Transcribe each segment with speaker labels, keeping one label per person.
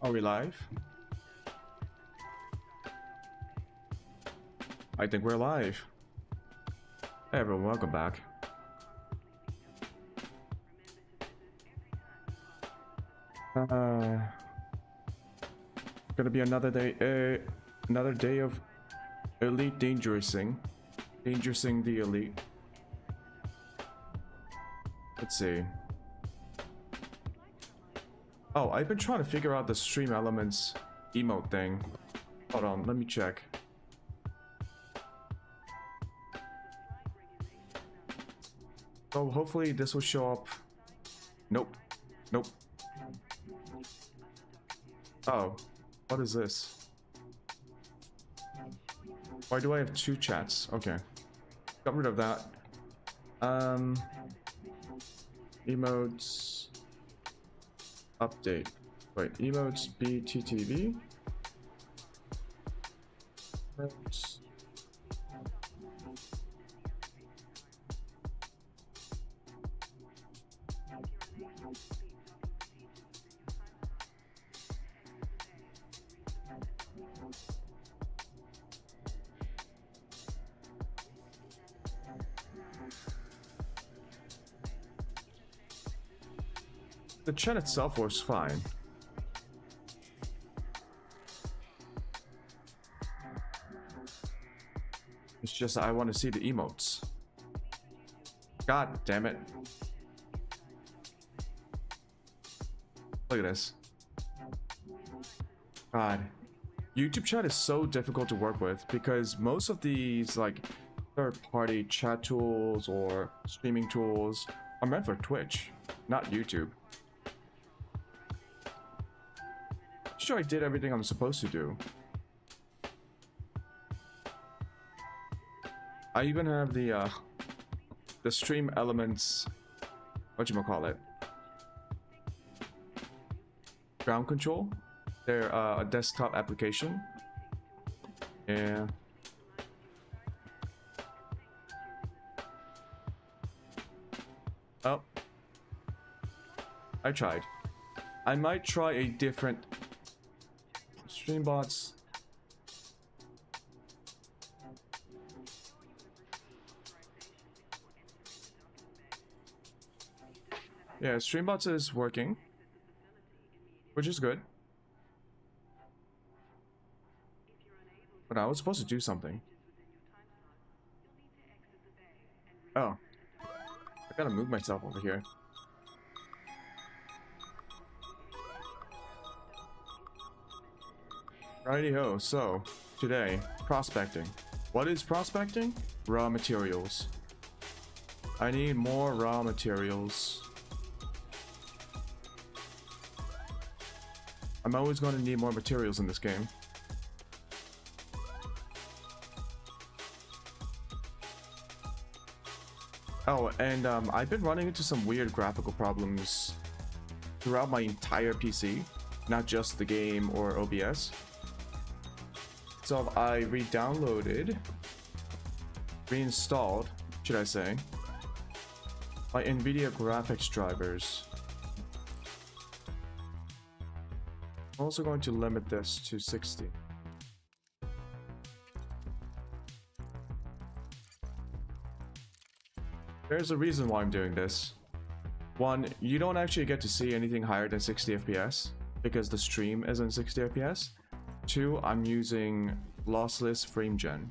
Speaker 1: Are we live? I think we're live. Hey everyone, welcome back. Gonna be another day of elite dangerousing the elite. Let's see. Oh, I've been trying to figure out the stream elements emote thing. Hold on, let me check. So hopefully this will show up. Nope. Nope. Oh, what is this? Why do I have two chats? Okay. Got rid of that. Emotes. Update. Wait, emotes BTTV. Emotes. The chat itself works fine. It's just I want to see the emotes. God damn it. Look at this. God. YouTube chat is so difficult to work with because most of these like third-party chat tools or streaming tools are meant for Twitch, not YouTube. Sure, I did everything I'm supposed to do. I even have the stream elements, whatchamacallit, ground control. They're a desktop application. Yeah. Oh. I tried. I might try a different Streambots. Yeah, Streambots is working, which is good. But I was supposed to do something. Oh. I gotta move myself over here. Righty-ho, so, today, prospecting. What is prospecting? Raw materials. I need more raw materials. I'm always going to need more materials in this game. Oh, and I've been running into some weird graphical problems throughout my entire PC, not just the game or OBS. So I reinstalled, should I say, my NVIDIA graphics drivers. I'm also going to limit this to 60. There's a reason why I'm doing this. One, you don't actually get to see anything higher than 60 FPS because the stream isn't 60 FPS. Two, I'm using lossless frame gen.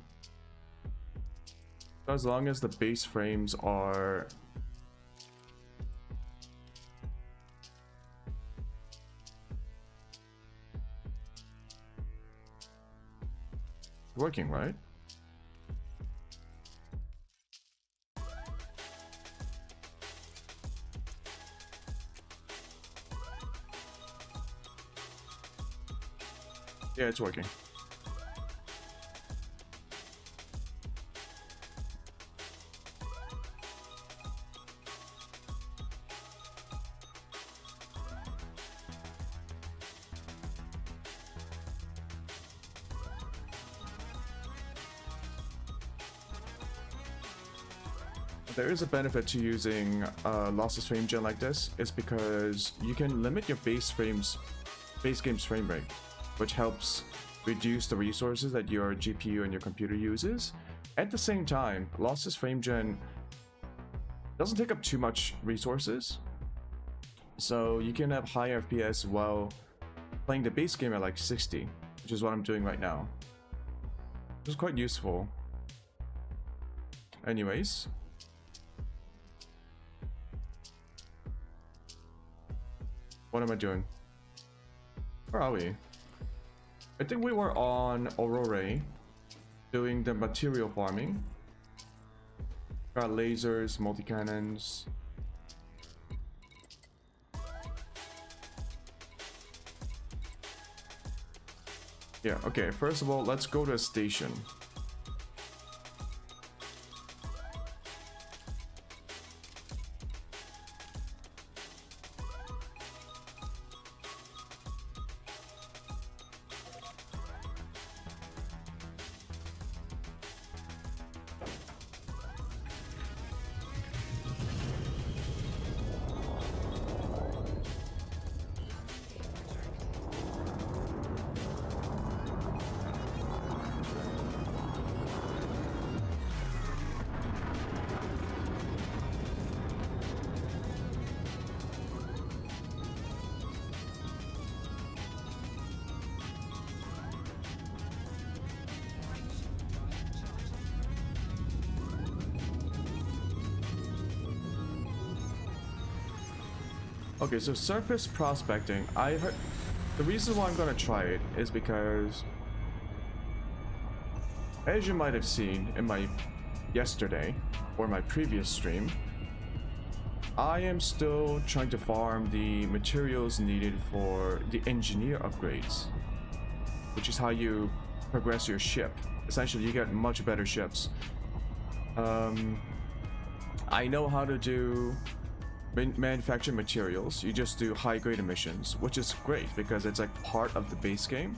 Speaker 1: So as long as the base frames are working, right? Yeah, it's working. There is a benefit to using lossless frame gen like this, is because you can limit your base frames base game's frame rate, which helps reduce the resources that your GPU and your computer uses. At the same time, lossless frame gen doesn't take up too much resources, so you can have high FPS while playing the base game at like 60, which is what I'm doing right now. Which is quite useful. Anyways, what am I doing? Where are we? I think we were on Aurora doing the material farming. Got lasers, multi-cannons. Yeah, okay, first of all, let's go to a station. Okay, so surface prospecting. I heard the reason why I'm gonna try it is because, as you might have seen in my yesterday or my previous stream, I am still trying to farm the materials needed for the engineer upgrades, which is how you progress your ship. Essentially, you get much better ships. I know how to do manufacture materials. You just do high grade emissions, which is great because it's like part of the base game.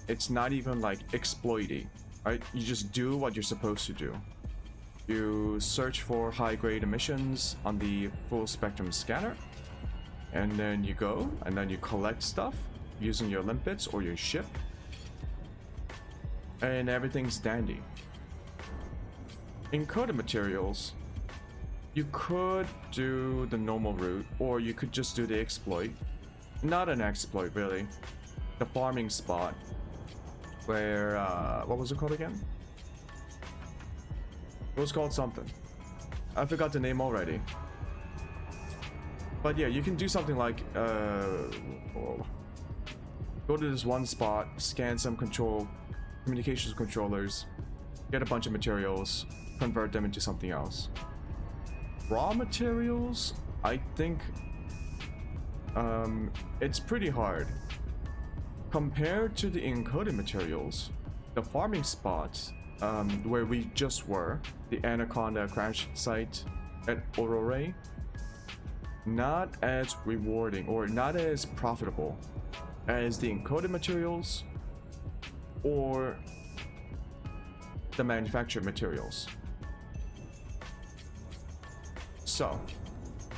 Speaker 1: It's not even like exploity, right? You just do what you're supposed to do. You search for high grade emissions on the full spectrum scanner, and then you go and then you collect stuff using your limpets or your ship, and everything's dandy. In coated materials, you could do the normal route, or you could just do the exploit. Not an exploit, really. The farming spot, where, what was it called again? It was called something. I forgot the name already. But yeah, you can do something like, go to this one spot, scan some communications controllers, get a bunch of materials, convert them into something else. Raw materials, I think it's pretty hard. Compared to the encoded materials, the farming spots where we just were, the Anaconda crash site at Aurora, not as rewarding or not as profitable as the encoded materials or the manufactured materials. So,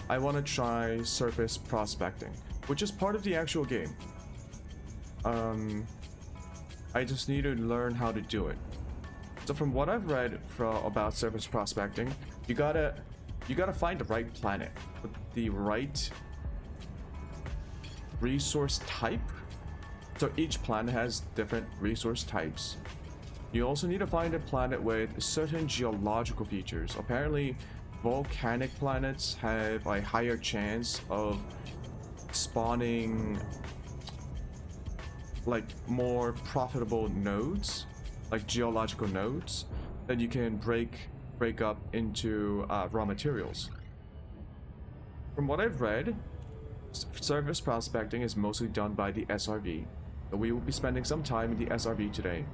Speaker 1: I want to try surface prospecting, which is part of the actual game. I just need to learn how to do it. So from what I've read about surface prospecting, you gotta find the right planet with the right resource type. So each planet has different resource types. You also need to find a planet with certain geological features. Apparently, volcanic planets have a higher chance of spawning like more profitable nodes, like geological nodes that you can break up into raw materials. From what I've read, surface prospecting is mostly done by the SRV, so we will be spending some time in the SRV today.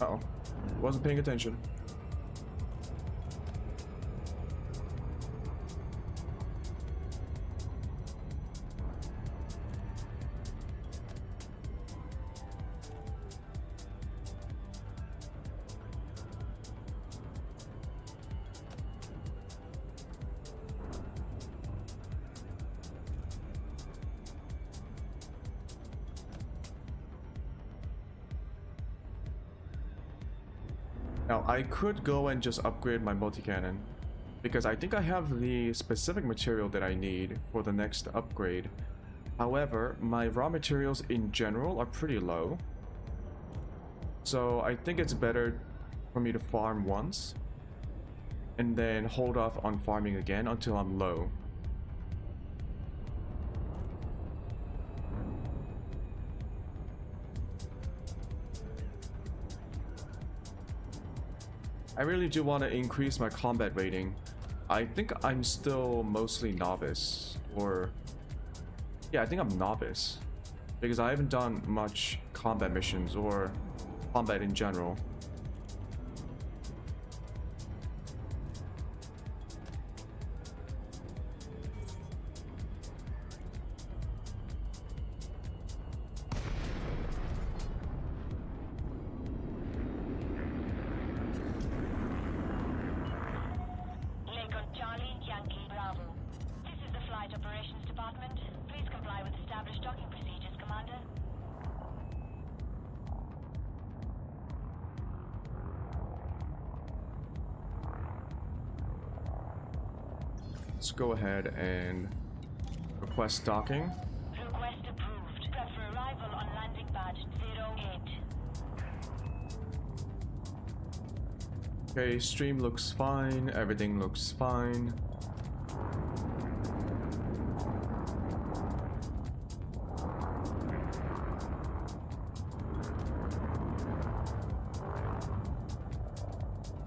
Speaker 1: Uh-oh, wasn't paying attention. Now I could go and just upgrade my multi-cannon, because I think I have the specific material that I need for the next upgrade. However, my raw materials in general are pretty low. So I think it's better for me to farm once and then hold off on farming again until I'm low. I really do want to increase my combat rating. I think I'm still mostly novice, or yeah, I think I'm novice because I haven't done much combat missions or combat in general. Let's go ahead and request docking.
Speaker 2: Request approved. Prep for arrival on landing pad 08.
Speaker 1: Okay, stream looks fine, everything looks fine.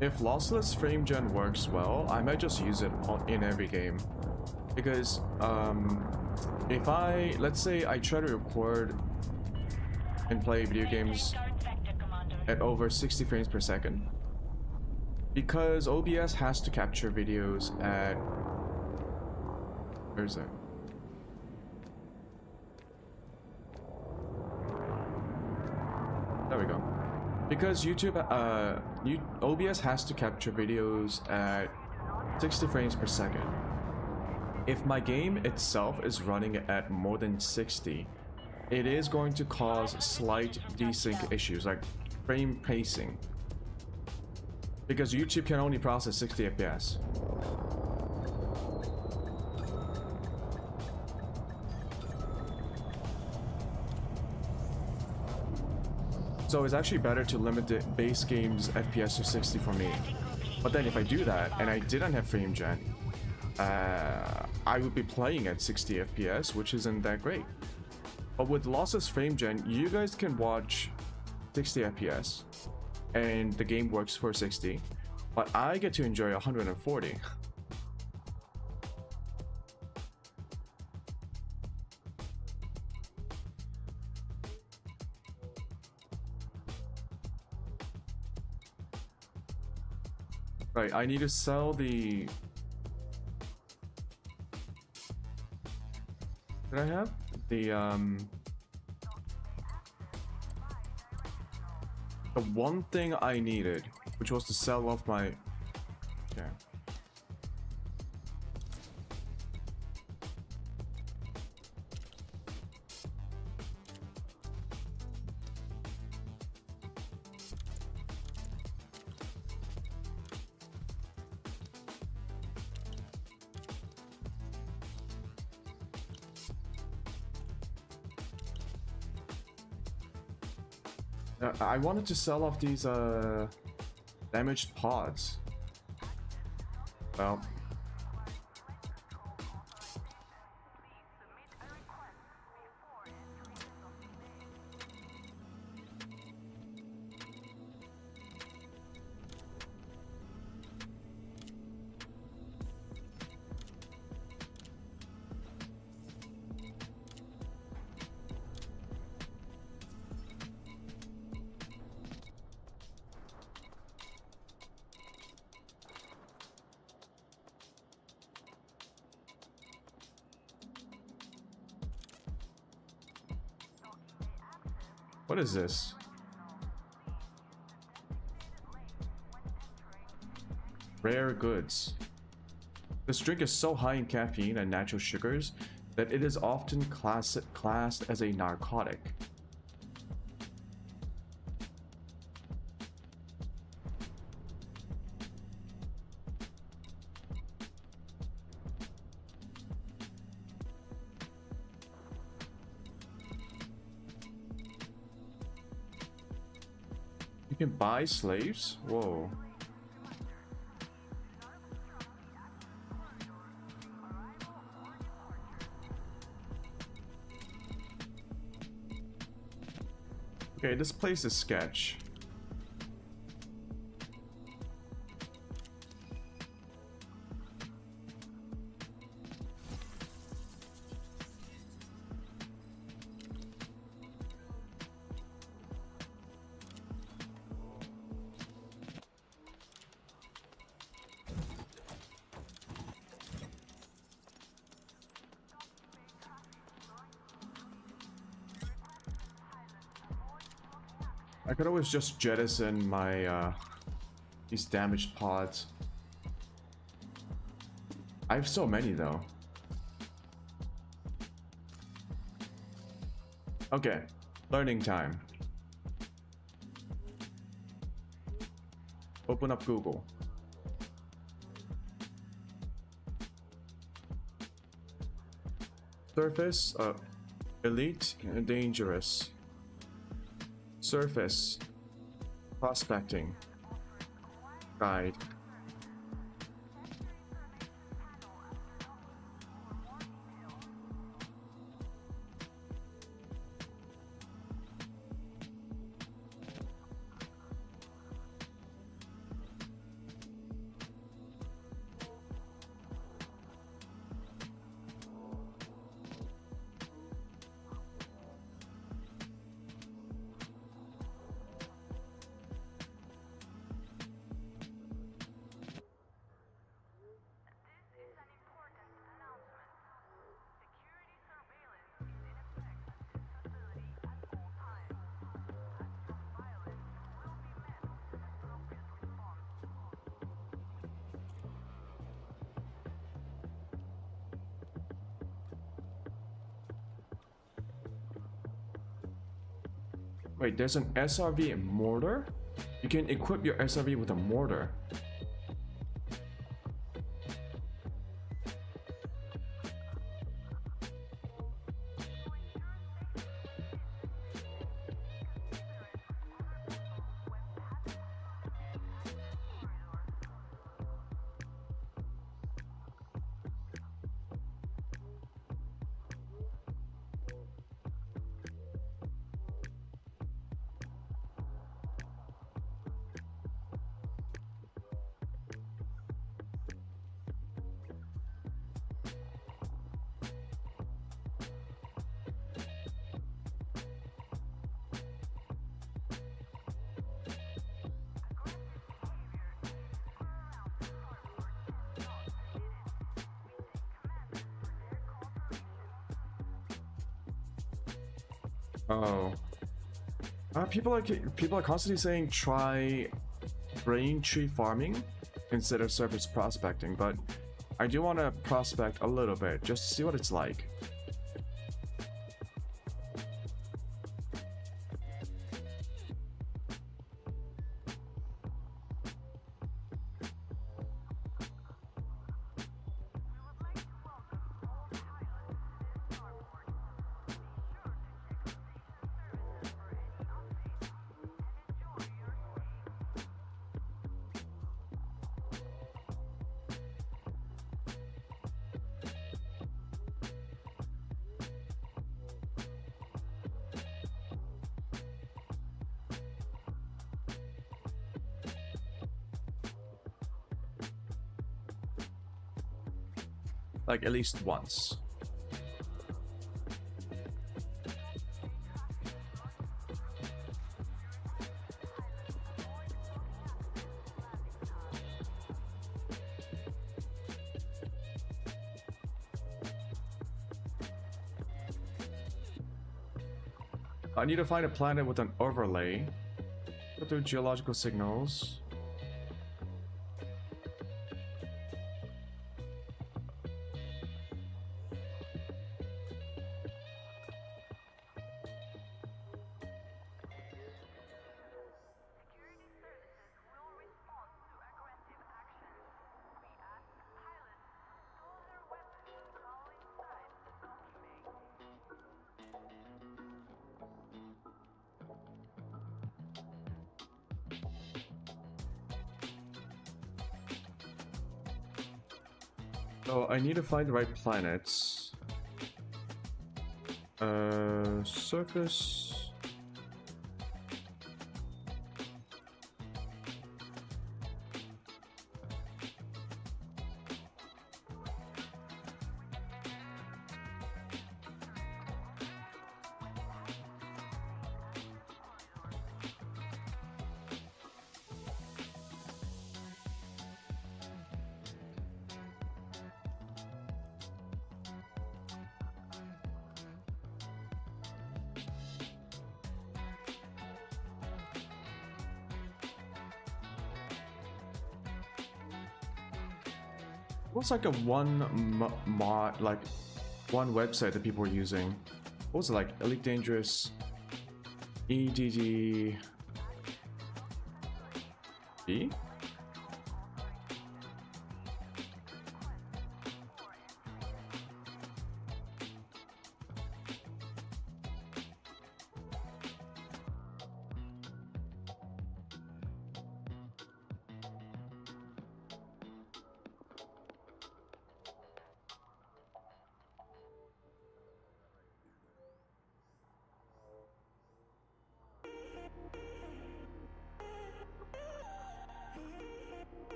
Speaker 1: If lossless frame gen works well, I might just use it in every game. Because, if let's say I try to record and play video games at over 60 frames per second. Because OBS has to capture videos at... Where is it? There we go. Because YouTube, OBS has to capture videos at 60 frames per second. If my game itself is running at more than 60, it is going to cause slight desync issues, like frame pacing. Because YouTube can only process 60 FPS. So it's actually better to limit the base game's FPS to 60 for me. But then if I do that and I didn't have frame gen, I would be playing at 60 FPS, which isn't that great. But with lossless frame gen, you guys can watch 60 FPS and the game works for 60, but I get to enjoy 140. Right, I need to sell the... Did I have? The one thing I needed, which was to sell off my... Yeah. I wanted to sell off these damaged pods. Well, what is this? Rare goods. This drink is so high in caffeine and natural sugars that it is often classed as a narcotic. You can buy slaves? Whoa. Okay, this place is sketch. I could always just jettison my these damaged pods. I have so many though. Okay, learning time. Open up Google. Surface, elite and dangerous. Surface, prospecting, guide. Wait, there's an SRV and mortar? You can equip your SRV with a mortar. Oh. People are constantly saying try brain tree farming instead of surface prospecting, but I do want to prospect a little bit just to see what it's like. Like at least once. I need to find a planet with an overlay. Go through geological signals. So I need to find the right planets. Surface. What's like a one one website that people were using? What was it like? Elite Dangerous, EDD, B?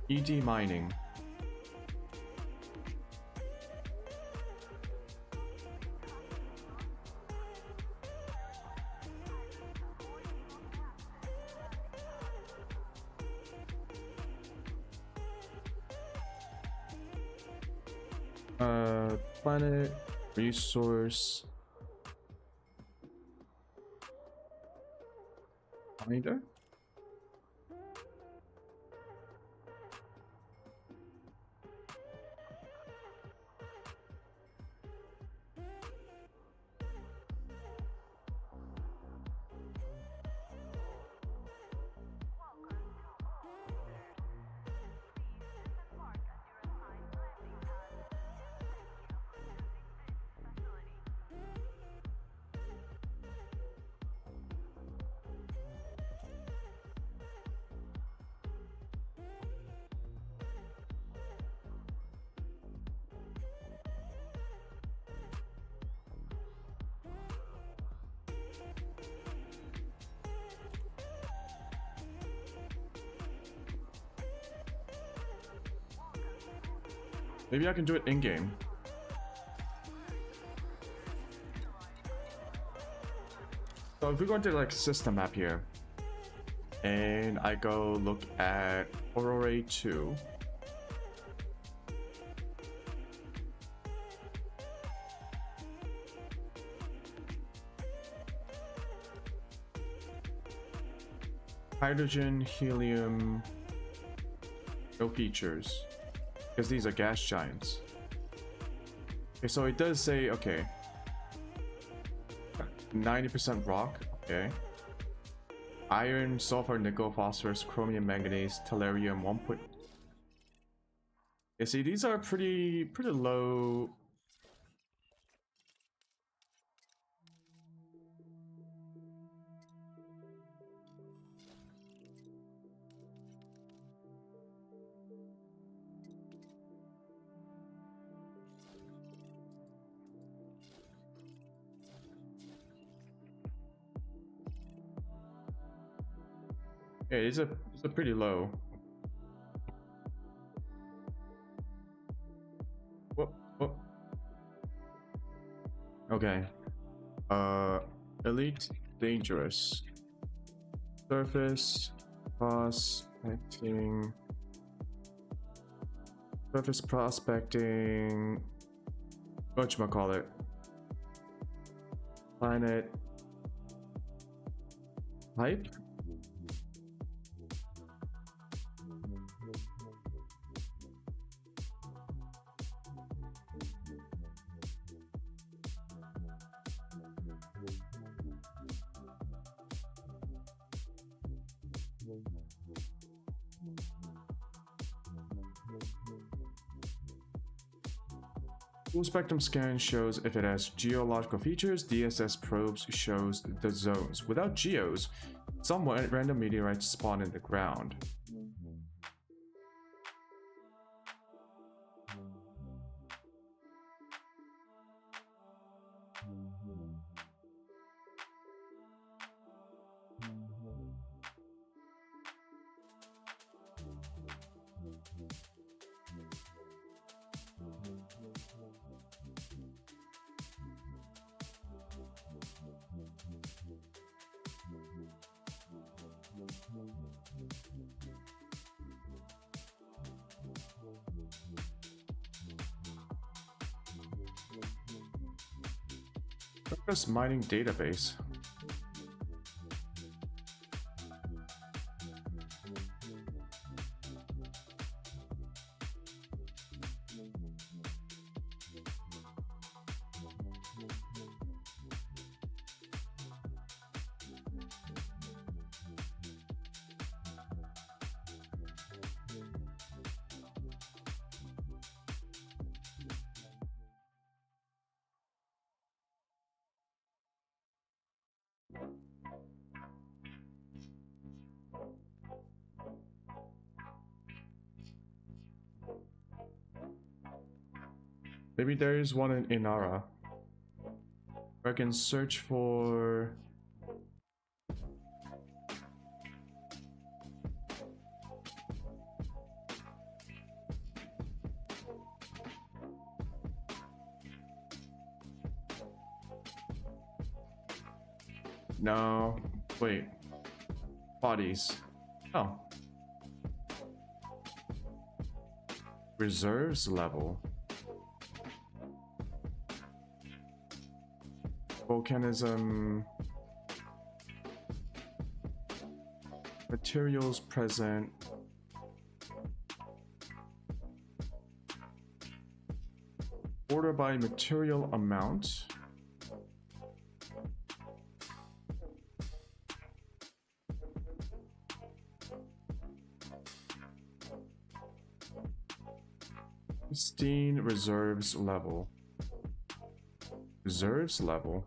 Speaker 1: ED mining. Planet, resource, finder. Maybe I can do it in-game. So if we go into like system map here, and I go look at Aurora 2. Hydrogen, helium, no features. Because these are gas giants. Okay, so it does say, okay, 90% rock, okay. Iron, sulfur, nickel, phosphorus, chromium, manganese, tellurium, 1. You see, these are pretty low. Yeah, these are pretty low. Whoop, whoop. Okay. Elite Dangerous. Surface prospecting. Surface prospecting. Whatchamacallit? Planet. Hype? Full spectrum scan shows if it has geological features. DSS probes shows the zones. Without geos, some random meteorites spawn in the ground. Surface mining database. Maybe there is one in Inara. I can search for... No, wait. Bodies. Oh. Reserves level. Volcanism. Materials present. Order by material amount. Pristine reserves level. Reserves level.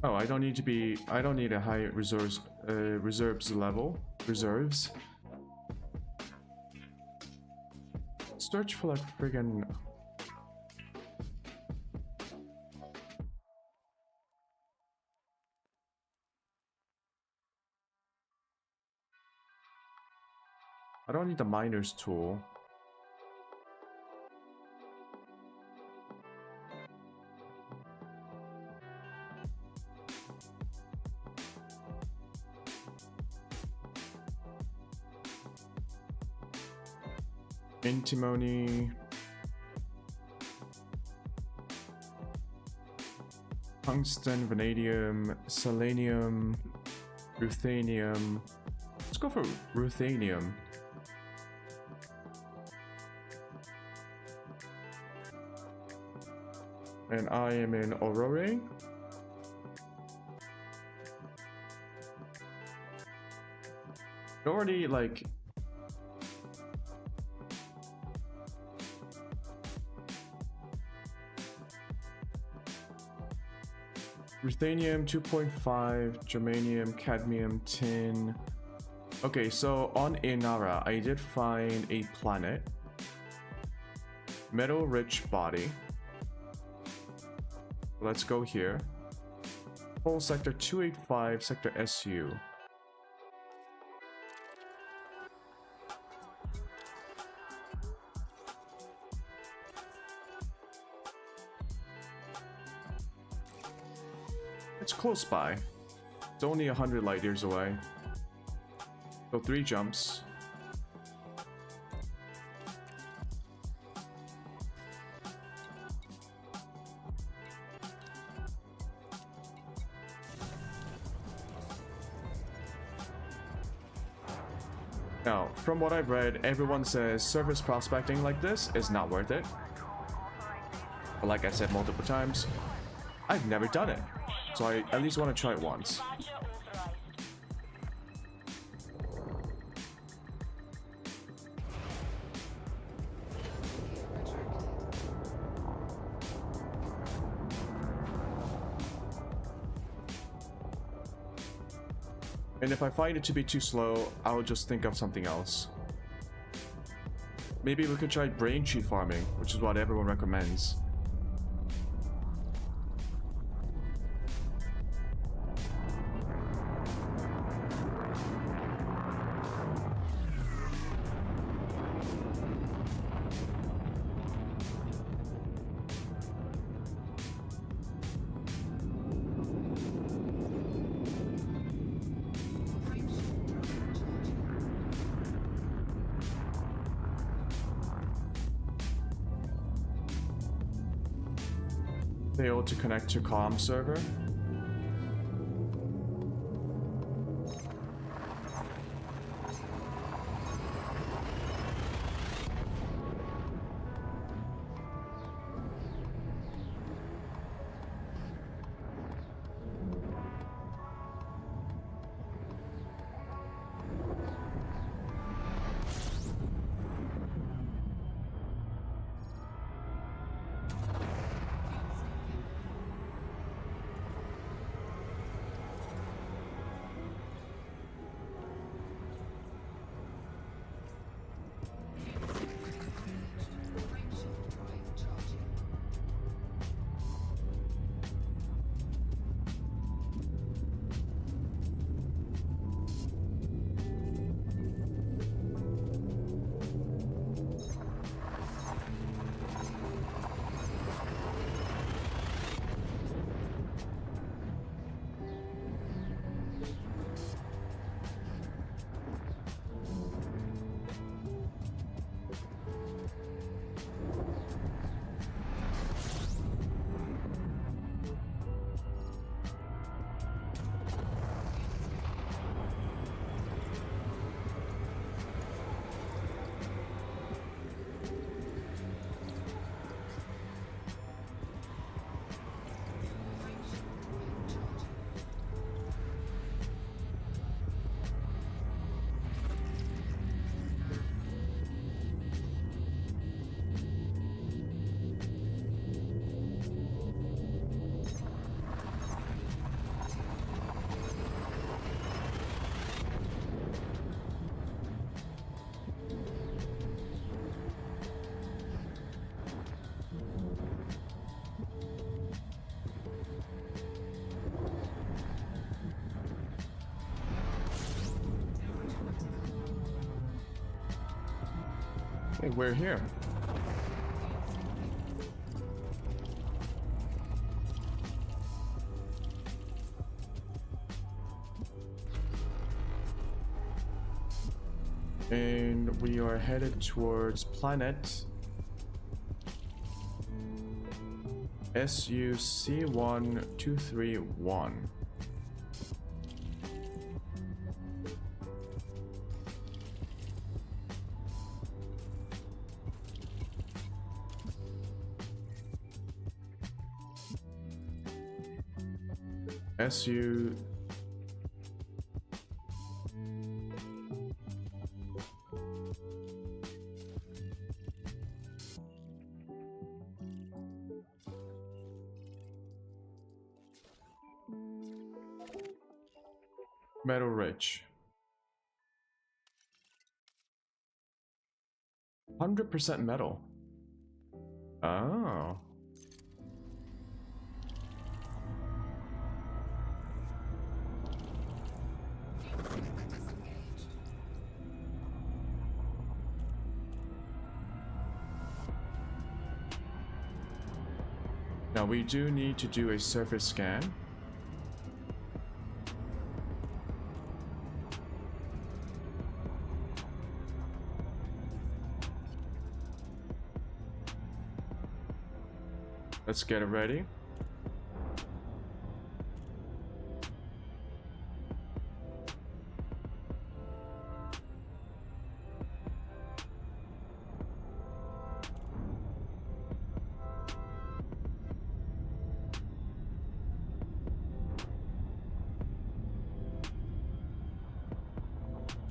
Speaker 1: Oh, I don't need a high reserves level. Reserves. Search for like friggin' I don't need the miner's tool. Antimony, tungsten, vanadium, selenium, ruthenium. Let's go for ruthenium. And I am in Aurora. Already like ruthenium 2.5, germanium, cadmium, tin. Okay, so on Inara, I did find a planet. Metal-rich body. Let's go here. Whole sector 285, sector SU. It's close by. It's only 100 light years away. So 3 jumps. Now, from what I've read, everyone says surface prospecting like this is not worth it. But like I said multiple times, I've never done it, so I at least want to try it once.
Speaker 2: Roger authorized.
Speaker 1: And if I find it to be too slow, I'll just think of something else. Maybe we could try brain tree farming, which is what everyone recommends. Fail to connect to comm server. Hey, we're here. And we are headed towards planet SUC1231. SU Metal rich. 100% metal. Oh. Now we do need to do a surface scan. Let's get it ready.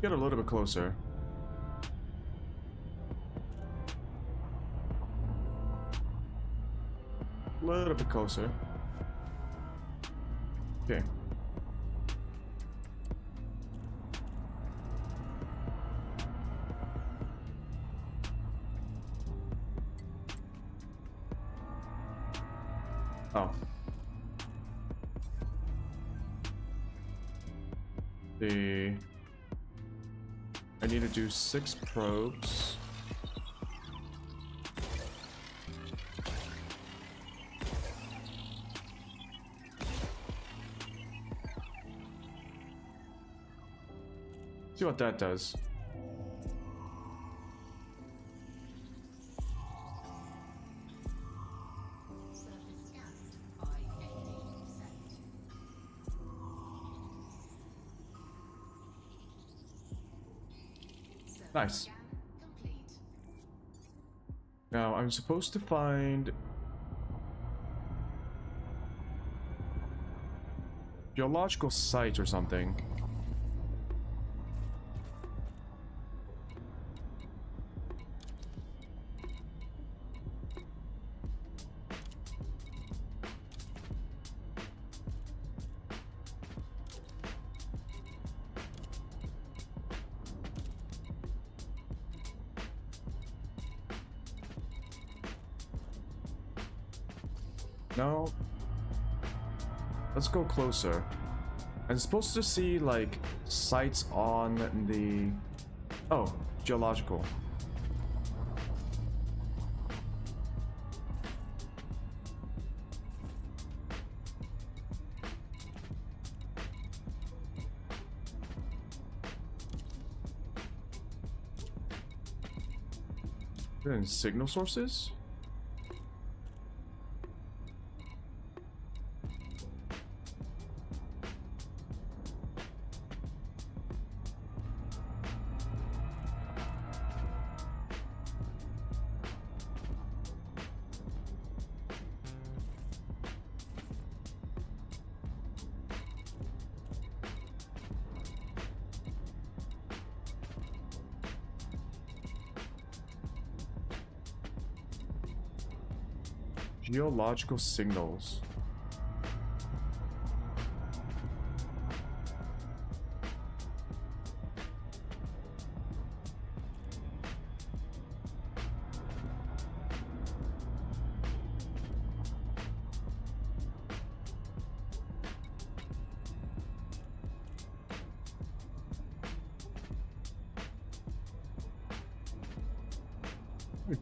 Speaker 1: Get a little bit closer. A little bit closer. Okay. Oh. I need to do 6 probes. See what that does. Nice. Now I'm supposed to find geological site or something. No. Let's go closer. I'm supposed to see, like, sites on the... Oh, geological. And signal sources? Geological signals.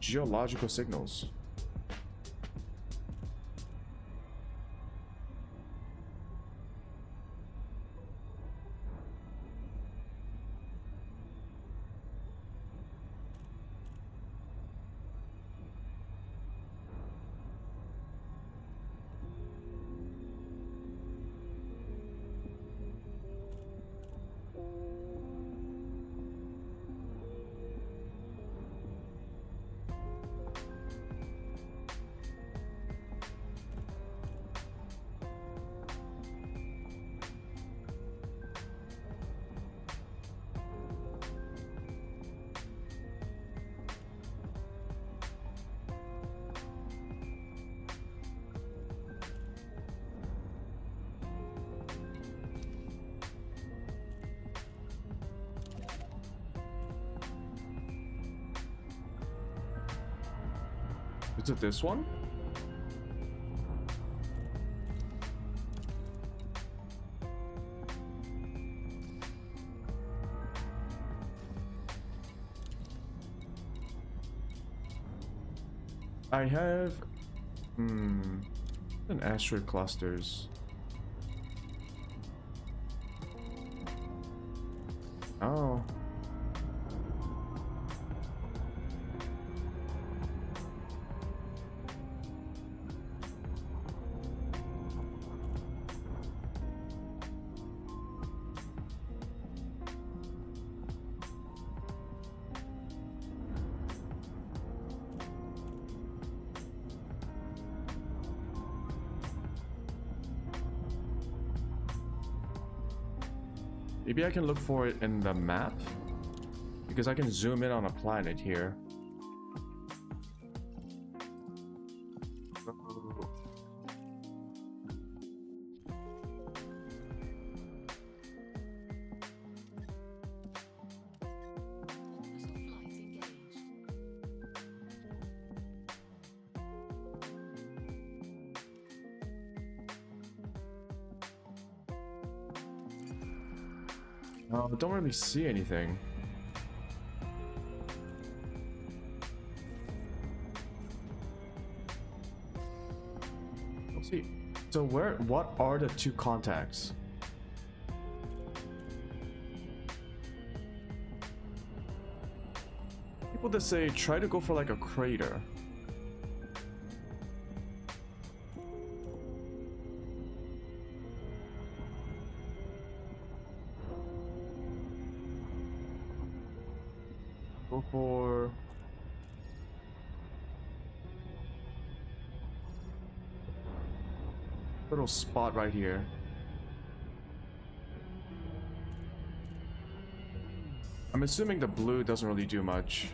Speaker 1: Geological signals. Is it this one? I have an asteroid clusters. Oh. Maybe I can look for it in the map? Because I can zoom in on a planet here. I don't really see anything. Let's see. So what are the two contacts? People that say try to go for like a crater. Go for little spot right here. I'm assuming the blue doesn't really do much.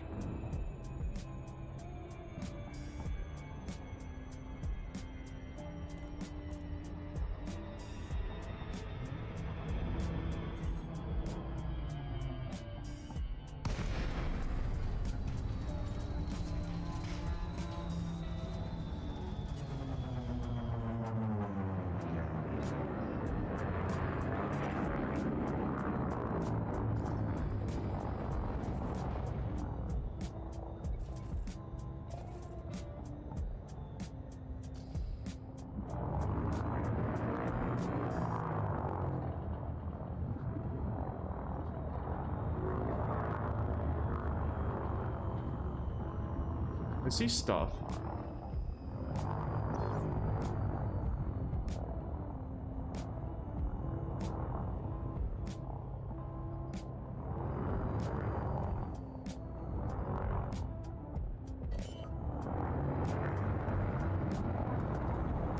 Speaker 1: I see stuff.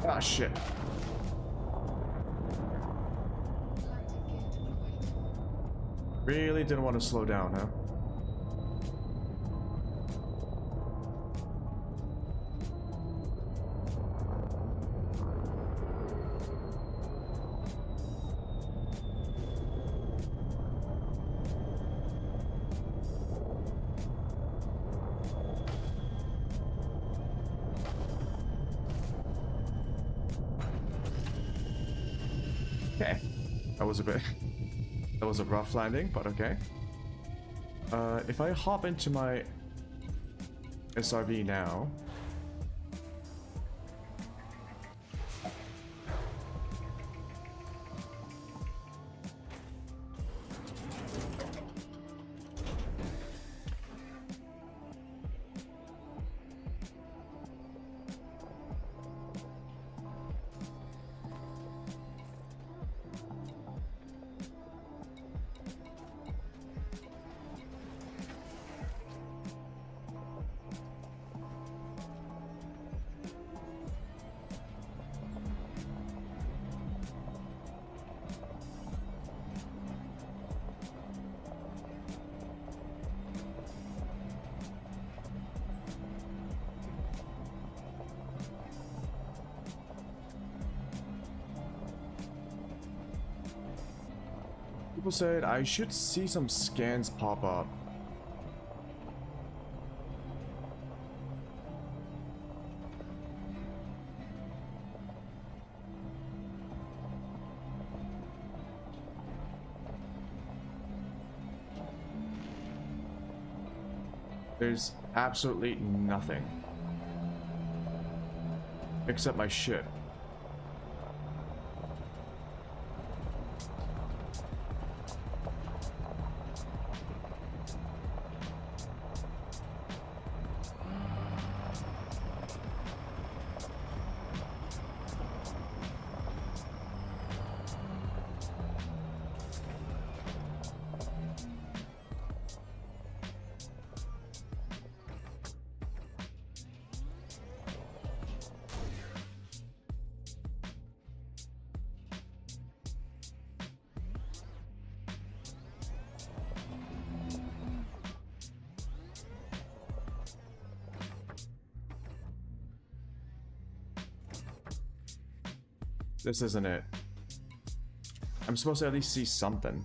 Speaker 1: Ah, shit. Really didn't want to slow down, huh? Okay, that was a rough landing, but okay. If I hop into my SRV now, people said I should see some scans pop up. There's absolutely nothing. Except my ship. This isn't it. I'm supposed to at least see something.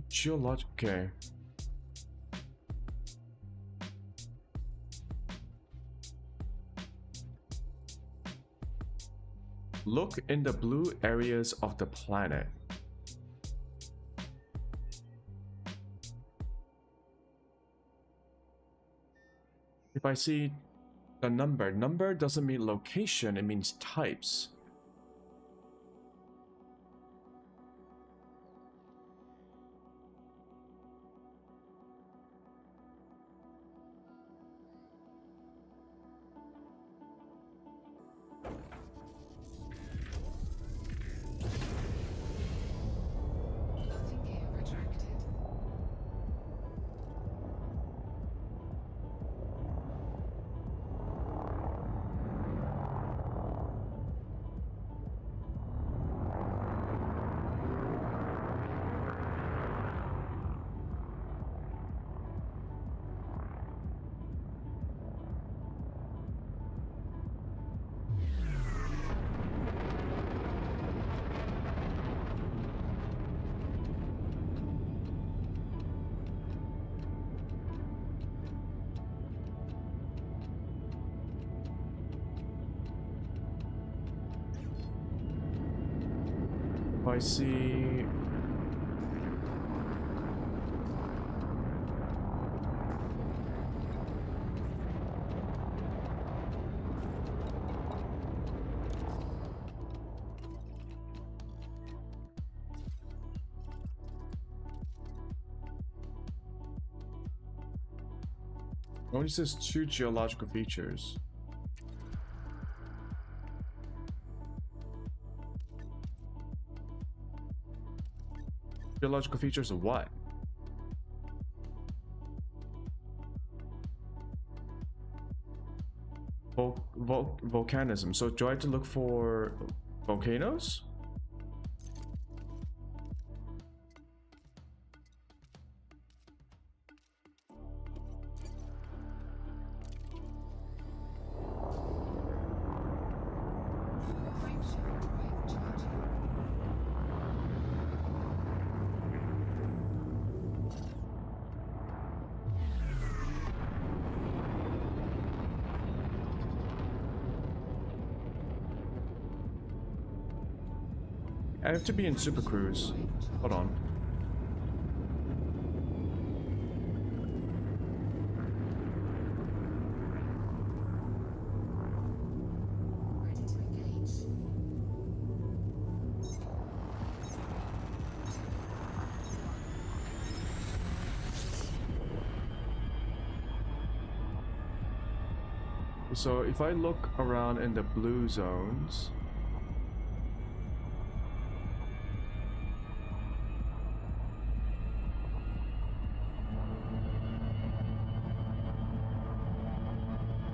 Speaker 1: Geologic. Okay. Look in the blue areas of the planet. If I see the number doesn't mean location, it means types. I see. Only says 2 geological features. Geological features of what? Volcanism. So do I have to look for volcanoes? I have to be in Super Cruise. Hold on. So if I look around in the blue zones,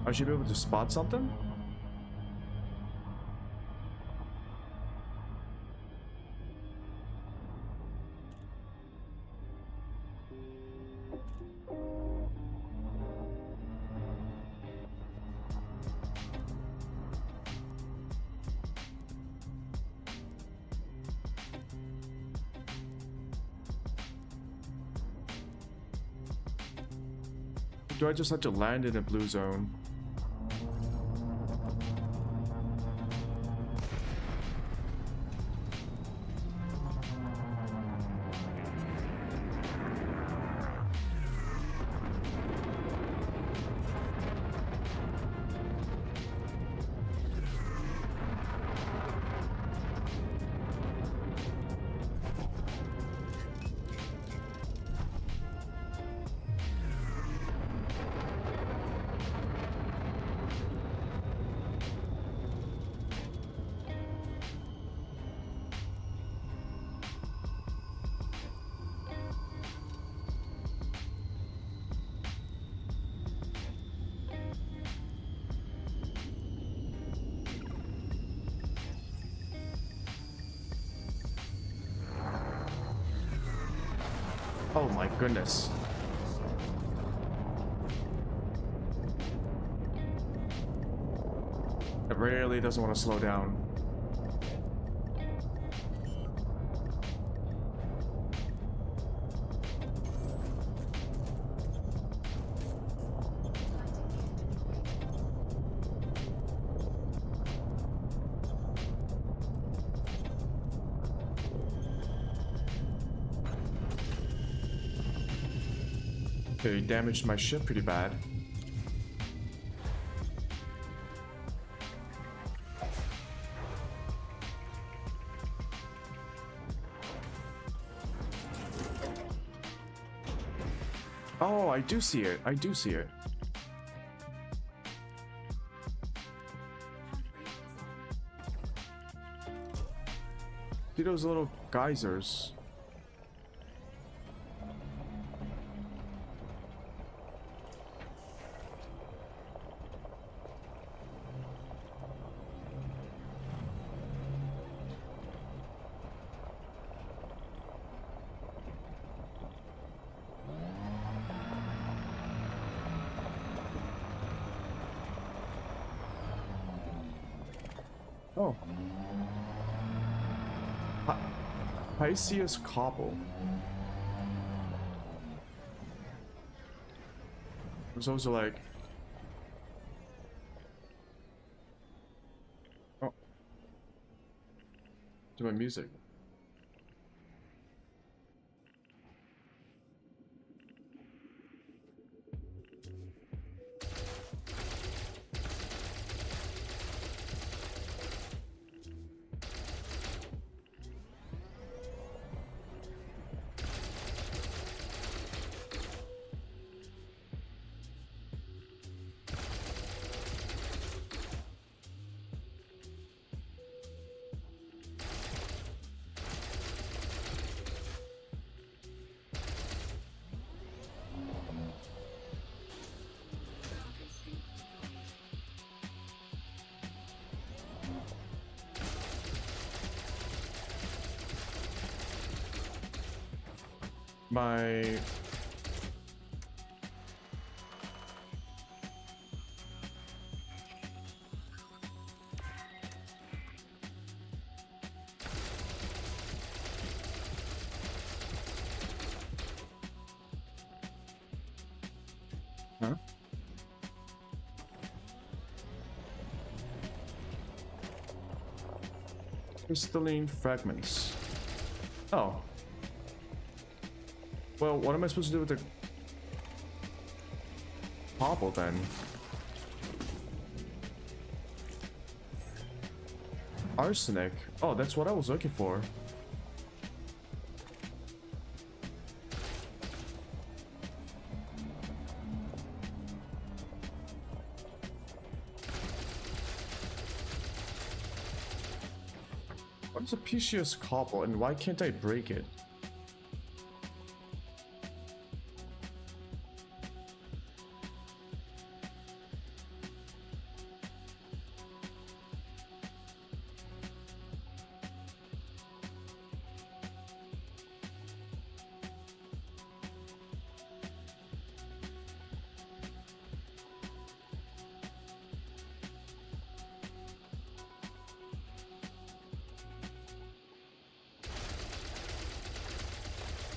Speaker 1: I should be able to spot something? Do I just have to land in a blue zone? Oh my goodness. It really doesn't want to slow down. Okay, damaged my ship pretty bad. Oh, I do see it. I do see it. See those little geysers? Oh. Pisces Cobble. There's also like... Oh. To my music. My... Huh? Crystalline fragments. Oh. Well, what am I supposed to do with the cobble then? Arsenic. Oh, that's what I was looking for. What is a precious cobble and why can't I break it?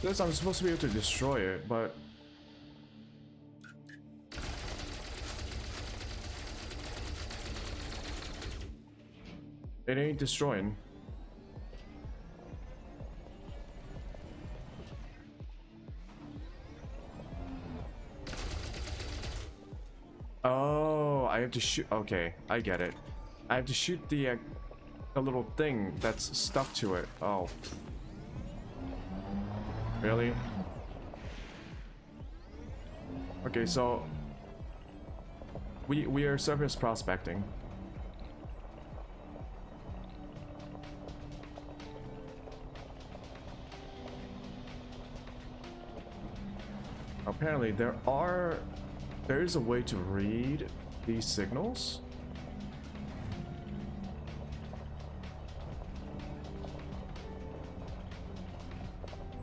Speaker 1: Because I'm supposed to be able to destroy it, but... It ain't destroying. Oh, I have to shoot. Okay, I get it. I have to shoot the little thing that's stuck to it. Oh. Really? Okay, so we are surface prospecting. Apparently there is a way to read these signals.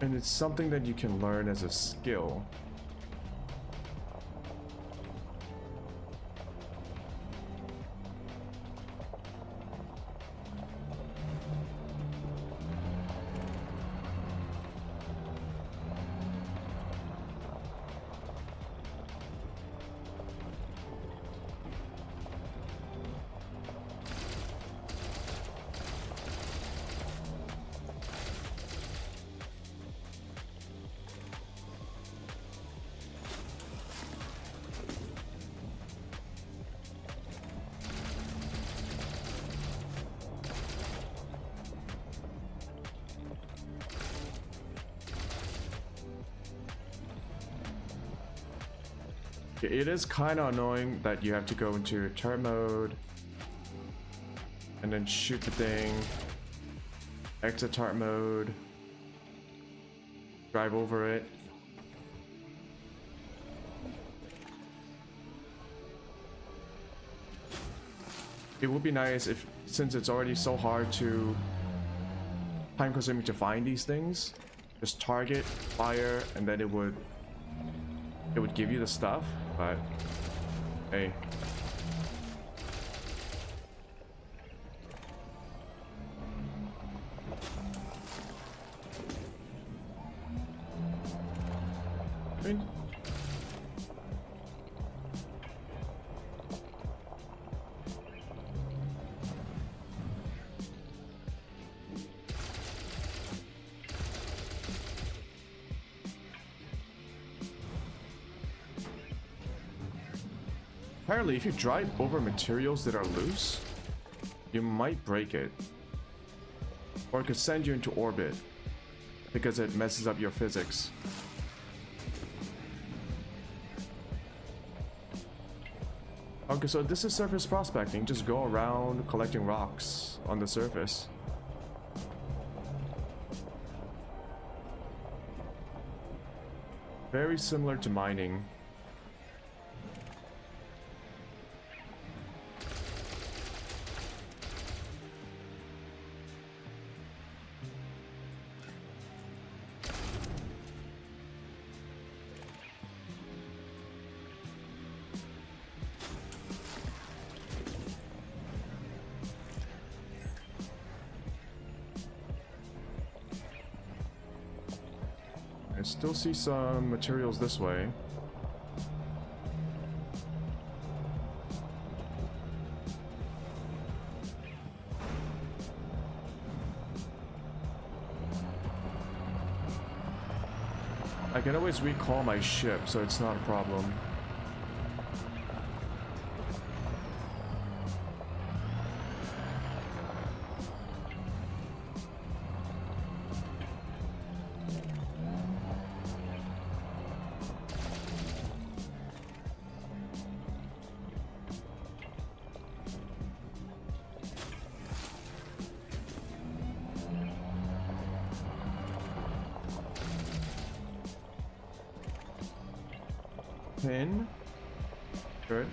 Speaker 1: And it's something that you can learn as a skill. It is kind of annoying that you have to go into turret mode and then shoot the thing, exit turret mode, drive over it. It would be nice if, since it's already so hard to, time consuming to find these things, just target, fire, and then it would give you the stuff. But hey, I mean, apparently, if you drive over materials that are loose, you might break it. Or it could send you into orbit because it messes up your physics. Okay, so this is surface prospecting. Just go around collecting rocks on the surface. Very similar to mining. I still see some materials this way. I can always recall my ship, so it's not a problem. Pin. Good.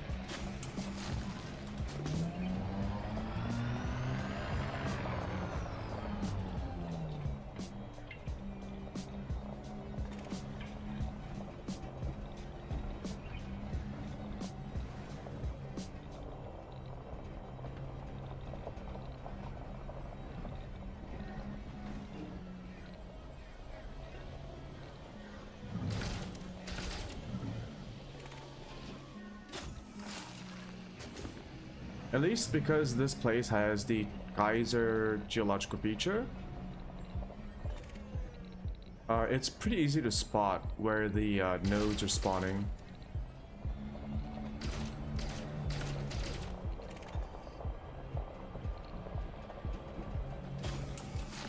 Speaker 1: At least because this place has the geyser geological feature. It's pretty easy to spot where the nodes are spawning.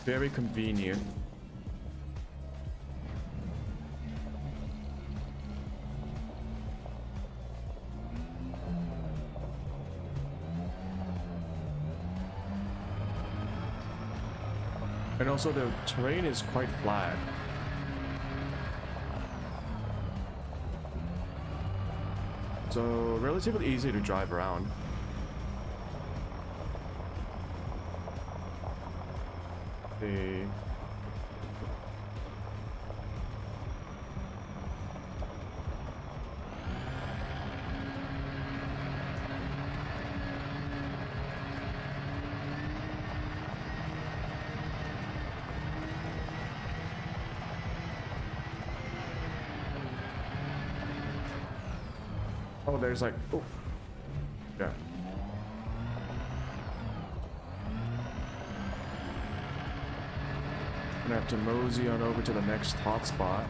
Speaker 1: Very convenient. And also the terrain is quite flat. So relatively easy to drive around. The oh, there's like, oh, yeah. Gonna have to mosey on over to the next hotspot.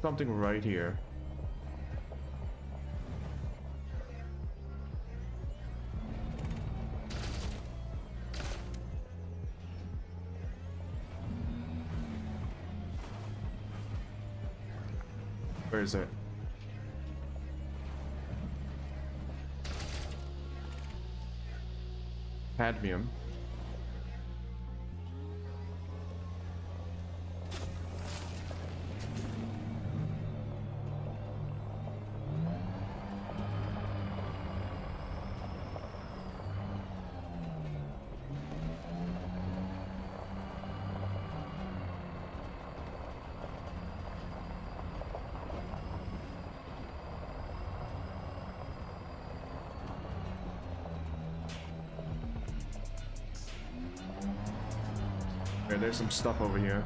Speaker 1: Something right here. Where is it? Cadmium. Okay, there's some stuff over here.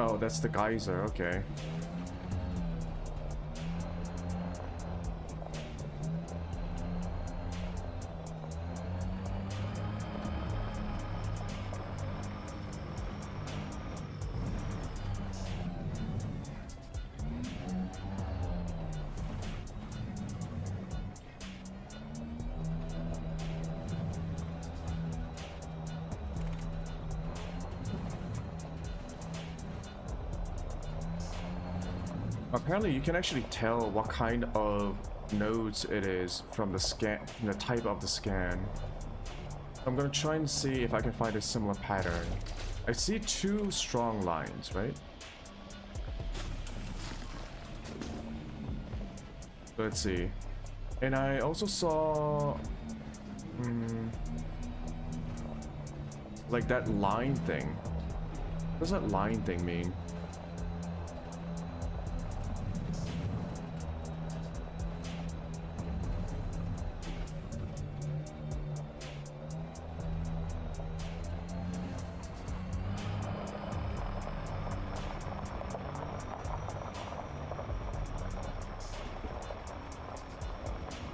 Speaker 1: Oh, that's the geyser, okay. Apparently you can actually tell what kind of nodes it is from the scan, from the type of the scan. I'm gonna try and see if I can find a similar pattern. I see two strong lines, right? Let's see. And I also saw like that line thing. What does that line thing mean?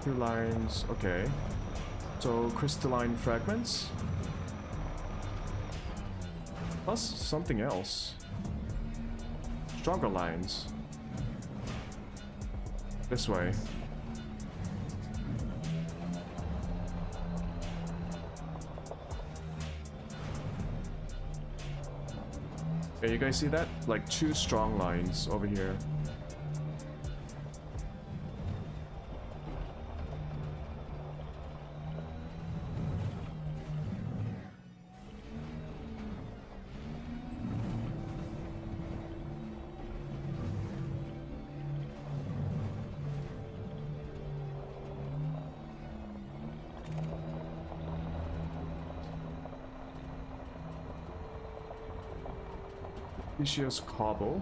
Speaker 1: Two lines, okay. So crystalline fragments. Plus something else. Stronger lines. This way. Okay, you guys see that? Like 2 strong lines over here. Precious cobble.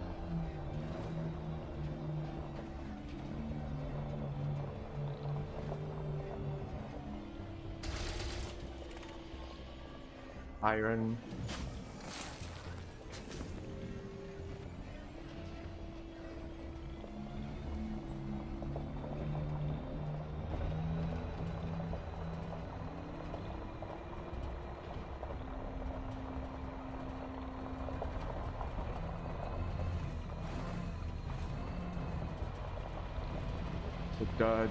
Speaker 1: Iron. Dud.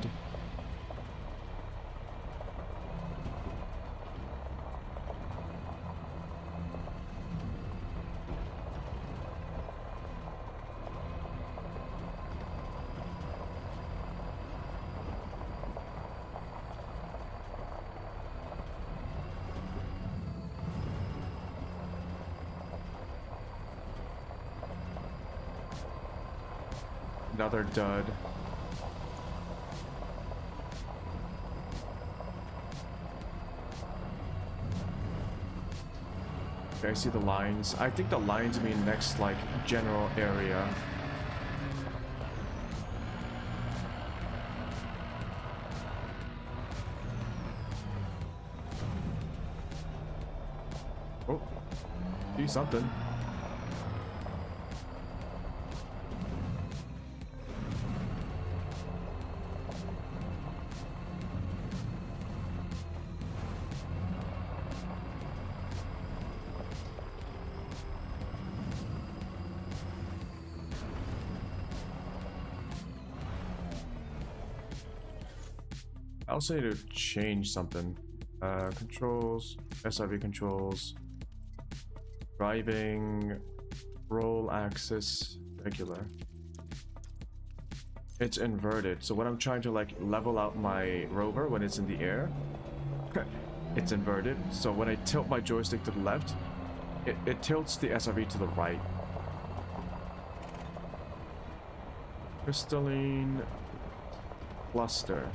Speaker 1: Another dud. Okay, I see the lines. I think the lines mean next, like, general area. Oh, see something. I also need to change something. Controls, SRV controls, driving, roll axis, regular. It's inverted. So when I'm trying to like level out my rover when it's in the air, it's inverted. So when I tilt my joystick to the left, it tilts the SRV to the right. Crystalline cluster.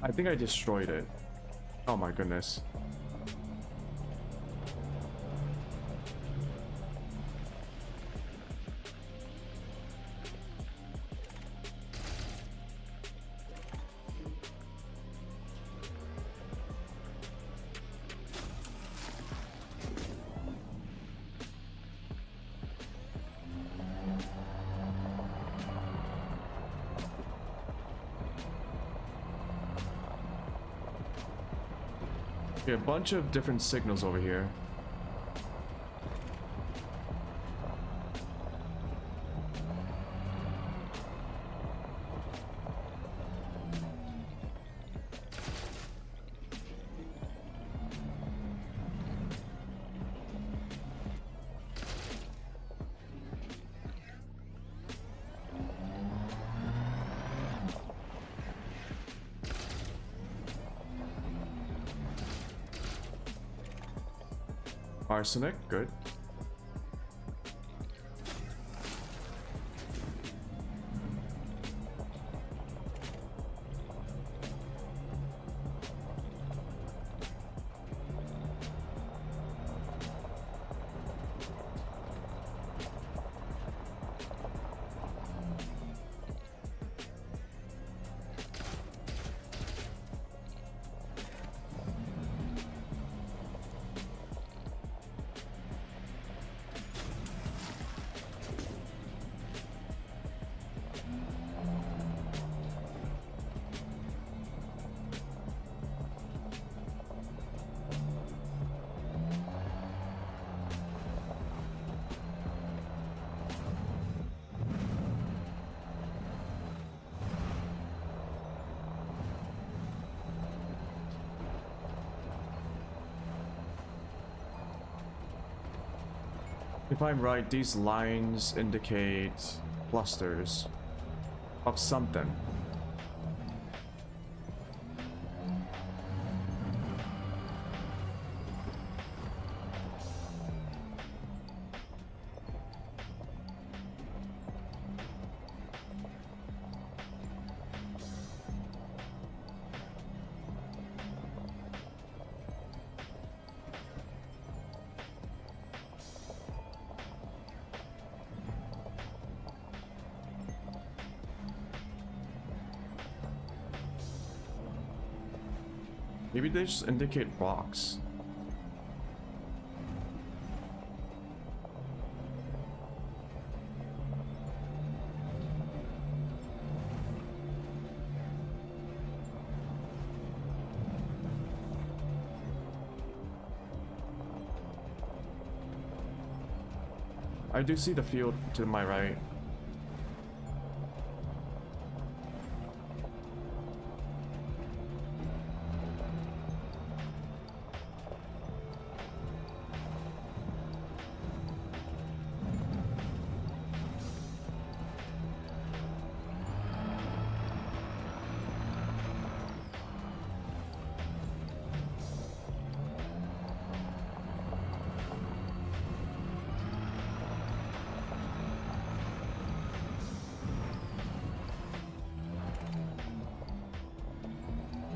Speaker 1: I think I destroyed it. Oh my goodness. Okay, a bunch of different signals over here. Arsenic, good. If I'm right, these lines indicate clusters of something. Maybe they just indicate rocks. I do see the field to my right.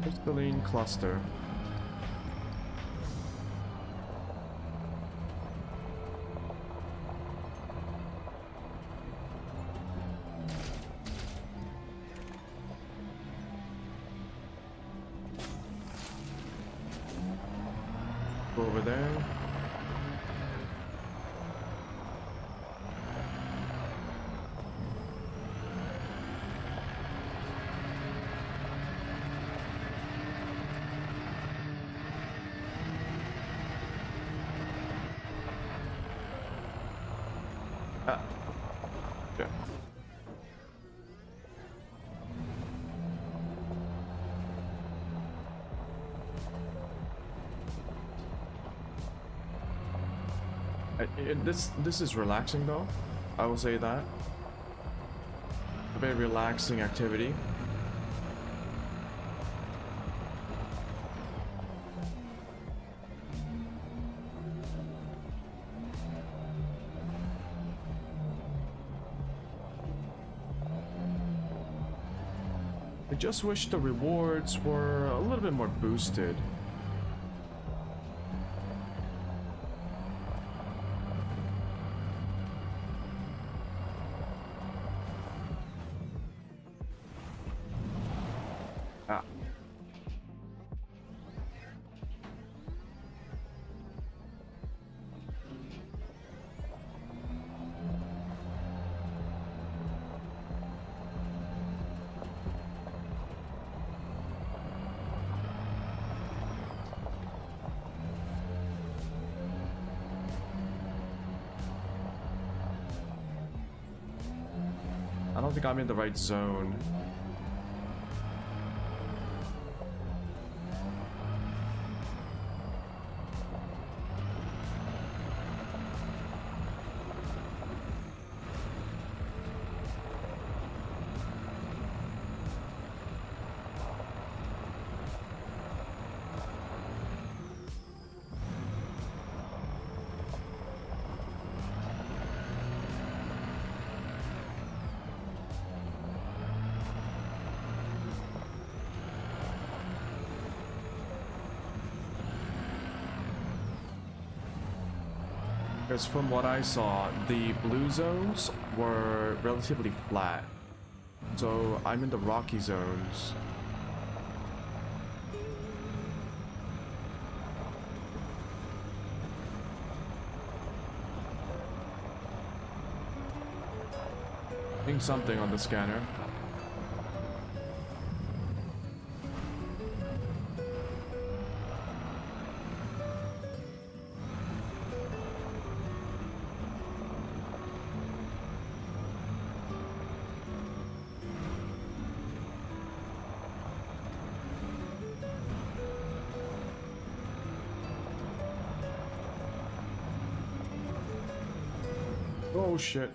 Speaker 1: Crystalline cluster. Go over there. Ah. Yeah. This is relaxing though. I will say that. A very relaxing activity. I just wish the rewards were a little bit more boosted. Ah. I don't think I'm in the right zone. Because from what I saw, the blue zones were relatively flat. So I'm in the rocky zones. Seeing something on the scanner. Oh shit.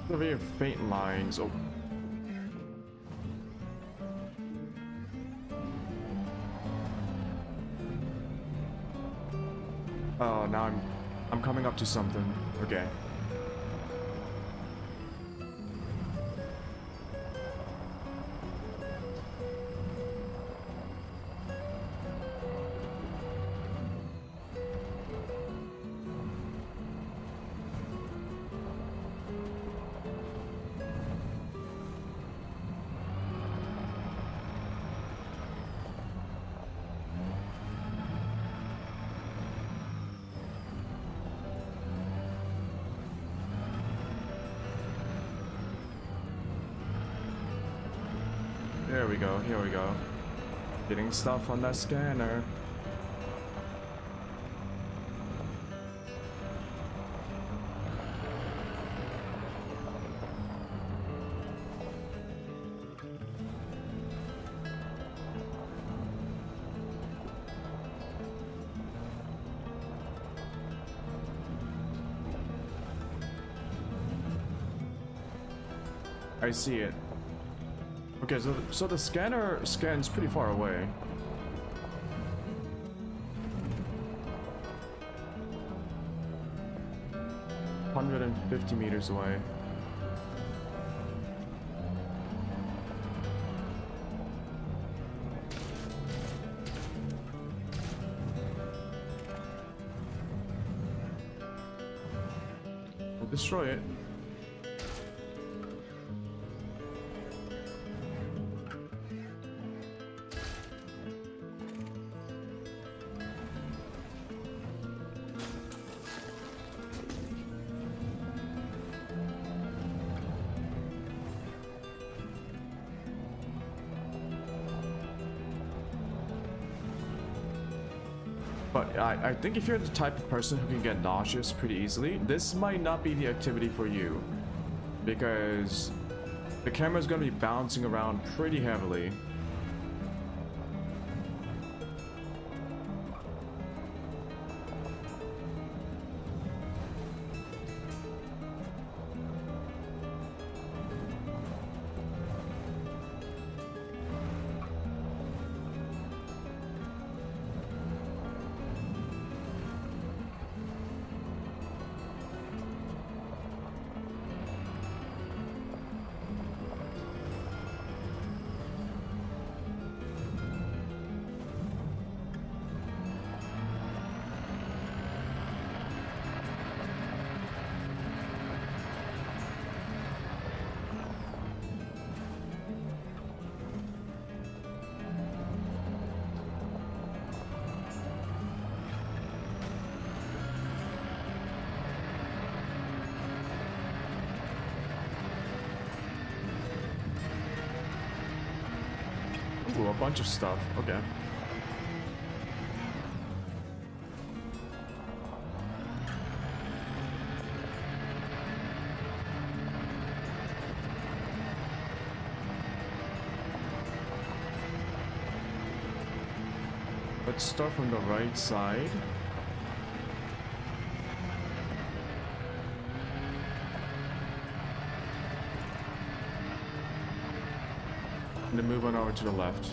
Speaker 1: The very faint lines. Oh. Oh, now I'm coming up to something. Okay. There we go, here we go. Getting stuff on that scanner. I see it. Okay, so the scanner scans pretty far away. $150 meters away. We'll destroy it. But I think if you're the type of person who can get nauseous pretty easily, this might not be the activity for you. Because the camera's gonna be bouncing around pretty heavily. Ooh, a bunch of stuff. Okay. Let's start from the right side. And then move on over to the left.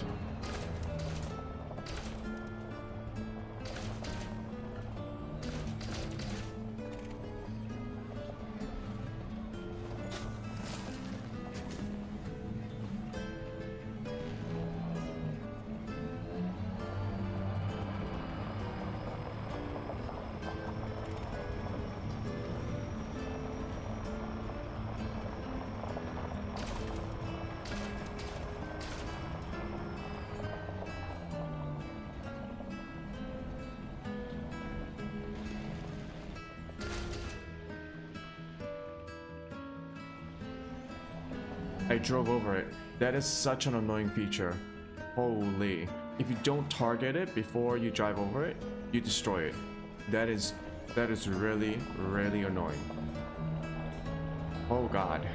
Speaker 1: I drove over it. That is such an annoying feature. Holy. If you don't target it before you drive over it, you destroy it. That is That is really, really annoying. Oh god.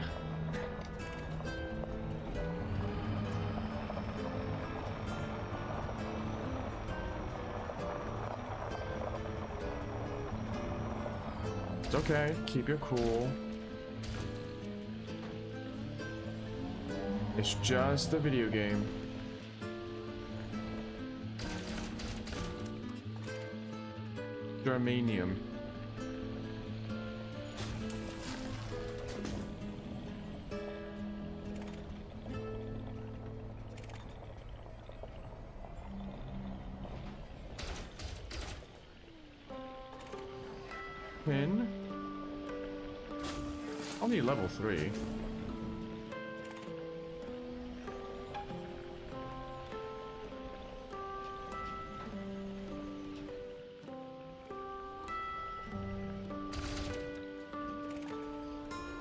Speaker 1: It's okay, keep your cool. It's just a video game. Germanium. Pin. Only level 3.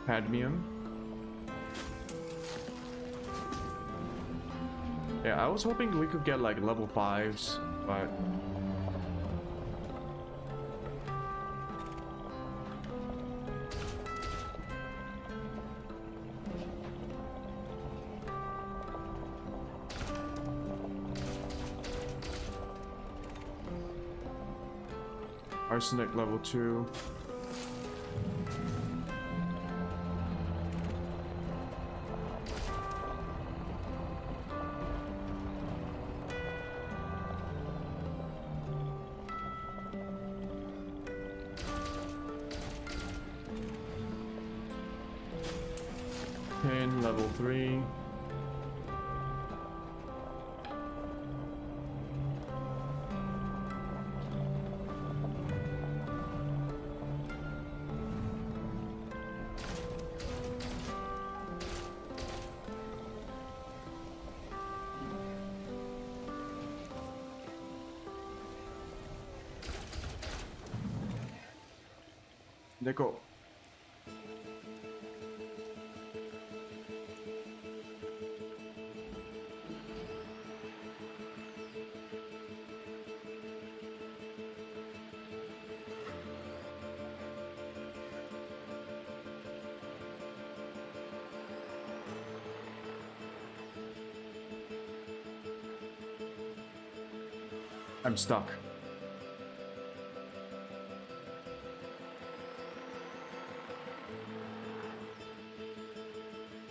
Speaker 1: Cadmium. Yeah, I was hoping we could get like level 5s, but arsenic level 2. Pin level 3. Nickel. I'm stuck.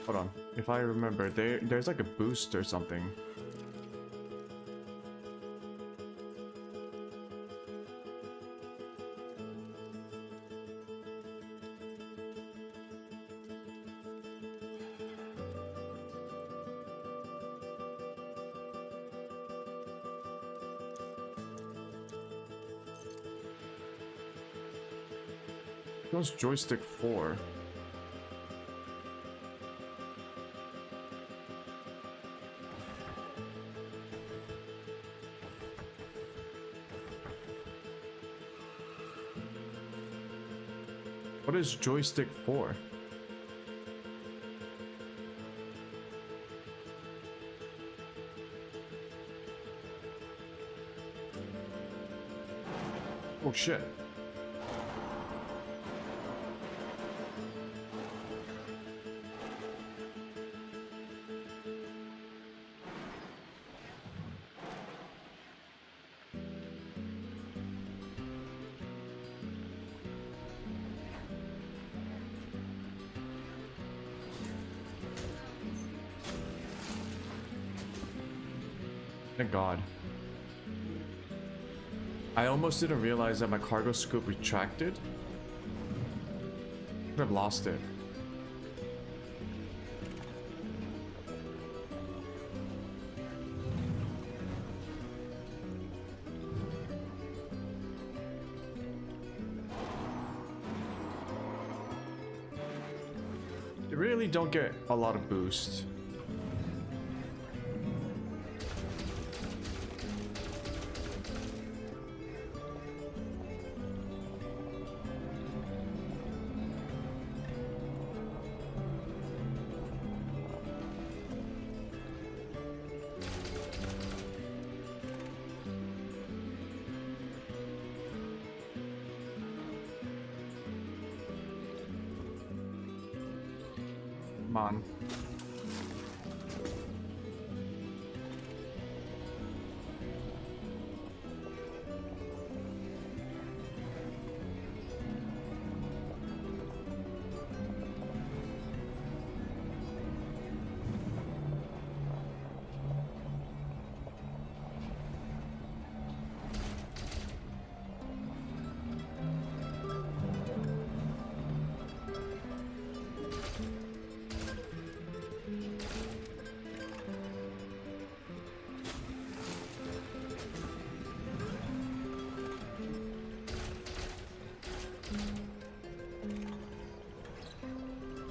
Speaker 1: Hold on. If I remember, there's like a boost or something. What's joystick 4? What is joystick 4? Oh shit. Thank God. I almost didn't realize that my cargo scoop retracted. I could have lost it. You really don't get a lot of boost. Come on.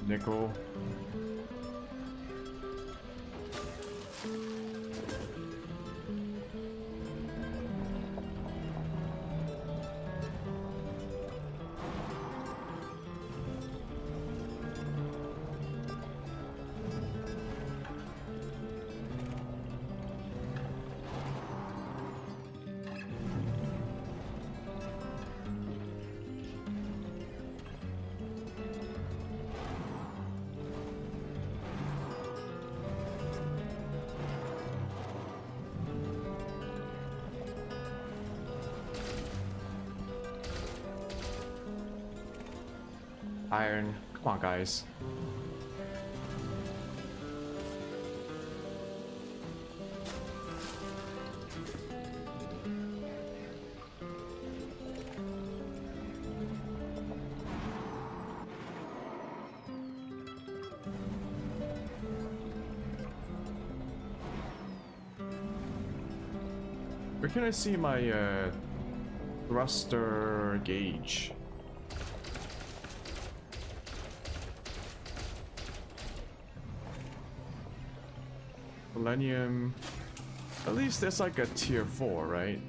Speaker 1: Nickel. Iron. Come on, guys. Where can I see my thruster gauge? Millennium. At least it's like a tier 4, right?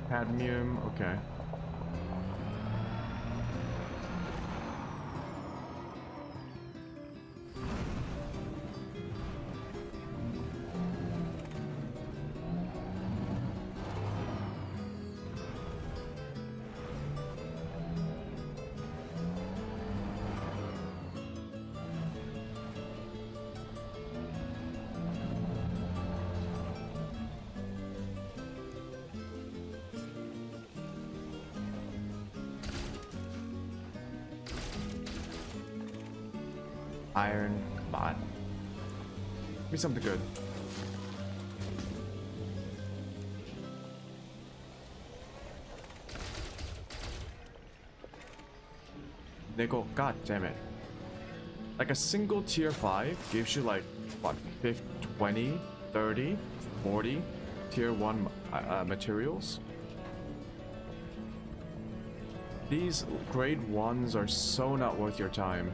Speaker 1: Cadmium, okay. Iron, come on. Give me something good. Nickel, god damn it. Like a single tier 5 gives you like, what, 50, 20, 30, 40 tier 1 materials. These grade 1s are so not worth your time.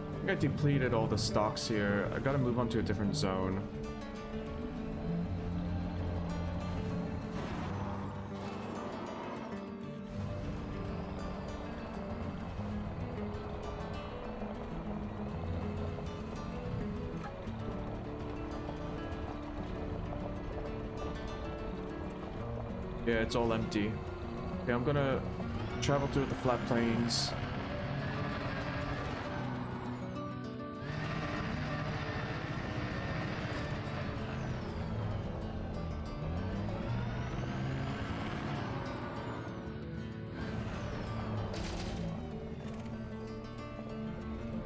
Speaker 1: I think I depleted all the stocks here. I gotta move on to a different zone. Yeah, it's all empty. Okay, I'm gonna travel through the flat plains.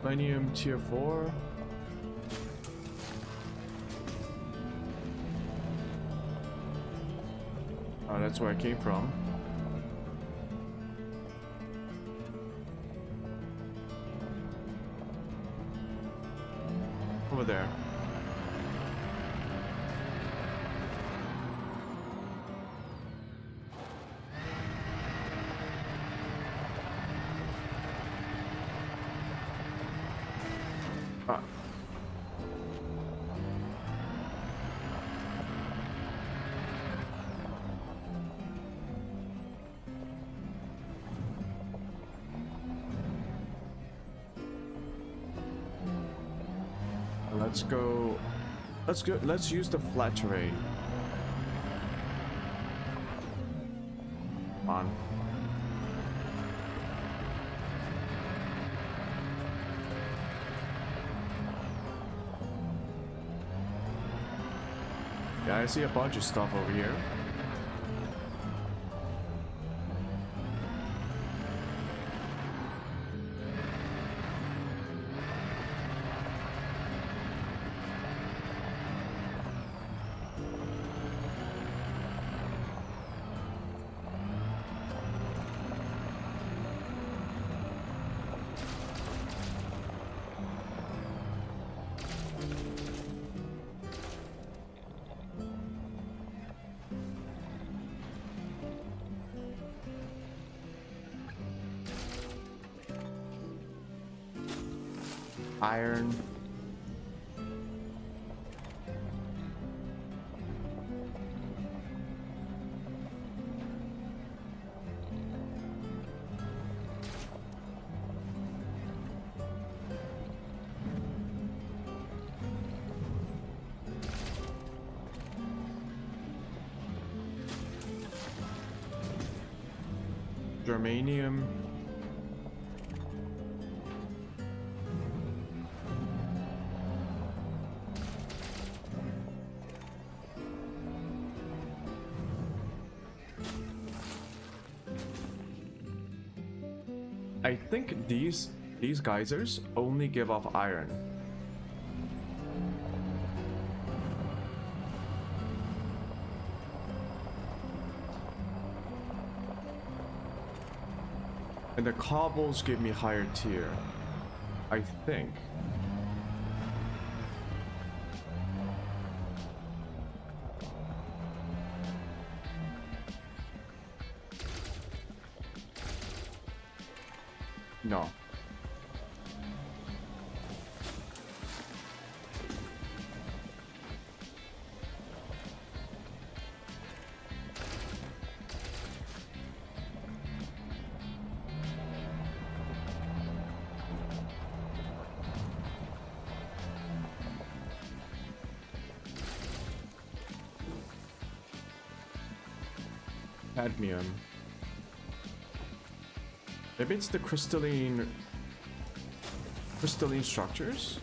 Speaker 1: Millennium tier 4. Oh, that's where I came from. there. Ah. Let's go. Let's use the flat terrain. Come on. Yeah, I see a bunch of stuff over here. Iron. Germanium. I think these geysers only give off iron. And the cobbles give me higher tier, I think. No. Cadmium. Maybe it's the crystalline structures?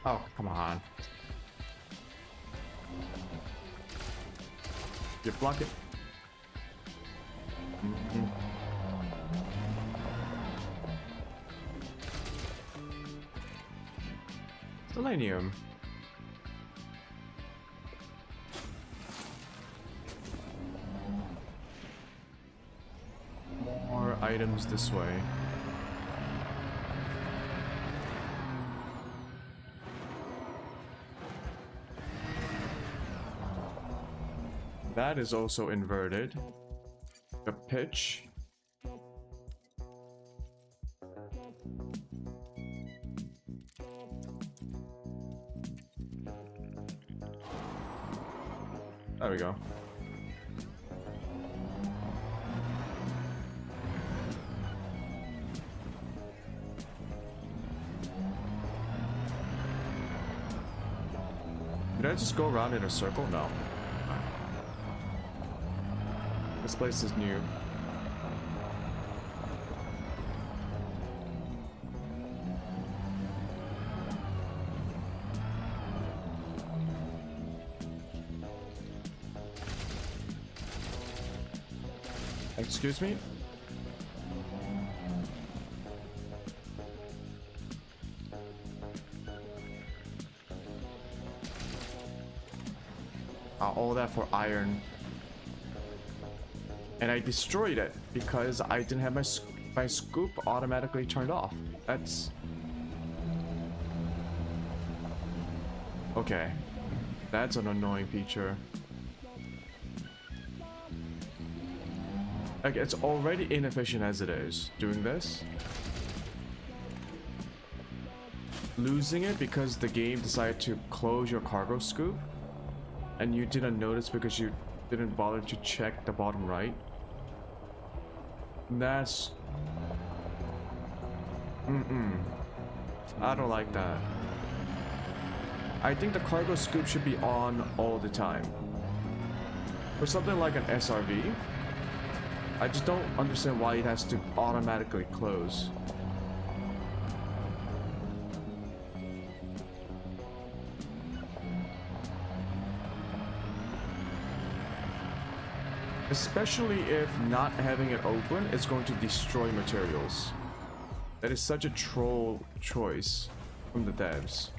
Speaker 1: Oh, come on. You block it. Selenium. items this way. That is also inverted. The pitch. There we go. Did I just go around in a circle? No. This place is new. Excuse me? All that for iron. And I destroyed it because I didn't have my scoop automatically turned off. That's... Okay. That's an annoying feature. Like, it's already inefficient as it is, doing this. Losing it because the game decided to close your cargo scoop and you didn't notice because you didn't bother to check the bottom right. That's... I don't like that. I think the cargo scoop should be on all the time. For something like an SRV, I just don't understand why it has to automatically close. Especially if not having it open is going to destroy materials. That is such a troll choice from the devs.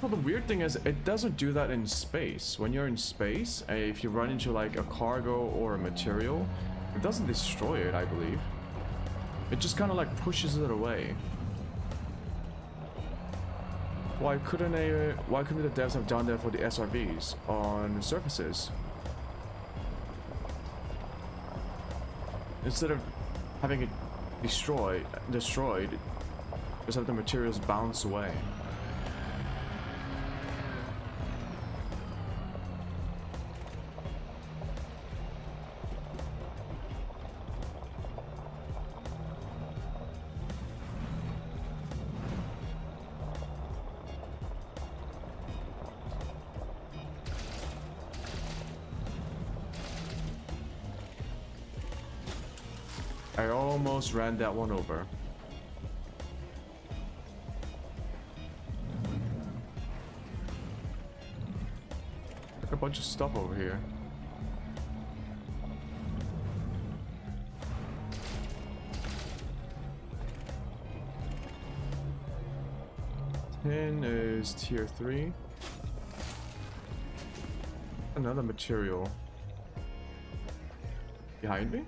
Speaker 1: Well, the weird thing is it doesn't do that in space. When you're in space, if you run into like a cargo or a material, it doesn't destroy it, I believe. It just kind of like pushes it away. Why couldn't the devs have done that for the SRVs on surfaces? Instead of having it destroyed, just have the materials bounce away. I almost ran that one over. Like a bunch of stuff over here. Tin is tier 3. Another material. Behind me?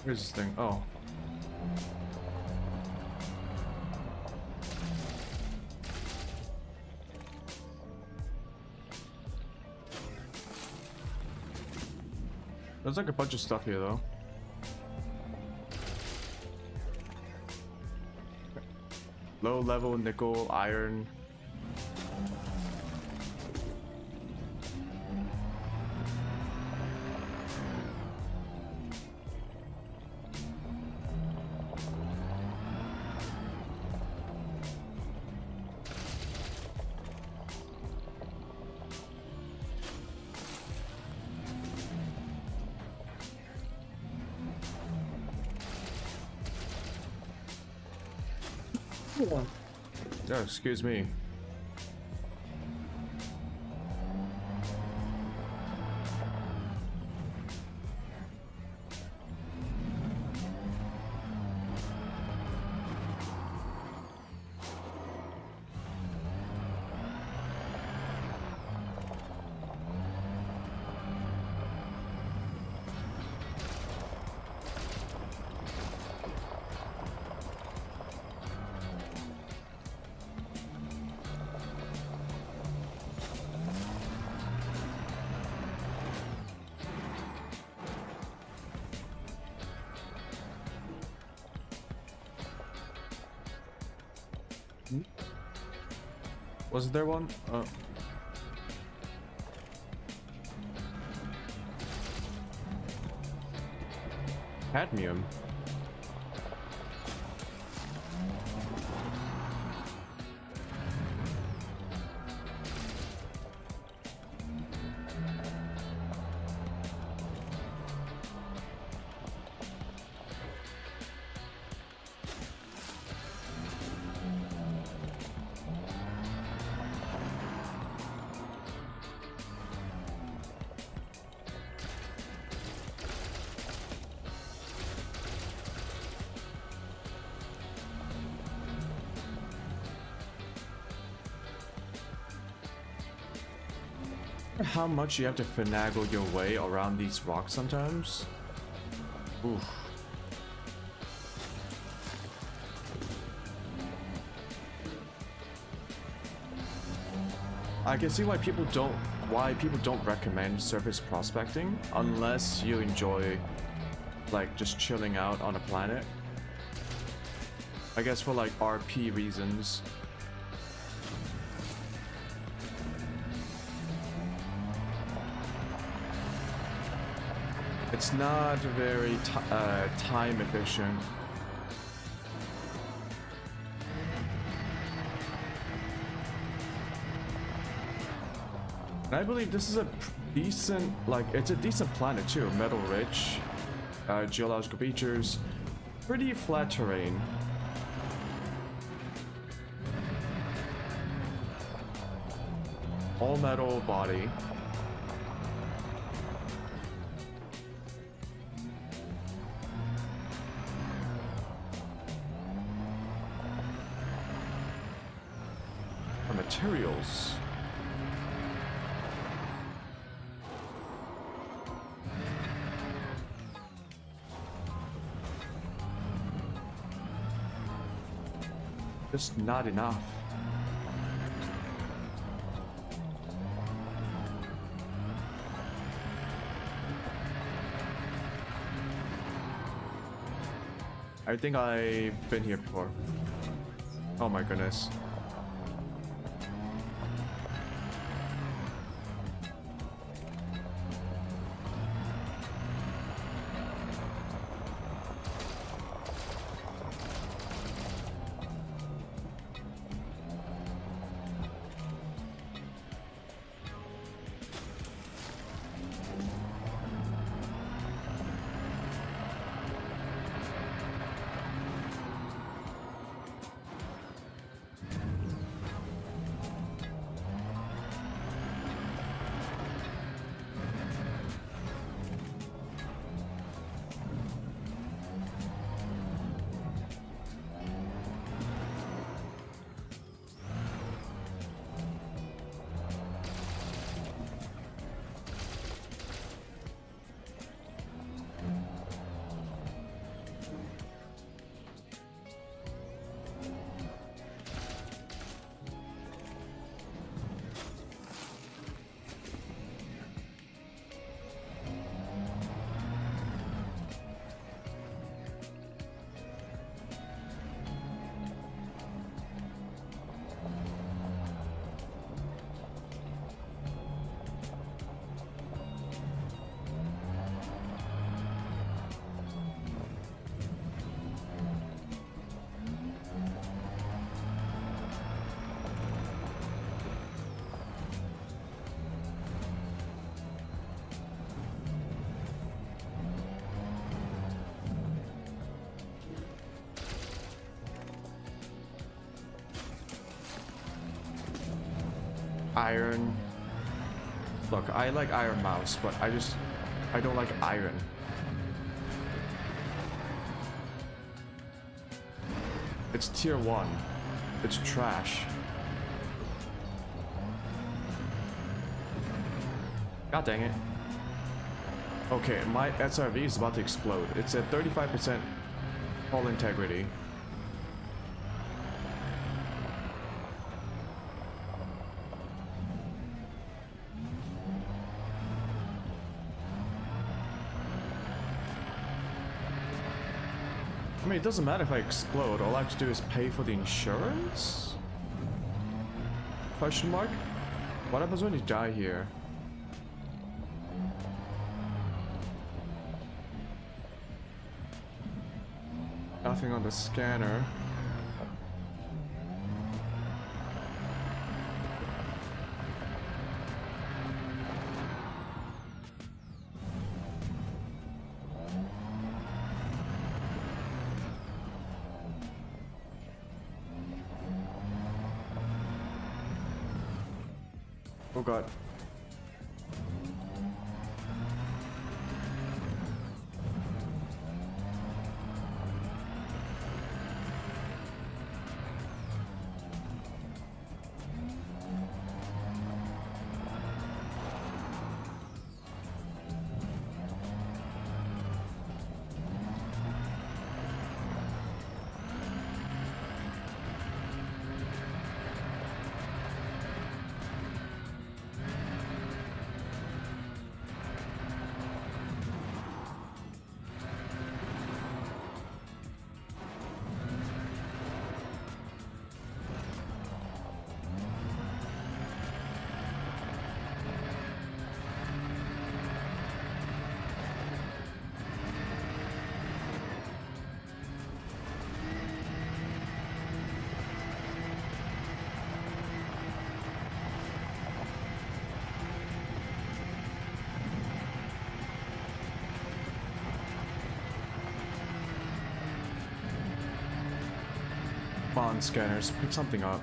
Speaker 1: Where's this thing? Oh. There's like a bunch of stuff here though. Low level nickel, iron. Oh, excuse me. Was there one? Cadmium. How much you have to finagle your way around these rocks sometimes. Oof. I can see why people don't recommend surface prospecting unless you enjoy like just chilling out on a planet. I guess for like RP reasons. It's not very time efficient. And I believe this is a decent, like, it's a decent planet too. Metal rich, geological features, pretty flat terrain. All metal body. Materials. Just not enough. I think I've been here before. Oh my goodness. iron. Look, I like iron mouse, but I don't like iron. It's tier 1. It's trash. God dang it. Okay, my SRV is about to explode. It's at 35% hull integrity. I mean, it doesn't matter if I explode. All I have to do is pay for the insurance? Question mark? What happens when you die here? Nothing on the scanner. Oh god. Come on, scanners, pick something up.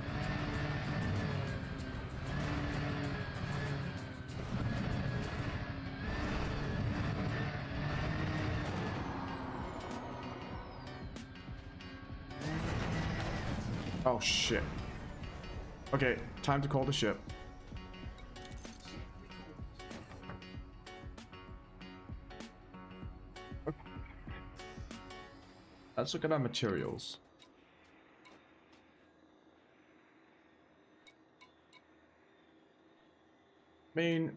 Speaker 1: Oh shit. Okay, time to call the ship. Let's look at our materials. I mean,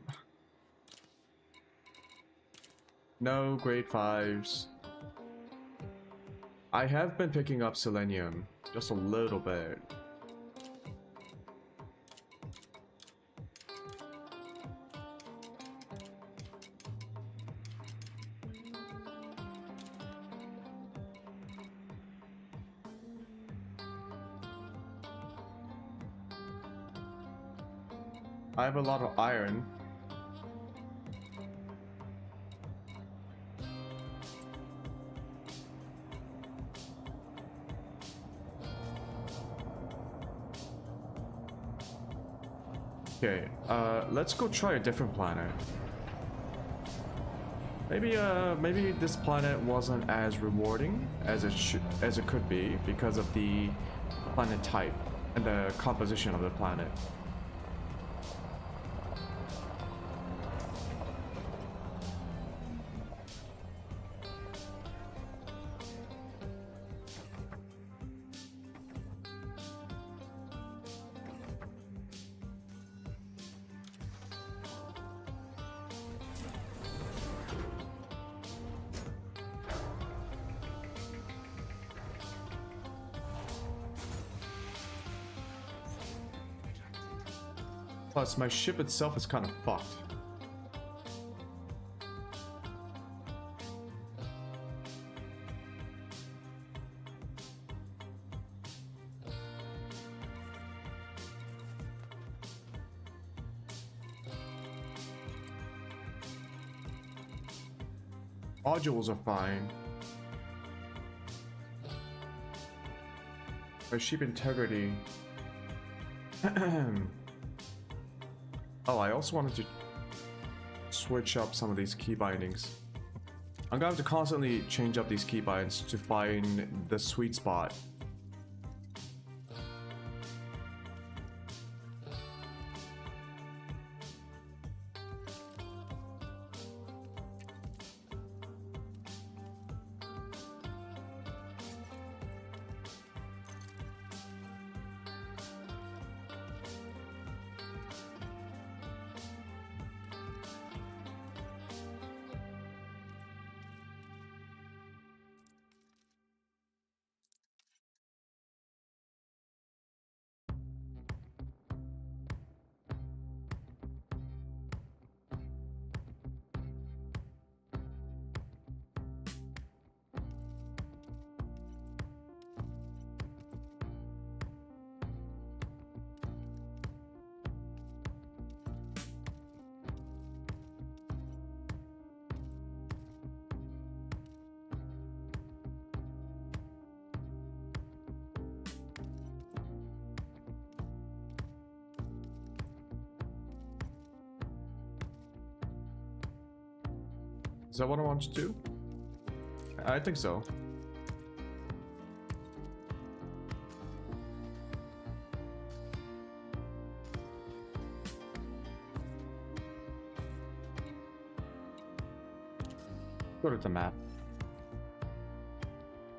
Speaker 1: no grade 5s. I have been picking up selenium, just a little bit. I have a lot of iron. Okay, let's go try a different planet. Maybe this planet wasn't as rewarding as it could be because of the planet type and the composition of the planet. Plus, my ship itself is kind of fucked. Modules are fine. My ship integrity. Oh, I also wanted to switch up some of these key bindings. I'm going to have to constantly change up these key binds to find the sweet spot. Is that what I want to do? I think so. Go to the map.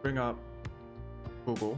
Speaker 1: Bring up Google.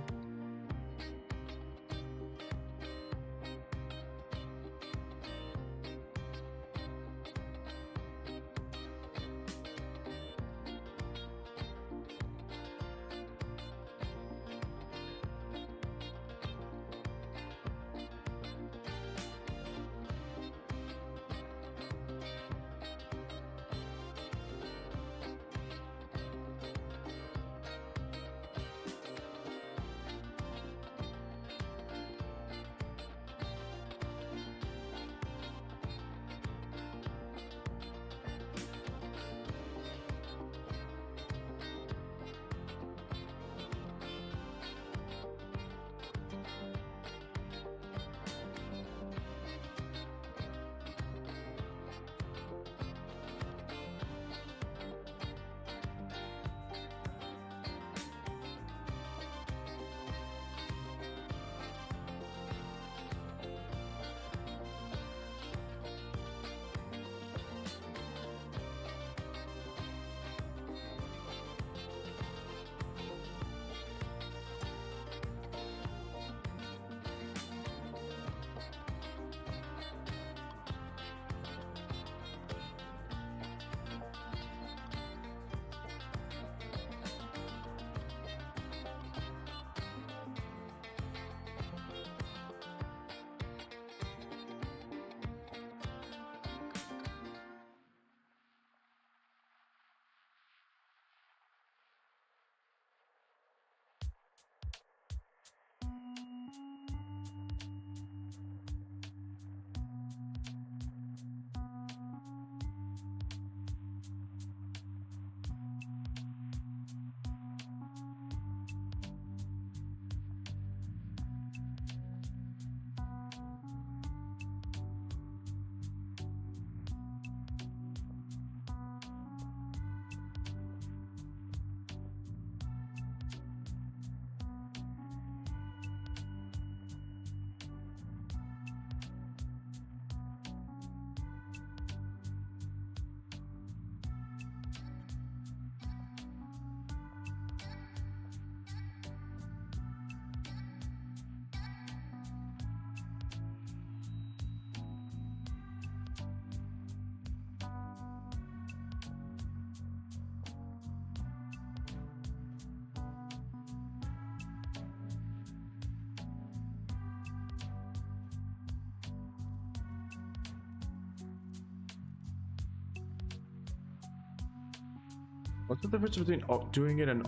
Speaker 1: What's the difference between doing it in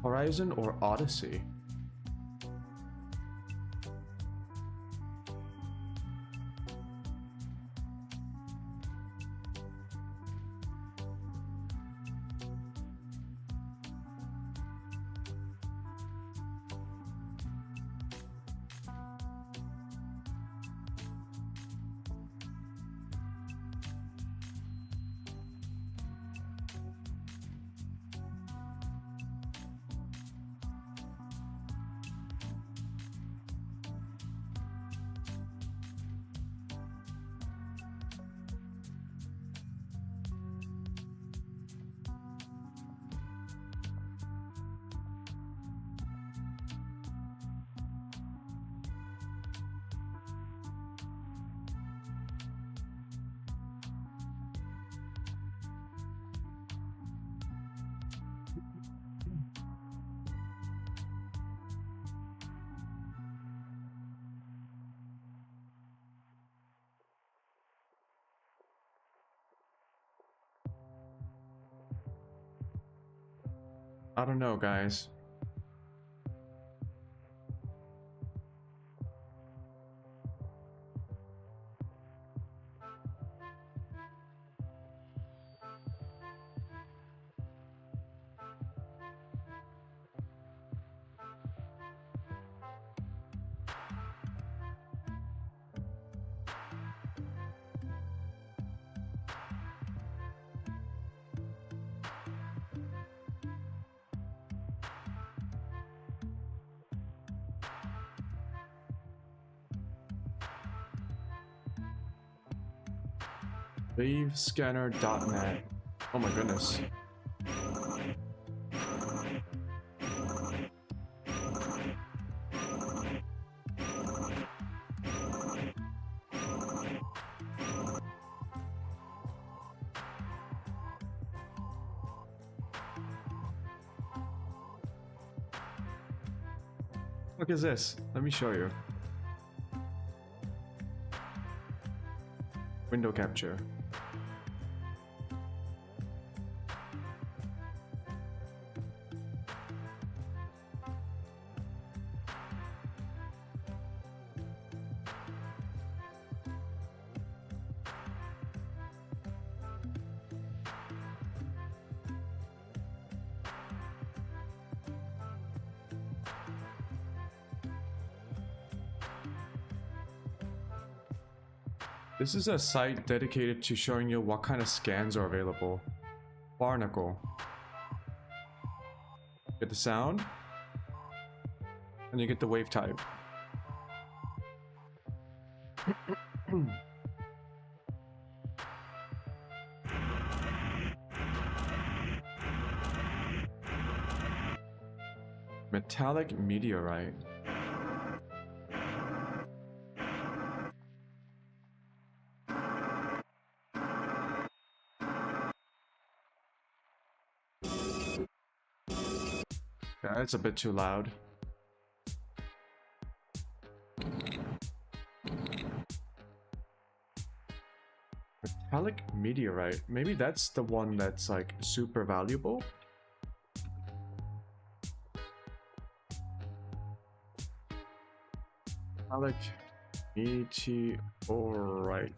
Speaker 1: Horizon or Odyssey? I don't know, guys. Wavescanner.net. Oh my goodness. What is this? Let me show you. Window capture. This is a site dedicated to showing you what kind of scans are available. Barnacle. Get the sound, and you get the wave type. Metallic meteorite. Yeah, it's a bit too loud. Metallic meteorite. Maybe that's the one that's like super valuable. Metallic meteorite.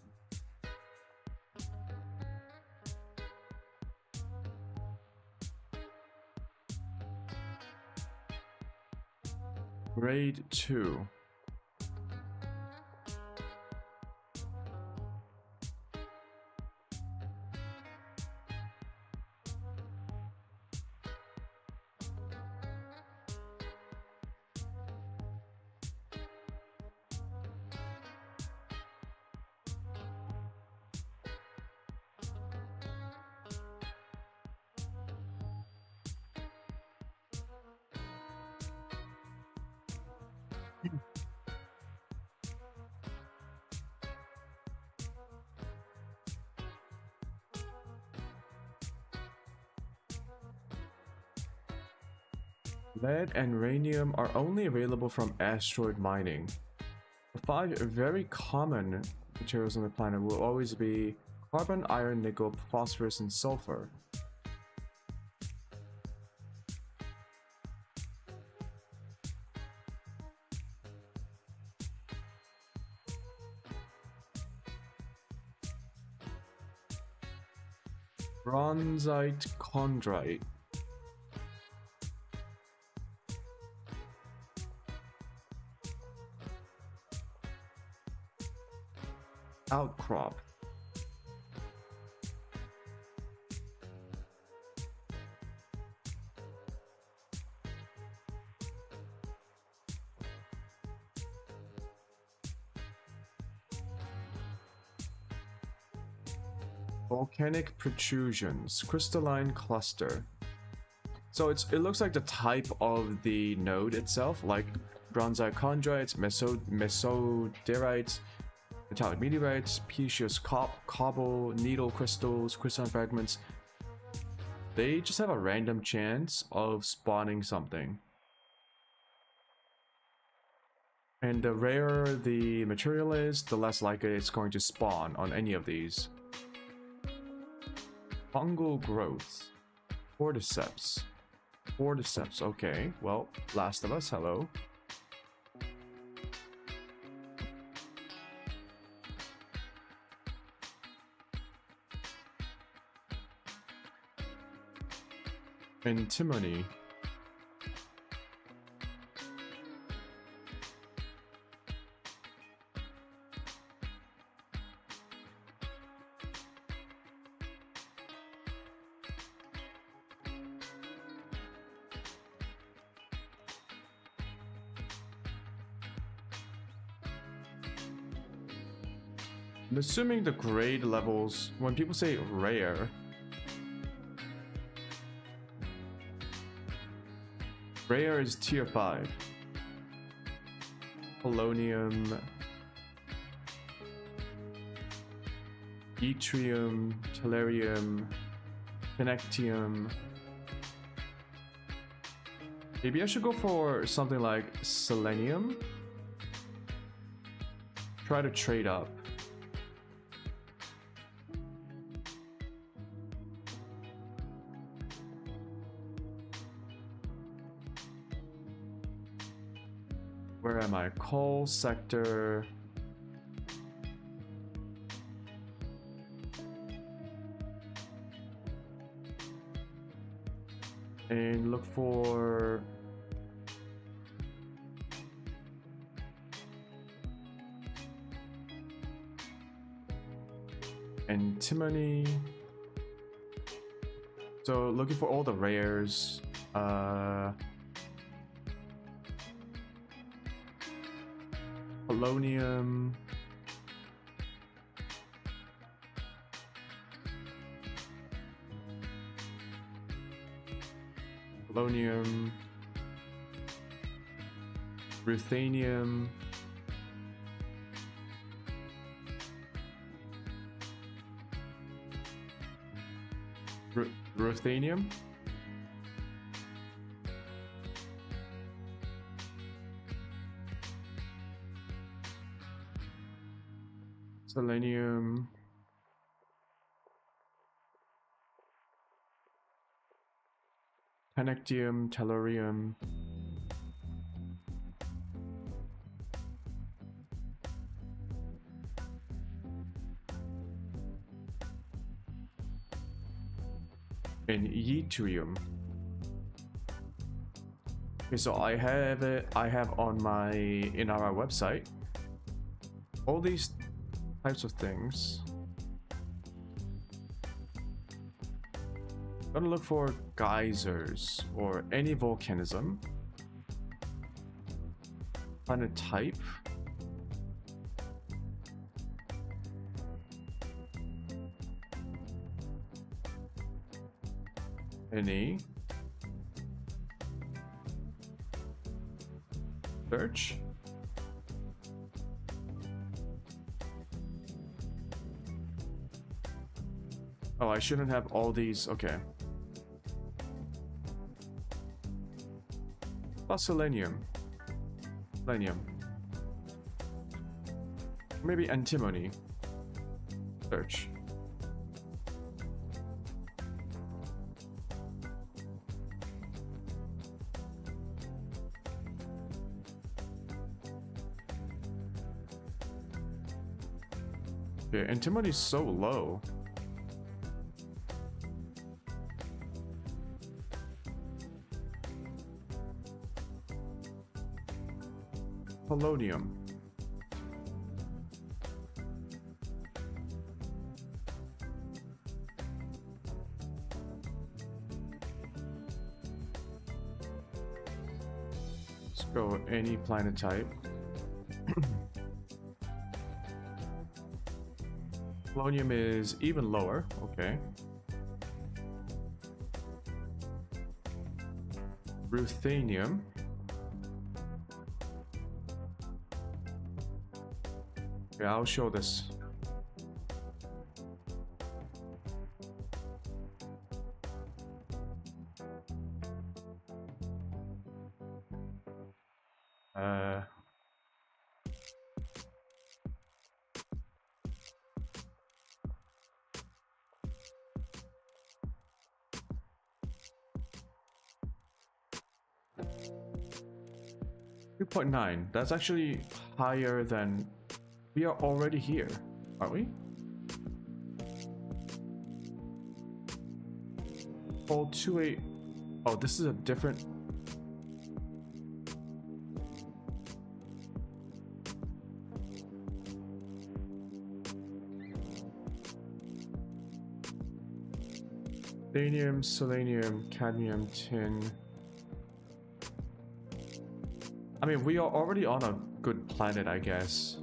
Speaker 1: Grade 2. Lead and rhenium are only available from asteroid mining. The 5 very common materials on the planet will always be carbon, iron, nickel, phosphorus, and sulfur. Bronzite chondrite. Outcrop. Volcanic protrusions, crystalline cluster. So it looks like the type of the node itself, like bronzite chondrites, mesoderites, metallic meteorites, precious cobble, needle crystals, crystalline fragments. They just have a random chance of spawning something. And the rarer the material is, the less likely it's going to spawn on any of these. Fungal growth. Cordyceps. Cordyceps, okay. Well, Last of Us, hello. Antimony. I'm assuming the grade levels, when people say rare, rare is tier 5. Polonium, yttrium, tellurium, connectium. Maybe I should go for something like selenium. Try to trade up. Where am I? Coal sector. And look for antimony. So looking for all the rares. Polonium. Polonium. Ruthenium. Ruthenium. Selenium. Connectium, tellurium. And yttrium. Okay, so I have on my in our website all these types of things. Gotta look for geysers or any volcanism. Find a type. Any. Search. Oh, I shouldn't have all these. Okay. Plus selenium. Selenium. Maybe antimony. Search. Okay, antimony is so low. Polonium. Let's go any planet type. Polonium is even lower. Okay. Ruthenium. Yeah, I'll show this. 2.9. That's actually higher than... We are already here, aren't we? Oh, 2.8. Oh, this is a different... Titanium, selenium, cadmium, tin. I mean, we are already on a good planet, I guess.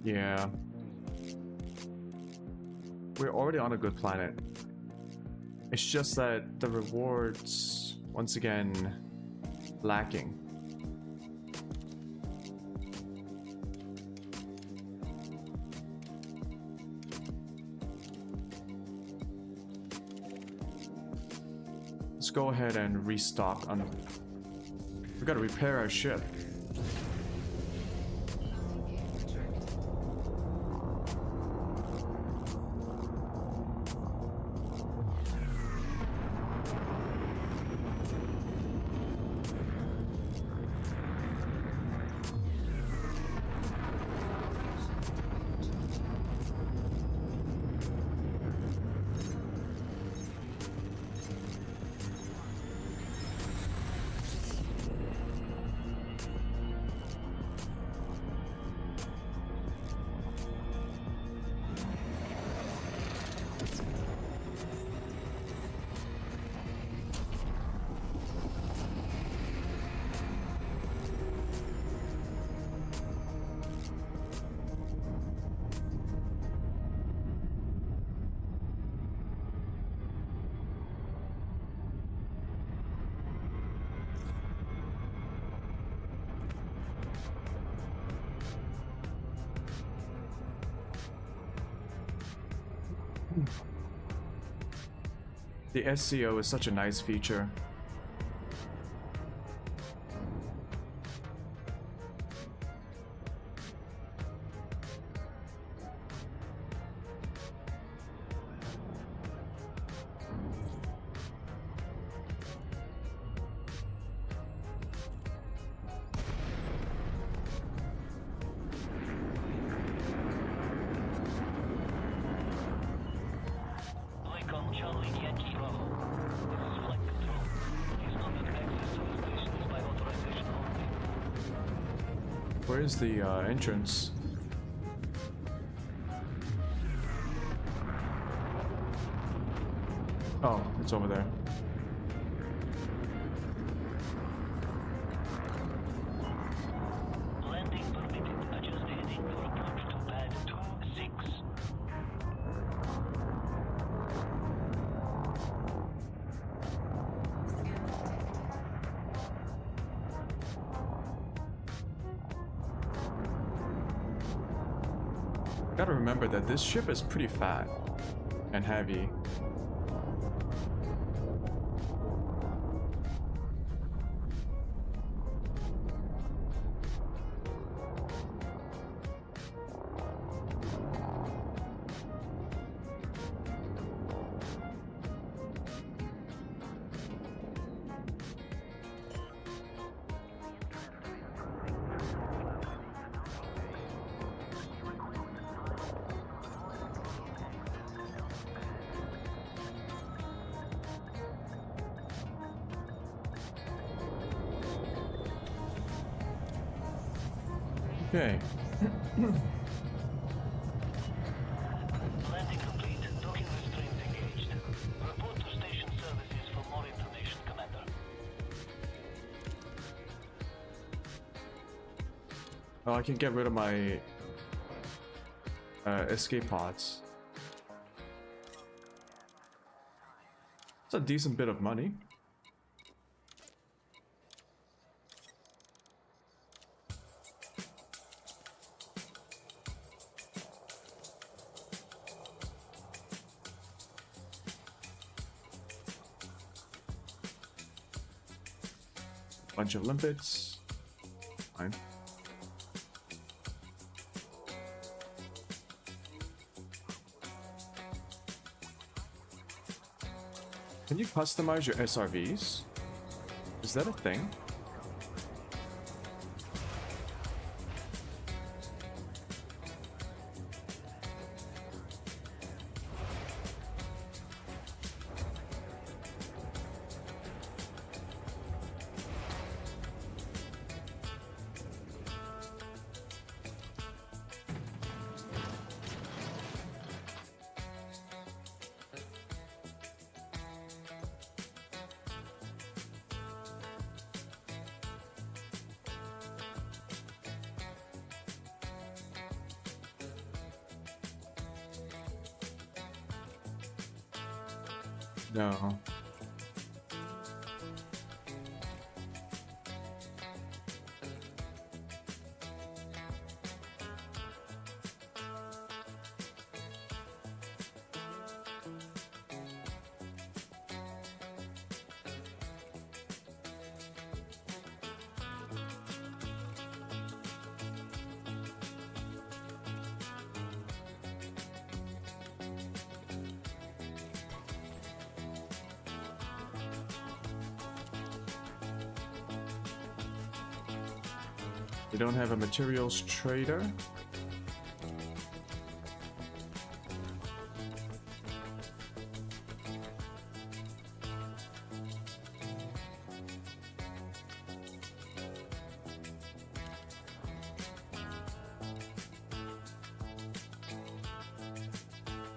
Speaker 1: Yeah. We're already on a good planet. It's just that the rewards, once again, lacking. Let's go ahead and restock on... We gotta repair our ship. The SCO is such a nice feature. Where's the entrance? Oh, it's over there.
Speaker 2: Landing permitted. Adjust heading for approach to pad 26.
Speaker 1: Gotta remember that this ship is pretty fat and heavy. Okay.
Speaker 2: Landing complete. Docking restraints engaged. Report to station services for more information, Commander.
Speaker 1: Oh, I can get rid of my escape pods. It's a decent bit of money. Bunch of limpets. Fine. Can you customize your SRVs? Is that a thing? No. We don't have a materials trader.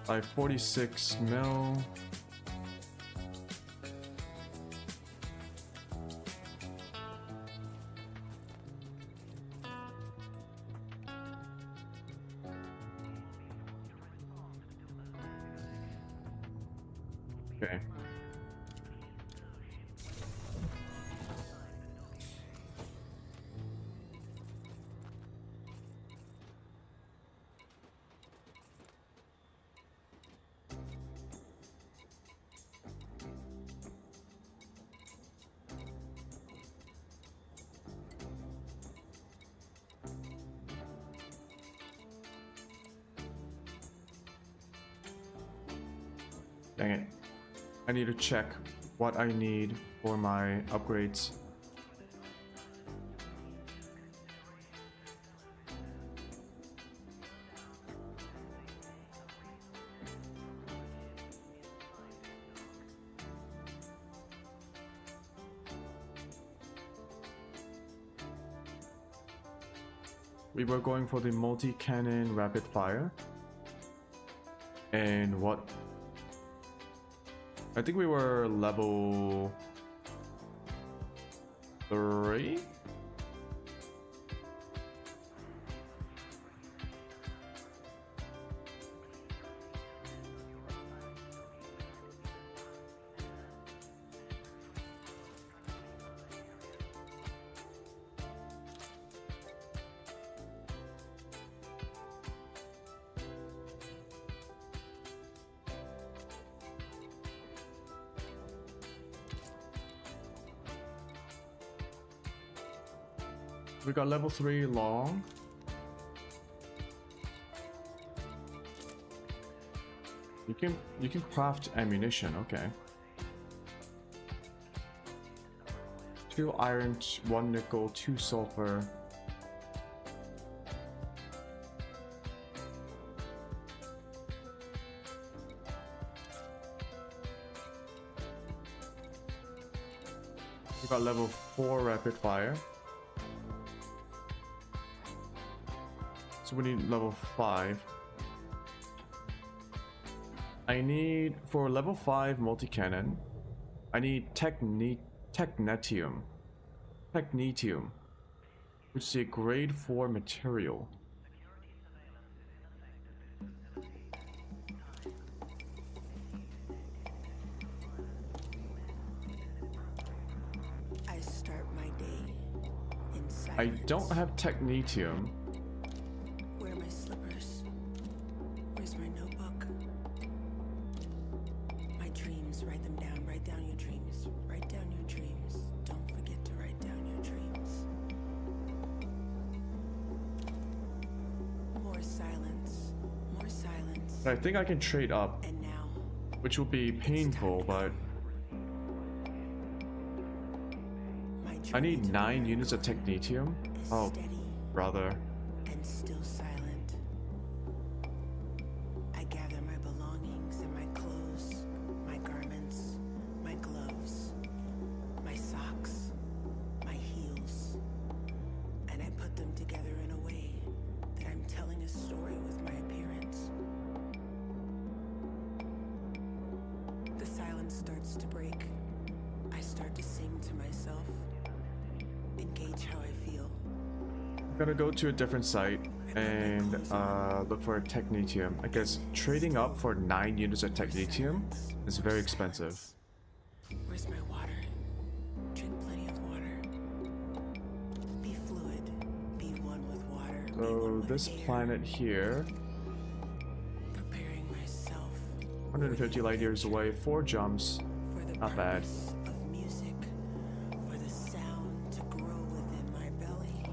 Speaker 1: By 46 mil. Okay. Dang it. I need to check what I need for my upgrades. We were going for the multi-cannon rapid fire. And what? I think we were level 3? We got level 3 long. You can craft ammunition, okay. 2 iron, 1 nickel, 2 sulfur. We got level 4 rapid fire. So we need level 5. I need, for level 5 multi-cannon, I need technetium, which is a grade 4 material.
Speaker 3: I start my day in silence.
Speaker 1: I don't have technetium.
Speaker 3: Where are my slippers? Where's my notebook? My dreams, write them down. Write down your dreams. Write down your dreams. Don't forget to write down your dreams. More silence. More silence.
Speaker 1: I think I can trade up,
Speaker 3: And now,
Speaker 1: which will be painful, but I need 9 units of technetium. Oh, brother.
Speaker 3: And still silent. I gather my belongings and my clothes, my garments, my gloves, my socks, my heels, and I put them together in a way that I'm telling a story with my appearance. The silence starts to break. I start to sing to myself, engage how I feel.
Speaker 1: I'm gonna go to a different site and look for a technetium. I guess trading up for 9 units of technetium is very expensive.
Speaker 3: Where's my water? Drink plenty of water. Be fluid. Be one with water. Be one
Speaker 1: So
Speaker 3: with
Speaker 1: this
Speaker 3: air.
Speaker 1: planet here,
Speaker 3: Preparing myself
Speaker 1: 150 light years away, 4 jumps.
Speaker 3: for the
Speaker 1: Not bad.
Speaker 3: purpose of music, for the sound to grow within my belly.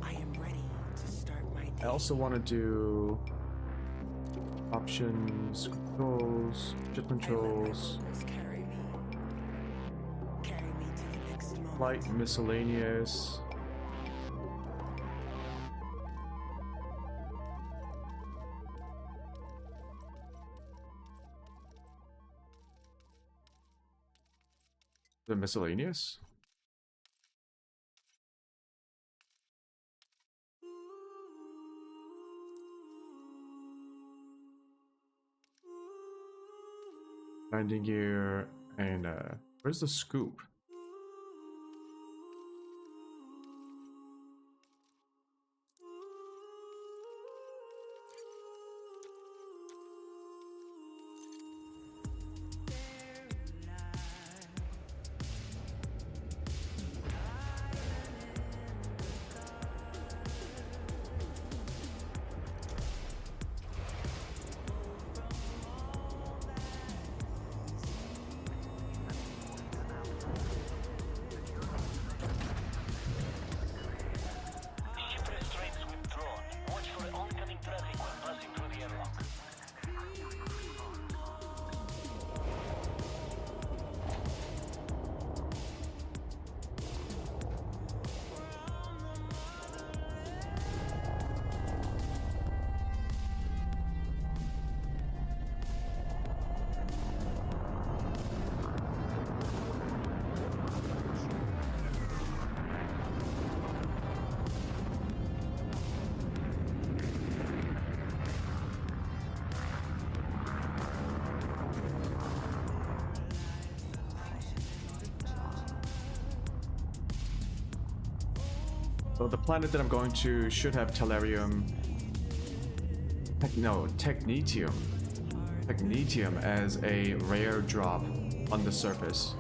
Speaker 3: I am ready to start my day.
Speaker 1: I also want to do options, controls, ship
Speaker 3: I let my
Speaker 1: controls,
Speaker 3: vocals carry me. Carry me to the next moment.
Speaker 1: light miscellaneous. The miscellaneous? Landing gear and where's the scoop?
Speaker 2: Ship restraints withdrawn. Watch for oncoming traffic when passing through the airlock.
Speaker 1: So the planet that I'm going to should have tellurium. Technetium. Technetium as a rare drop on the surface.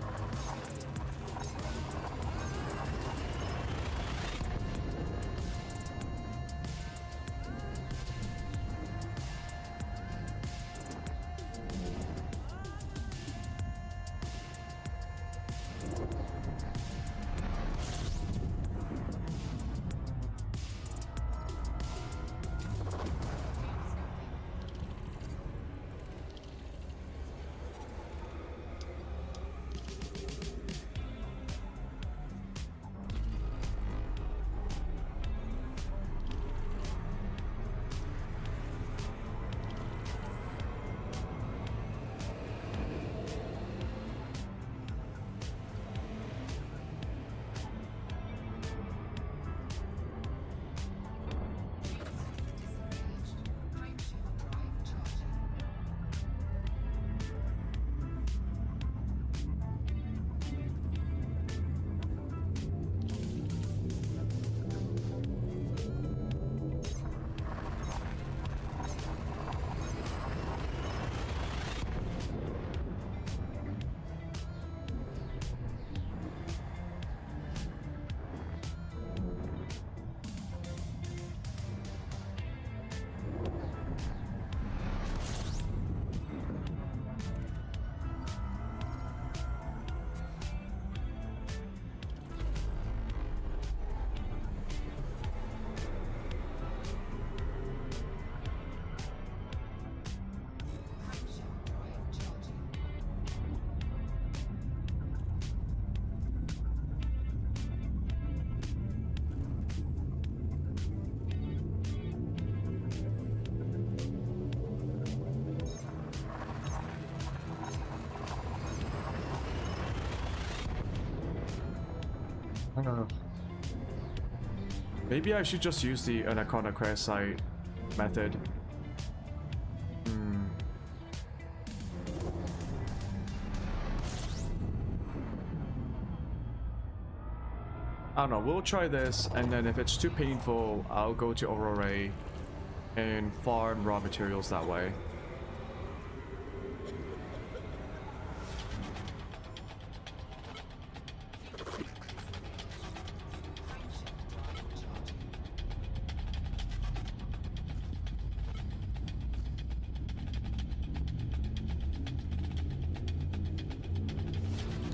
Speaker 1: Maybe I should just use the Anaconda Crash method. I don't know, we'll try this, and then if it's too painful, I'll go to Aurora and farm raw materials that way.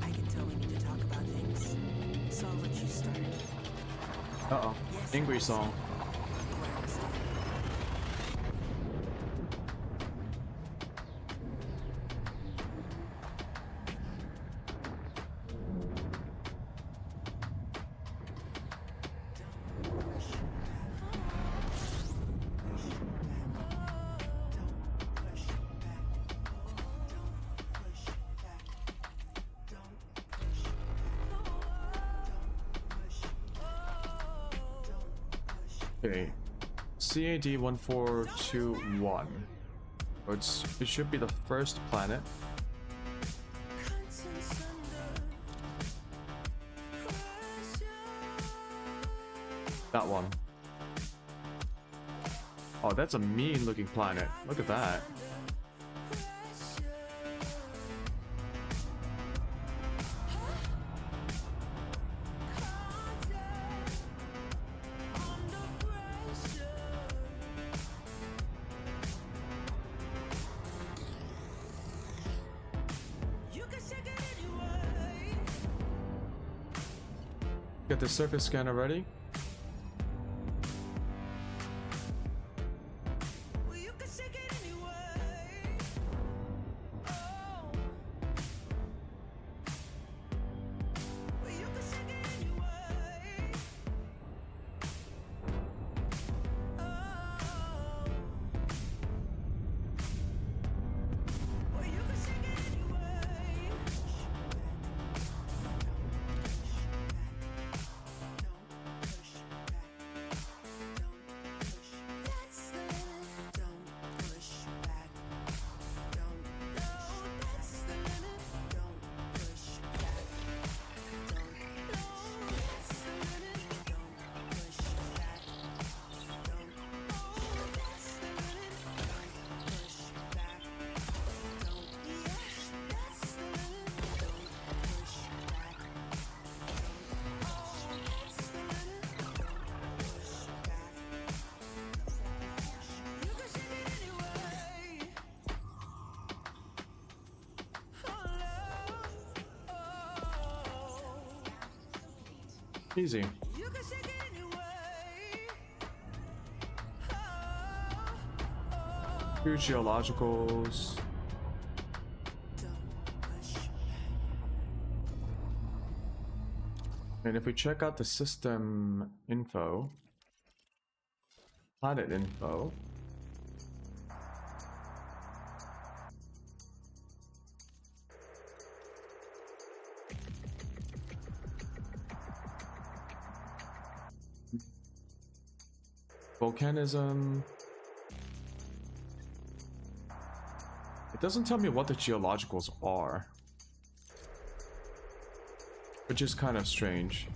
Speaker 3: I can tell we need to talk about things. So I'll let you start.
Speaker 1: Uh-oh. Angry song. Okay, CAD 1421. It should be the first planet. That one. Oh, that's a mean looking planet. Look at that. Get the surface scanner ready. Easy. Two geologicals. And if we check out the system info, planet info, volcanism. It doesn't tell me what the geologicals are, which is kind of strange.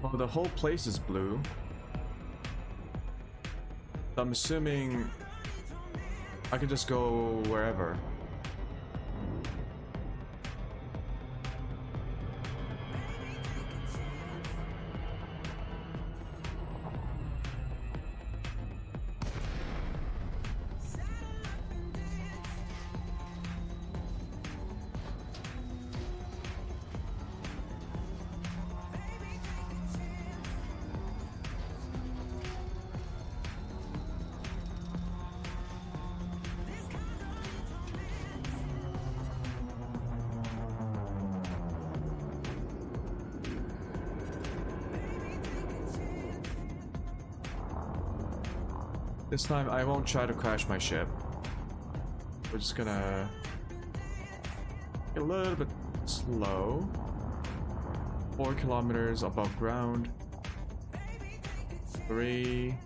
Speaker 1: Oh, the whole place is blue. I'm assuming I can just go wherever. This time I won't try to crash my ship. We're just gonna get a little bit slow. 4 kilometers above ground. 3.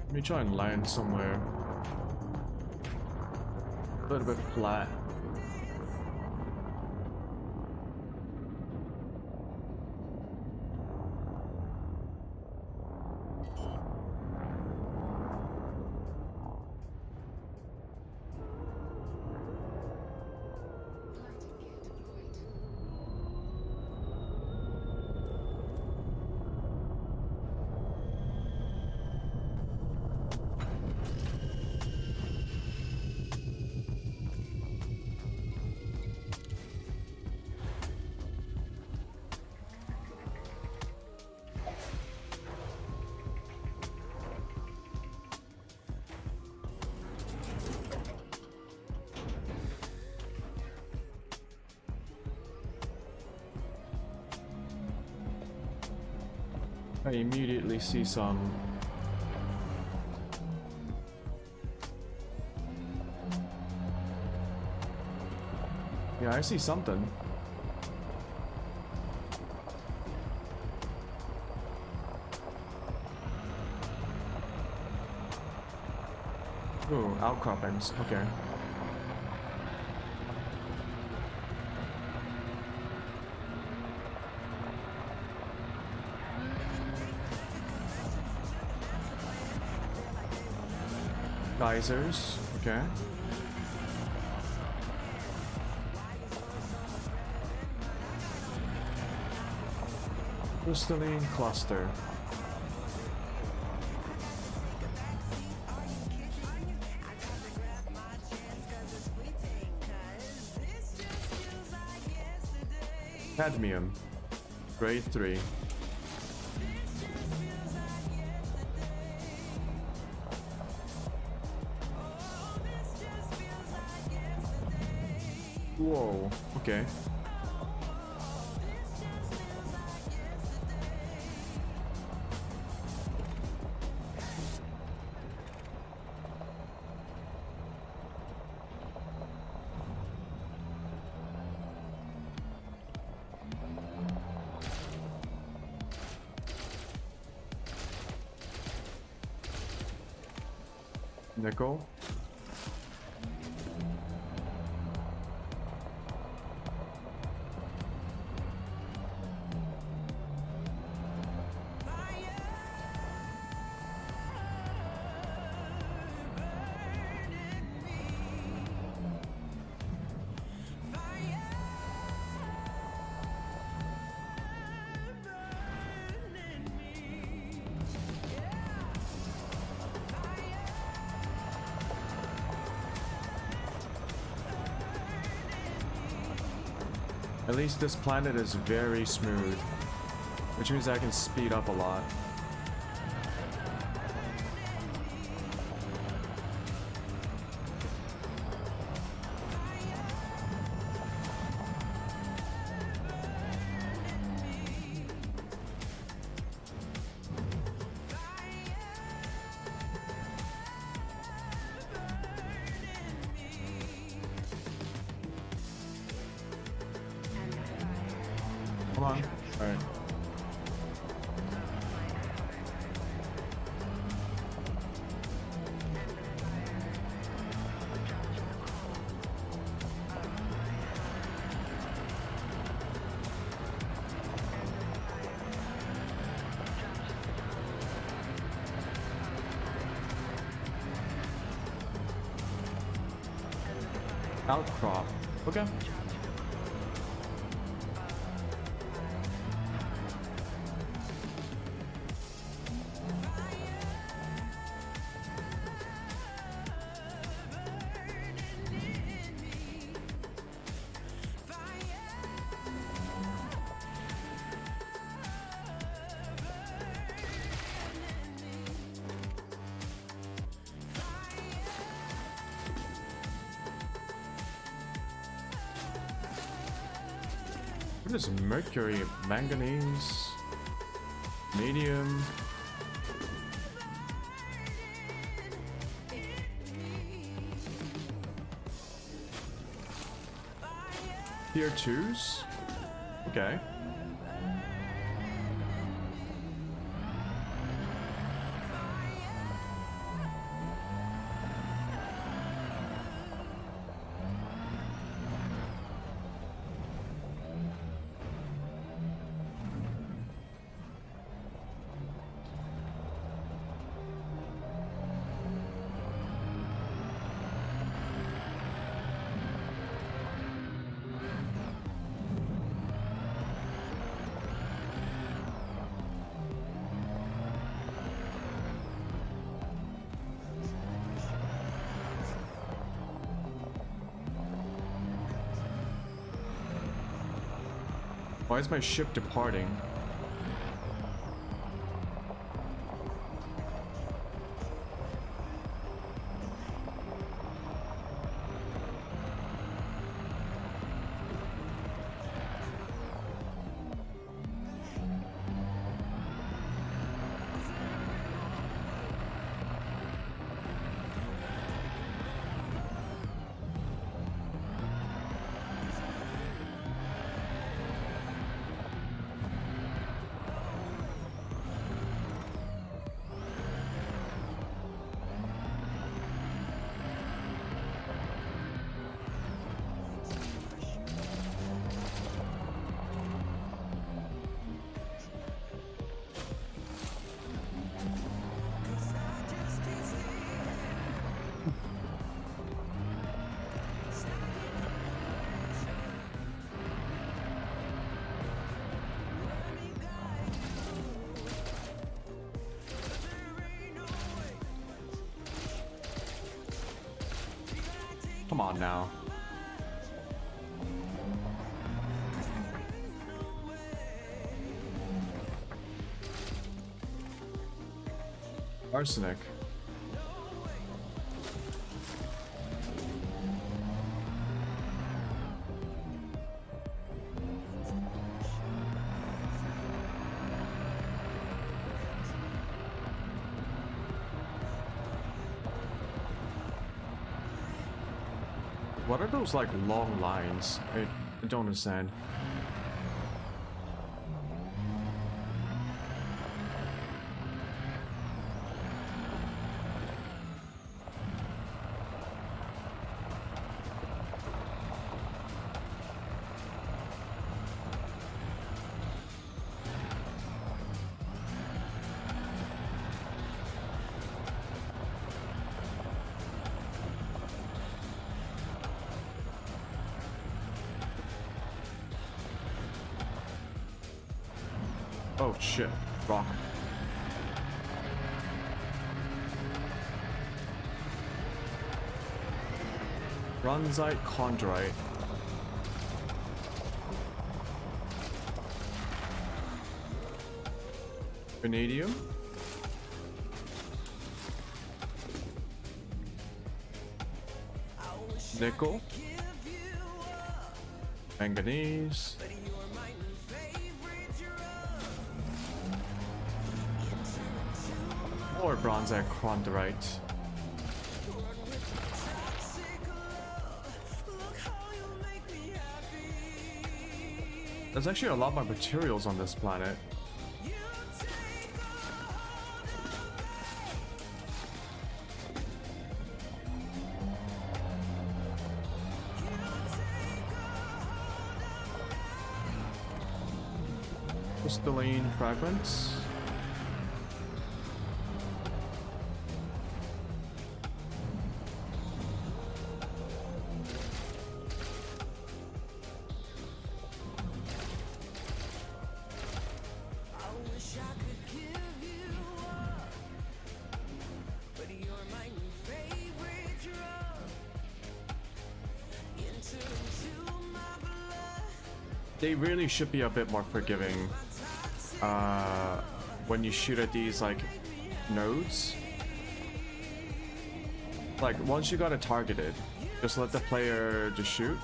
Speaker 1: Let me try and land somewhere a little bit flat. I immediately see some yeah, I see something. Ooh, outcroppings. Okay. Geysers, okay. Crystalline cluster. Cadmium, grade 3. Whoa, okay. Nickel. At least this planet is very smooth, which means I can speed up a lot. Come on. All right. Outcrop. Okay. What is mercury? Manganese? Medium? Tier 2s? Okay. Why is my ship departing? Come on now. Arsenic. What are those like long lines? I don't understand. Oh shit, rock. Bronzite, chondrite. Vanadium. Nickel. Manganese. Or bronzite, chondrite. There's actually a lot more materials on this planet. Crystalline fragments. They really should be a bit more forgiving when you shoot at these like nodes. Like once you got it targeted, just let the player just shoot.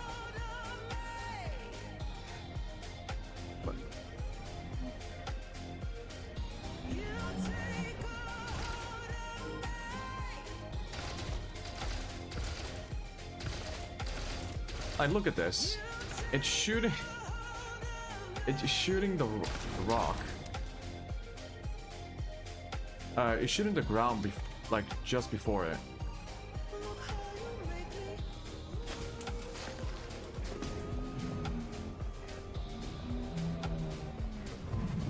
Speaker 1: And look at this. It's shooting. It's shooting the rock. It's shooting the ground, like just before it.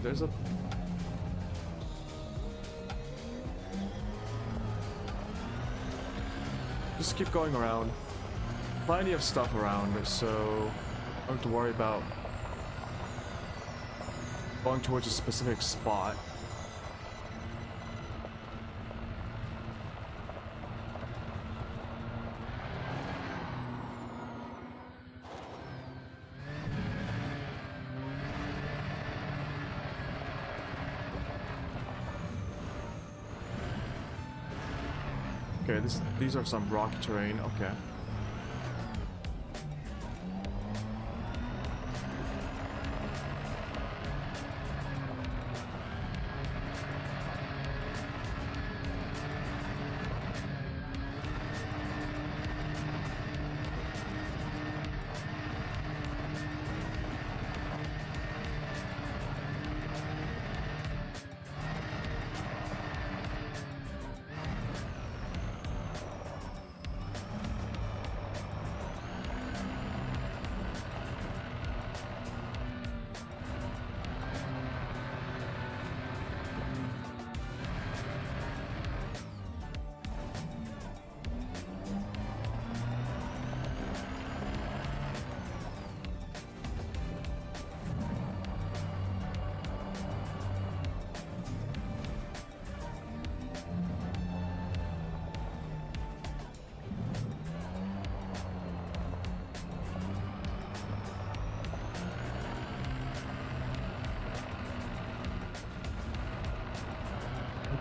Speaker 1: There's a. Just keep going around. Plenty of stuff around, so I don't have to worry about going towards a specific spot. Okay, these are some rocky terrain. Okay.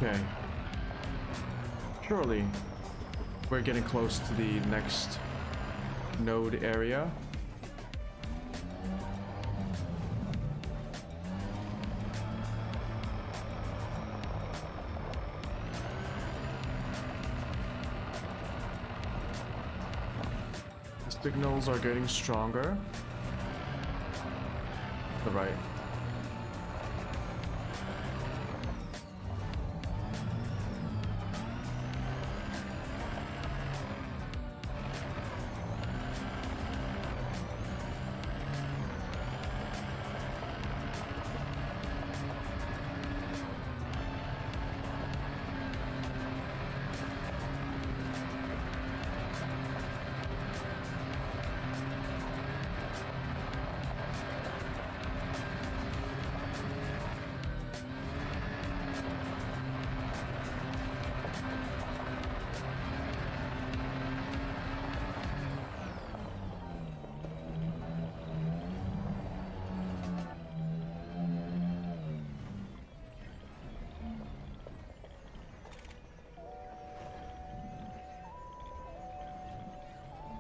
Speaker 1: Okay. Surely we're getting close to the next node area. The signals are getting stronger. The right.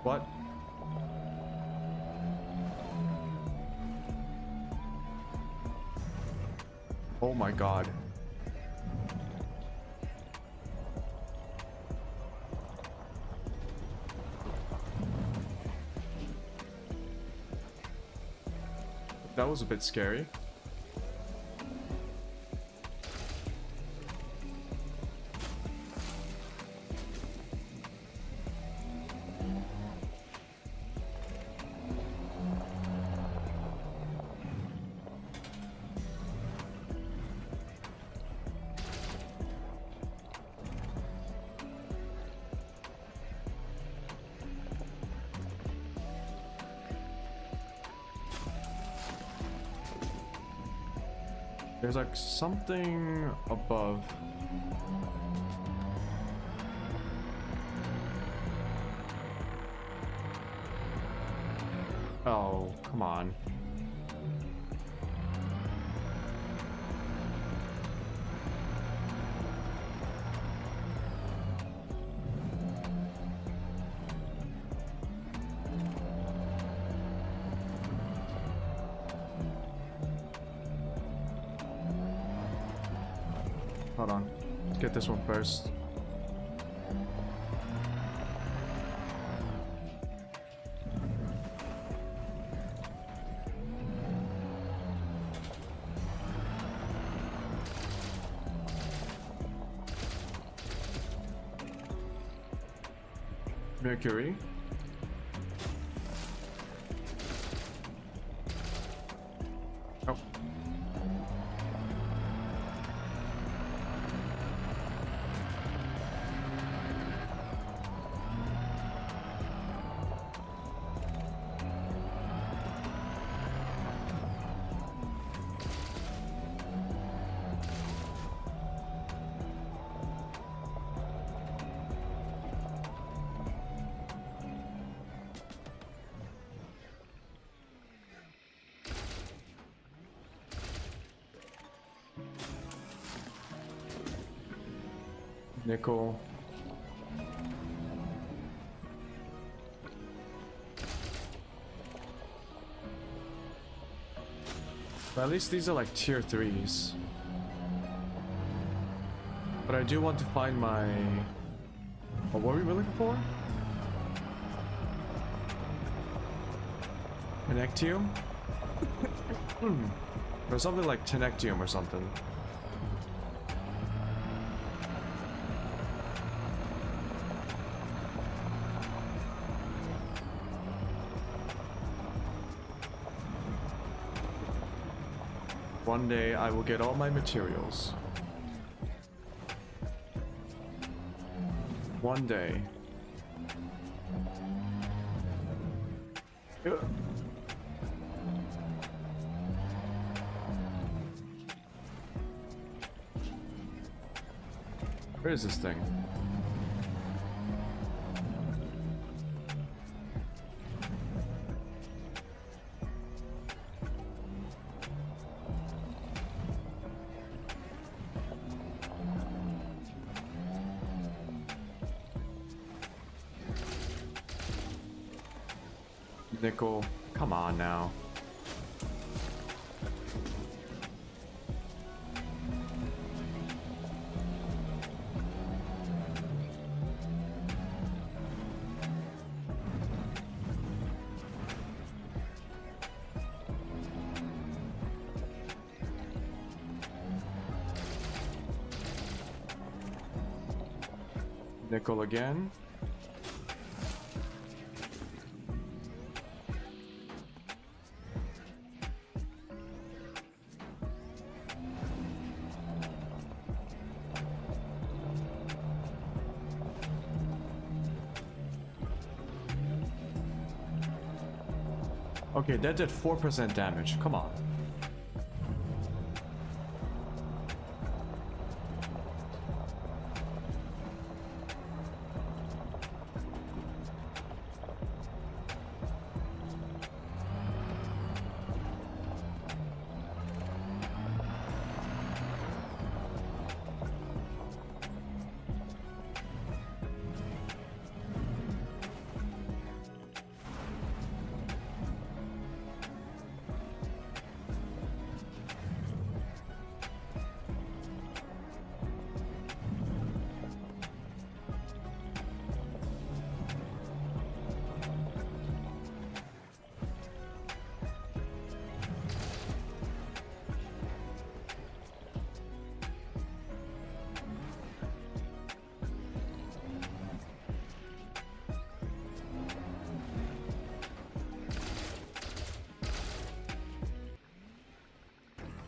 Speaker 1: What? Oh my god. That was a bit scary. There's like something above. Oh, come on. Hold on. Let's get this one first. Mercury. Oh. Nickel. But at least these are like tier 3s. But I do want to find my... What were we looking for? Connectium? Or something like Tenectium or something. One day I will get all my materials. One day. Ugh. Where is this thing? Nickel, come on now. Nickel again. Okay, that did 4% damage. Come on.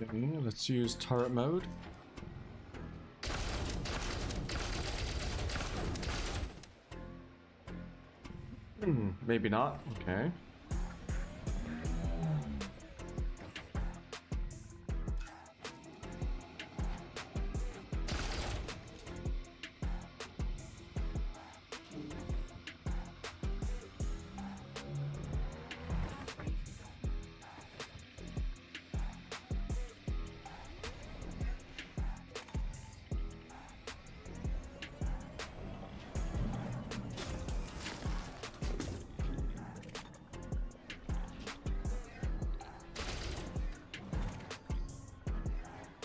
Speaker 1: Okay, let's use turret mode. Maybe not. Okay.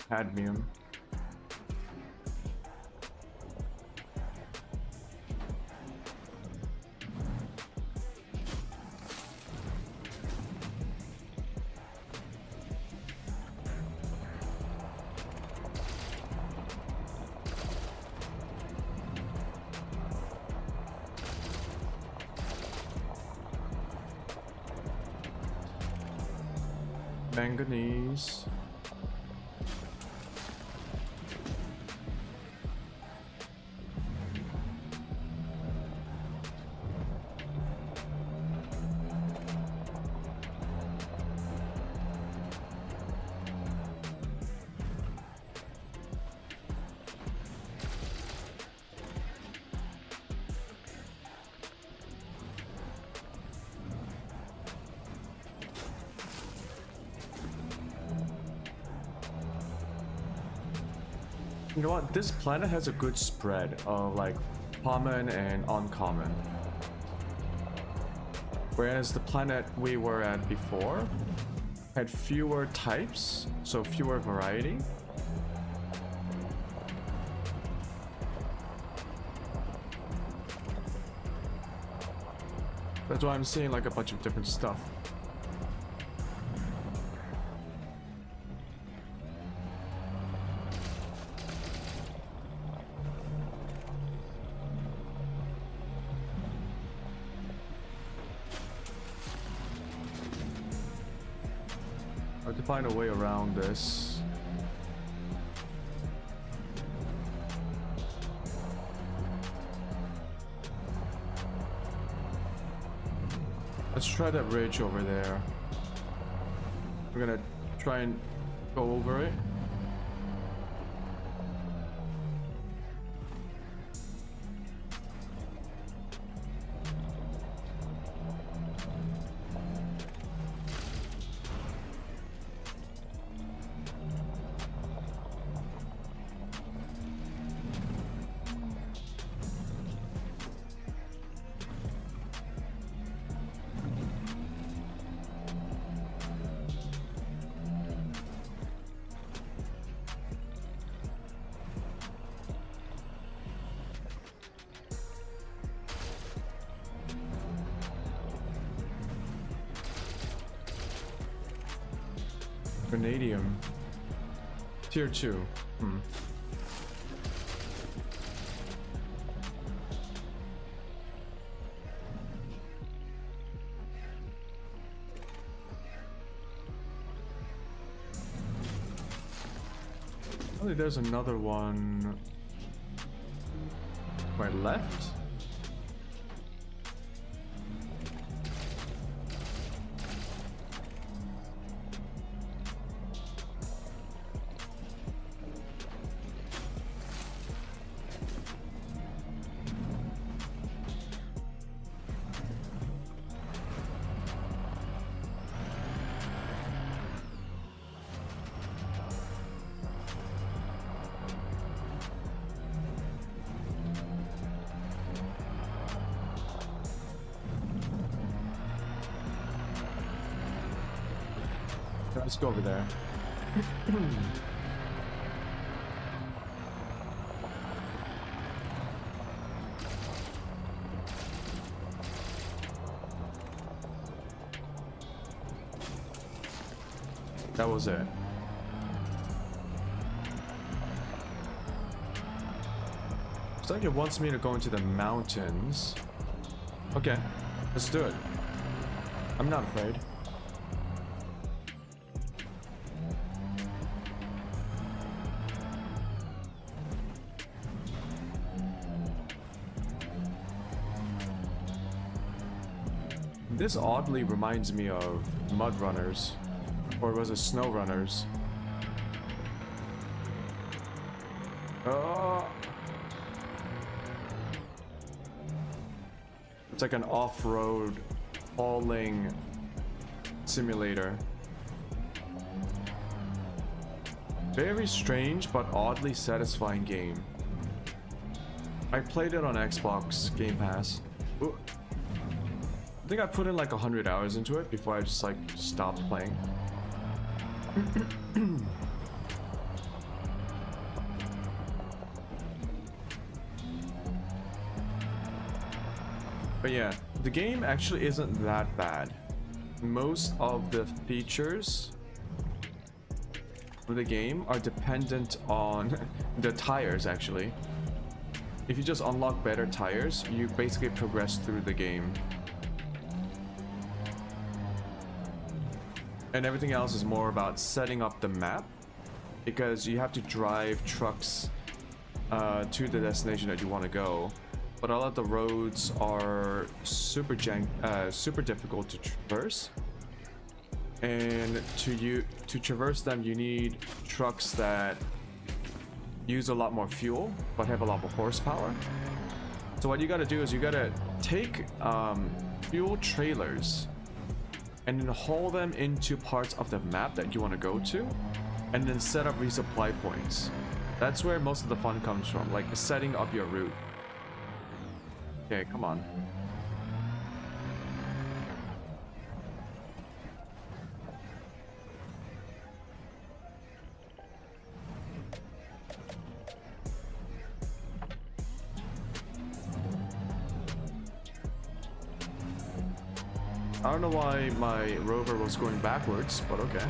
Speaker 1: Cadmium. Manganese. You know what? This planet has a good spread of like common and uncommon. Whereas the planet we were at before had fewer types, so fewer variety. That's why I'm seeing like a bunch of different stuff. I have to find a way around this. Let's try that ridge over there. We're gonna try and go over it. Vanadium. Tier 2. I think there's another one. My left? Let's go over there. That was it. It's like it wants me to go into the mountains. Okay, let's do it. I'm not afraid. This oddly reminds me of mud runners, or was it snow runners? It's like an off-road hauling simulator. Very strange but oddly satisfying game. I played it on Xbox Game Pass. Ooh. I think I put in like 100 hours into it before I just like stopped playing. But yeah, the game actually isn't that bad. Most of the features of the game are dependent on the tires actually. If you just unlock better tires, you basically progress through the game. And everything else is more about setting up the map, because you have to drive trucks to the destination that you want to go. But a lot of the roads are super difficult to traverse. And to traverse them, you need trucks that use a lot more fuel but have a lot more horsepower. So what you gotta do is you gotta take fuel trailers and then haul them into parts of the map that you want to go to, and then set up resupply points. That's where most of the fun comes from, like setting up your route. Okay, come on. I don't know why my rover was going backwards, but okay.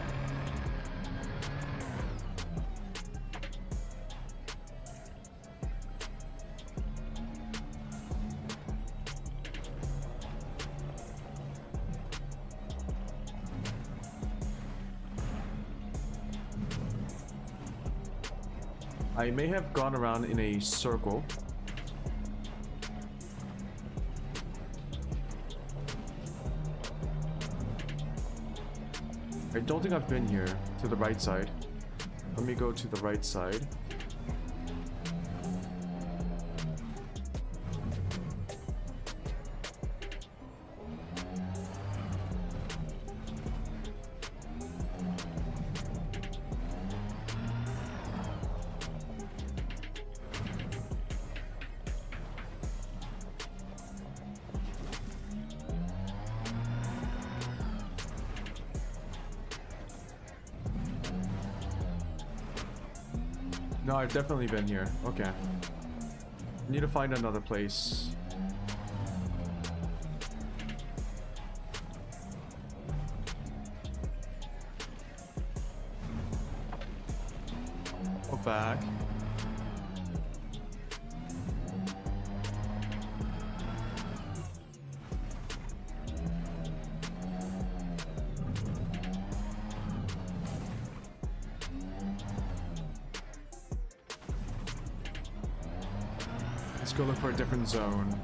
Speaker 1: I may have gone around in a circle. I don't think I've been here to the right side. Let me go to the right side. No, I've definitely been here. Okay. Need to find another place. Go back. Let's go look for a different zone.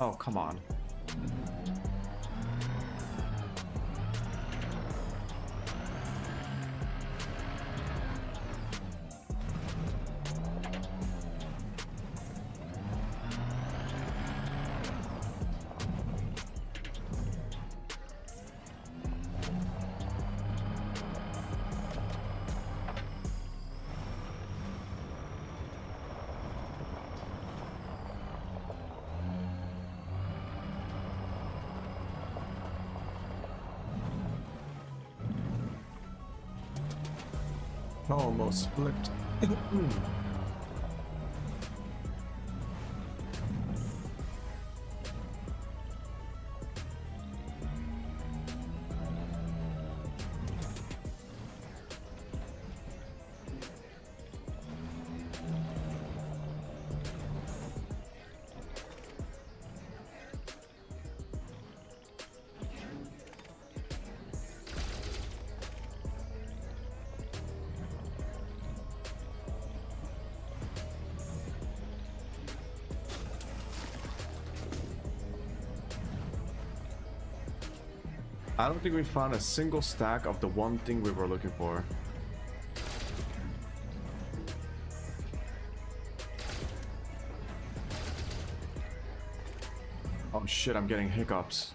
Speaker 1: Oh, come on. Almost flipped. I don't think we found a single stack of the one thing we were looking for. Oh shit, I'm getting hiccups.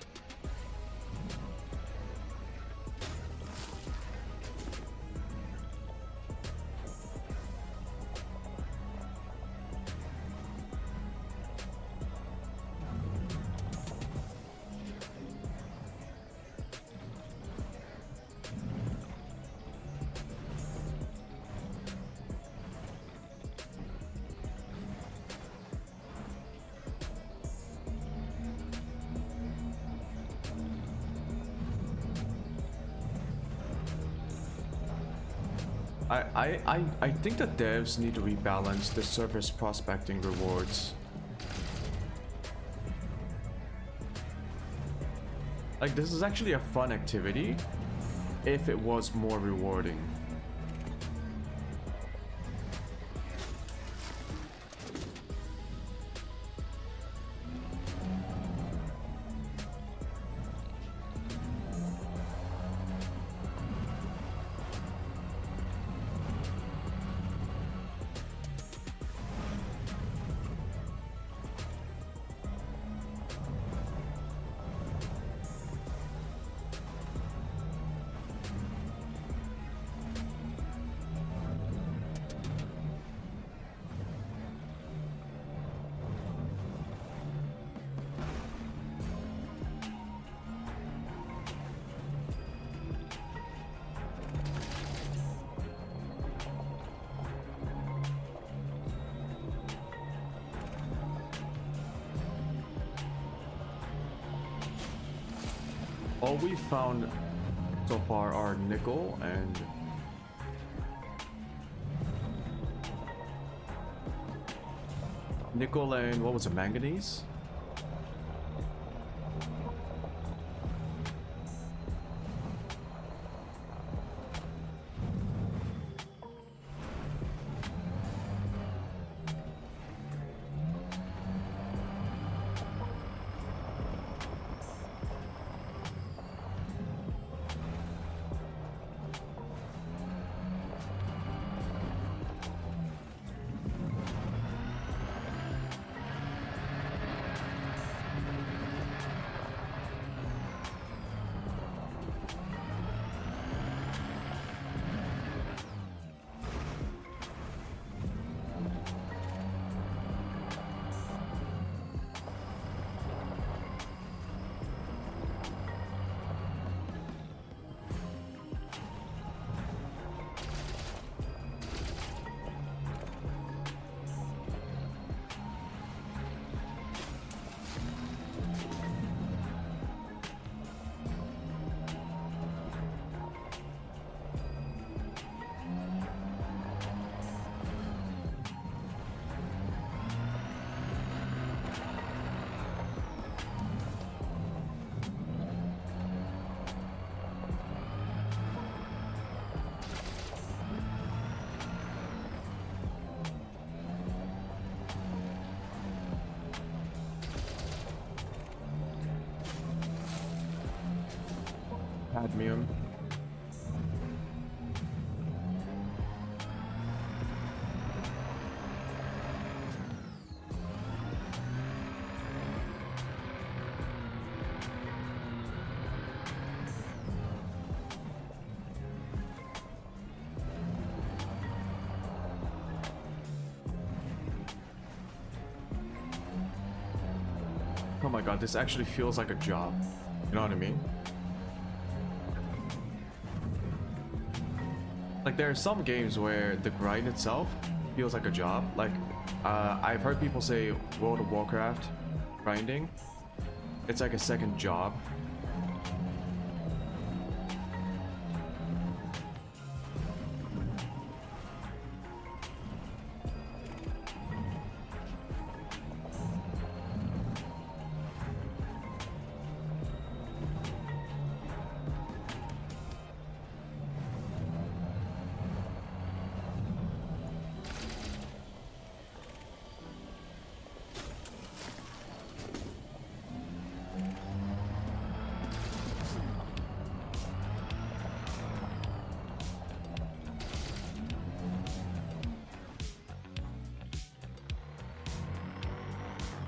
Speaker 1: I think the devs need to rebalance the surface prospecting rewards. Like, this is actually a fun activity if it was more rewarding. All we found so far are nickel and what was it, manganese? Cadmium. Oh my god, this actually feels like a job. You know what I mean? Like, there are some games where the grind itself feels like a job. Like, I've heard people say World of Warcraft grinding, it's like a second job.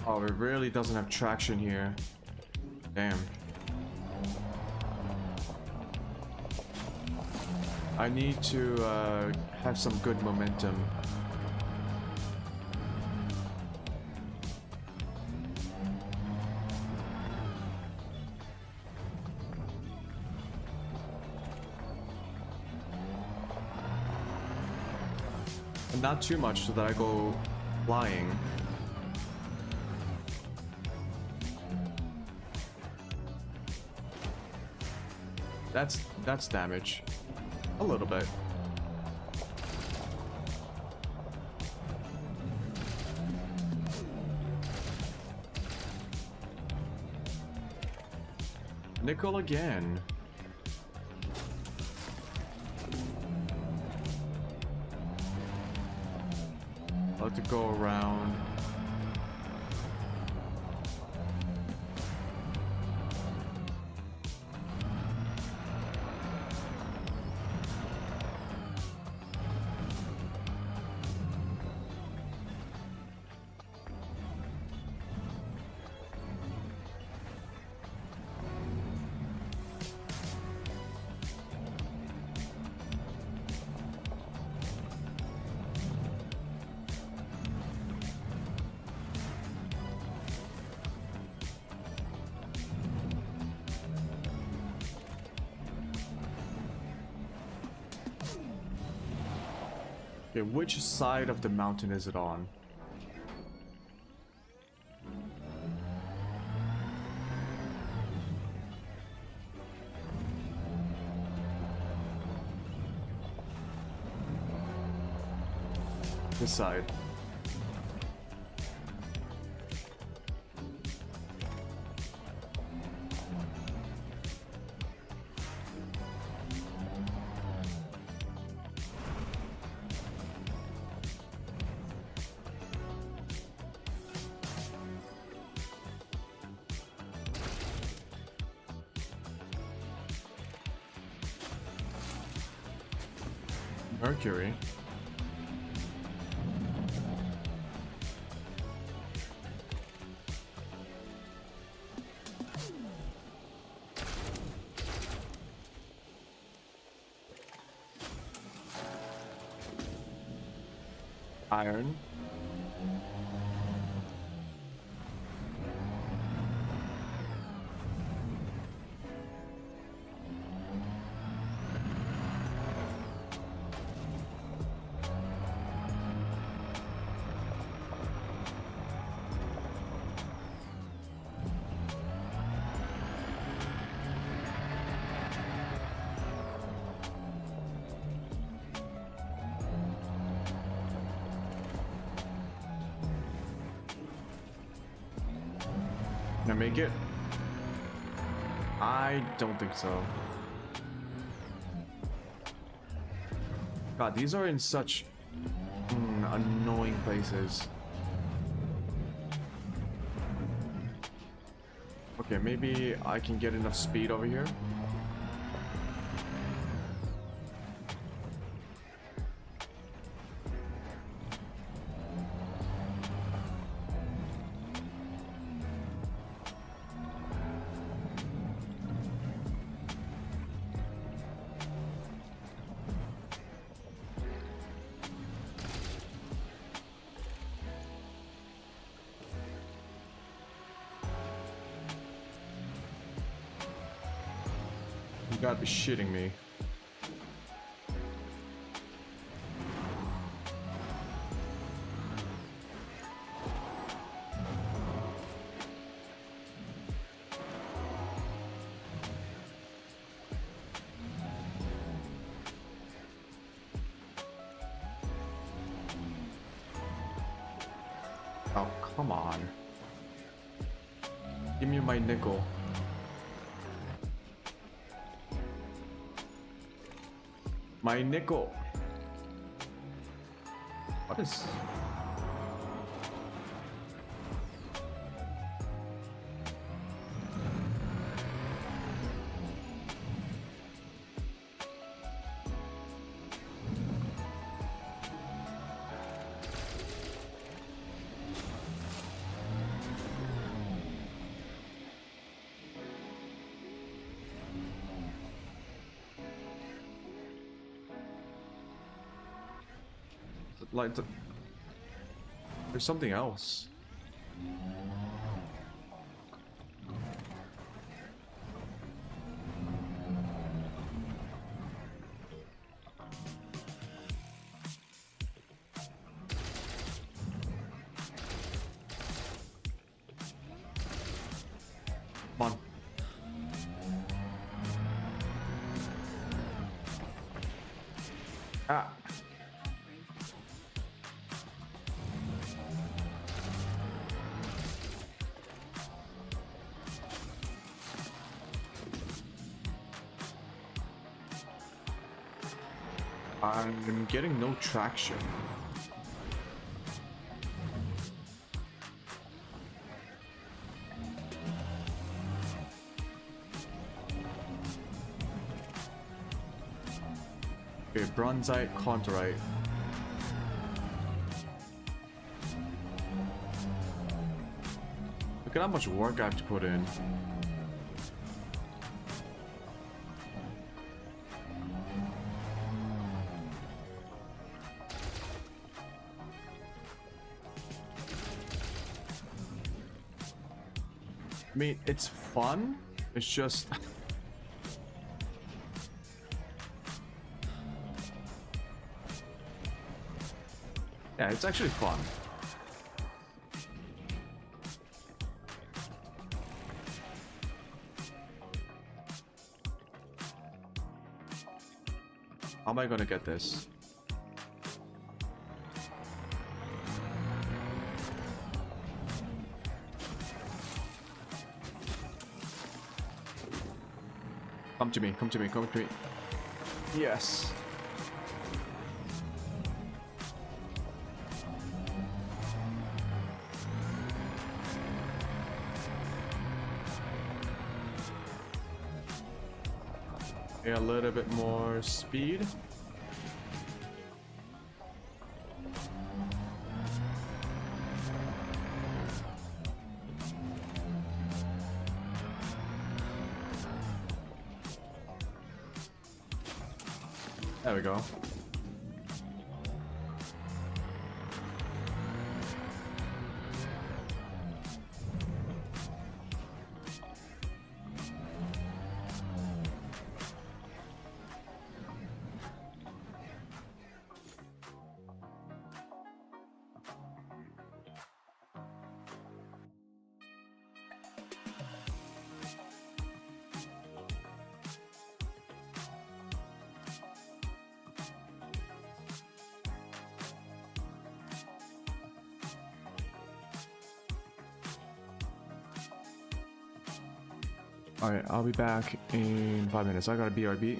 Speaker 1: Oh, it really doesn't have traction here. Damn. I need to have some good momentum. And not too much so that I go flying. That's damage. A little bit. Nickel again. I'll have to go around. Okay, which side of the mountain is it on? This side. Mercury. Iron. Can I make it? I don't think so. God, these are in such annoying places. Okay, maybe I can get enough speed over here. You gotta be shitting me. Oh, come on. Give me my nickel. My nickel. What is... like there's something else. Come on. Ah. I'm getting no traction. Okay, bronzite, contorite. Look at how much work I have to put in. I mean, it's fun. It's just... yeah, it's actually fun. How am I gonna get this? Come to me, come to me, come to me. Yes. Okay, a little bit more speed. There we go. Alright, I'll be back in 5 minutes. I got a BRB.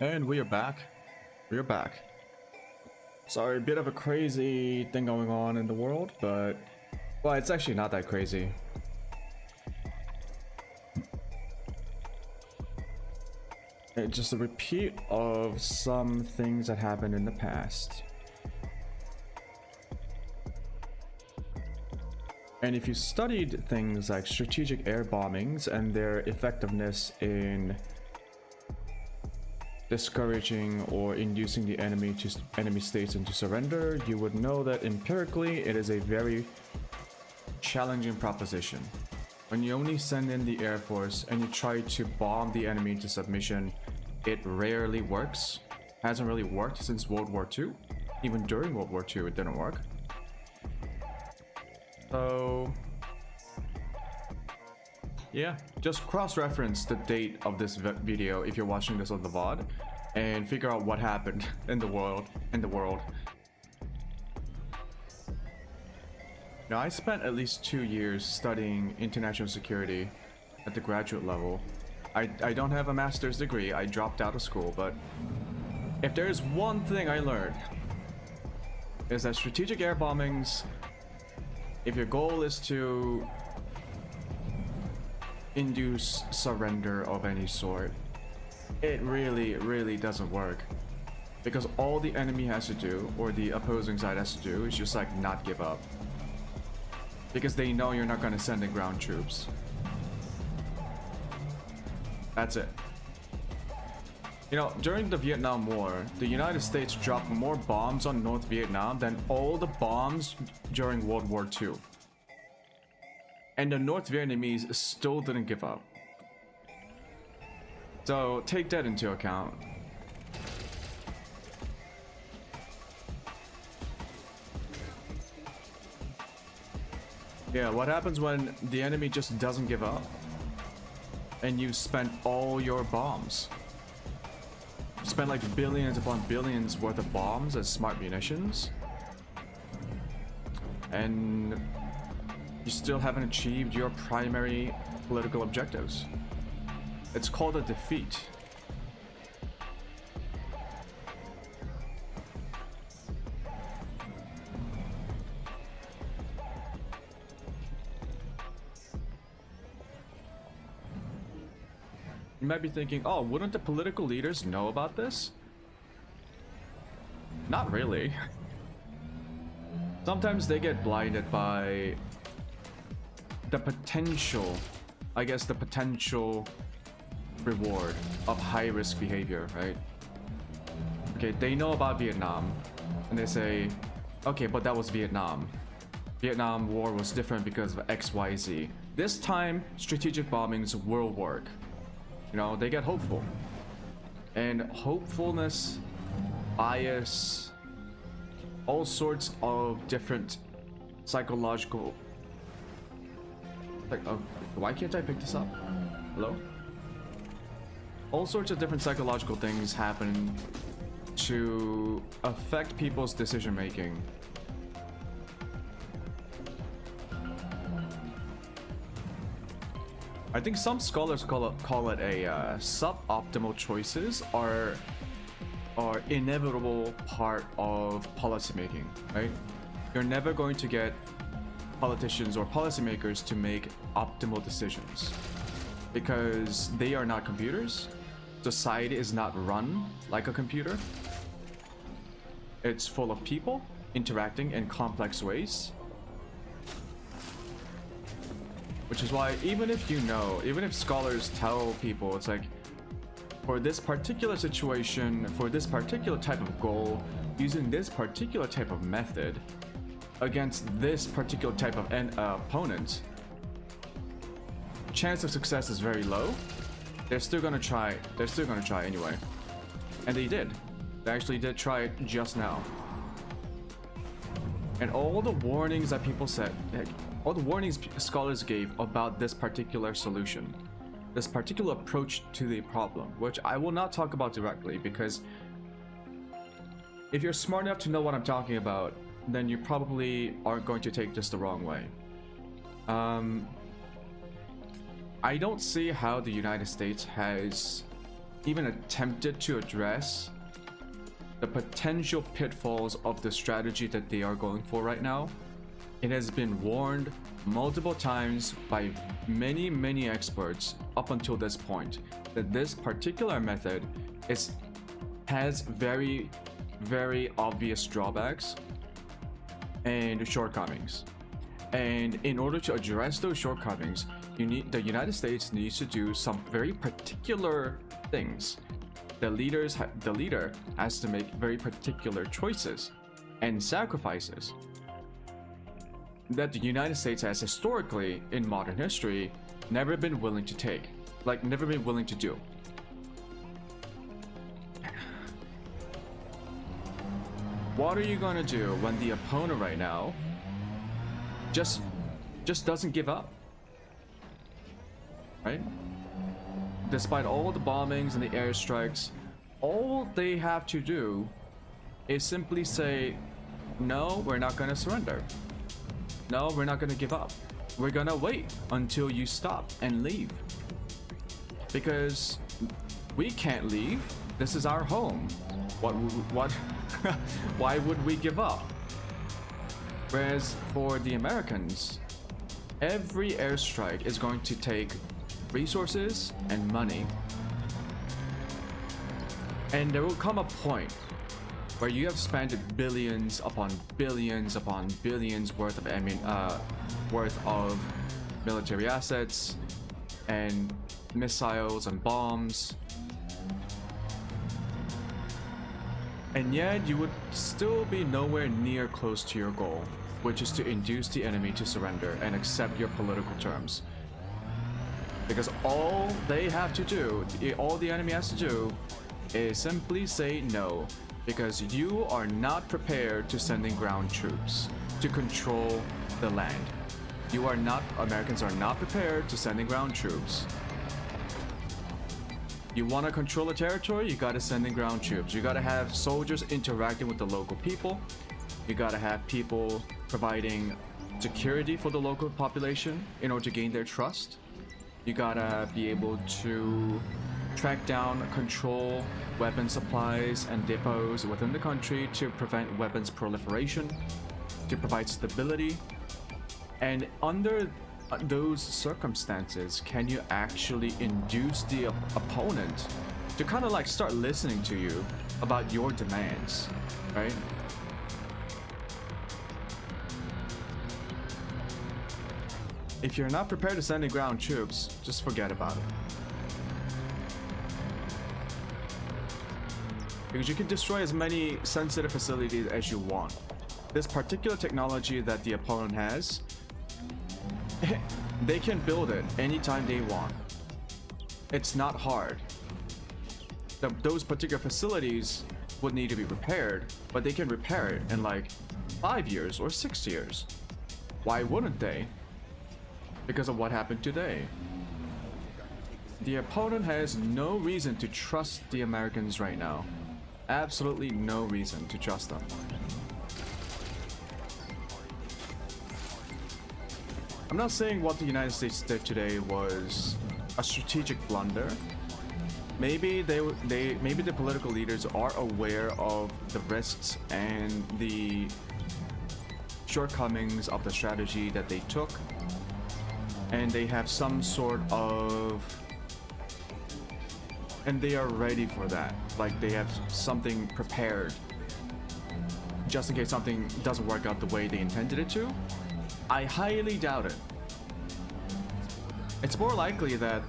Speaker 1: And we are back. We are back. Sorry, a bit of a crazy thing going on in the world, but well, it's actually not that crazy. It's just a repeat of some things that happened in the past. And if you studied things like strategic air bombings and their effectiveness in discouraging or inducing the enemy states into surrender, you would know that empirically it is a very challenging proposition. When you only send in the Air Force and you try to bomb the enemy into submission, it rarely works. Hasn't really worked since World War II. Even during World War II, it didn't work. So yeah, just cross-reference the date of this video if you're watching this on the VOD, and figure out what happened in the world. Now, I spent at least 2 years studying international security at the graduate level. I don't have a master's degree. I dropped out of school, but if there's one thing I learned, is that strategic air bombings, if your goal is to induce surrender of any sort, it really doesn't work, because all the enemy has to do, or the opposing side has to do, is just like not give up, because they know you're not going to send in ground troops. That's it. You know, during the Vietnam War, the United States dropped more bombs on North Vietnam than all the bombs during World War II. And the North Vietnamese still didn't give up. So take that into account. Yeah, what happens when the enemy just doesn't give up and you've spent all your bombs? You spent like billions upon billions worth of bombs as smart munitions, and you still haven't achieved your primary political objectives. It's called a defeat. You might be thinking, oh, wouldn't the political leaders know about this? Not really. Sometimes they get blinded by the potential, I guess, the potential reward of high-risk behavior, right? Okay, they know about Vietnam, and they say, okay, but that was Vietnam. Vietnam War was different because of XYZ. This time, strategic bombings will work. You know, they get hopeful. And hopefulness, bias, all sorts of different psychological... Like, oh, why can't I pick this up? Hello? All sorts of different psychological things happen to affect people's decision making. I think some scholars call it a suboptimal choices are inevitable part of policymaking, right? You're never going to get politicians or policymakers to make optimal decisions because they are not computers. Society is not run like a computer. It's full of people interacting in complex ways. Which is why even if scholars tell people, it's like, for this particular situation, for this particular type of goal, using this particular type of method against this particular type of opponent, chance of success is very low. They're still gonna try anyway. And they did. They actually did try it just now. And all the warnings that people said, all the warnings scholars gave about this particular solution, this particular approach to the problem, which I will not talk about directly, because if you're smart enough to know what I'm talking about, then you probably aren't going to take this the wrong way. I don't see how the United States has even attempted to address the potential pitfalls of the strategy that they are going for right now. It has been warned multiple times by many experts up until this point that this particular method has very obvious drawbacks and shortcomings. And in order to address those shortcomings, the United States needs to do some very particular things. The leader has to make very particular choices and sacrifices that the United States has historically, in modern history, never been willing to take, like never been willing to do. What are you gonna do when the opponent right now just doesn't give up, right? Despite all the bombings and the airstrikes, all they have to do is simply say, no, we're not gonna surrender. No, we're not gonna give up. We're gonna wait until you stop and leave. Because we can't leave. This is our home. What? Why would we give up? Whereas for the Americans, every airstrike is going to take resources and money. And there will come a point where you have spent billions upon billions upon billions worth of military assets and missiles and bombs, and yet you would still be nowhere near close to your goal, which is to induce the enemy to surrender and accept your political terms. Because all they have to do, all the enemy has to do, is simply say no. Because you are not prepared to send in ground troops to control the land. Americans are not prepared to send in ground troops. You want to control a territory, you gotta send in ground troops. You gotta have soldiers interacting with the local people. You gotta have people providing security for the local population in order to gain their trust. You gotta be able to track down, control weapon supplies and depots within the country to prevent weapons proliferation, to provide stability. And under those circumstances, can you actually induce the opponent to kind of like start listening to you about your demands, right? If you're not prepared to send in ground troops, just forget about it. Because you can destroy as many sensitive facilities as you want. This particular technology that the opponent has, they can build it anytime they want. It's not hard. Those particular facilities would need to be repaired, but they can repair it in like 5 years or 6 years. Why wouldn't they? Because of what happened today. The opponent has no reason to trust the Americans right now. Absolutely no reason to trust them. I'm not saying what the United States did today was a strategic blunder. Maybe maybe the political leaders are aware of the risks and the shortcomings of the strategy that they took, and they have some sort of, and they are ready for that. Like they have something prepared just in case something doesn't work out the way they intended it to. I highly doubt it. It's more likely that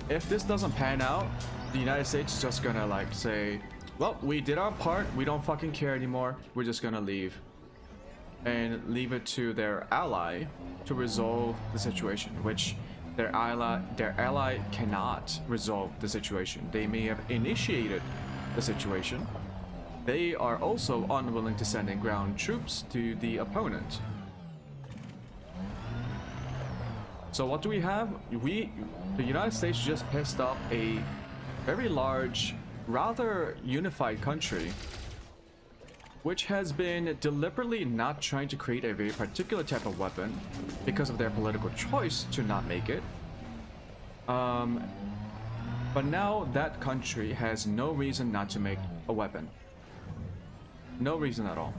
Speaker 1: if this doesn't pan out, the United States is just gonna like say, well, we did our part, we don't fucking care anymore, we're just gonna leave. And leave it to their ally to resolve the situation, which their ally cannot resolve the situation. They may have initiated the situation. They are also unwilling to send in ground troops to the opponent. So what do we have? The United States just pissed off a very large, rather unified country, which has been deliberately not trying to create a very particular type of weapon because of their political choice to not make it. But now that country has no reason not to make a weapon. No reason at all.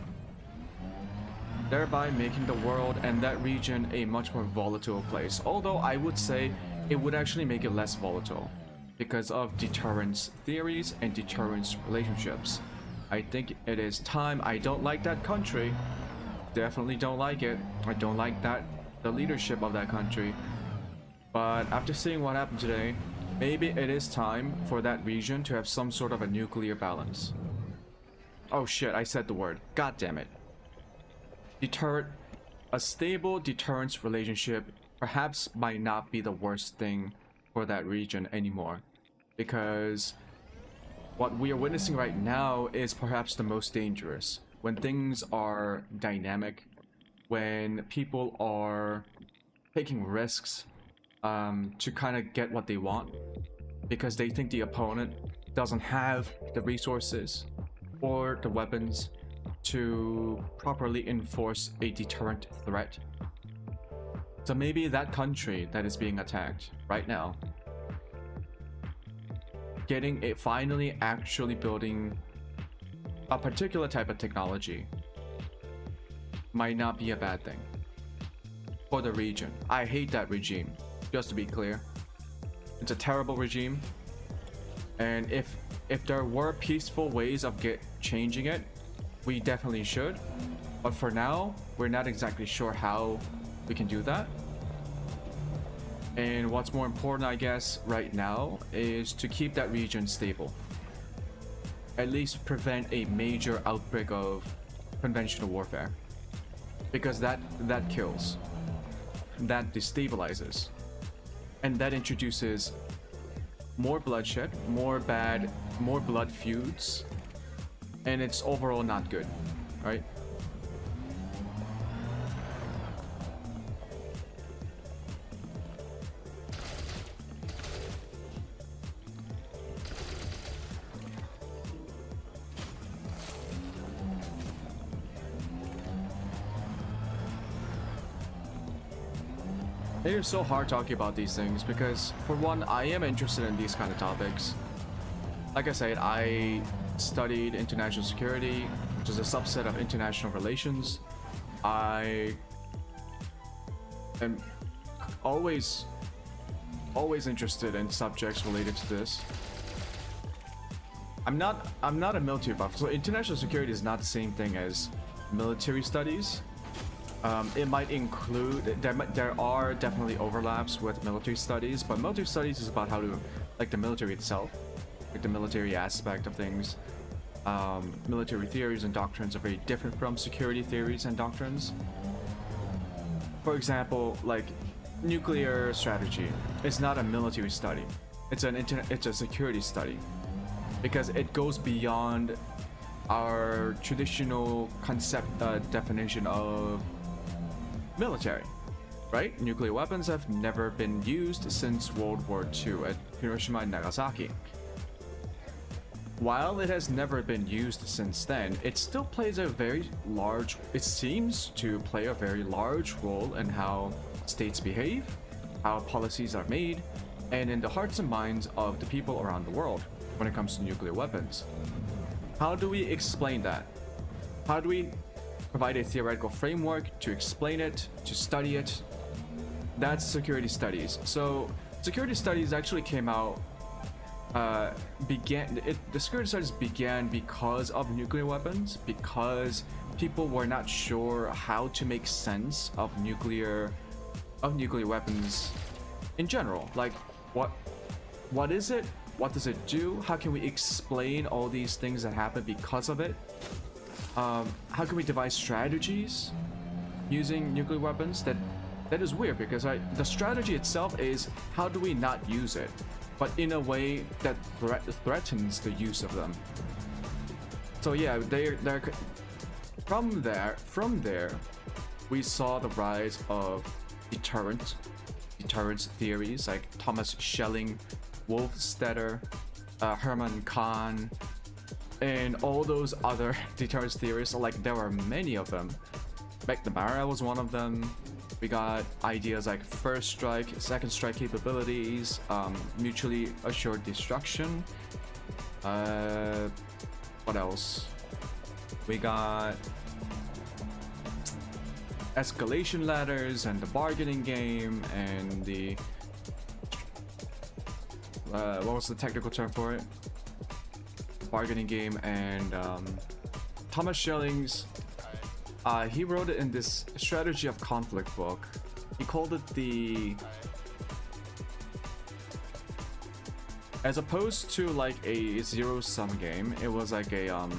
Speaker 1: Thereby making the world and that region a much more volatile place. Although I would say it would actually make it less volatile because of deterrence theories and deterrence relationships. I think it is time. I don't like that country. Definitely don't like it. I don't like the leadership of that country. But after seeing what happened today, maybe it is time for that region to have some sort of a nuclear balance. Oh shit, I said the word. God damn it. A stable deterrence relationship perhaps might not be the worst thing for that region anymore. Because what we are witnessing right now is perhaps the most dangerous. When things are dynamic, when people are taking risks to kind of get what they want because they think the opponent doesn't have the resources or the weapons to properly enforce a deterrent threat. So maybe that country that is being attacked right now, getting it finally actually building a particular type of technology might not be a bad thing for the region. I hate that regime, just to be clear. It's a terrible regime, and if there were peaceful ways of changing it, we definitely should. But for now, we're not exactly sure how we can do that. And what's more important, I guess, right now is to keep that region stable. At least prevent a major outbreak of conventional warfare. Because that kills. That destabilizes. And that introduces more bloodshed, more blood feuds. And it's overall not good, right? It is so hard talking about these things because, for one, I am interested in these kind of topics. Like I said, I studied international security, which is a subset of international relations. I am always interested in subjects related to this. I'm not a military buff, so international security is not the same thing as military studies. It might include, there are definitely overlaps with military studies, but military studies is about how to, like the military itself, like the military aspect of things. Military theories and doctrines are very different from security theories and doctrines. For example, like nuclear strategy is not a military study. It's a security study because it goes beyond our traditional definition of military, right? Nuclear weapons have never been used since World War II at Hiroshima and Nagasaki. While it has never been used since then, it still plays it seems to play a very large role in how states behave, how policies are made, and in the hearts and minds of the people around the world when it comes to nuclear weapons. How do we explain that? How do we provide a theoretical framework to explain it, to study it? That's security studies. So security studies actually came out, the security studies began because of nuclear weapons, because people were not sure how to make sense of nuclear weapons in general. Like, what is it? What does it do? How can we explain all these things that happen because of it? How can we devise strategies using nuclear weapons? That is weird because the strategy itself is how do we not use it, but in a way that threatens the use of them. So yeah, from there, we saw the rise of deterrence theories like Thomas Schelling, Wolfstetter, Herman Kahn, and all those other deterrence theories. Like, there were many of them. McNamara was one of them. We got ideas like first strike, second strike capabilities, mutually assured destruction. What else? We got escalation ladders and the bargaining game and the what was the technical term for it? Bargaining game and Thomas Schelling's. He wrote it in this strategy of conflict book. He called it the, as opposed to like a zero-sum game, it was like a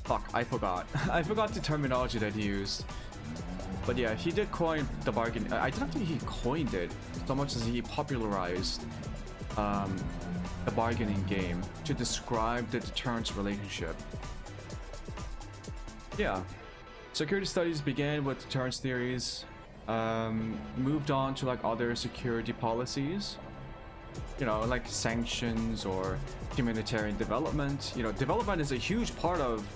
Speaker 1: fuck, I forgot. I forgot the terminology that he used. But yeah, he did coin the bargain. I don't think he coined it so much as he popularized the bargaining game to describe the deterrence relationship. Yeah, security studies began with deterrence theories, moved on to like other security policies, you know, like sanctions or humanitarian development. You know, development is a huge part of,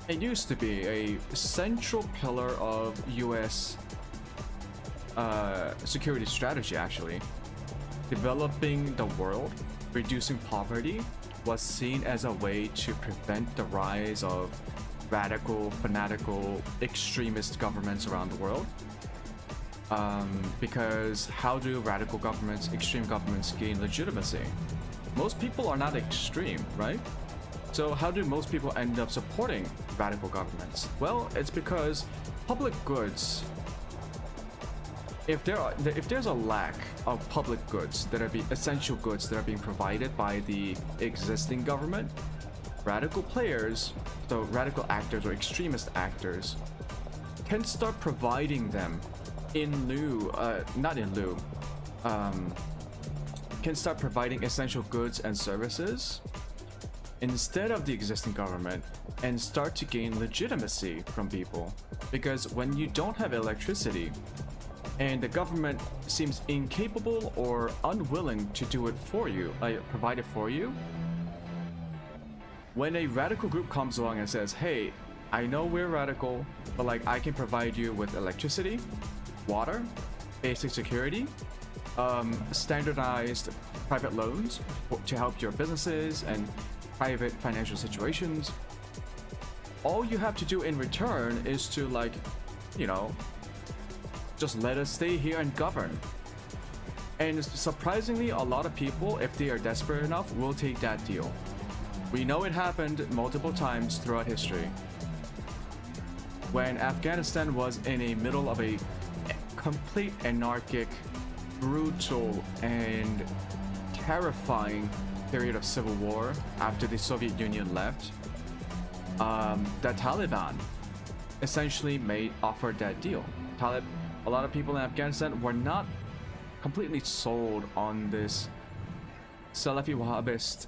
Speaker 1: it used to be a central pillar of US security strategy actually. Developing the world, reducing poverty was seen as a way to prevent the rise of radical, fanatical, extremist governments around the world. Because how do radical governments, extreme governments gain legitimacy? Most people are not extreme, right? So how do most people end up supporting radical governments? Well, it's because public goods, if there's a lack of public goods that are essential goods that are being provided by the existing government, radical players, so radical actors or extremist actors, can start providing them in lieu, can start providing essential goods and services instead of the existing government and start to gain legitimacy from people. Because when you don't have electricity, and the government seems incapable or unwilling to do it for you, provide it for you, when a radical group comes along and says, hey, I know we're radical, but like I can provide you with electricity, water, basic security, standardized private loans to help your businesses and private financial situations, all you have to do in return is to, like, you know, just let us stay here and govern. And surprisingly, a lot of people, if they are desperate enough, will take that deal. We know it happened multiple times throughout history. When Afghanistan was in the middle of a complete anarchic, brutal, and terrifying period of civil war after the Soviet Union left, the Taliban essentially offered that deal. A lot of people in Afghanistan were not completely sold on this Salafi Wahhabist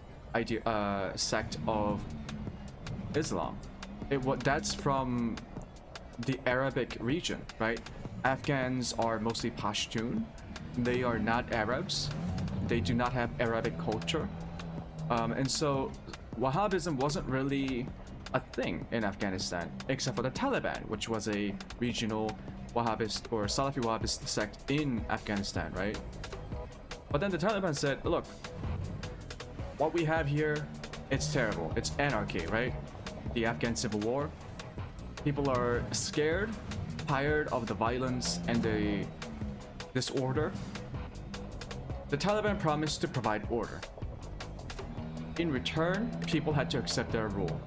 Speaker 1: sect of Islam. That's from the Arabic region, right? Afghans are mostly Pashtun. They are not Arabs. They do not have Arabic culture. And so Wahhabism wasn't really a thing in Afghanistan, except for the Taliban, which was a regional Wahhabist or Salafi Wahhabist sect in Afghanistan, right? But then the Taliban said, look, what we have here, it's terrible. It's anarchy, right? The Afghan civil war. People are scared, tired of the violence and the disorder. The Taliban promised to provide order. In return, people had to accept their rule.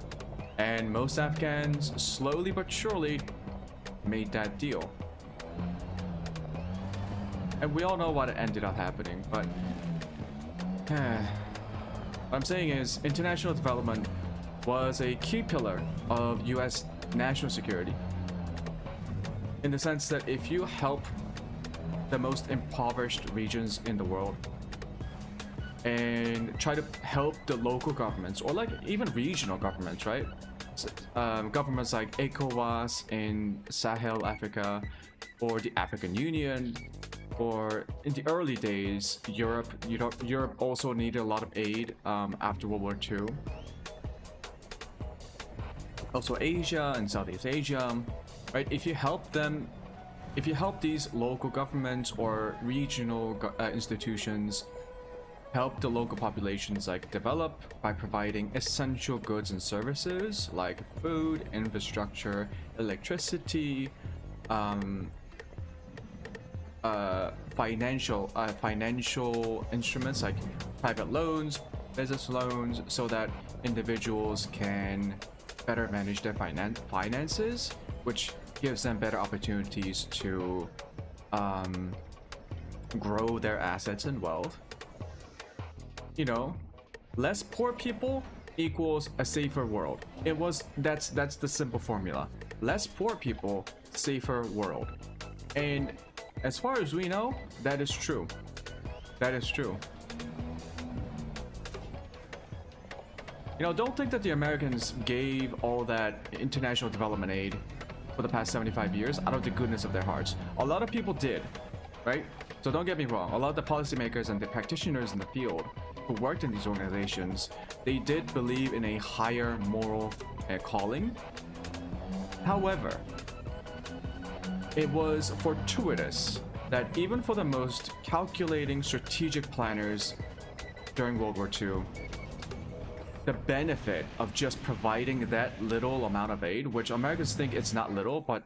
Speaker 1: And most Afghans, slowly but surely, made that deal. And we all know what ended up happening, but what I'm saying is international development was a key pillar of US national security, in the sense that if you help the most impoverished regions in the world and try to help the local governments or like even regional governments, right? Governments like ECOWAS in Sahel Africa, or the African Union, or in the early days Europe. Europe also needed a lot of aid after World War II. also Asia and Southeast Asia, right? If you help them, if you help these local governments or regional institutions help the local populations like develop by providing essential goods and services like food, infrastructure, electricity, financial instruments like private loans, business loans, so that individuals can better manage their finances, which gives them better opportunities to grow their assets and wealth. You know, less poor people equals a safer world. That's the simple formula. Less poor people, safer world. And as far as we know, that is true. That is true. You know, don't think that the Americans gave all that international development aid for the past 75 years out of the goodness of their hearts. A lot of people did, right? So don't get me wrong. A lot of the policymakers and the practitioners in the field who worked in these organizations, they did believe in a higher moral calling. However, it was fortuitous that even for the most calculating strategic planners during World War II, the benefit of just providing that little amount of aid, which Americans think it's not little, but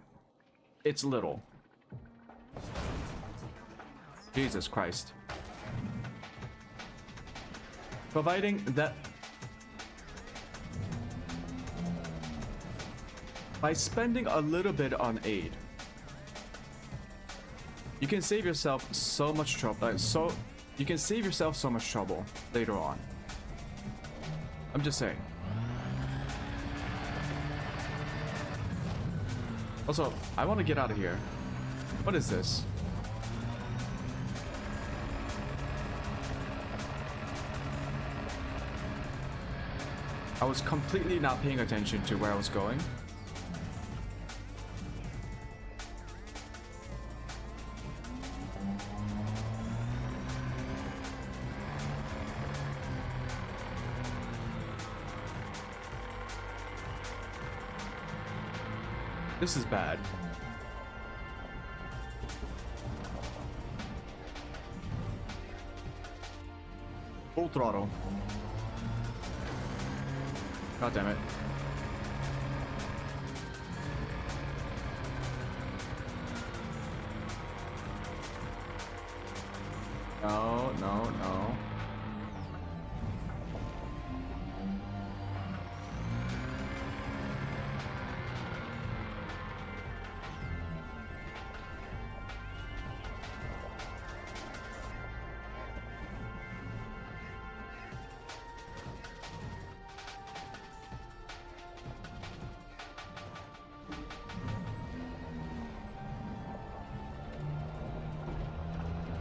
Speaker 1: it's little. Jesus Christ. Providing that by spending a little bit on aid, you can save yourself so much trouble. You can save yourself so much trouble later on. I'm just saying. Also, I want to get out of here. What is this? I was completely not paying attention to where I was going. This is bad. Full throttle. God damn it. No, no, no.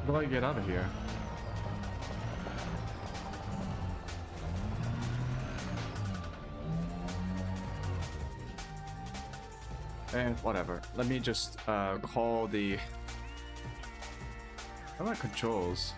Speaker 1: How do I get out of here? Whatever. Let me just call the... How about controls?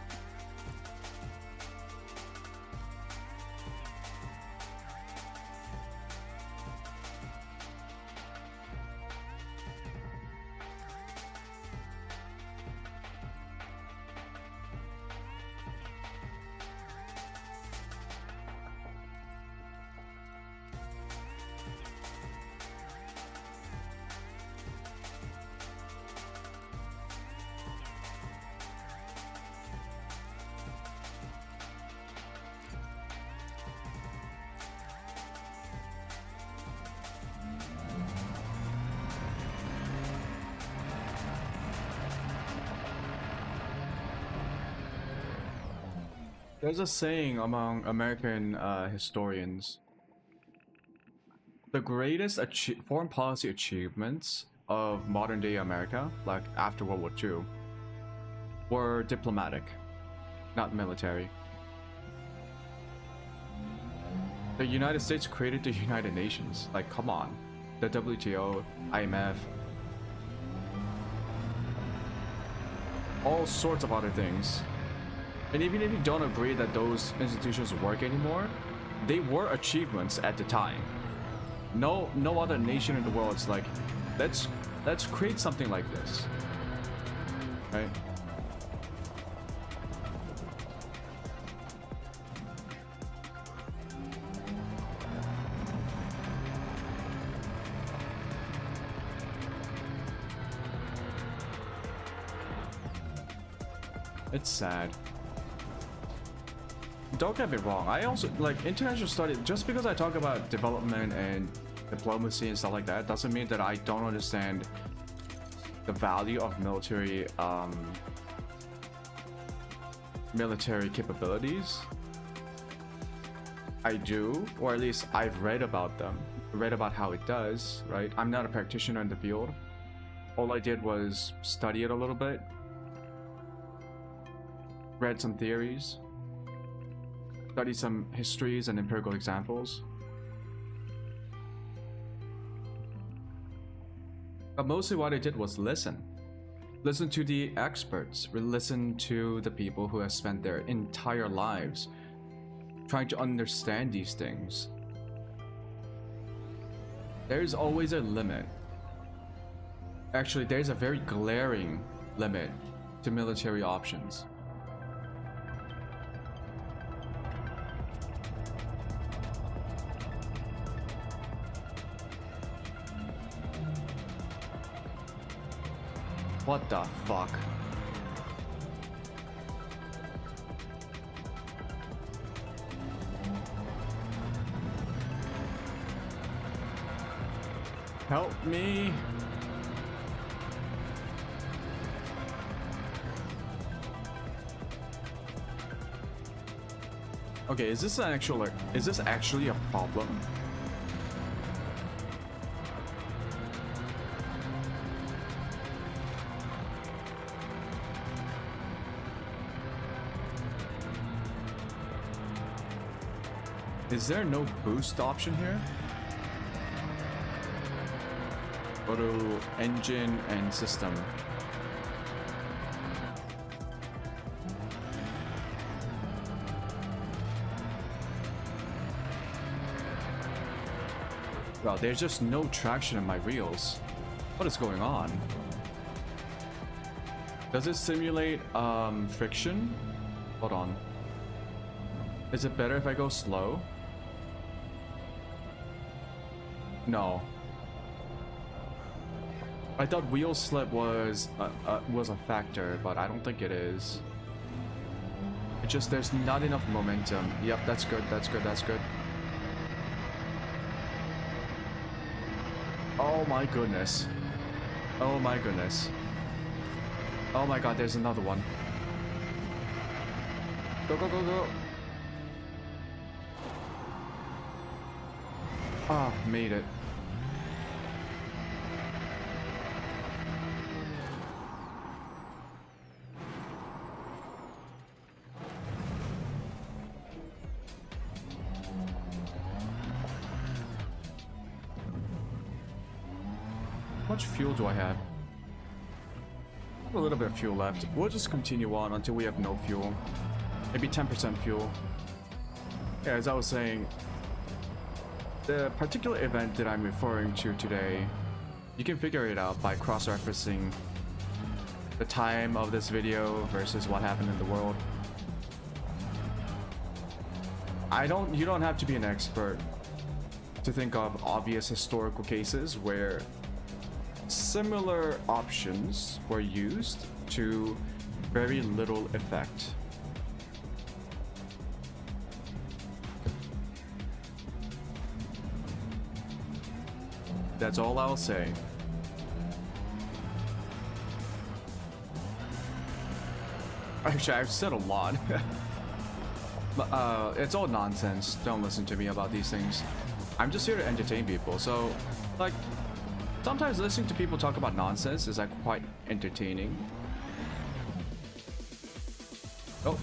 Speaker 1: There's a saying among American historians. The greatest foreign policy achievements of modern day America, like after World War II, were diplomatic, not military. The United States created the United Nations. Like, come on. The WTO, IMF, all sorts of other things. And even if you don't agree that those institutions work anymore, they were achievements at the time. No other nation in the world is like, let's create something like this, right? It's sad. Don't get me wrong, I also like international studies. Just because I talk about development and diplomacy and stuff like that doesn't mean that I don't understand the value of military capabilities. I do, or at least I've read about them, read about how it does, right? I'm not a practitioner in the field. All I did was study it a little bit, read some theories, studied some histories and empirical examples. But mostly what I did was listen. Listen to the experts, listen to the people who have spent their entire lives trying to understand these things. There's always a limit. Actually, there's a very glaring limit to military options. What the fuck? Help me. Okay, is this actually a problem? Is there no boost option here? Go to engine and system. Well, there's just no traction in my reels. What is going on? Does it simulate friction? Hold on. Is it better if I go slow? No. I thought wheel slip was a factor, but I don't think it is. It's just there's not enough momentum. Yep, that's good. That's good. That's good. Oh my goodness. Oh my goodness. Oh my god, there's another one. Go, go, go, go. Ah, made it. How much fuel do I have? A little bit of fuel left. We'll just continue on until we have no fuel. Maybe 10% fuel. Yeah, as I was saying, the particular event that I'm referring to today, you can figure it out by cross-referencing the time of this video versus what happened in the world. You don't have to be an expert to think of obvious historical cases where similar options were used to very little effect. That's all I'll say. Actually, I've said a lot. But it's all nonsense. Don't listen to me about these things. I'm just here to entertain people. So, like, sometimes listening to people talk about nonsense is like quite entertaining. Oh.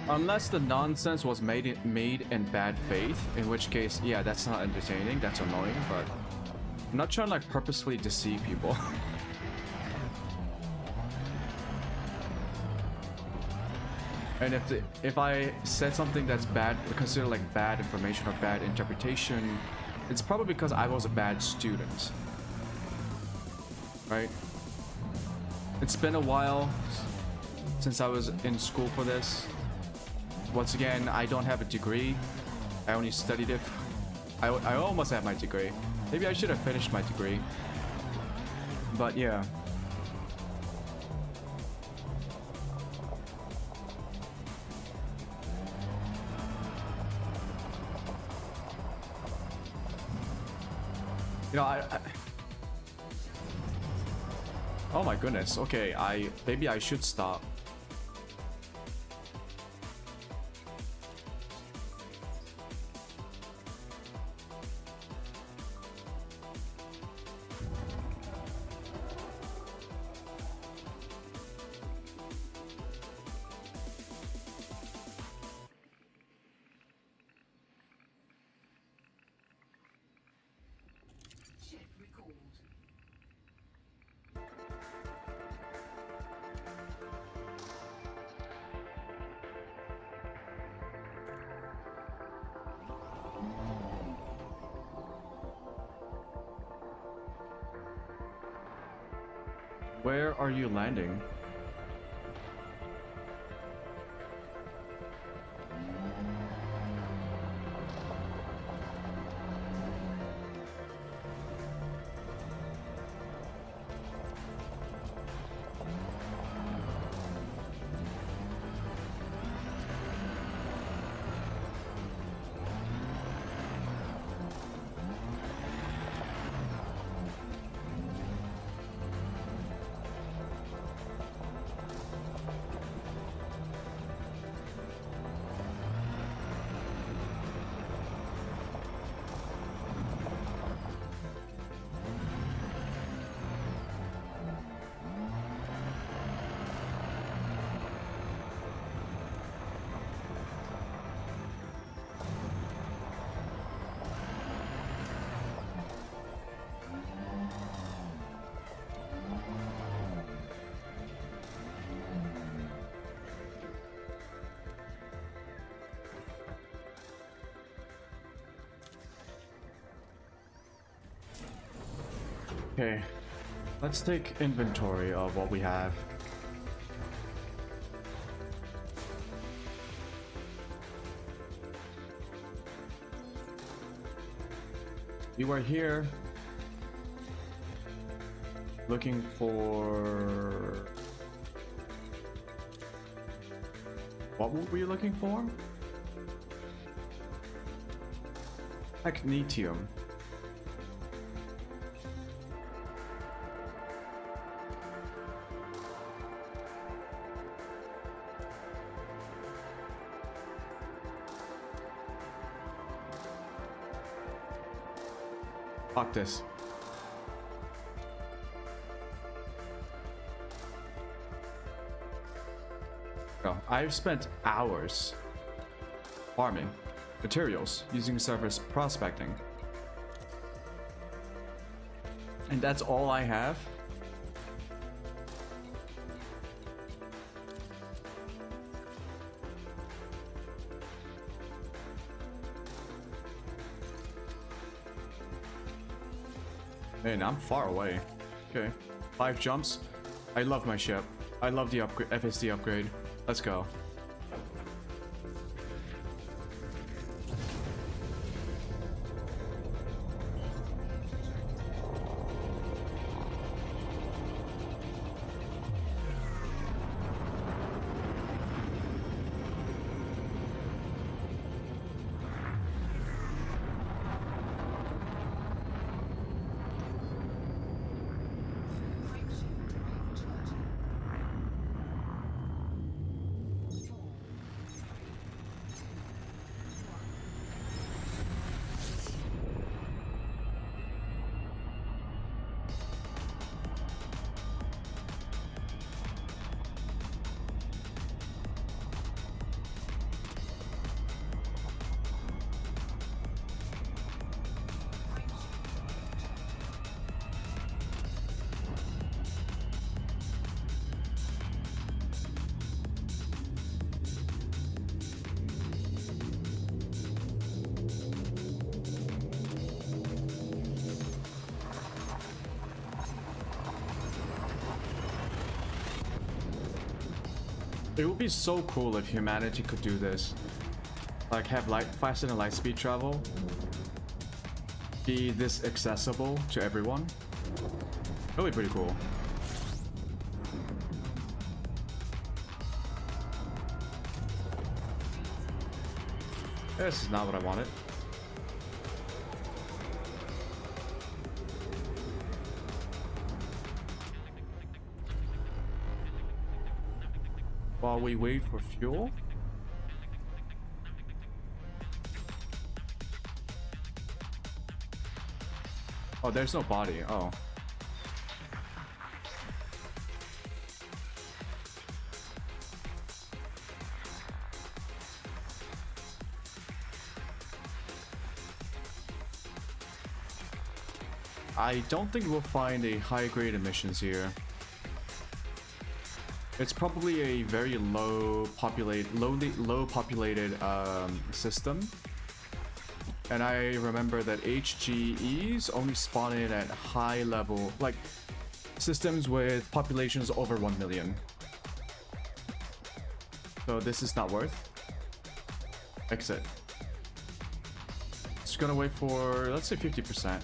Speaker 1: Unless the nonsense was made in bad faith, in which case, yeah, that's not entertaining, that's annoying, but I'm not trying to like purposefully deceive people. And if I said something that's bad, considered like bad information or bad interpretation, it's probably because I was a bad student. Right? It's been a while since I was in school for this. Once again, I don't have a degree. I only studied it. I almost have my degree. Maybe I should have finished my degree. But yeah. You know, oh my goodness. Okay, maybe I should stop. Where are you landing? Okay, let's take inventory of what we have. You are here looking for... What were you looking for? Magnetium. Fuck this. Oh, I've spent hours farming materials using surface prospecting. And that's all I have? Man, I'm far away. Okay. 5 jumps. I love my ship. I love the upgrade, FSD upgrade. Let's go. It would be so cool if humanity could do this. Like have faster than light speed travel. Be this accessible to everyone. That would be pretty cool. This is not what I wanted. While we wait for fuel. Oh, there's no body. Oh. I don't think we'll find a high-grade emissions here. It's probably a very low populated system. And I remember that HGEs only spawn in at high level, like systems with populations over 1 million. So this is not worth. Exit. Just gonna wait for, let's say 50%.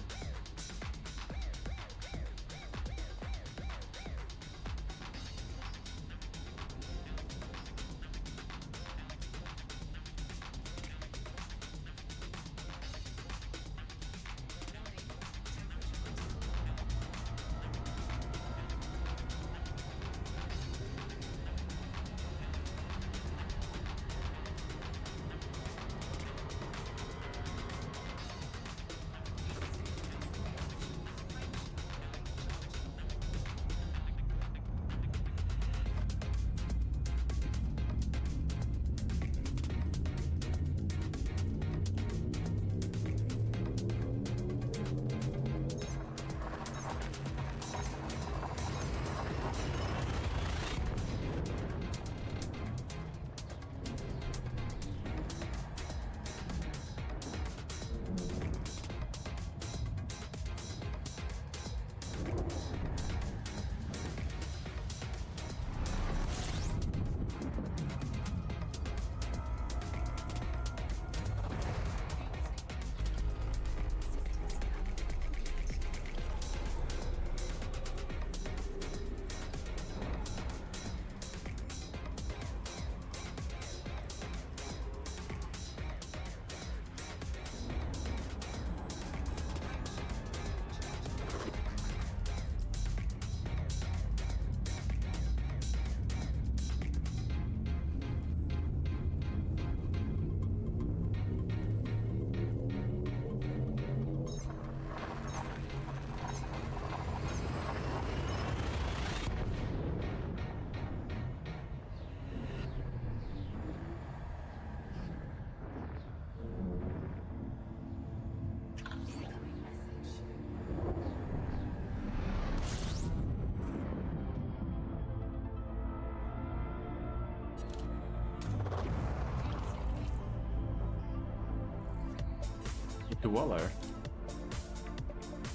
Speaker 1: Dweller.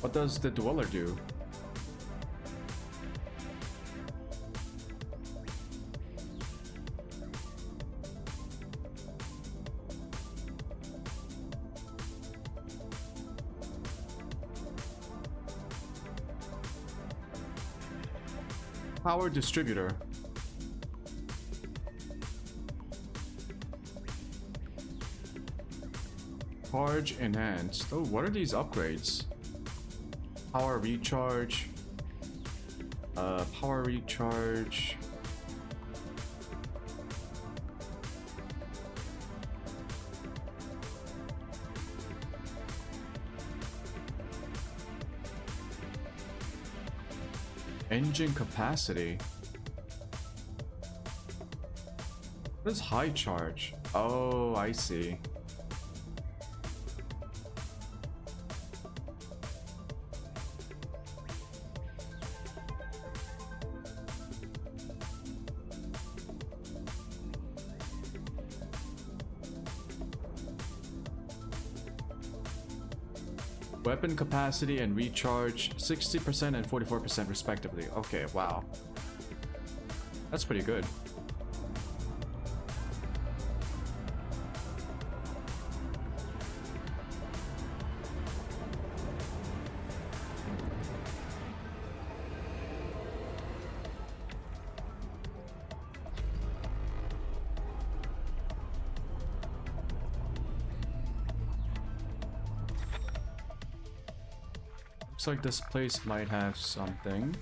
Speaker 1: What does the Dweller do? Power distributor. Charge enhanced. Oh, what are these upgrades? Power recharge. Power recharge. Engine capacity. What is high charge? Oh, I see. Weapon capacity and recharge 60% and 44% respectively. Okay, wow. That's pretty good. Looks like this place might have something.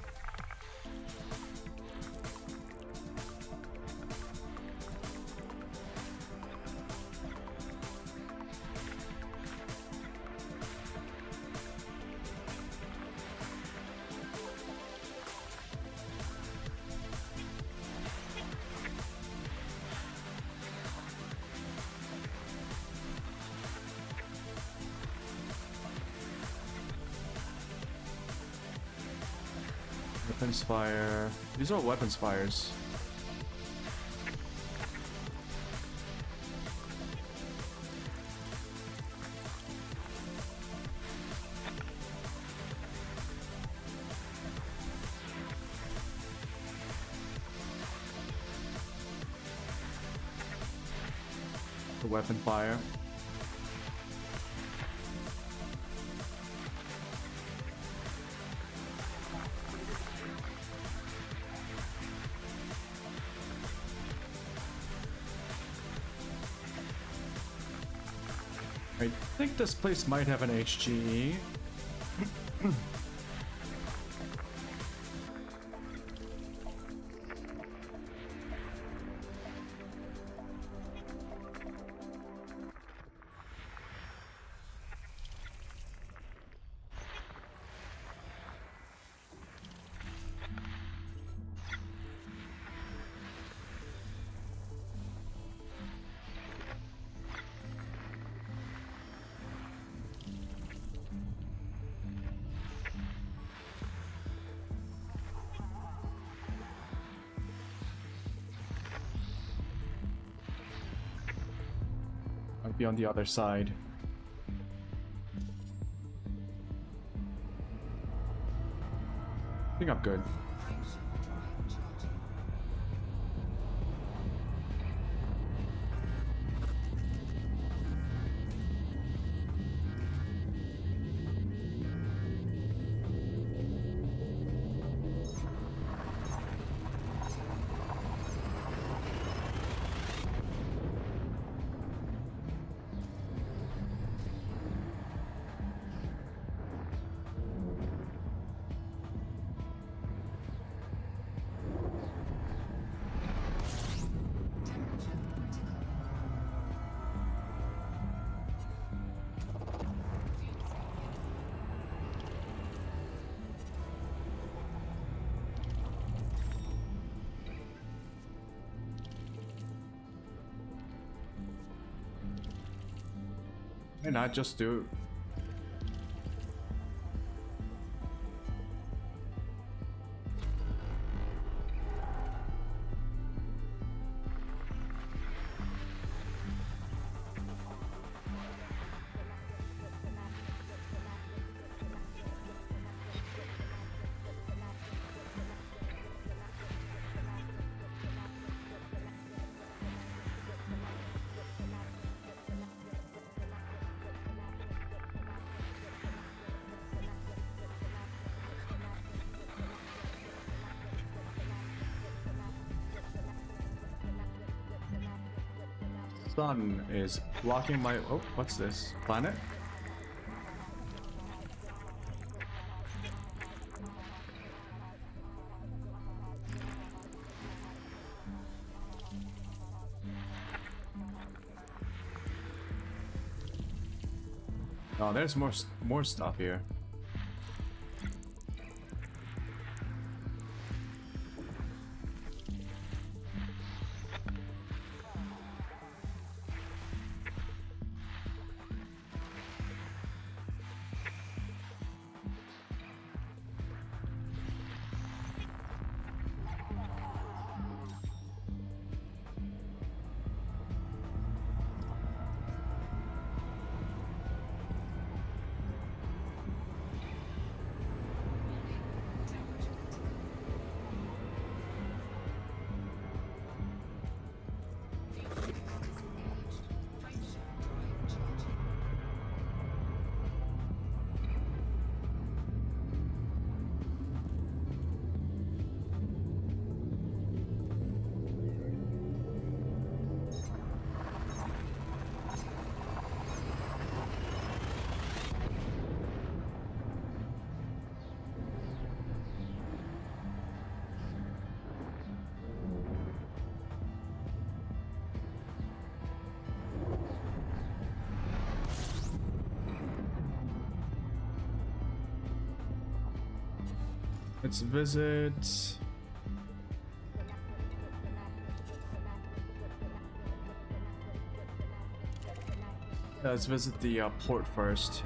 Speaker 1: Weapons fire. These are weapons fires. The weapon fire. I think this place might have an HGE. Might be on the other side. I think I'm good. Why not just do? Sun is blocking my. Oh, what's this? Planet? Oh, there's more stuff here. Let's visit. Let's visit the port first.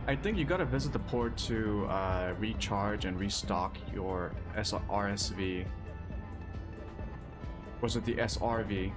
Speaker 1: I think you gotta visit the port to recharge and restock your RSV. Was it the SRV?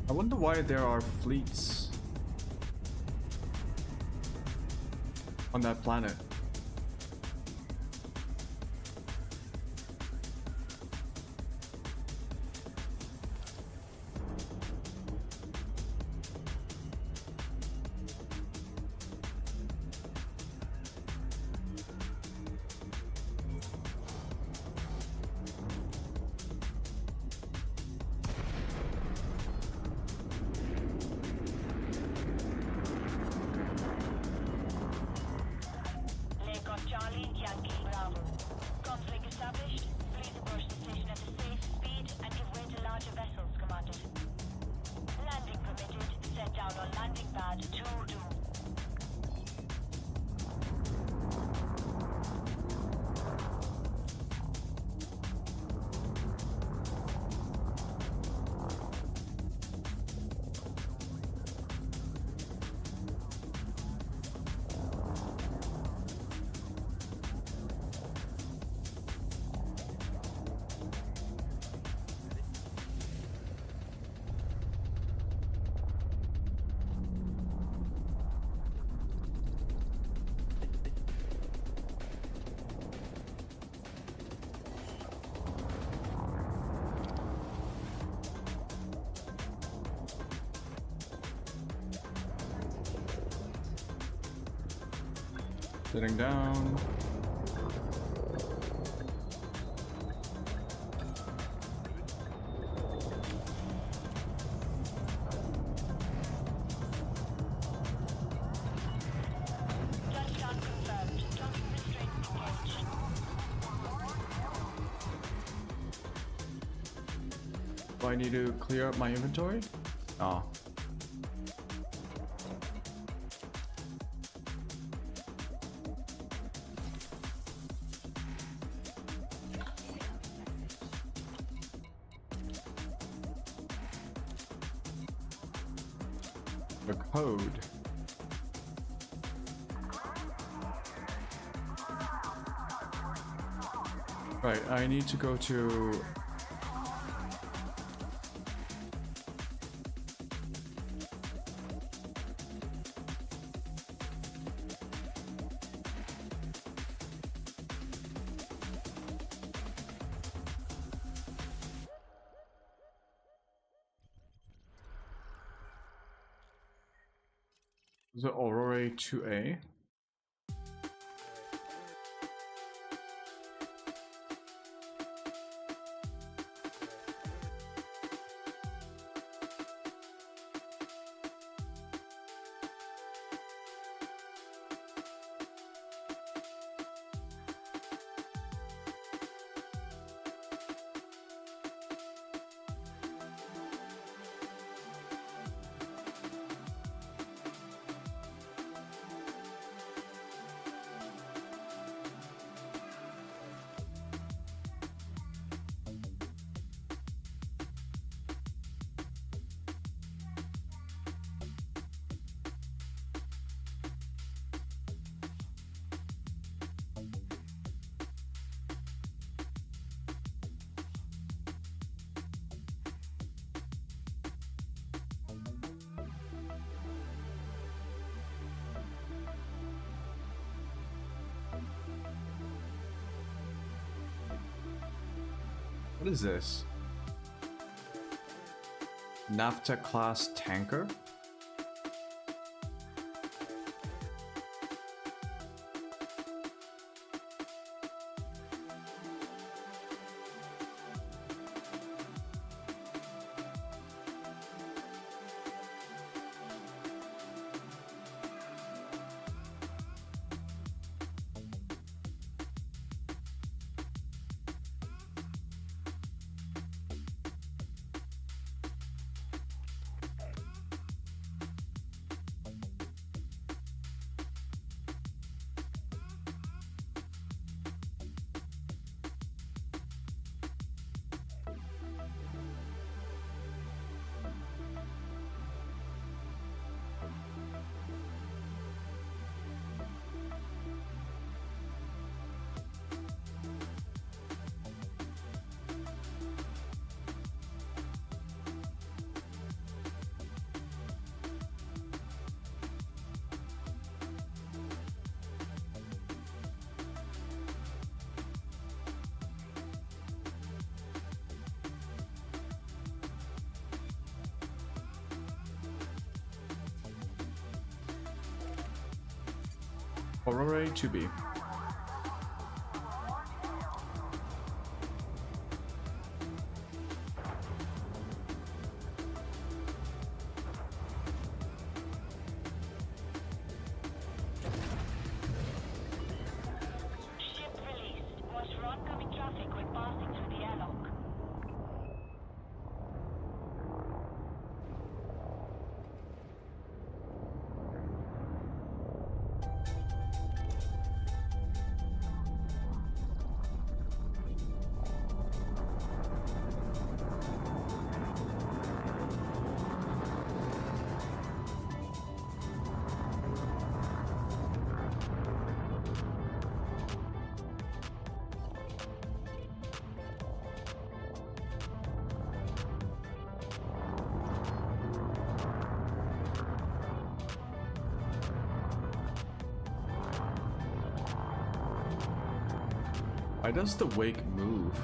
Speaker 1: I wonder why there are fleets on that planet. Sitting down. Do I need to clear up my inventory? Oh. The code. Right, I need to go to the Aurora 2A. is this? Naphtha class tanker? Aurora to be.
Speaker 4: Ship released. Watch for oncoming traffic when passing through the airlock.
Speaker 1: Why does the wake move?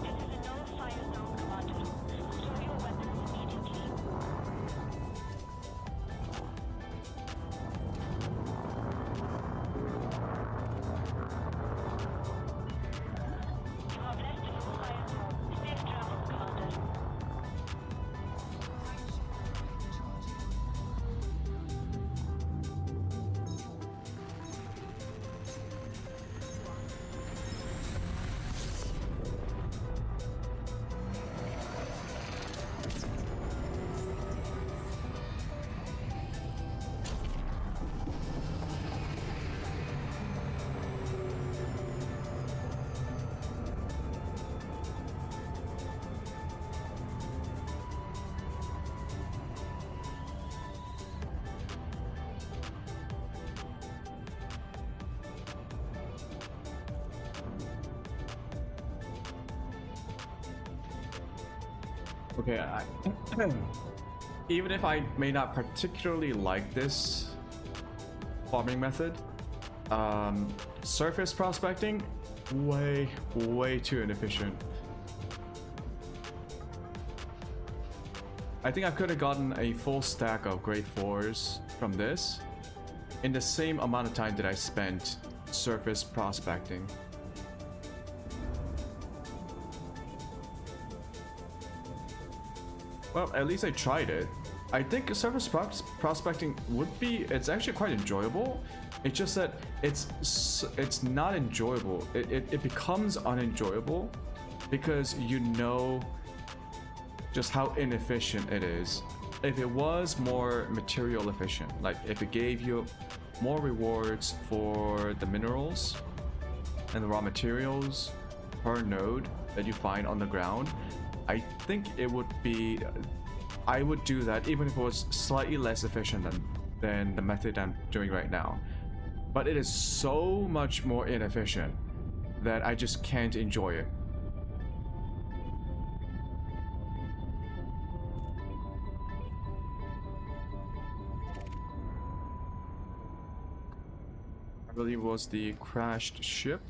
Speaker 4: This is a no-fire zone, Commander. Store your weapons immediately. You have left a no-fire zone. Safe travels, Commander.
Speaker 1: Okay, even if I may not particularly like this farming method, surface prospecting, way too inefficient. I think I could have gotten a full stack of grade 4s from this in the same amount of time that I spent surface prospecting. Well, at least I tried it. I think surface prospecting would be, it's actually quite enjoyable. It's just that it's not enjoyable. It becomes unenjoyable because you know just how inefficient it is. If it was more material efficient, like if it gave you more rewards for the minerals and the raw materials per node that you find on the ground, I think it would be, I would do that even if it was slightly less efficient than the method I'm doing right now. But it is so much more inefficient that I just can't enjoy it. I believe it was the crashed ship.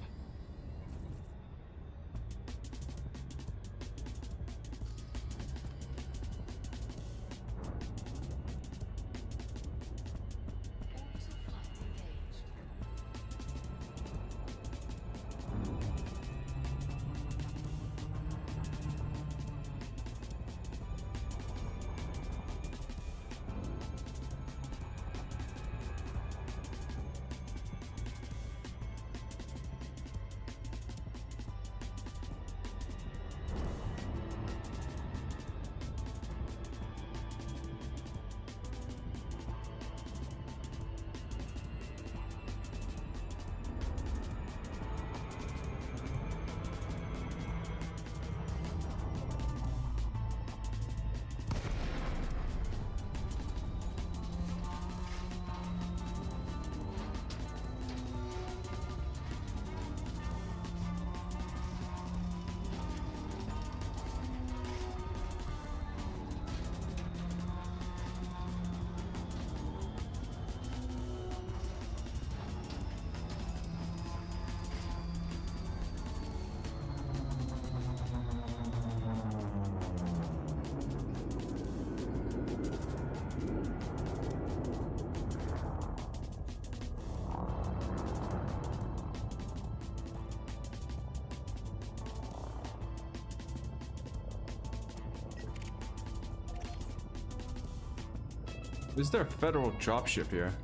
Speaker 1: Is there a federal dropship here?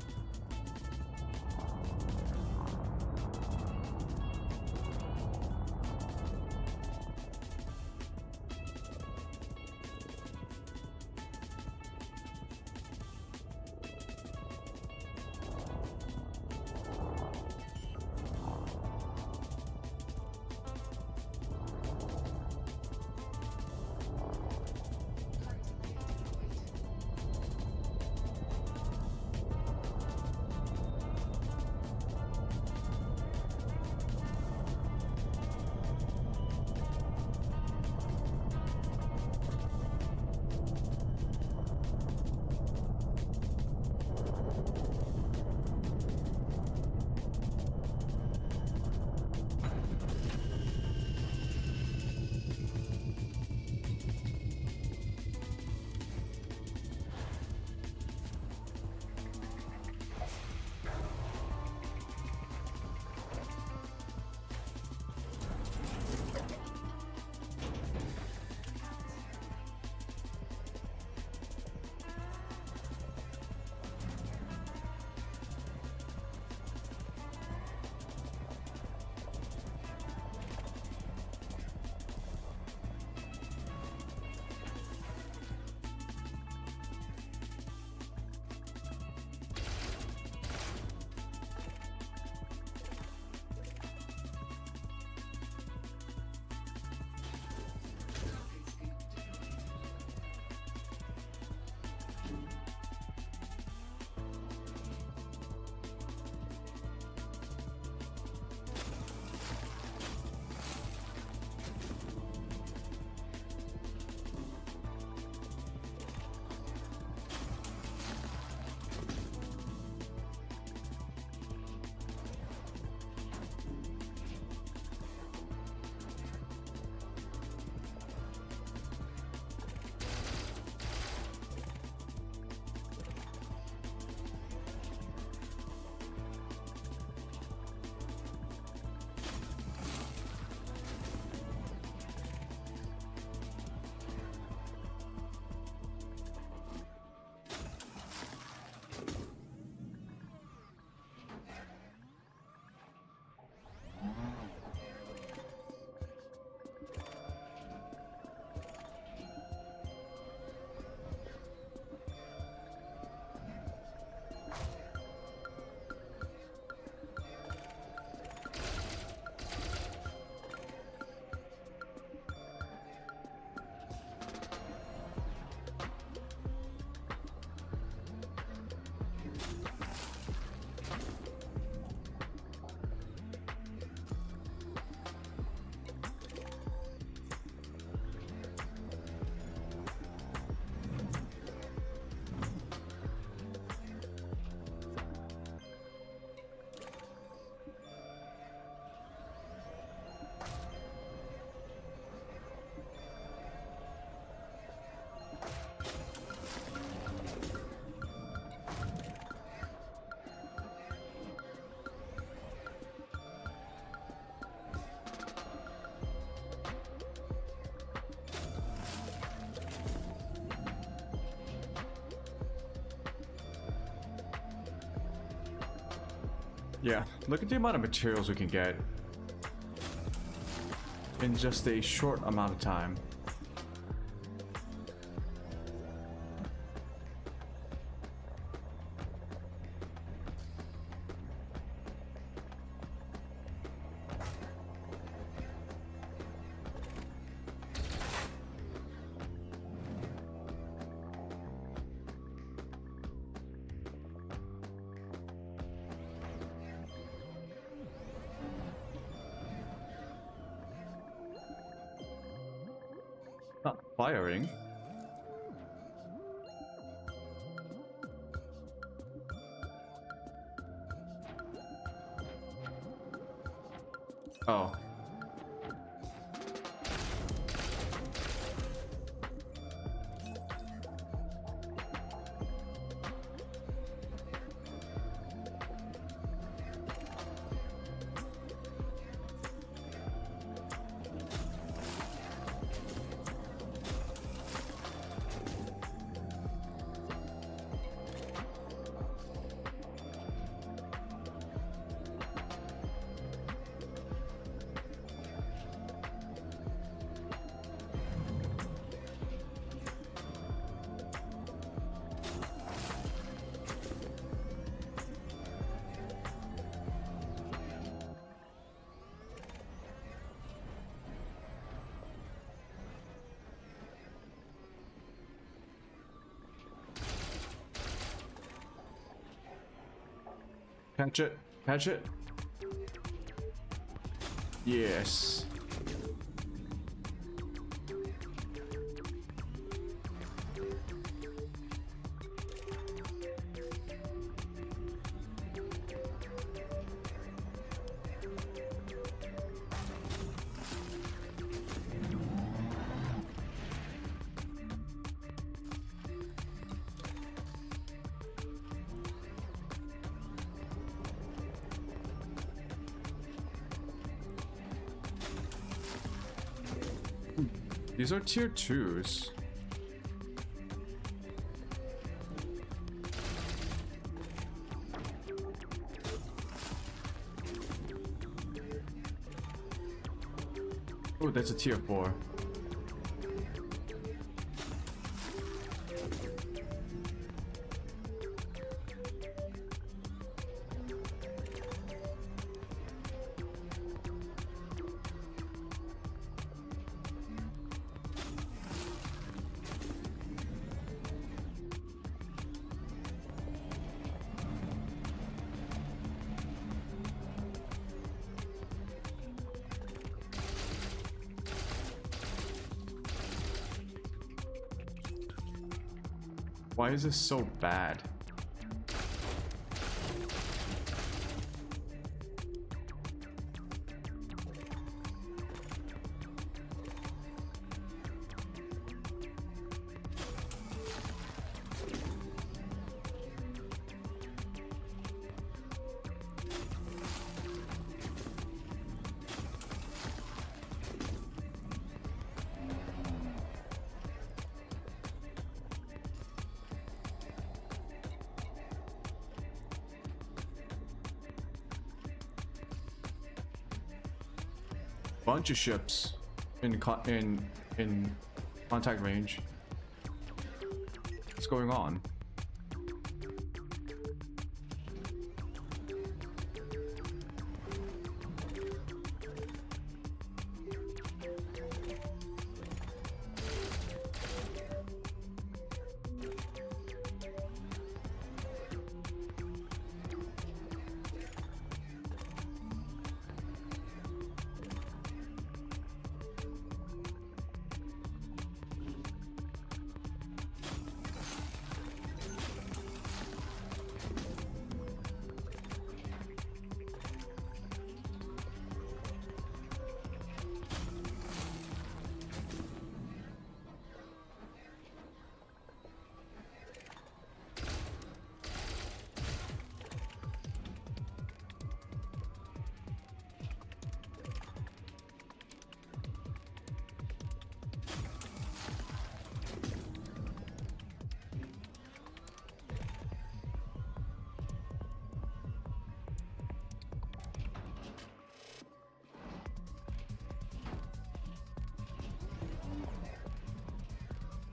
Speaker 1: Yeah, look at the amount of materials we can get in just a short amount of time. Not firing. Oh. Catch it. Catch it. Yes. These are tier 2s. Oh, that's a tier 4. Why is this so bad? Bunch of ships in contact range. What's going on?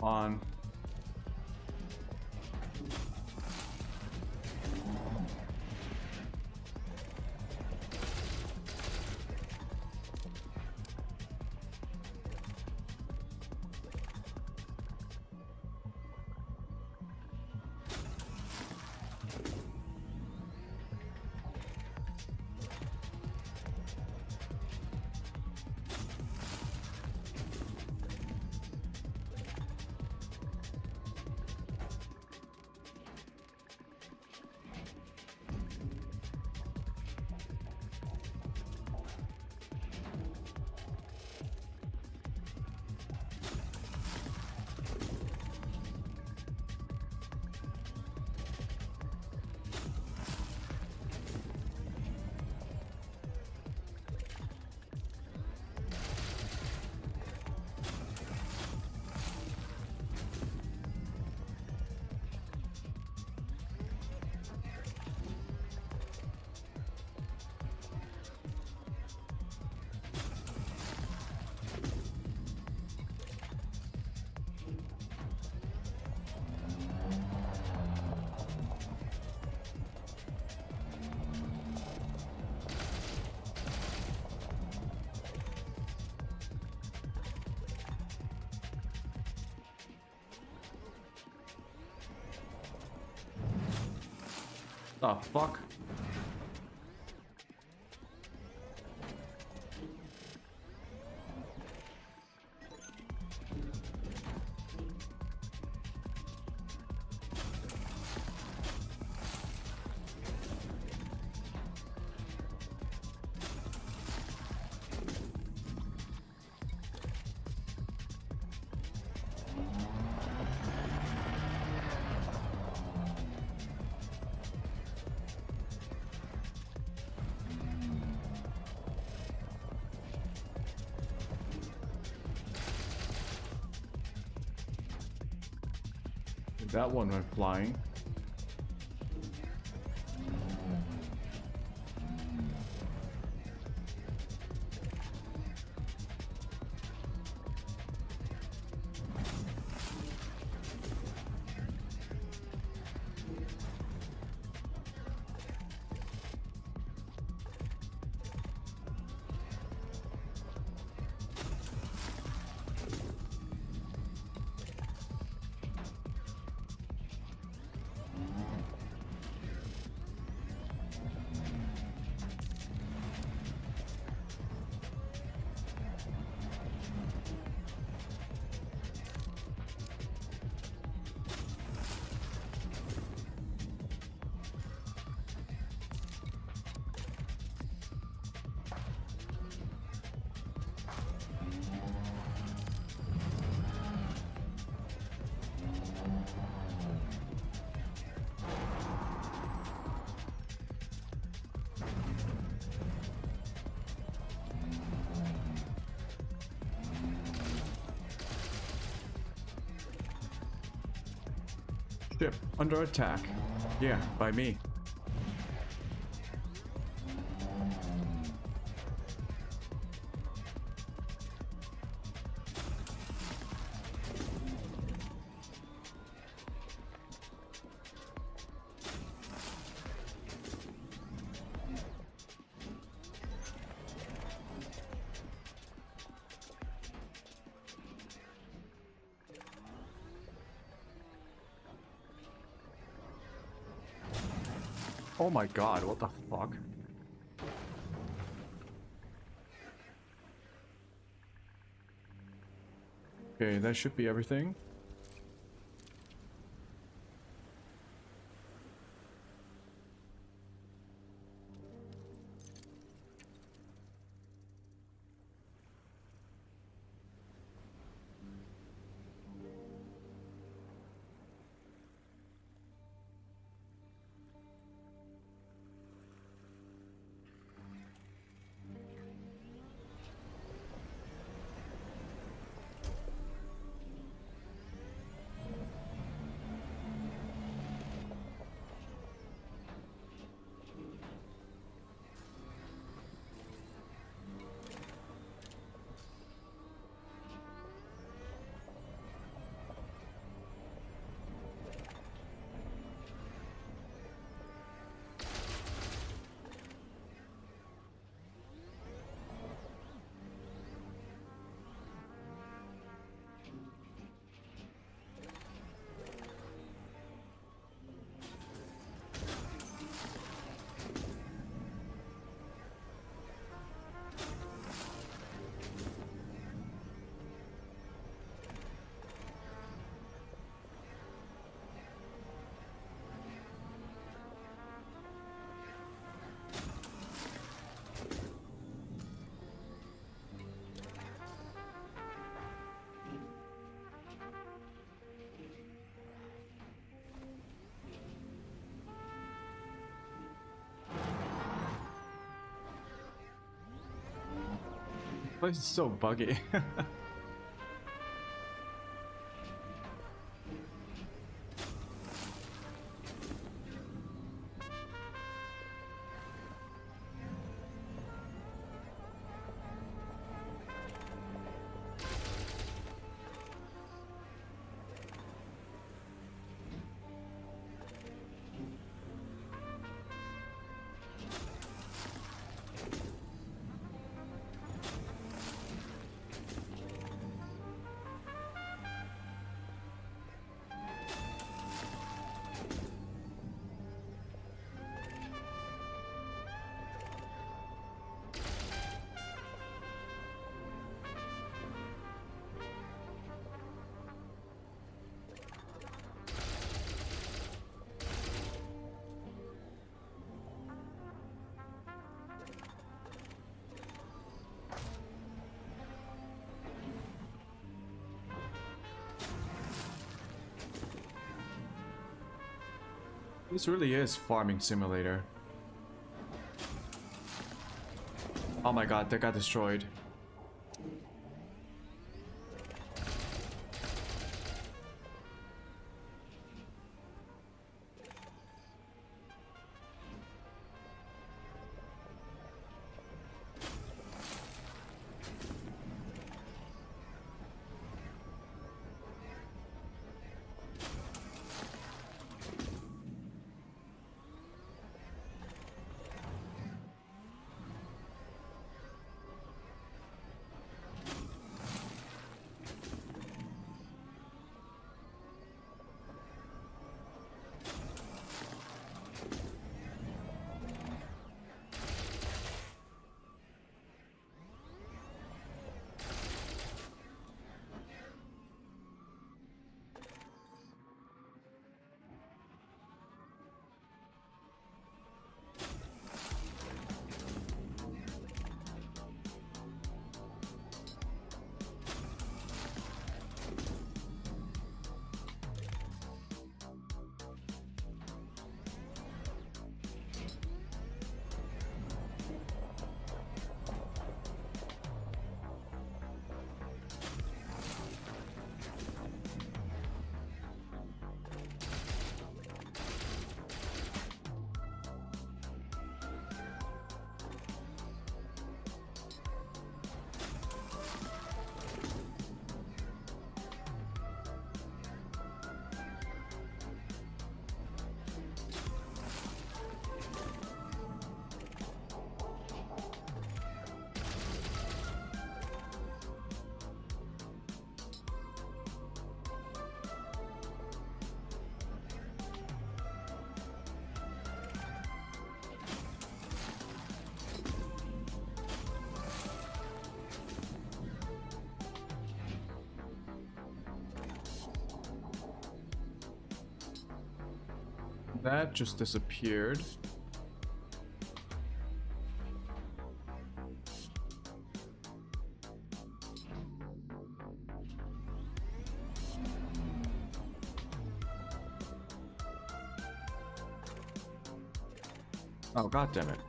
Speaker 1: On. The fuck? That one went flying. Ship under attack. Yeah, by me. Oh my god, what the fuck? Okay, that should be everything. Place is so buggy. This really is farming simulator. Oh my god, that got destroyed. That just disappeared. Oh, god damn it.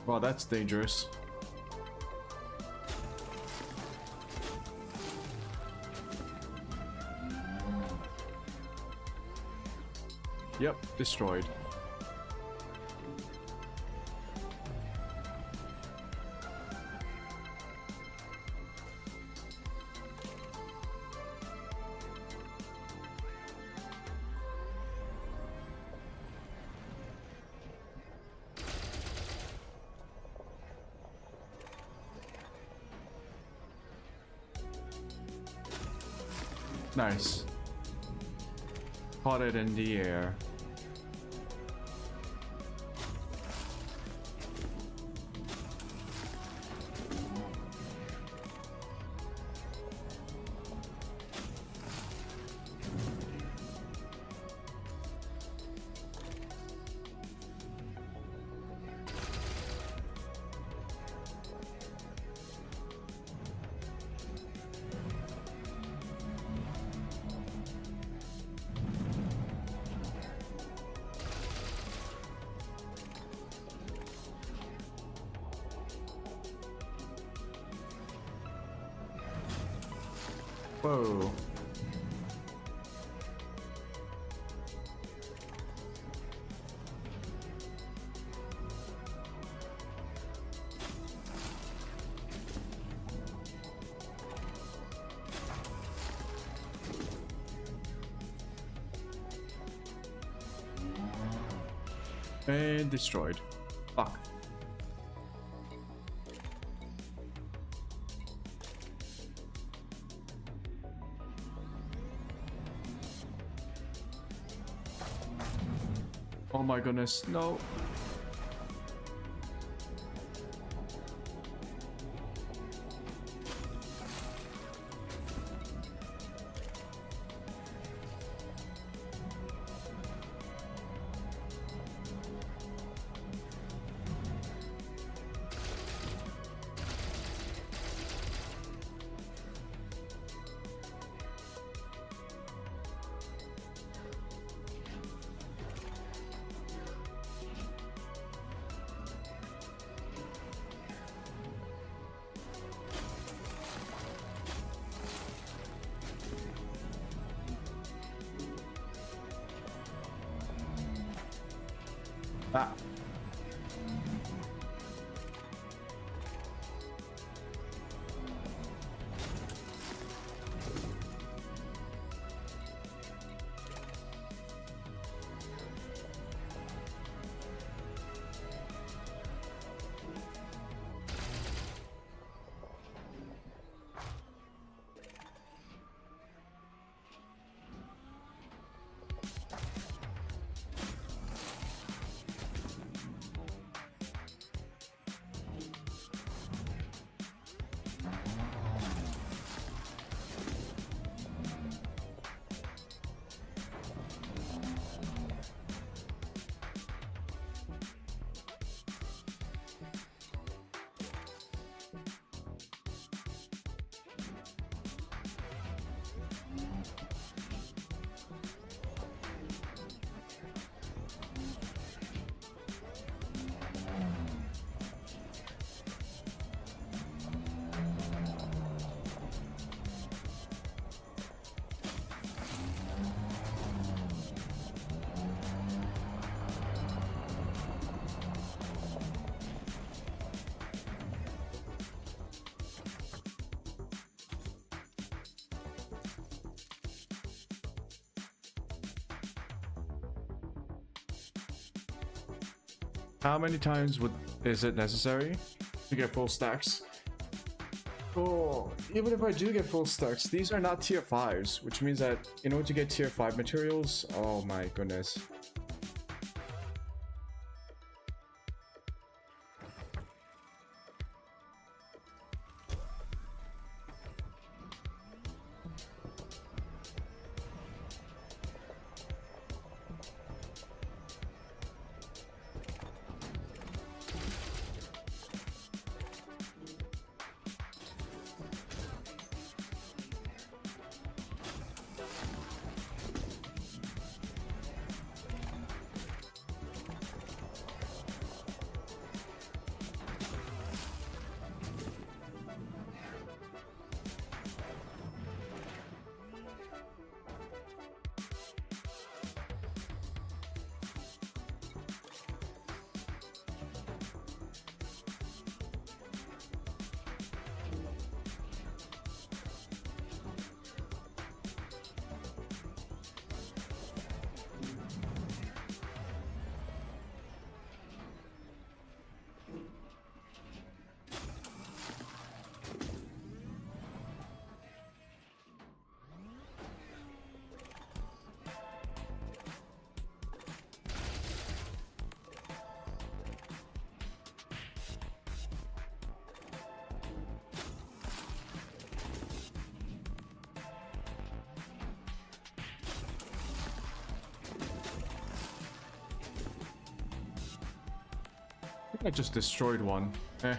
Speaker 1: Wow, that's dangerous. Yep, destroyed. Nice. Caught it in the air. Whoa. And destroyed. Fuck. Oh my goodness, no. Ah. How many times is it necessary to get full stacks? Oh, even if I do get full stacks, these are not tier 5s, which means that in order to get tier 5 materials, oh my goodness. I just destroyed one. Eh.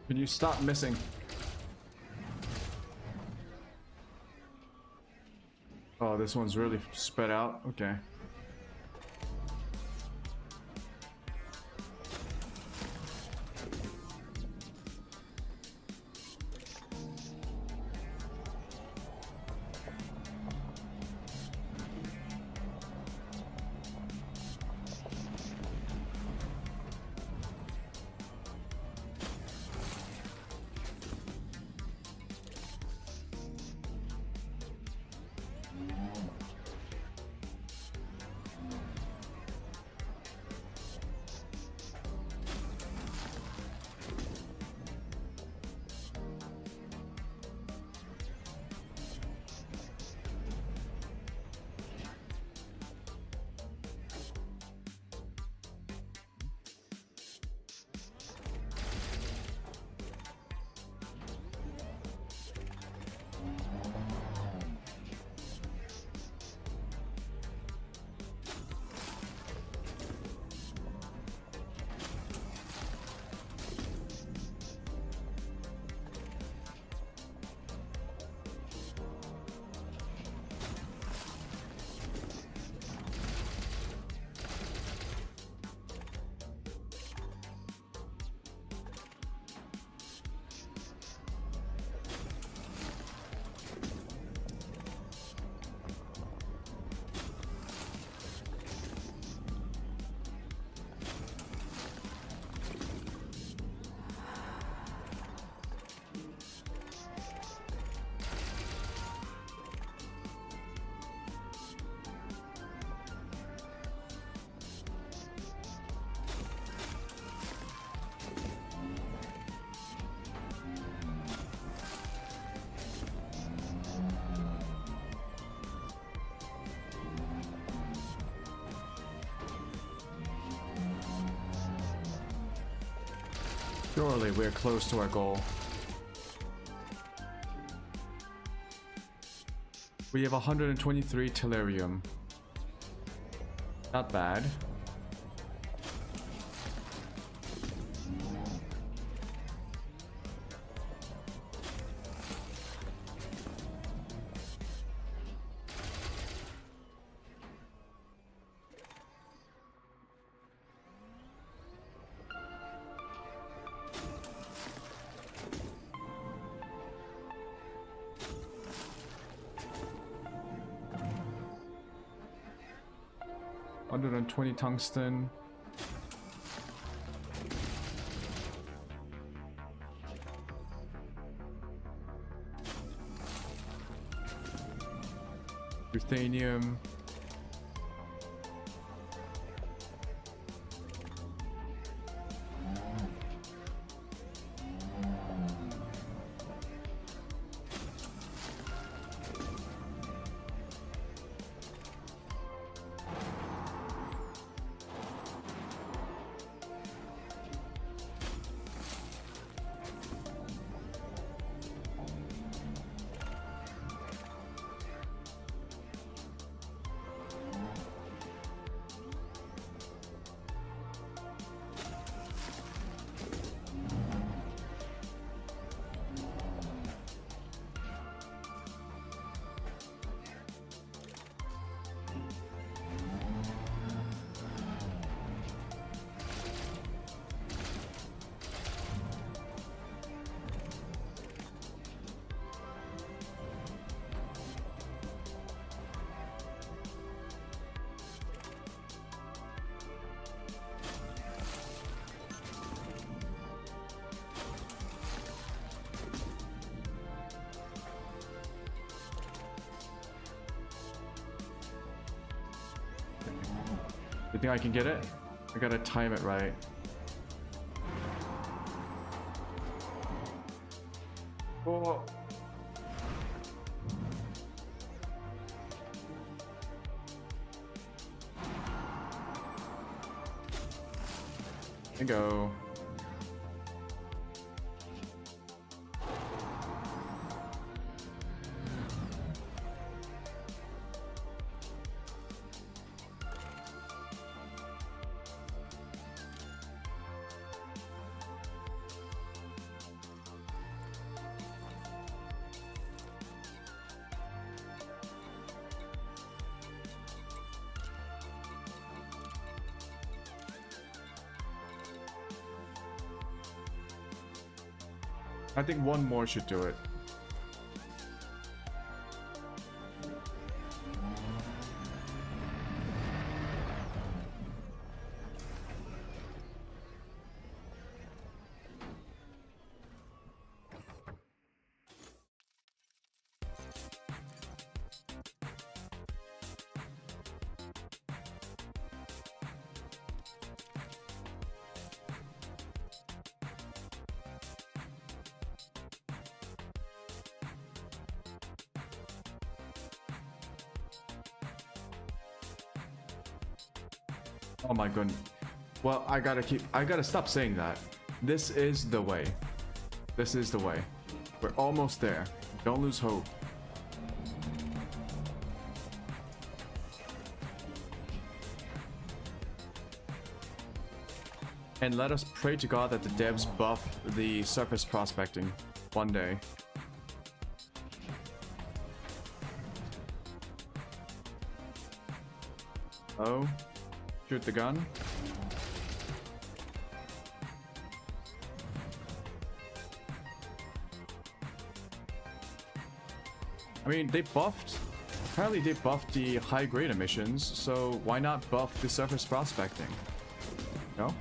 Speaker 1: Can you stop missing? Oh, this one's really spread out. Okay. Surely we're close to our goal. We have 123 tellurium. Not bad. 120 tungsten. Ruthenium. You think I can get it? I gotta time it right. Oh. There you go. I think one more should do it. Oh my goodness. Well, I gotta stop saying that. This is the way. This is the way. We're almost there. Don't lose hope. And let us pray to God that the devs buff the surface prospecting one day. Oh. Shoot the gun. I mean, they buffed. Apparently, they buffed the high grade emissions, so why not buff the surface prospecting? No?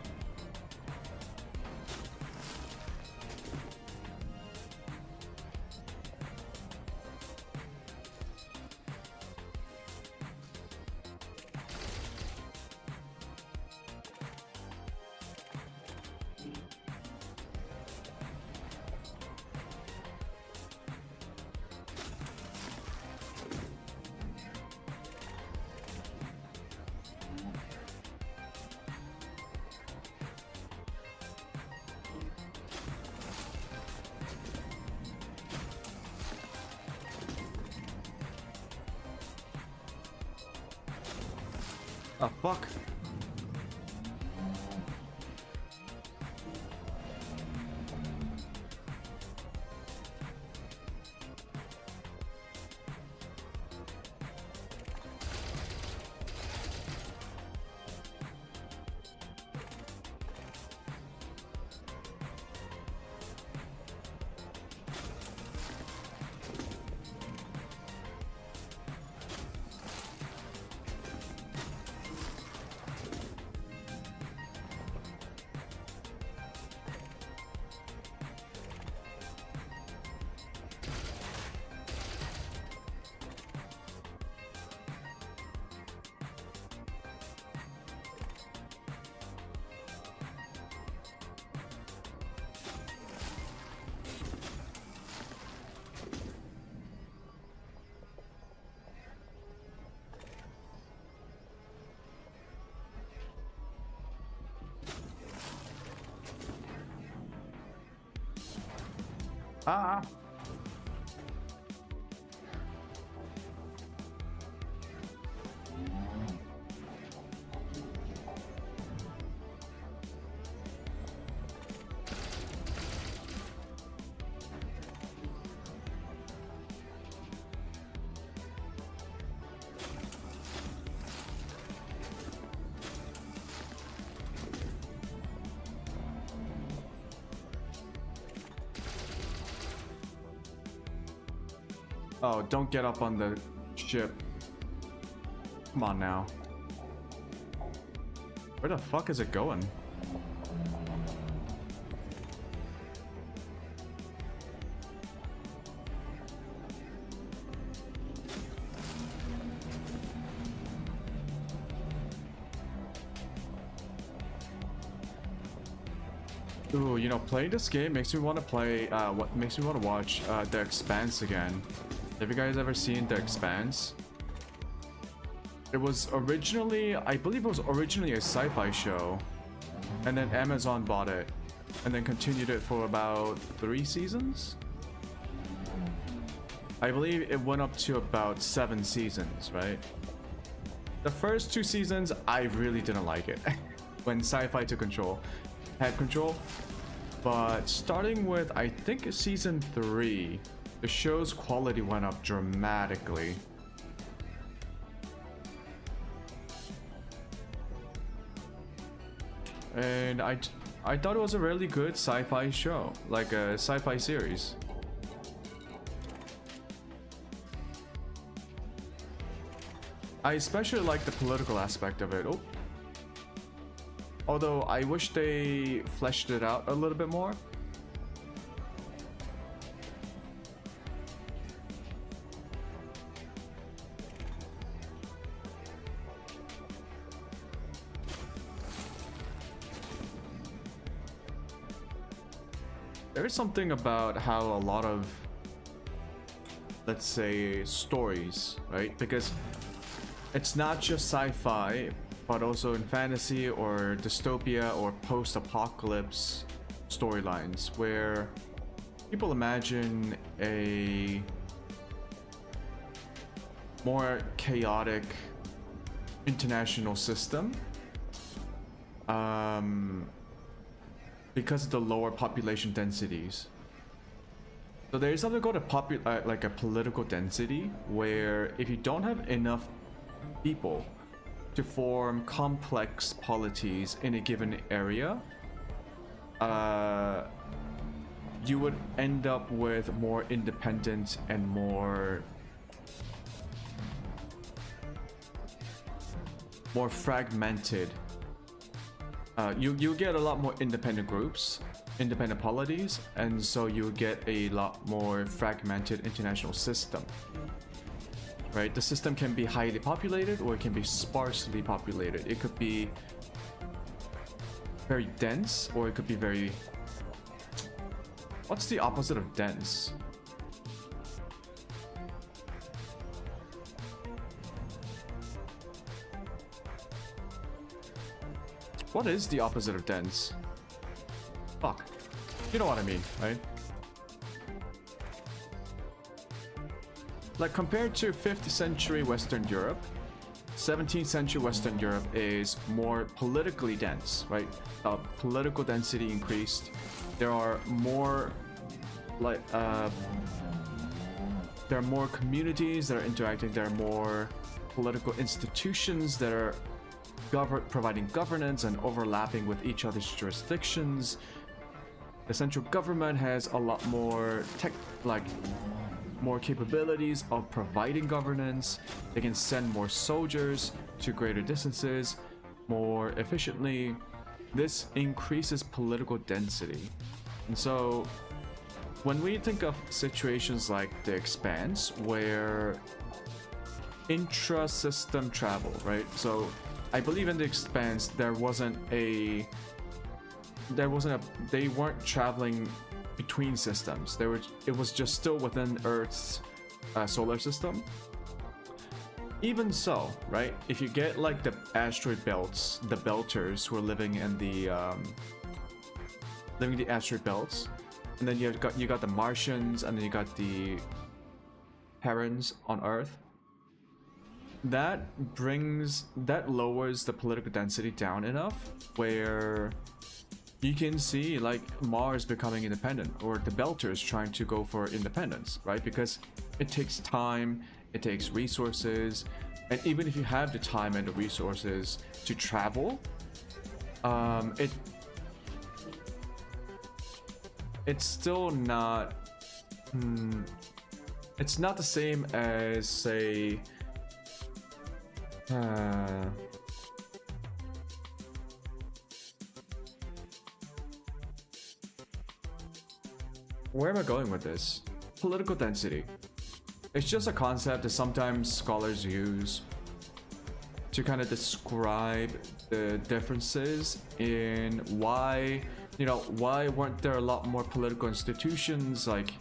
Speaker 1: Oh, fuck. Ah! Oh, don't get up on the ship. Come on now. Where the fuck is it going? Ooh, you know, playing this game makes me want to play, what makes me want to watch, The Expanse again. Have you guys ever seen The Expanse? It was originally, I believe it was originally a sci-fi show, and then Amazon bought it, and then continued it for about 3 seasons? I believe it went up to about 7 seasons, right? The first 2 seasons, I really didn't like it, when sci-fi had control. But starting with, I think, season 3, the show's quality went up dramatically. And I thought it was a really good sci-fi show, like a sci-fi series. I especially like the political aspect of it. Oh. Although I wish they fleshed it out a little bit more. There's something about how a lot of, let's say, stories, right? Because it's not just sci-fi, but also in fantasy or dystopia or post-apocalypse storylines where people imagine a more chaotic international system because of the lower population densities. So there is something called like a political density, where if you don't have enough people to form complex polities in a given area, you would end up with more independent and more fragmented. You get a lot more independent groups, independent polities, and so you get a lot more fragmented international system. Right? The system can be highly populated or it can be sparsely populated. It could be very dense or it could be very... What's the opposite of dense? What is the opposite of dense? Fuck. You know what I mean, right? Like, compared to 5th century Western Europe, 17th century Western Europe is more politically dense, right? Political density increased. There are more, like, there are more communities that are interacting. There are more political institutions that are providing governance and overlapping with each other's jurisdictions. The central government has a lot more more capabilities of providing governance. They can send more soldiers to greater distances more efficiently. This increases political density. And so when we think of situations like The Expanse, where intra-system travel, right? So I believe in The Expanse they weren't traveling between systems. It was just still within Earth's solar system. Even so, right? If you get like the asteroid belts, the belters who are living in the asteroid belts, and then you got the Martians, and then you got the Terrans on Earth. That lowers the political density down enough where you can see like Mars becoming independent, or the Belters trying to go for independence, right? Because it takes time, it takes resources, and even if you have the time and the resources to travel, it's still not it's not the same as, say, where am I going with this? Political density. It's just a concept that sometimes scholars use to kind of describe the differences in why, why weren't there a lot more political institutions like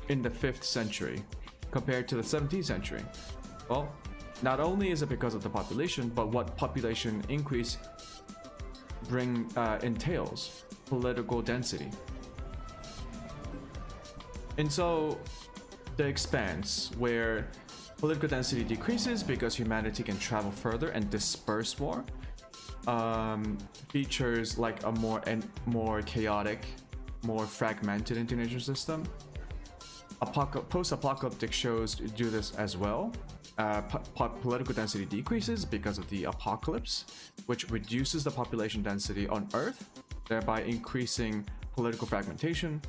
Speaker 1: in the 5th century compared to the 17th century? Well, not only is it because of the population, but what population increase entails political density. And so the expanse, where political density decreases because humanity can travel further and disperse more, features like a more chaotic, more fragmented international system. Post-apocalyptic shows do this as well. Political density decreases because of the apocalypse, which reduces the population density on Earth, thereby increasing political fragmentation,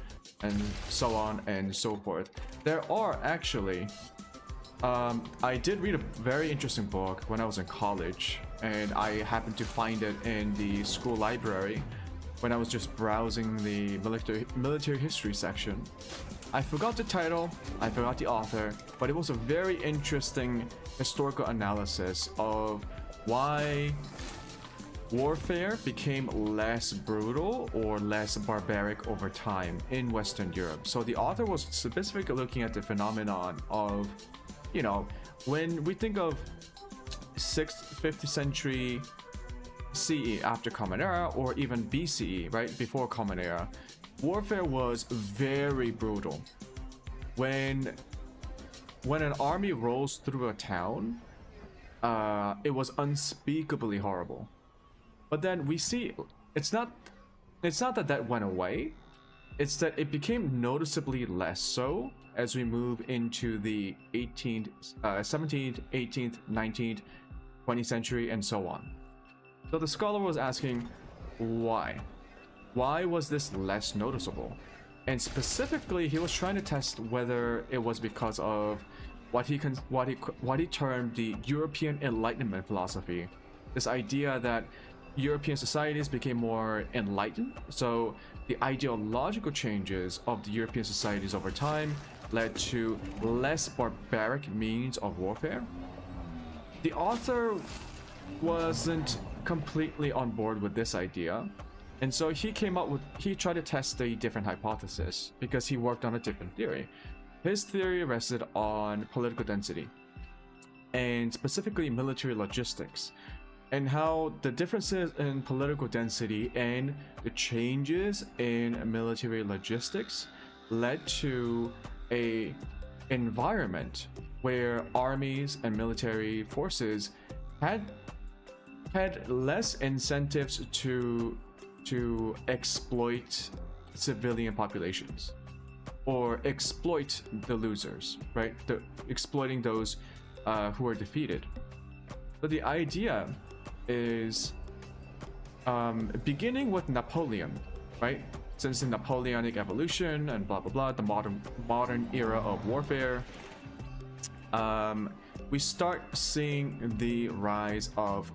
Speaker 1: and so on and so forth. There are actually, I did read a very interesting book when I was in college, and I happened to find it in the school library when I was just browsing the military history section. I forgot the title, I forgot the author, but it was a very interesting historical analysis of why warfare became less brutal or less barbaric over time in Western Europe. So the author was specifically looking at the phenomenon of, when we think of 6th, 5th century CE after Common Era, or even BCE, right, before Common Era, warfare was very brutal. When an army rolls through a town, it was unspeakably horrible. But then we see it's not that went away. It's that it became noticeably less so as we move into the 18th, 17th, 18th, 19th, 20th century, and so on. So the scholar was asking, why? Why was this less noticeable? And specifically, he was trying to test whether it was because of what he termed the European Enlightenment philosophy. This idea that European societies became more enlightened, so the ideological changes of the European societies over time led to less barbaric means of warfare. The author wasn't completely on board with this idea, and so he tried to test a different hypothesis because he worked on a different theory. His theory rested on political density, and specifically military logistics, and how the differences in political density and the changes in military logistics led to a environment where armies and military forces had less incentives to exploit civilian populations or exploit the losers, right? Exploiting those who are defeated. So the idea is beginning with Napoleon, right? Since the Napoleonic evolution and blah blah blah, the modern era of warfare, we start seeing the rise of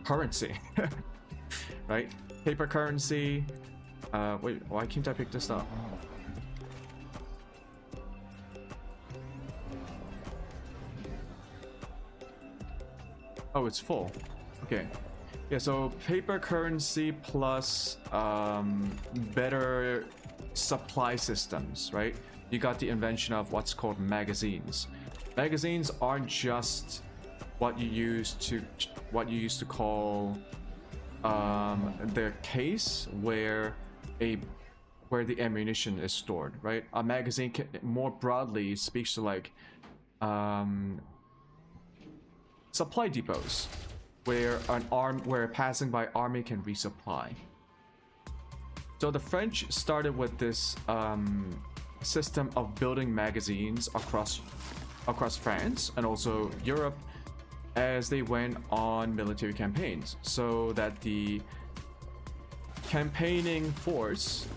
Speaker 1: currency, right? Paper currency. Wait, why can't I pick this up? Oh, it's full. Okay. Yeah, so paper currency plus better supply systems, right? You got the invention of what's called magazines. Magazines aren't just what you used to call the case where a where the ammunition is stored, right? A magazine more broadly speaks to like supply depots where where a passing by army can resupply. So the French started with this system of building magazines across France and also Europe as they went on military campaigns, so that the campaigning force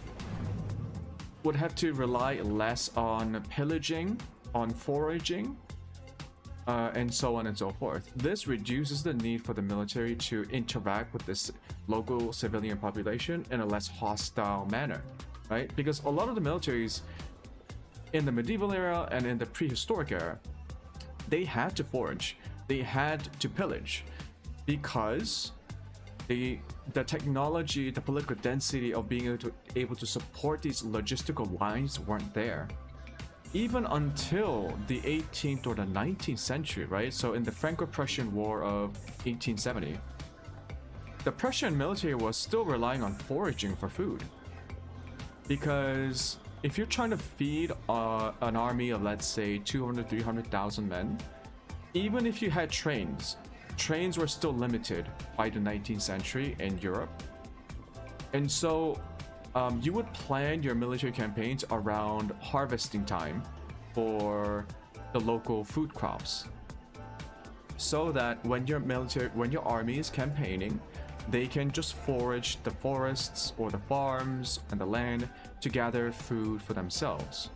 Speaker 1: would have to rely less on pillaging, on foraging, and so on and so forth. This reduces the need for the military to interact with this local civilian population in a less hostile manner, right? Because a lot of the militaries in the medieval era and in the prehistoric era, they had to forage, they had to pillage, because the technology, the political density of being able to support these logistical lines weren't there. Even until the 18th or the 19th century, right? So in the Franco-Prussian War of 1870, the Prussian military was still relying on foraging for food. Because if you're trying to feed an army of, let's say, 200, 300,000 men, even if you had trains were still limited by the 19th century in Europe. And so you would plan your military campaigns around harvesting time for the local food crops, so that when your army is campaigning, they can just forage the forests or the farms and the land to gather food for themselves.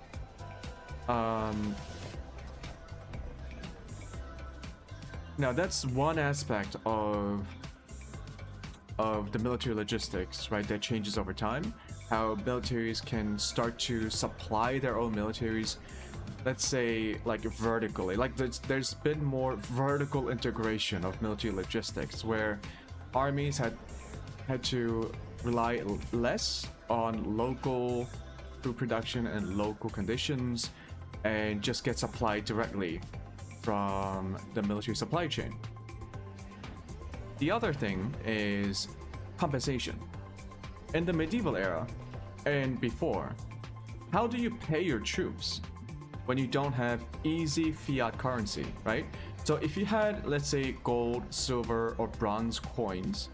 Speaker 1: Now that's one aspect of the military logistics, right, that changes over time. How militaries can start to supply their own militaries, let's say, like vertically. Like there's been more vertical integration of military logistics, where armies had to rely less on local food production and local conditions, and just get supplied directly from the military supply chain. The other thing is compensation. In the medieval era and before, how do you pay your troops when you don't have easy fiat currency, right? So if you had, let's say, gold, silver, or bronze coins,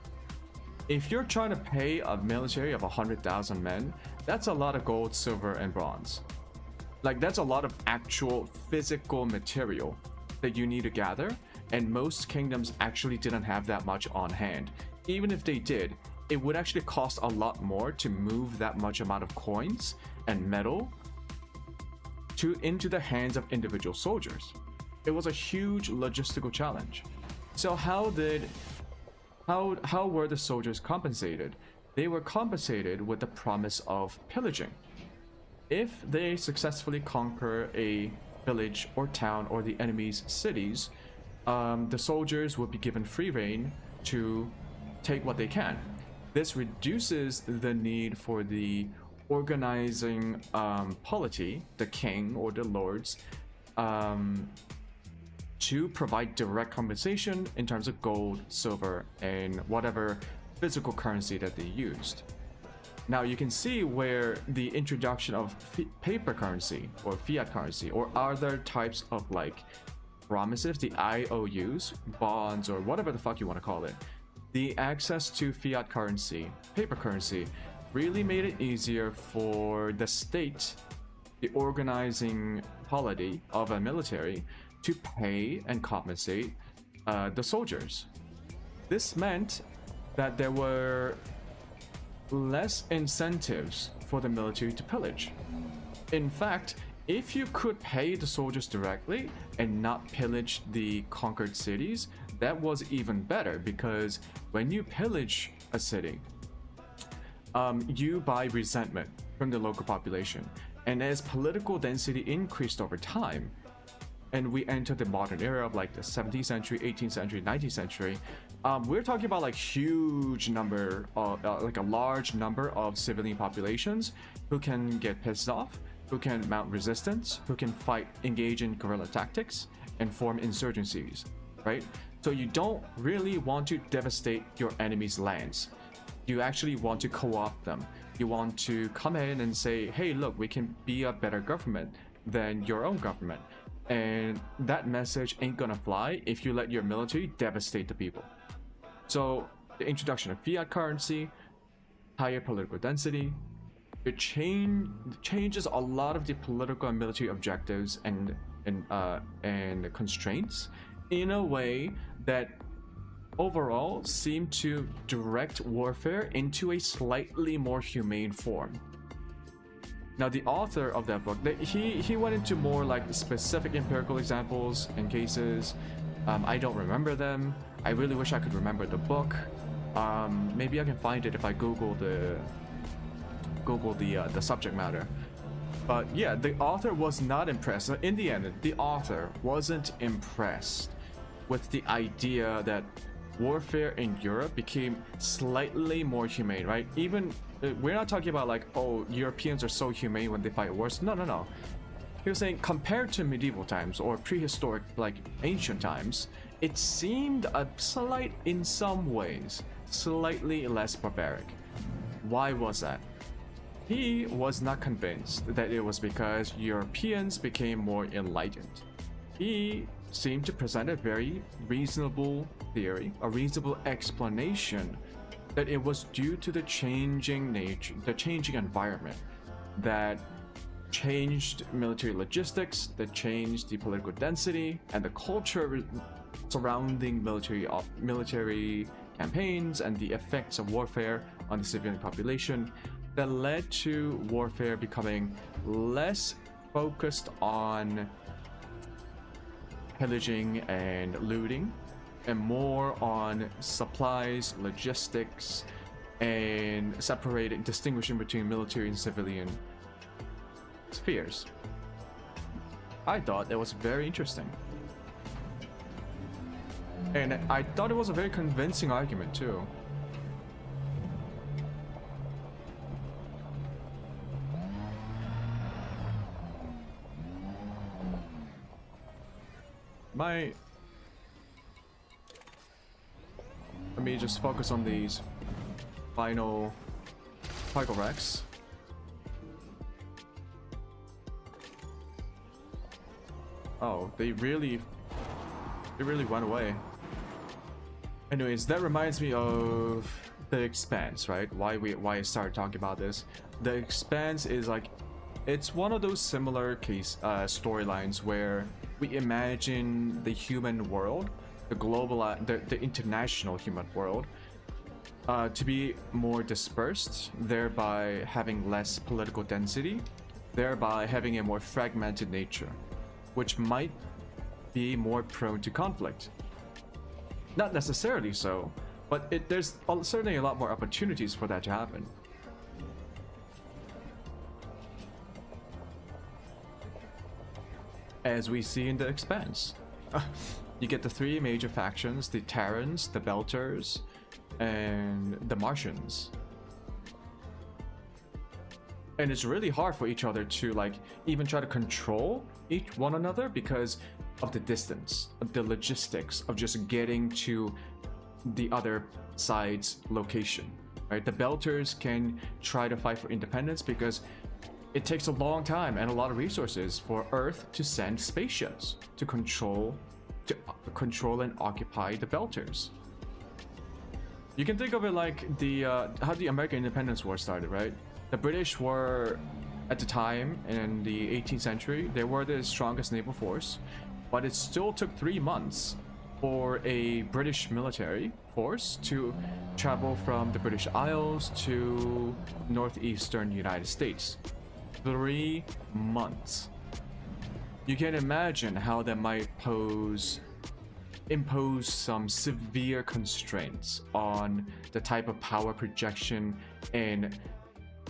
Speaker 1: if you're trying to pay a military of 100,000 men, that's a lot of gold, silver, and bronze. Like, that's a lot of actual physical material that you need to gather, and most kingdoms actually didn't have that much on hand. Even if they did, it would actually cost a lot more to move that much amount of coins and metal into the hands of individual soldiers. It was a huge logistical challenge. So how were the soldiers compensated? They were compensated with the promise of pillaging. If they successfully conquer a village or town or the enemy's cities, the soldiers would be given free rein to take what they can. This reduces the need for the organizing polity, the king or the lords, to provide direct compensation in terms of gold, silver, and whatever physical currency that they used. Now you can see where the introduction of paper currency or fiat currency or other types of like promises, the IOUs, bonds, or whatever the fuck you want to call it, the access to fiat currency, paper currency, really made it easier for the state, the organizing polity of a military, to pay and compensate the soldiers. This meant that there were less incentives for the military to pillage. In fact, if you could pay the soldiers directly and not pillage the conquered cities, that was even better, because when you pillage a city, you buy resentment from the local population. And as political density increased over time, and we enter the modern era of like the 17th century, 18th century, 19th century, we're talking about like huge number of, like a large number of civilian populations who can get pissed off, who can mount resistance, who can engage in guerrilla tactics and form insurgencies, right? So you don't really want to devastate your enemy's lands. You actually want to co-opt them. You want to come in and say, hey, look, we can be a better government than your own government. And that message ain't gonna fly if you let your military devastate the people. So the introduction of fiat currency, higher political density, it changes a lot of the political and military objectives and constraints in a way that overall seem to direct warfare into a slightly more humane form. Now, the author of that book, he went into more like specific empirical examples and cases. I don't remember them. I really wish I could remember the book. Maybe I can find it if I Google the subject matter. But yeah, the author was not impressed. In the end, the author wasn't impressed with the idea that warfare in Europe became slightly more humane, right? Even we're not talking about like, oh, Europeans are so humane when they fight wars. No. He was saying compared to medieval times or prehistoric, like ancient times, it seemed in some ways, slightly less barbaric. Why was that? He was not convinced that it was because Europeans became more enlightened. He seemed to present a very reasonable theory, a reasonable explanation that it was due to the changing nature, the changing environment that changed military logistics, that changed the political density and the culture surrounding military campaigns and the effects of warfare on the civilian population that led to warfare becoming less focused on pillaging and looting and more on supplies, logistics, and distinguishing between military and civilian spheres. I thought that was very interesting. And I thought it was a very convincing argument too. Let me just focus on these final particle wrecks. Oh, they really went away. Anyways, that reminds me of The Expanse, right? Why I started talking about this. The Expanse is like, it's one of those similar storylines where we imagine the human world, the international human world, to be more dispersed, thereby having less political density, thereby having a more fragmented nature, which might be more prone to conflict. Not necessarily so, but there's certainly a lot more opportunities for that to happen. As we see in The Expanse. You get the three major factions, the Terrans, the Belters, and the Martians. And it's really hard for each other to like even try to control one another because of the distance, of the logistics of just getting to the other side's location, right? The Belters can try to fight for independence because it takes a long time and a lot of resources for Earth to send spaceships to control and occupy the Belters. You can think of it like how the American Independence War started, right? The British were, at the time in the 18th century, they were the strongest naval force, but it still took 3 months for a British military force to travel from the British Isles to northeastern United States. 3 months. You can imagine how that might impose some severe constraints on the type of power projection and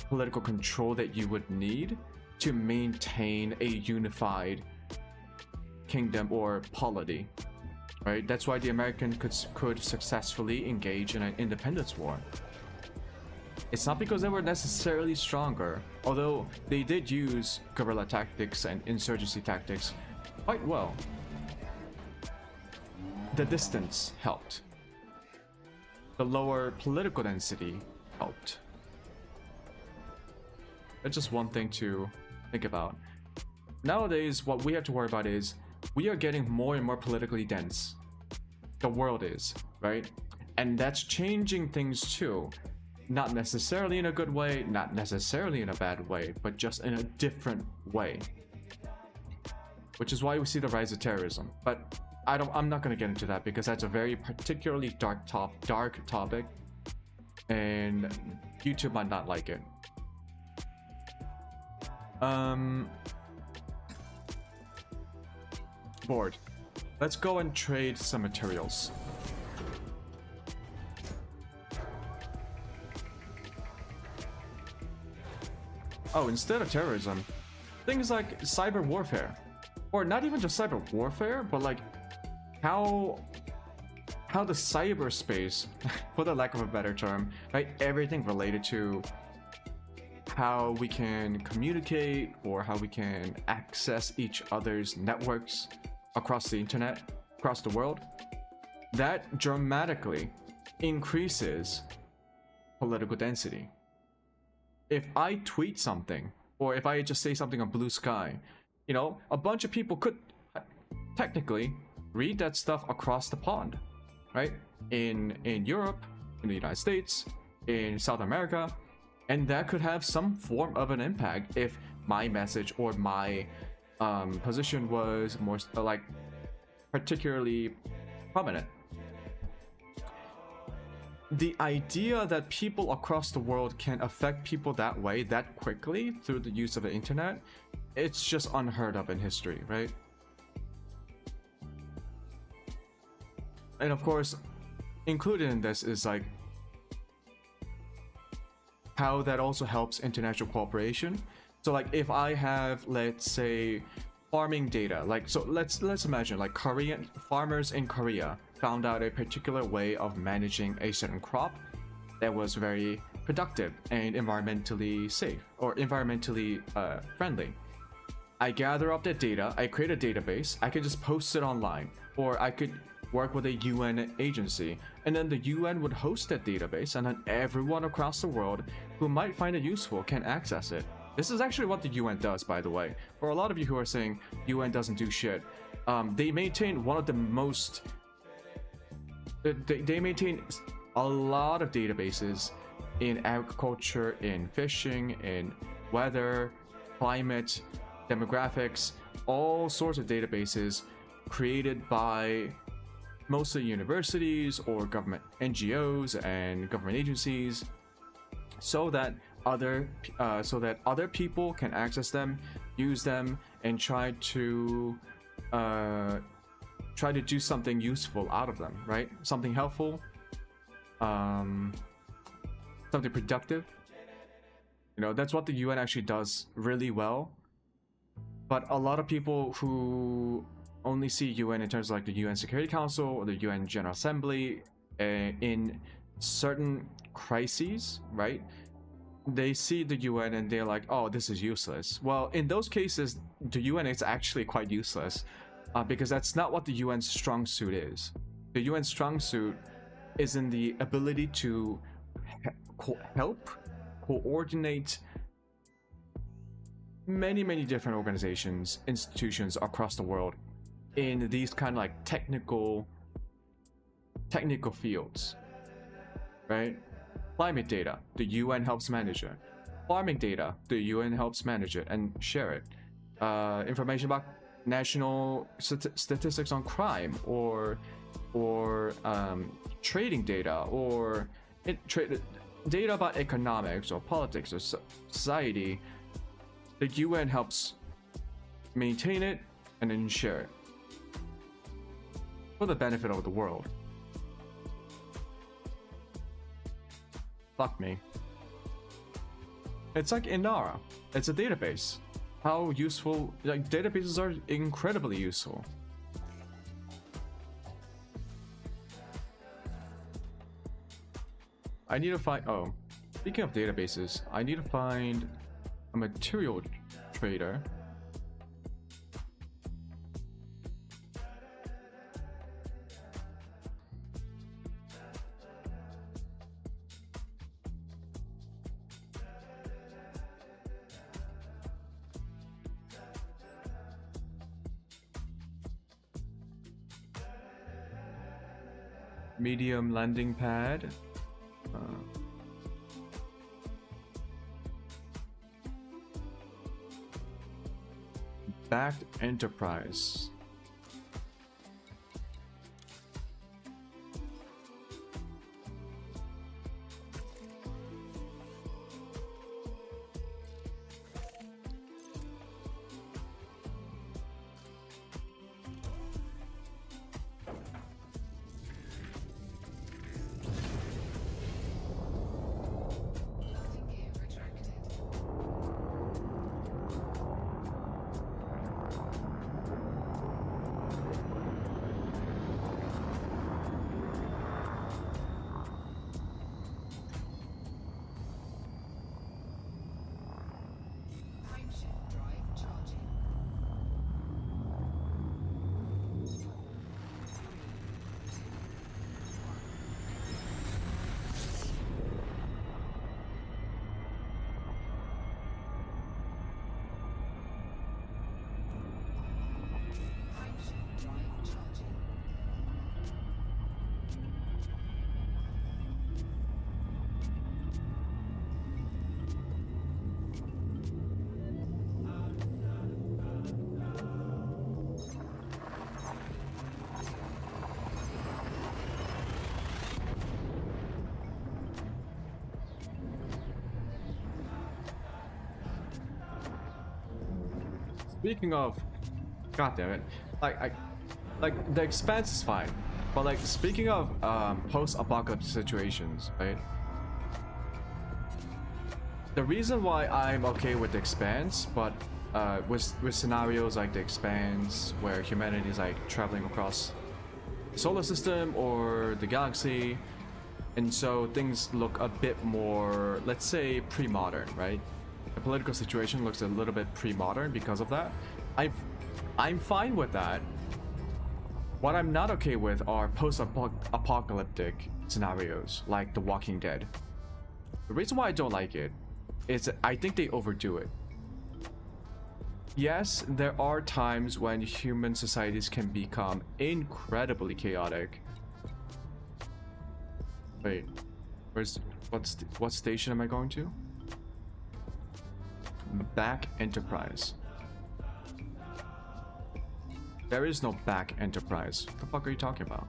Speaker 1: political control that you would need to maintain a unified kingdom or polity, right? That's why the American could successfully engage in an independence war. It's not because they were necessarily stronger, although they did use guerrilla tactics and insurgency tactics quite well. The distance helped. The lower political density helped. That's just one thing to think about. Nowadays, what we have to worry about is we are getting more and more politically dense. The world is, right? And that's changing things too. Not necessarily in a good way, not necessarily in a bad way, but just in a different way. Which is why we see the rise of terrorism. But I'm not going to get into that because that's a very particularly dark topic, and YouTube might not like it. Board. Let's go and trade some materials. Oh, instead of terrorism, things like cyber warfare. Or not even just cyber warfare, but like how the cyberspace, for the lack of a better term, right? Everything related to how we can communicate or how we can access each other's networks across the internet, across the world, that dramatically increases political density. If I tweet something, or if I just say something on Blue Sky, you know, a bunch of people could technically read that stuff across the pond, right? In Europe, in the United States, in South America, and that could have some form of an impact if my message or my position was more like particularly prominent. The idea that people across the world can affect people that way, that quickly, through the use of the internet, it's just unheard of in history, right? And of course, included in this is like how that also helps international cooperation. So like if I have, let's say, farming data, like, so let's imagine like Korean farmers in Korea found out a particular way of managing a certain crop that was very productive and environmentally safe or environmentally friendly. I gather up that data, I create a database, I could just post it online, or I could work with a UN agency, and then the UN would host that database, and then everyone across the world who might find it useful can access it. This is actually what the UN does, by the way. For a lot of you who are saying UN doesn't do shit, they maintain one of the most... They maintain a lot of databases in agriculture, in fishing, in weather, climate, demographics, all sorts of databases created by mostly universities or government NGOs and government agencies, so that other people can access them, use them, and try to do something useful out of them, right? Something helpful, something productive. You know, that's what the UN actually does really well. But a lot of people who only see UN in terms of like the UN Security Council or the UN General Assembly in certain crises, right? They see the UN and they're like, oh, this is useless. Well, in those cases, the UN is actually quite useless because that's not what the UN's strong suit is. The UN's strong suit is in the ability to help coordinate many different organizations, institutions across the world in these kind of like technical fields, right? Climate data, the UN helps manage it. Farming data, the UN helps manage it and share it. Information about national statistics on crime, or trading data, or data about economics or politics or society. The UN helps maintain it and then share it for the benefit of the world. Fuck me. It's like Inara. It's a database. How useful, like, databases are incredibly useful. I need to find, oh, speaking of databases, I need to find a material trader. medium landing pad. Backed enterprise. Speaking of, god damn it, like the Expanse is fine, but like speaking of post-apocalyptic situations, right? The reason why I'm okay with the Expanse, but with scenarios like the Expanse where humanity is like traveling across the solar system or the galaxy, and so things look a bit more, let's say, pre-modern, right? The political situation looks a little bit pre-modern because of that. I'm fine with that. What I'm not okay with are post-apocalyptic scenarios like The Walking Dead. The reason why I don't like it is I think they overdo it. Yes, there are times when human societies can become incredibly chaotic. Wait, what station am I going to? Back Enterprise. There is no back Enterprise. What the fuck are you talking about?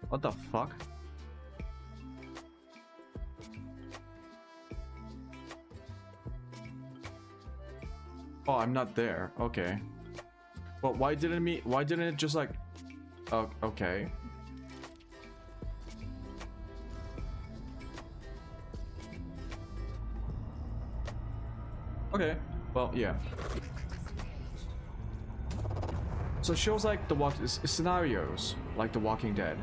Speaker 1: What the fuck? Oh, I'm not there. Okay. Well, why didn't it just like... Oh, okay. Okay. Well, yeah. So shows like scenarios like The Walking Dead,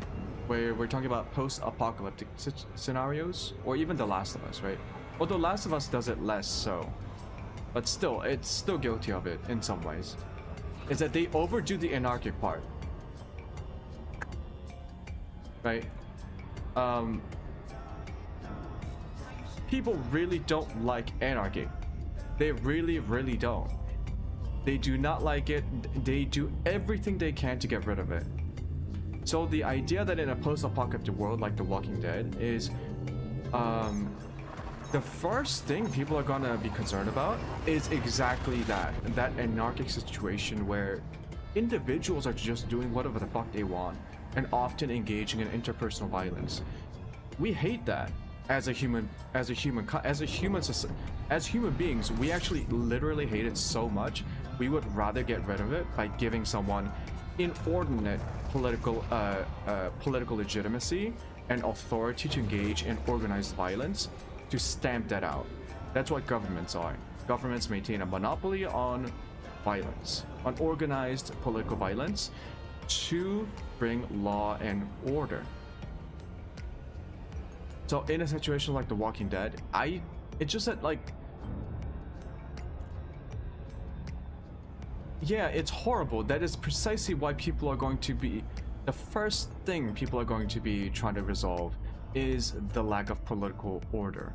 Speaker 1: where we're talking about post-apocalyptic scenarios, or even The Last of Us, right? Although Last of Us does it less so, but still, it's still guilty of it in some ways. Is that they overdo the anarchic part, right? People really don't like anarchy. They really, really don't. They do not like it. They do everything they can to get rid of it. So the idea that in a post-apocalyptic world like The Walking Dead is, the first thing people are gonna be concerned about is exactly that anarchic situation where individuals are just doing whatever the fuck they want and often engaging in interpersonal violence. We hate that as human beings. We actually literally hate it so much. We would rather get rid of it by giving someone inordinate political legitimacy and authority to engage in organized violence to stamp that out. That's what governments are. Governments maintain a monopoly on violence, on organized political violence, to bring law and order. So in a situation like The Walking Dead, it's just that, like, Yeah, it's horrible. That is precisely why people are going to be... The first thing people are going to be trying to resolve is the lack of political order.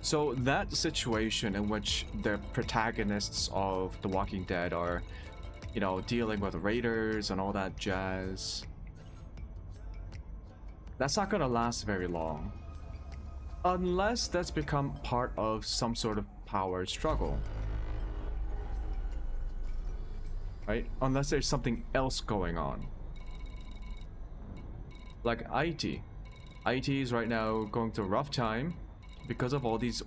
Speaker 1: So that situation in which the protagonists of The Walking Dead are, you know, dealing with raiders and all that jazz, that's not gonna last very long. Unless that's become part of some sort of power struggle. Right? Unless there's something else going on. Like IT. IT is right now going through a rough time because of all these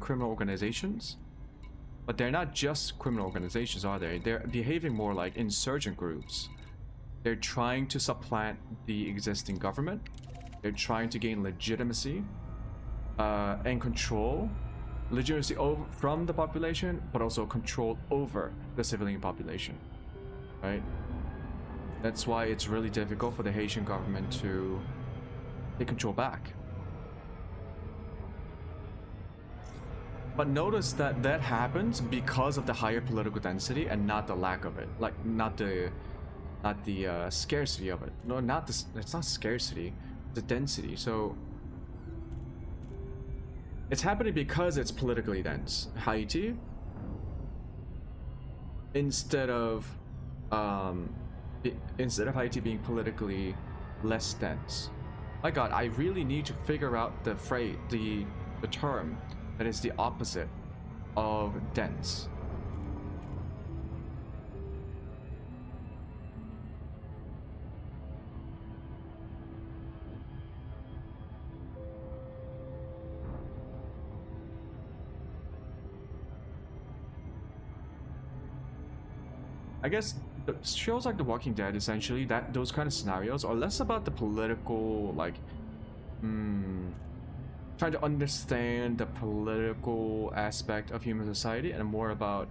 Speaker 1: criminal organizations. But they're not just criminal organizations, are they? They're behaving more like insurgent groups. They're trying to supplant the existing government. They're trying to gain legitimacy and control. Legitimacy from the population, but also control over the civilian population. Right? That's why it's really difficult for the Haitian government to take control back. But notice that that happens because of the higher political density and not the lack of it. Like, not the scarcity of it. No, not the, it's not scarcity, the density. So it's happening because it's politically dense. Haiti, instead of Haiti being politically less dense. My God, I really need to figure out the phrase, the term that is the opposite of dense. I guess the shows like The Walking Dead, essentially, that those kind of scenarios are less about the political, like, trying to understand the political aspect of human society, and more about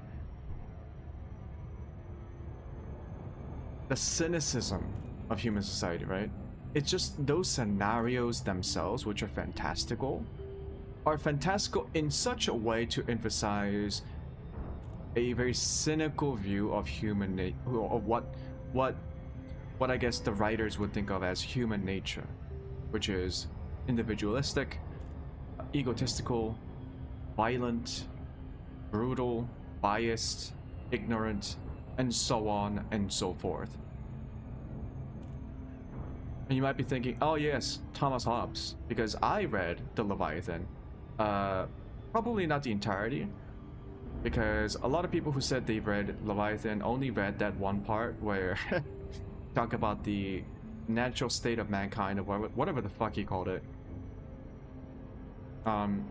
Speaker 1: the cynicism of human society, right? It's just those scenarios themselves, which are fantastical in such a way to emphasize a very cynical view of human of what I guess the writers would think of as human nature, which is individualistic, egotistical, violent, brutal, biased, ignorant, and so on and so forth. And you might be thinking, oh yes, Thomas Hobbes, because I read The Leviathan. Probably not the entirety, because a lot of people who said they read Leviathan only read that one part where talk about the natural state of mankind, or whatever the fuck he called it. And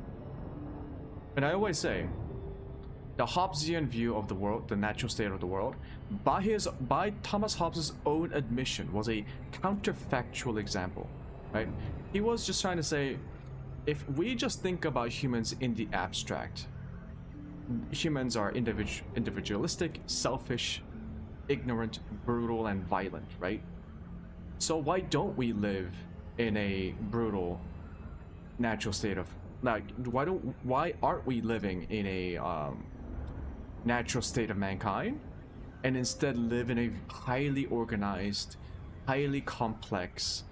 Speaker 1: I always say, the Hobbesian view of the world, the natural state of the world, by Thomas Hobbes' own admission, was a counterfactual example, right? He was just trying to say, if we just think about humans in the abstract, humans are individualistic, selfish, ignorant, brutal, and violent, right? So why don't we live in a brutal natural state of, like, why aren't we living in a natural state of mankind, and instead live in a highly organized, highly complex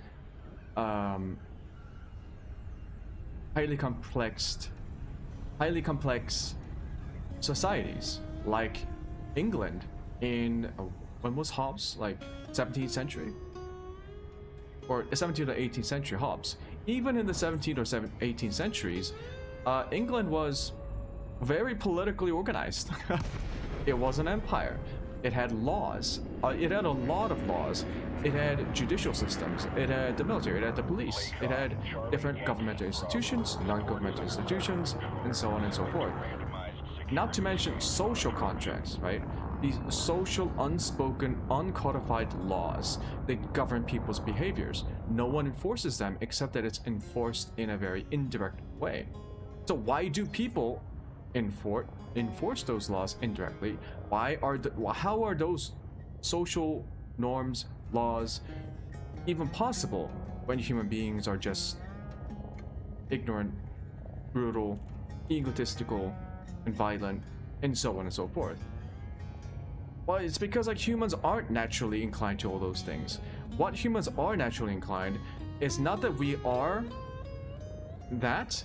Speaker 1: societies, like England in when was Hobbes, like 17th century, or 17th or 18th century Hobbes. Even in the 17th or 18th centuries, England was very politically organized. It was an empire. It had laws. It had a lot of laws. It had judicial systems. It had the military. It had the police. It had different governmental institutions, non-governmental institutions, and so on and so forth. Not to mention social contracts, right? These social, unspoken, uncodified laws that govern people's behaviors. No one enforces them except that it's enforced in a very indirect way. So why do people enforce those laws indirectly? How are those social norms, laws even possible when human beings are just ignorant, brutal, egotistical and violent, and so on and so forth. Well, it's because like humans aren't naturally inclined to all those things. What humans are naturally inclined is not that we are that.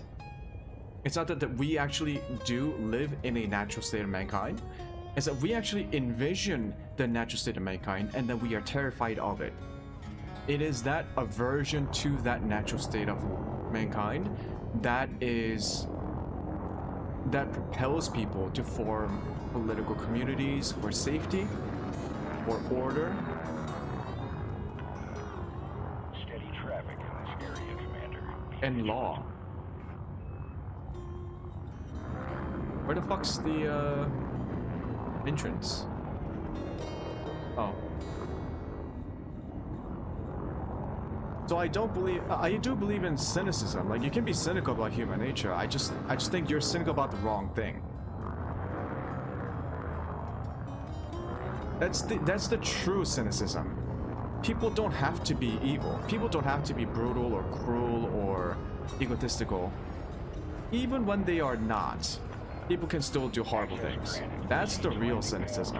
Speaker 1: It's not that we actually do live in a natural state of mankind. It's that we actually envision the natural state of mankind and that we are terrified of it. It is that aversion to that natural state of mankind that propels people to form political communities for safety, for order.
Speaker 5: Steady traffic in this area, Commander.
Speaker 1: And law. Where the fuck's the entrance? Oh. So I do believe in cynicism. Like, you can be cynical about human nature. I just think you're cynical about the wrong thing. That's the true cynicism. People don't have to be evil. People don't have to be brutal or cruel or egotistical. Even when they are not, people can still do horrible things. That's the real cynicism.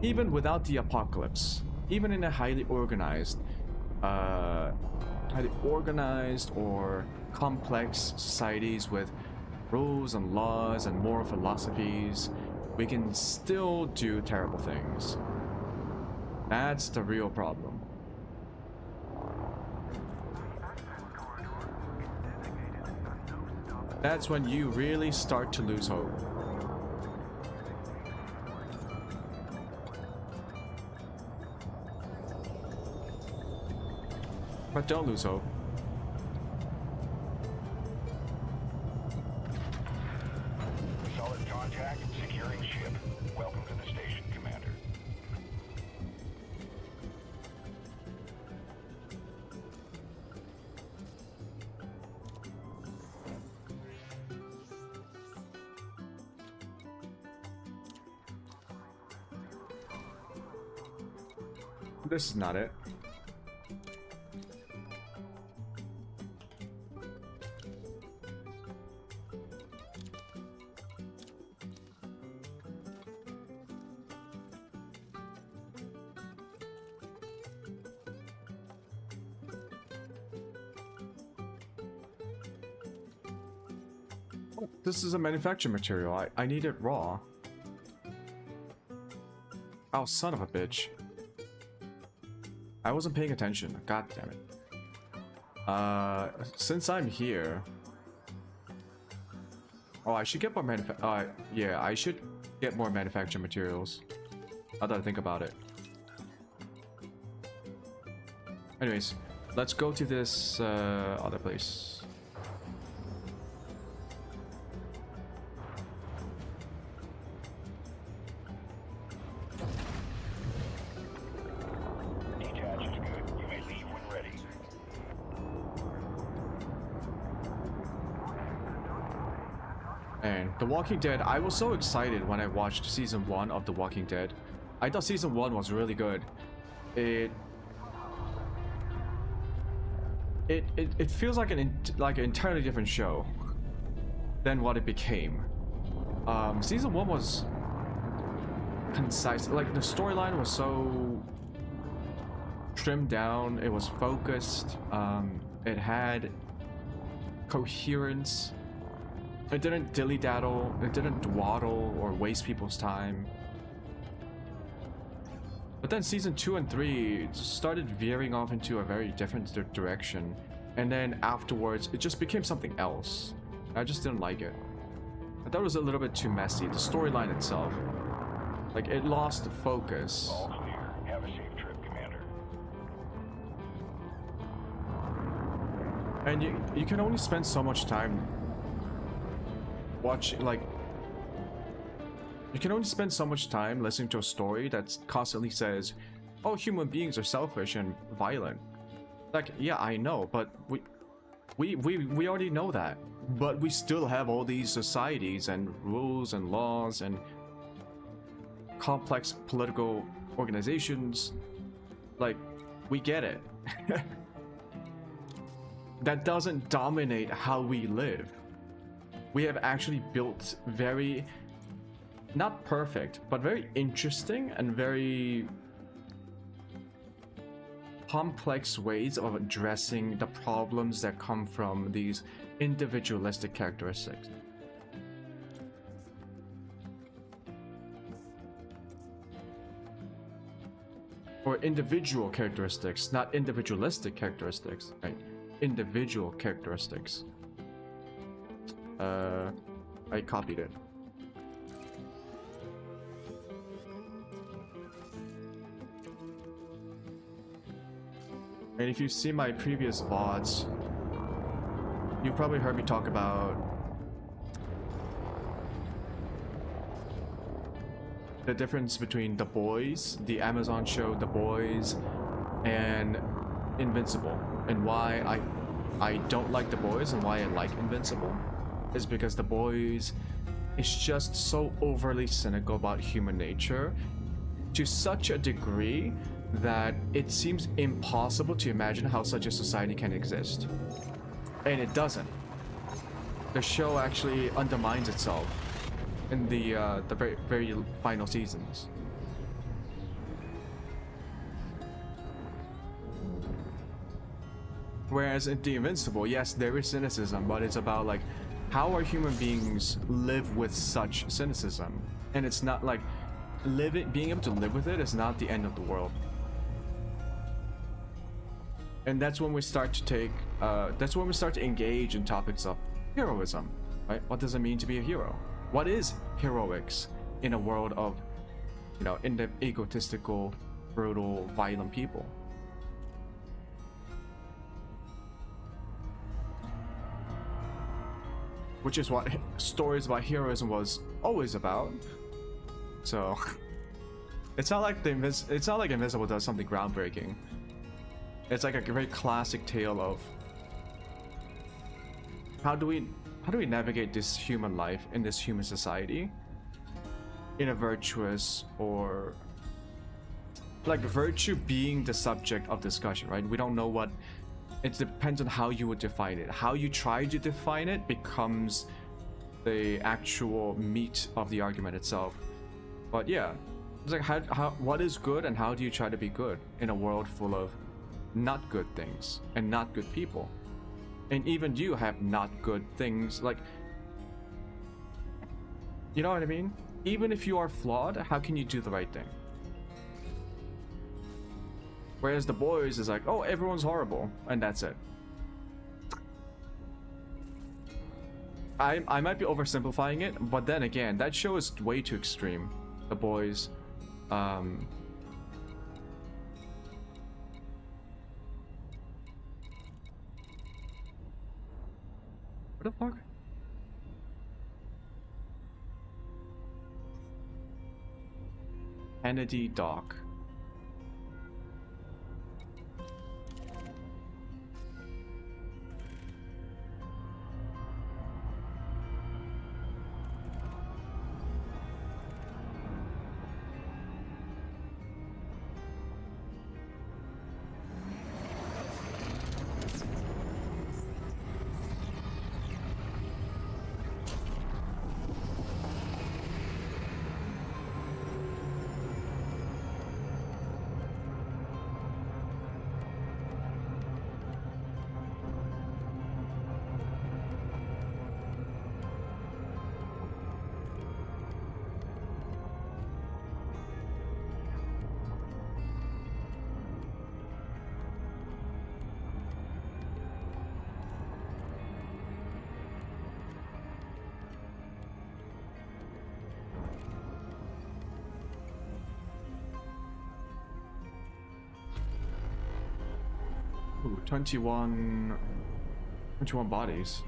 Speaker 1: Even without the apocalypse, even in a highly organized or complex societies with rules and laws and moral philosophies, we can still do terrible things. That's the real problem. That's when you really start to lose hope. But don't lose hope.
Speaker 5: Solid contact, securing ship. Welcome to the station, Commander.
Speaker 1: This is not it. This is a manufactured material. I need it raw. Oh, son of a bitch. I wasn't paying attention. God damn it. Since I'm here... Oh, I should get more yeah, I should get more manufactured materials. Now that I think about it. Anyways, let's go to this other place.
Speaker 5: Detach is good. You may leave when ready.
Speaker 1: And The Walking Dead, I was so excited when I watched season 1 of The Walking Dead. I thought season 1 was really good. It feels like an entirely different show than what it became. Season 1 was concise. Like, the storyline was so trimmed down. It was focused. It had coherence. It didn't dilly-daddle. It didn't dawdle or waste people's time. But then season 2 and 3 started veering off into a very different direction. And then afterwards, it just became something else. I just didn't like it. I thought it was a little bit too messy. The storyline itself. Like, it lost focus.
Speaker 5: All clear. Have a safe trip, Commander.
Speaker 1: And you can only spend so much time watching, like... You can only spend so much time listening to a story that constantly says, oh, human beings are selfish and violent. Like, yeah, I know, but we already know that. But we still have all these societies and rules and laws and complex political organizations. Like, we get it. That doesn't dominate how we live. we have actually built very, not perfect, but very interesting and very complex ways of addressing the problems that come from these individualistic characteristics. Or individual characteristics, not individualistic characteristics, right? Individual characteristics. I copied it. And if you see my previous VODs, you probably heard me talk about the difference between The Boys, the Amazon show The Boys, and Invincible, and why I don't like The Boys and why I like Invincible is because The Boys is just so overly cynical about human nature to such a degree that it seems impossible to imagine how such a society can exist. And it doesn't. The show actually undermines itself in the very final seasons. Whereas in The Invincible, yes, there is cynicism, but it's about like, how are human beings live with such cynicism? And it's not like being able to live with it is not the end of the world. And that's when we start to take, that's when we start to engage in topics of heroism, right? What does it mean to be a hero? What is heroics in a world of, you know, egotistical, brutal, violent people? Which is what stories about heroism was always about. So it's not like Invincible does something groundbreaking. It's like a very classic tale of how do we navigate this human life in this human society in a virtuous, or like virtue being the subject of discussion, right? We don't know what. It depends on how you would define it. How you try to define it becomes the actual meat of the argument itself. But yeah, it's like what is good and how do you try to be good in a world full of not good things and not good people? And even you have not good things, like, you know what I mean? Even if you are flawed, how can you do the right thing? Whereas The Boys is like, oh, everyone's horrible, and that's it. I might be oversimplifying it, but then again, that show is way too extreme. The Boys, what the fuck? Kennedy Dock. Ooh, 21 bodies.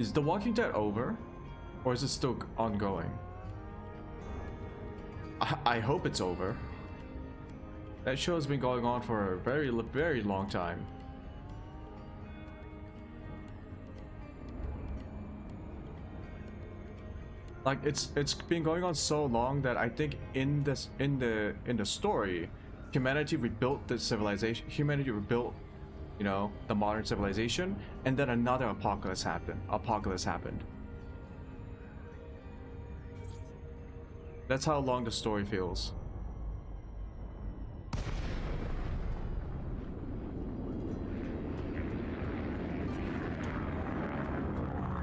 Speaker 1: Is The Walking Dead over? Or is it still ongoing? I hope it's over. That show has been going on for a very, very long time. Like it's been going on so long that I think in the story, humanity rebuilt the civilization. Humanity rebuilt you know, the modern civilization, and then another apocalypse happened. That's how long the story feels.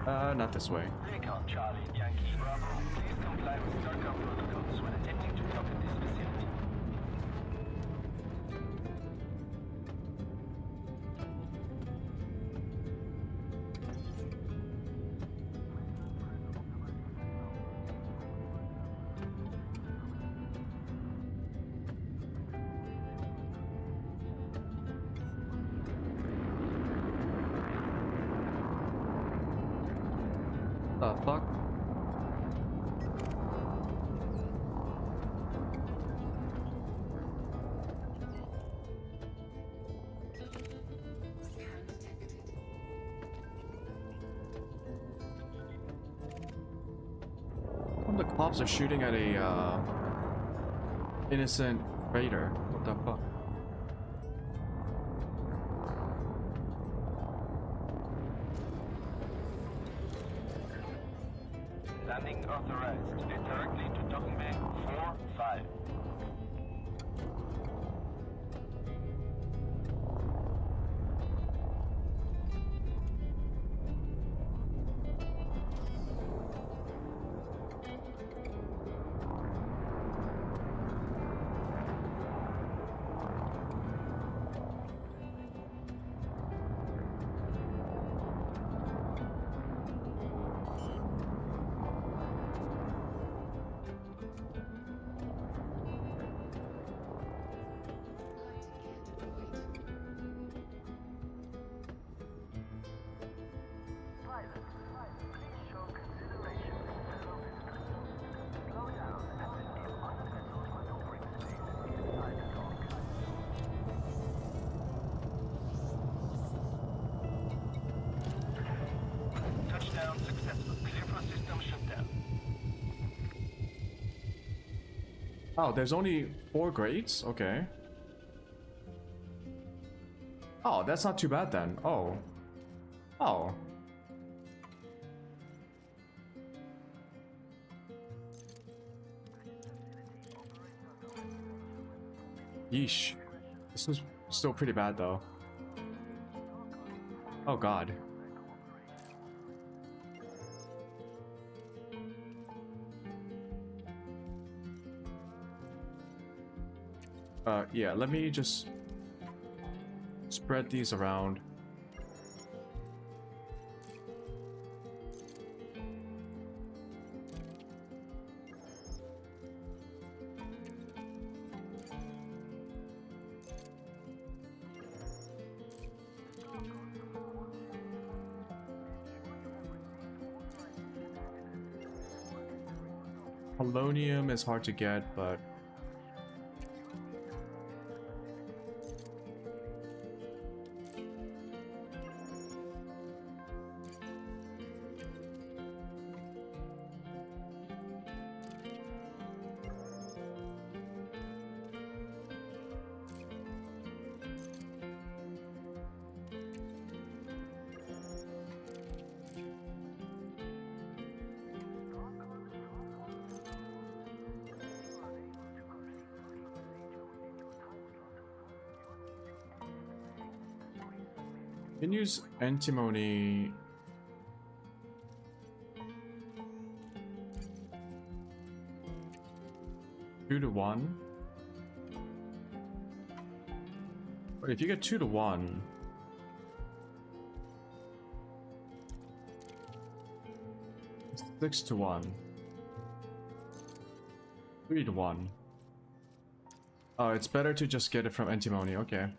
Speaker 1: Not this way.
Speaker 2: Recon Charlie, Yankee Bravo. Please comply with SARCOM protocols when attempting to dock at this facility.
Speaker 1: The fuck? The cops are shooting at a innocent freighter. What the fuck?
Speaker 2: Landing authorized. Head directly to docking bay 4-5. Touchdown successful. Clear for system shutdown.
Speaker 1: Oh, there's only 4 grades? Okay. Oh, that's not too bad then. Oh. Oh. Yeesh. This is still pretty bad though. Oh god. Yeah, let me just spread these around. Polonium is hard to get, but you can use antimony. Two to 1. But if you get 2 to 1, it's 6 to 1. 3 to 1. Oh, it's better to just get it from antimony, okay.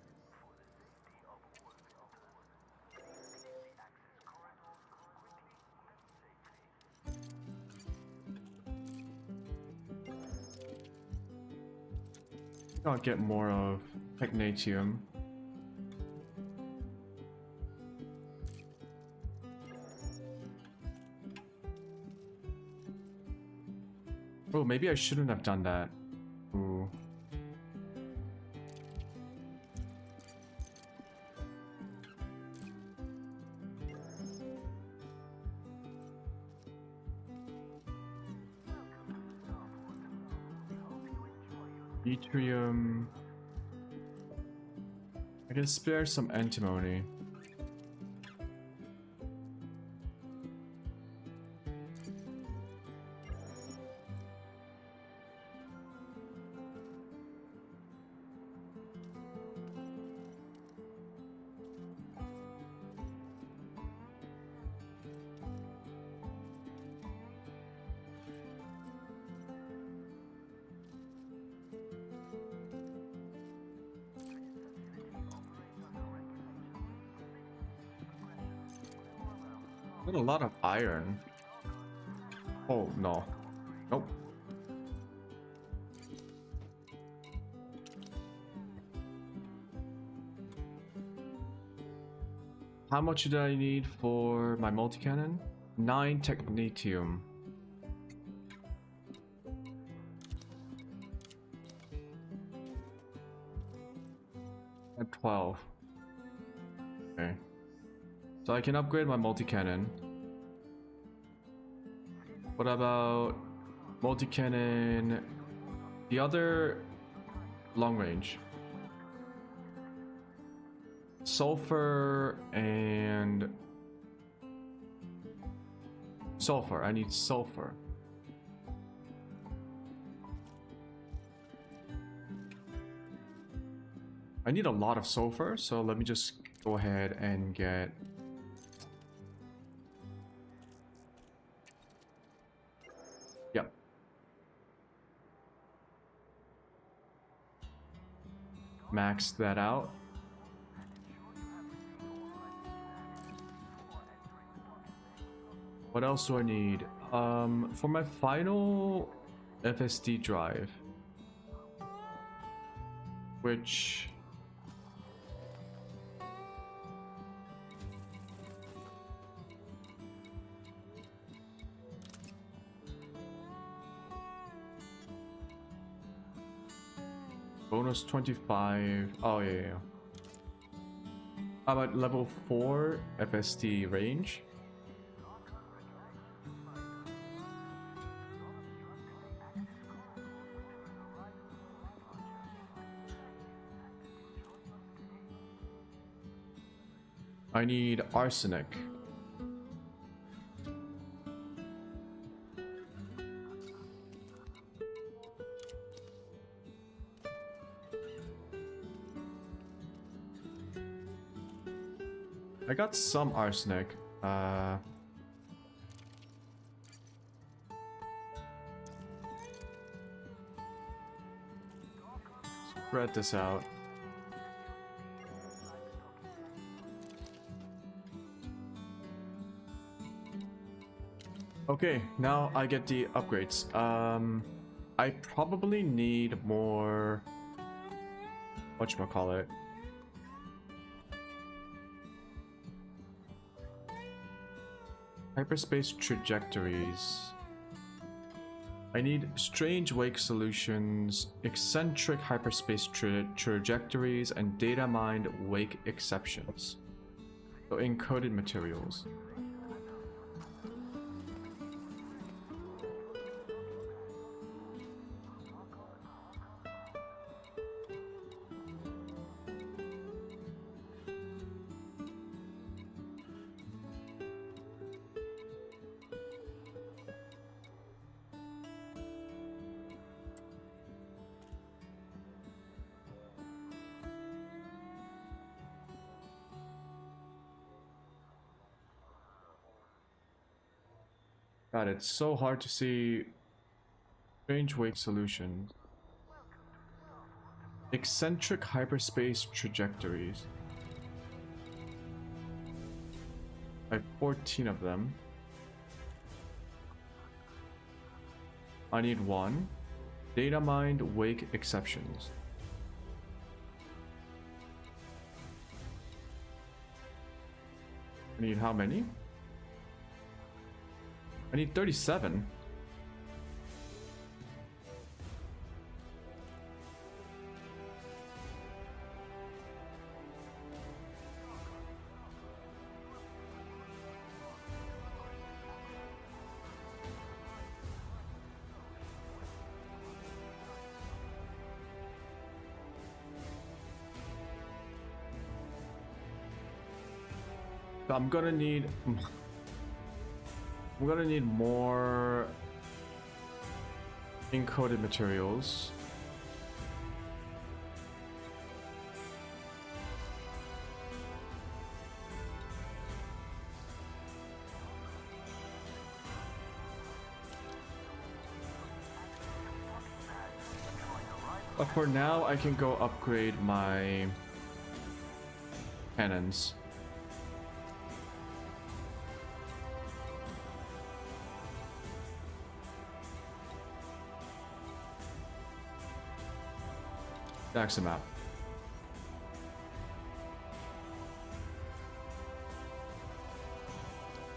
Speaker 1: I'll get more of Technatium. Oh, maybe I shouldn't have done that. Ooh. Yttrium. I can spare some antimony. Got a lot of iron. Oh no. Nope. How much did I need for my multi-cannon? 9 technetium. At 12. Okay. So I can upgrade my multi-cannon. What about multi-cannon? The other long range. Sulfur and sulfur. I need sulfur. I need a lot of sulfur, so let me just go ahead and get yep. Max that out. What else do I need? For my final FSD drive, which bonus 25. Oh yeah, yeah. How about level 4 FSD range? I need arsenic. I got some arsenic. Spread this out. Okay, now I get the upgrades. I probably need more. Whatchamacallit? Hyperspace trajectories. I need strange wake solutions, eccentric hyperspace trajectories, and data mined wake exceptions. So encoded materials. God, it's so hard to see strange wake solutions. Eccentric hyperspace trajectories. I have 14 of them. I need 1. Data mined wake exceptions. I need how many? I need 37. So I'm gonna need more encoded materials. But for now, I can go upgrade my cannons. That's the map.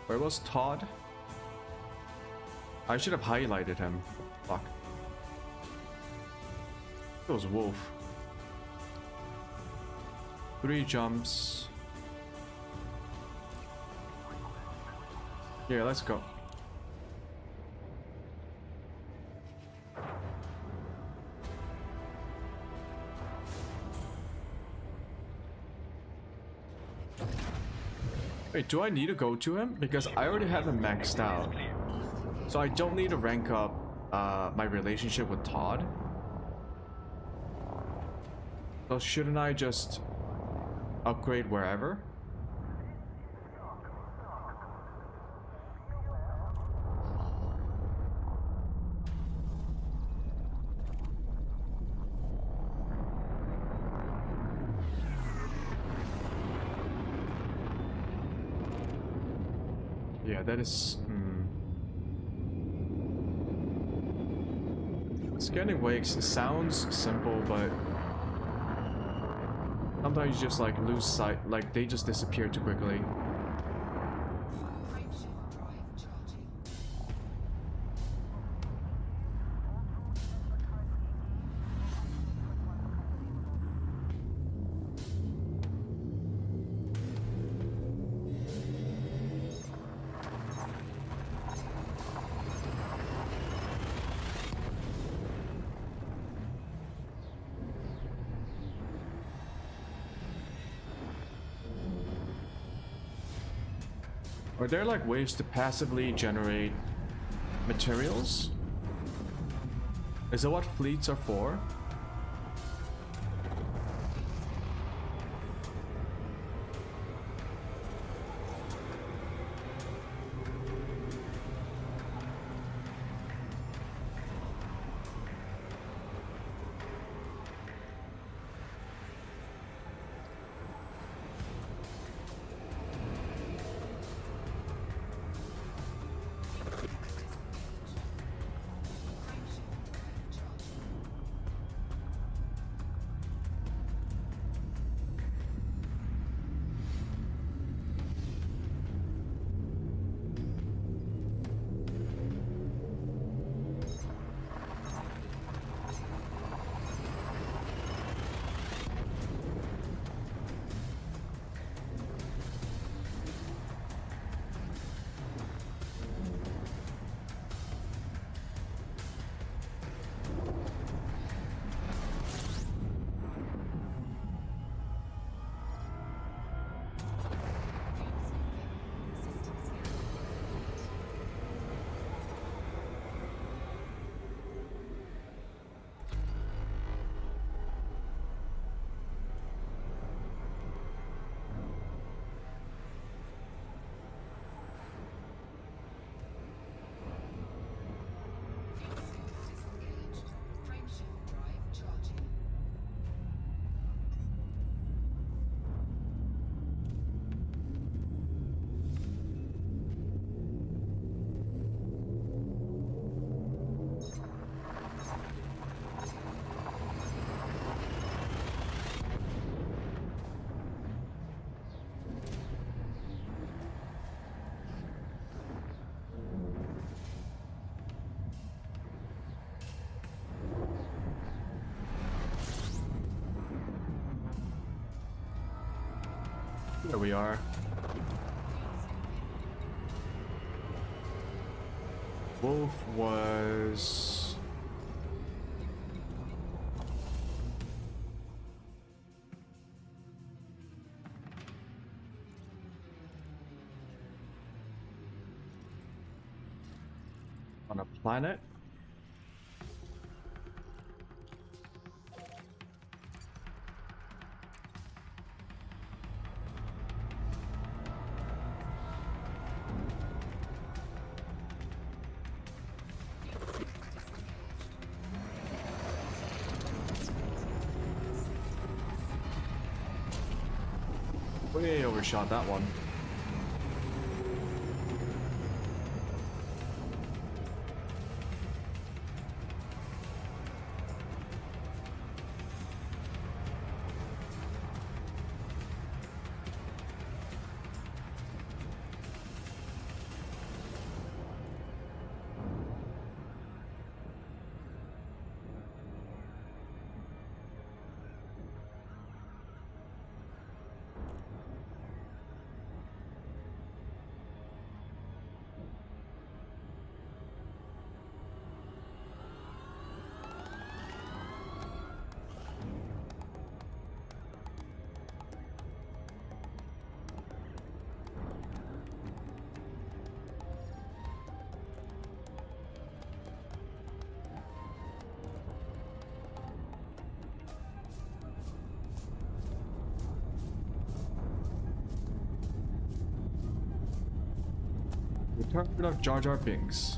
Speaker 1: Where was Todd? I should have highlighted him. Fuck. It was Wolf. 3 jumps. Yeah, let's go. Wait, do I need to go to him? Because I already have him maxed out. So I don't need to rank up my relationship with Todd. So shouldn't I just upgrade wherever? Yeah, that is... Scanning wakes sounds simple, but sometimes you just like lose sight, like they just disappear too quickly. Are there like ways to passively generate materials? Is that what fleets are for? There we are. Wolf was... On a planet? Way overshot that one. Return of Jar Jar Binks.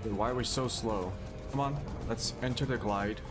Speaker 1: Dude, why are we so slow? Come on, let's enter the glide.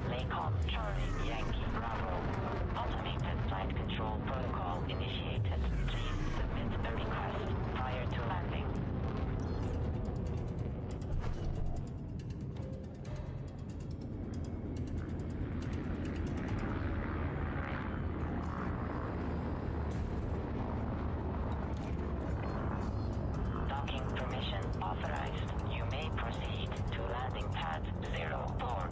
Speaker 6: Lakon Charlie Yankee Bravo. Automated flight control protocol initiated. Please submit a request prior to landing. Docking permission authorized. You may proceed to landing pad 04.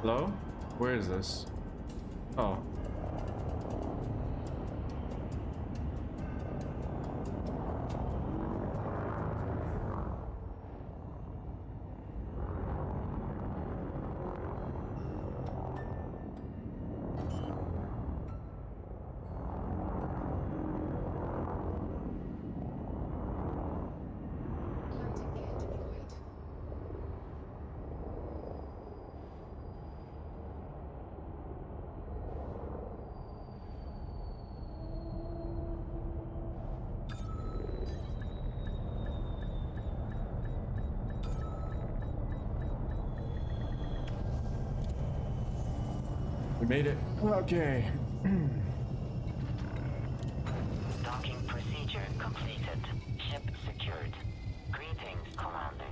Speaker 1: Hello? Where is this? Oh. We made it. Okay.
Speaker 6: Docking procedure completed. Ship secured. Greetings, Commander.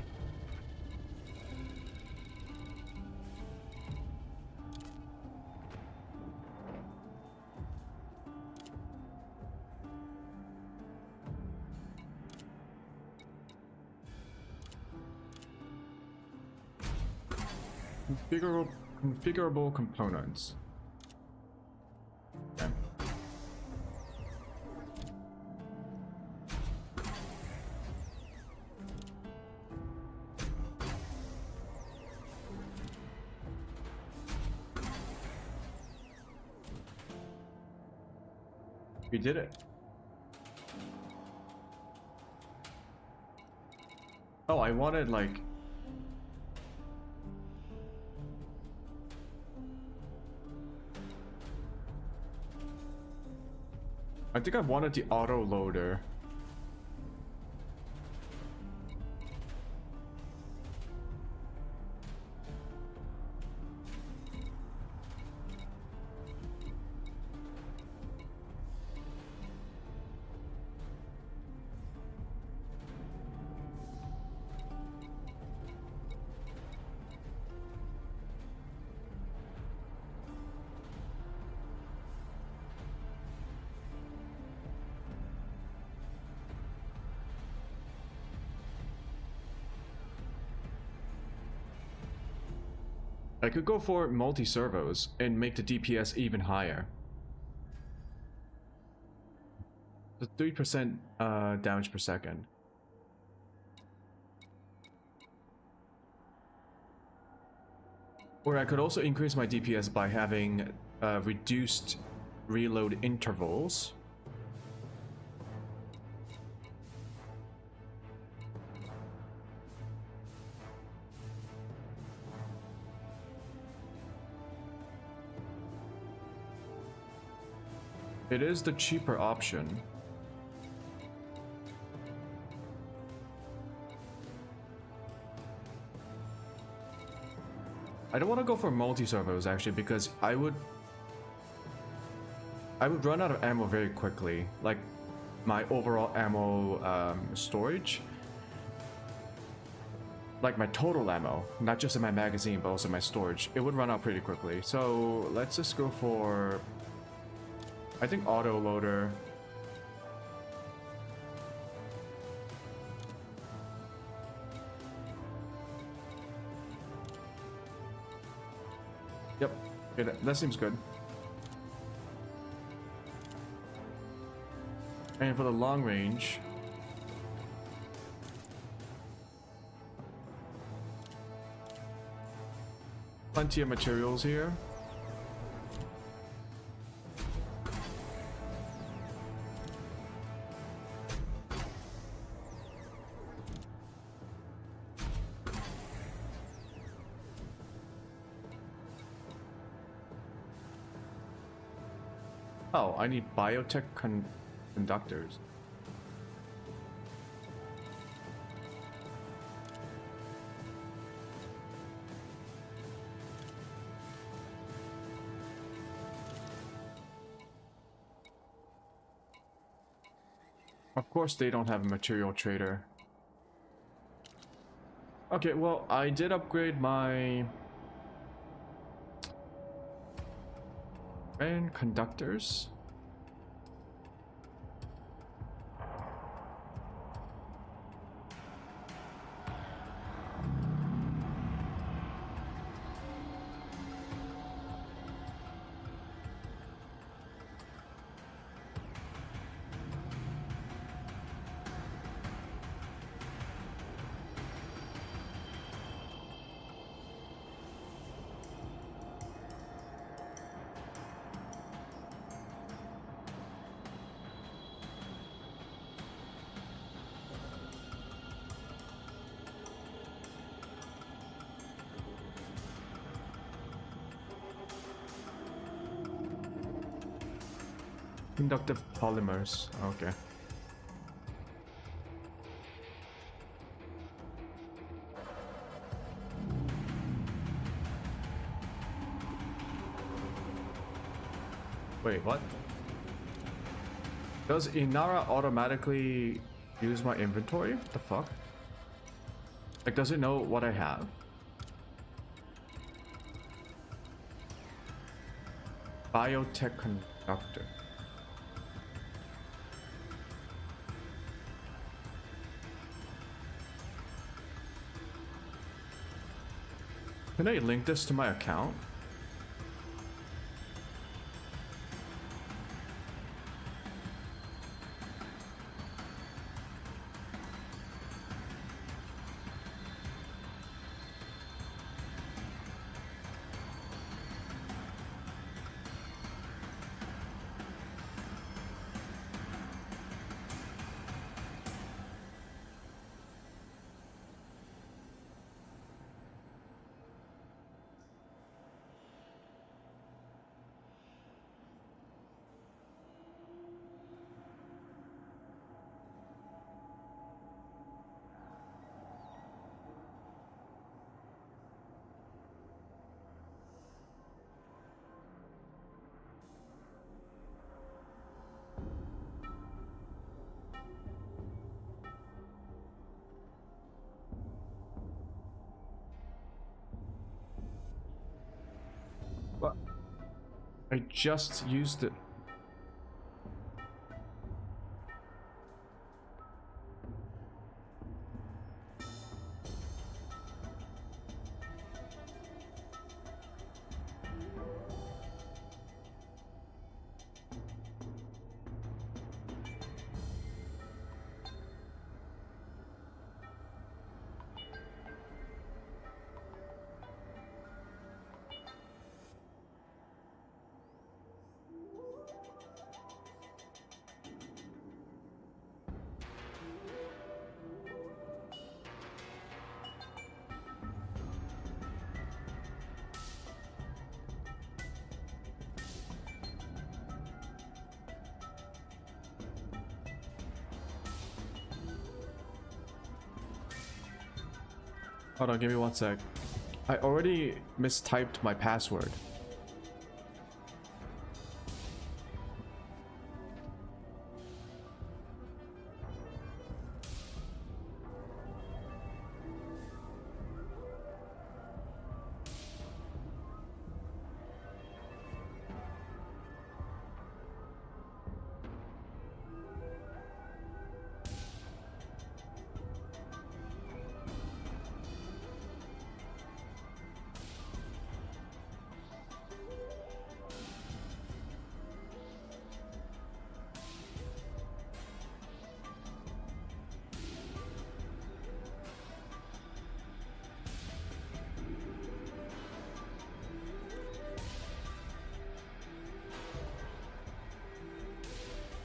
Speaker 1: Configurable components. Okay. We did it. Oh, I wanted like I think I wanted the auto loader. I could go for multi-servos and make the DPS even higher. The 3% damage per second. Or I could also increase my DPS by having reduced reload intervals. It is the cheaper option. I don't want to go for multi-servos actually because I would run out of ammo very quickly. Like my overall ammo storage. Like my total ammo, not just in my magazine but also my storage. It would run out pretty quickly. So let's just go for, I think, auto loader. Yep, okay, that seems good. And for the long range, plenty of materials here. Oh, I need biotech conductors. Of course they don't have a material trader. Okay, well, I did upgrade my and conductors. Conductive polymers, okay. Wait, what? Does Inara automatically use my inventory? What the fuck? Like, does it know what I have? Biotech conductor. Can I link this to my account? What? I just used it. Hold on, give me one sec. I already mistyped my password.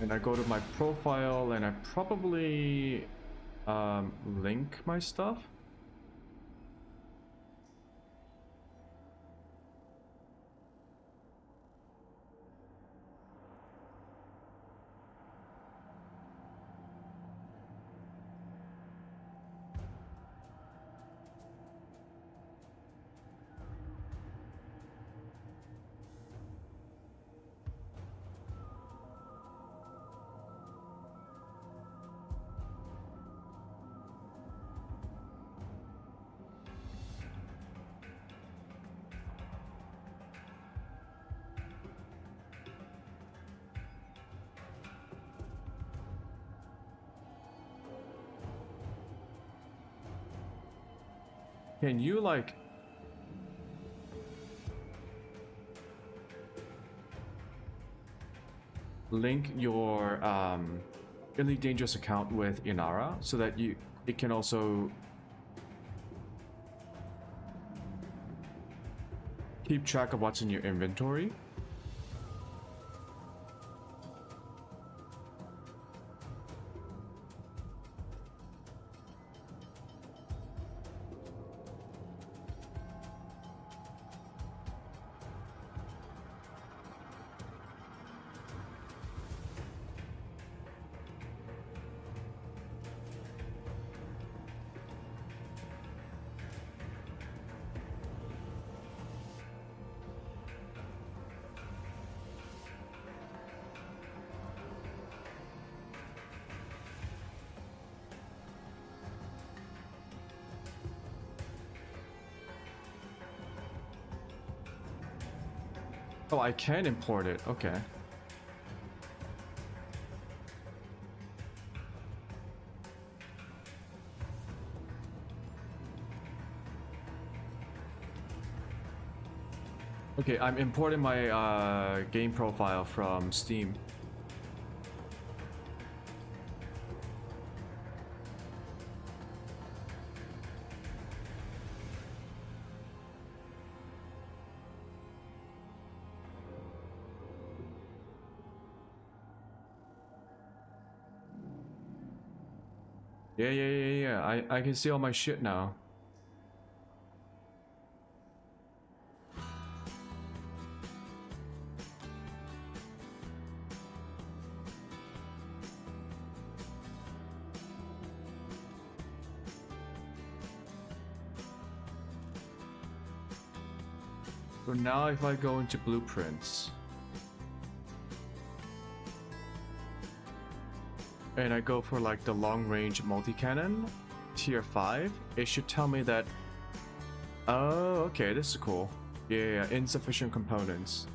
Speaker 1: And I go to my profile and I probably link my stuff. Can you like link your Elite Dangerous account with Inara so that it can also keep track of what's in your inventory? Oh, I can import it. Okay. Okay, I'm importing my game profile from Steam. Yeah. I can see all my shit now. So now if I go into blueprints and I go for like the long range multi-cannon tier 5, it should tell me that, oh, okay, this is cool. Yeah, insufficient components.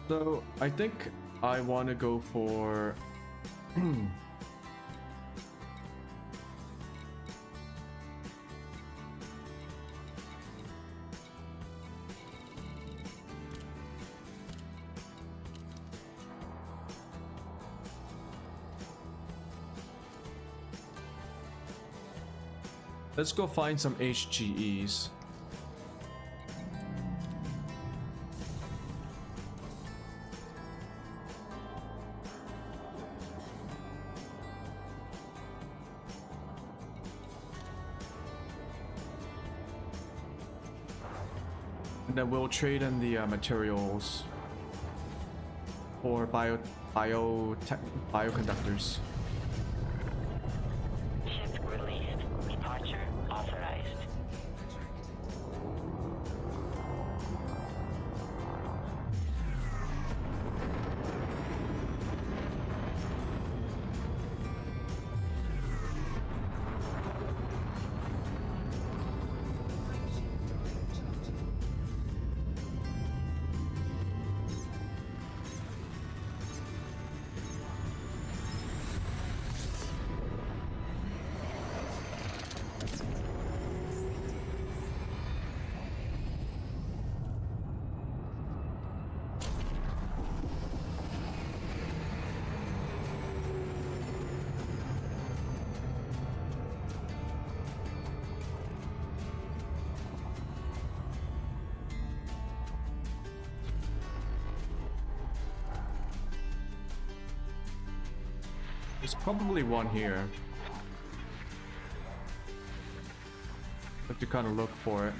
Speaker 1: So I think I want to go for let's go find some HGEs. And then we'll trade in the materials for bioconductors.
Speaker 6: Ship released. Departure authorized.
Speaker 1: There's probably one here. Have to kind of look for it.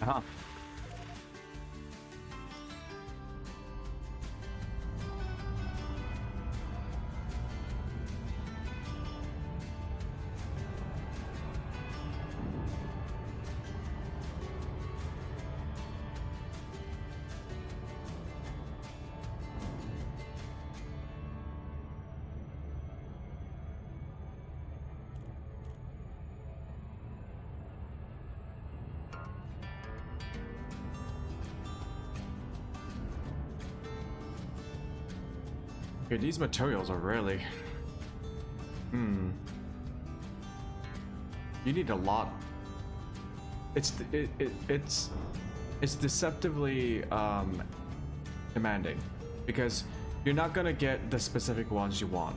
Speaker 1: huh? Okay, these materials are really... You need a lot. It's deceptively demanding because you're not gonna get the specific ones you want.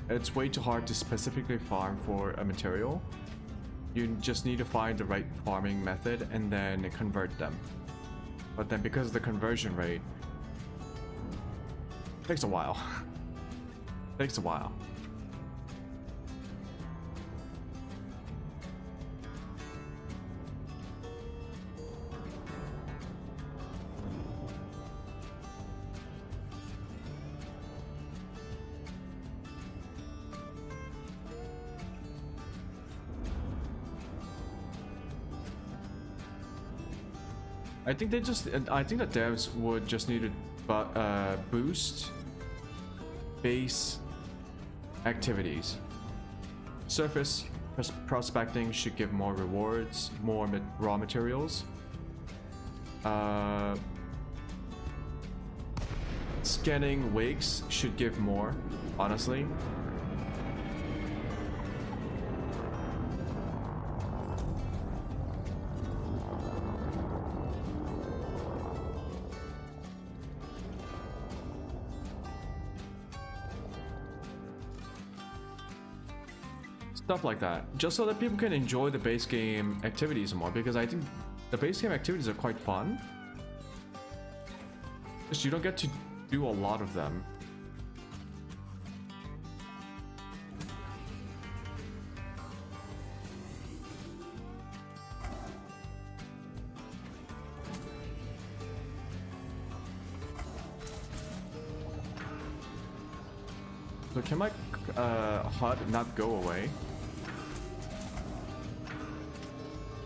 Speaker 1: It's way too hard to specifically farm for a material. You just need to find the right farming method and then convert them. But then because of the conversion rate, takes a while. Takes a while. I think the devs would just need to boost base activities. Surface prospecting should give more rewards, more raw materials. Scanning wigs should give more, honestly. Stuff like that, just so that people can enjoy the base game activities more, because I think the base game activities are quite fun. Just you don't get to do a lot of them. So can my HUD not go away?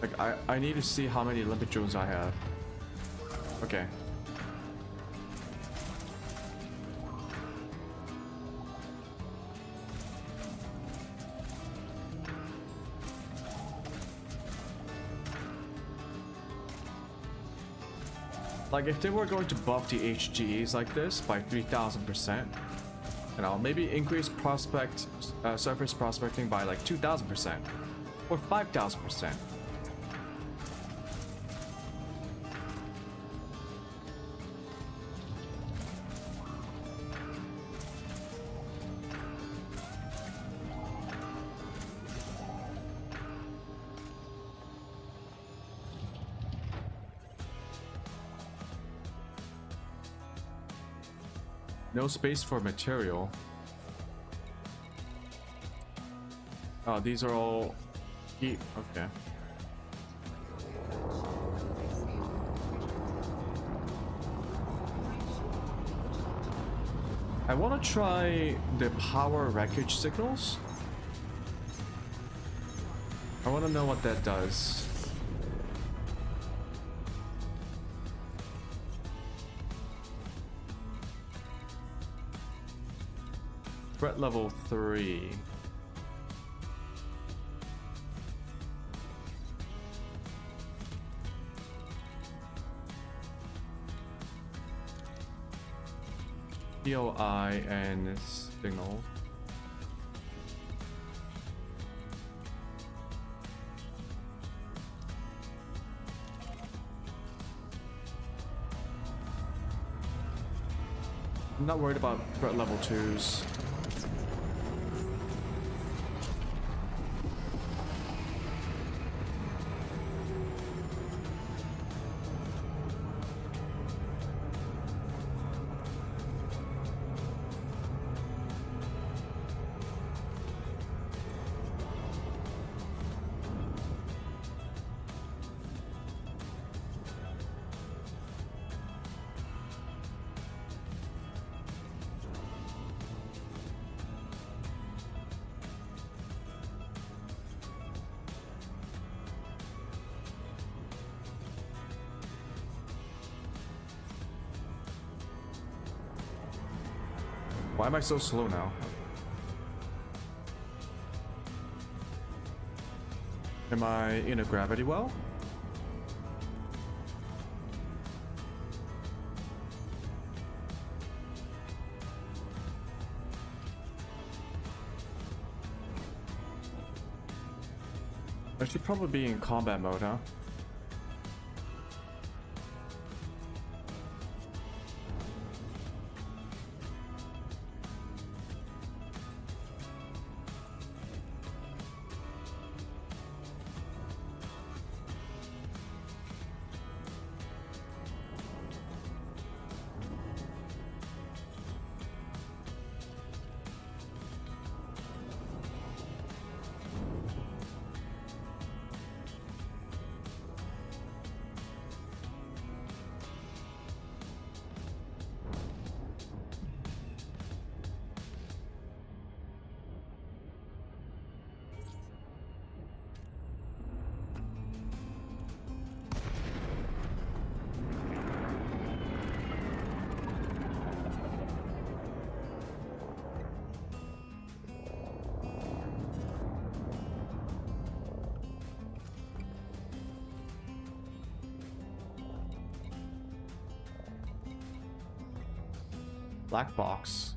Speaker 1: Like, I need to see how many Olympic drones I have. Okay. Like, if they were going to buff the HGEs like this by 3000%, you know, maybe increase surface prospecting by like 2000% or 5000%. No space for material. Oh, these are all heat. Okay. I want to try the power wreckage signals. I want to know what that does. Threat level 3. POI and signal. I'm not worried about threat level 2s. Why am I so slow now? Am I in a gravity well? I should probably be in combat mode, huh? Black box.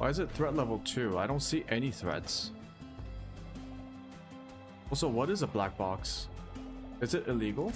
Speaker 1: Why is it threat level 2? I don't see any threats. Also, what is a black box? Is it illegal?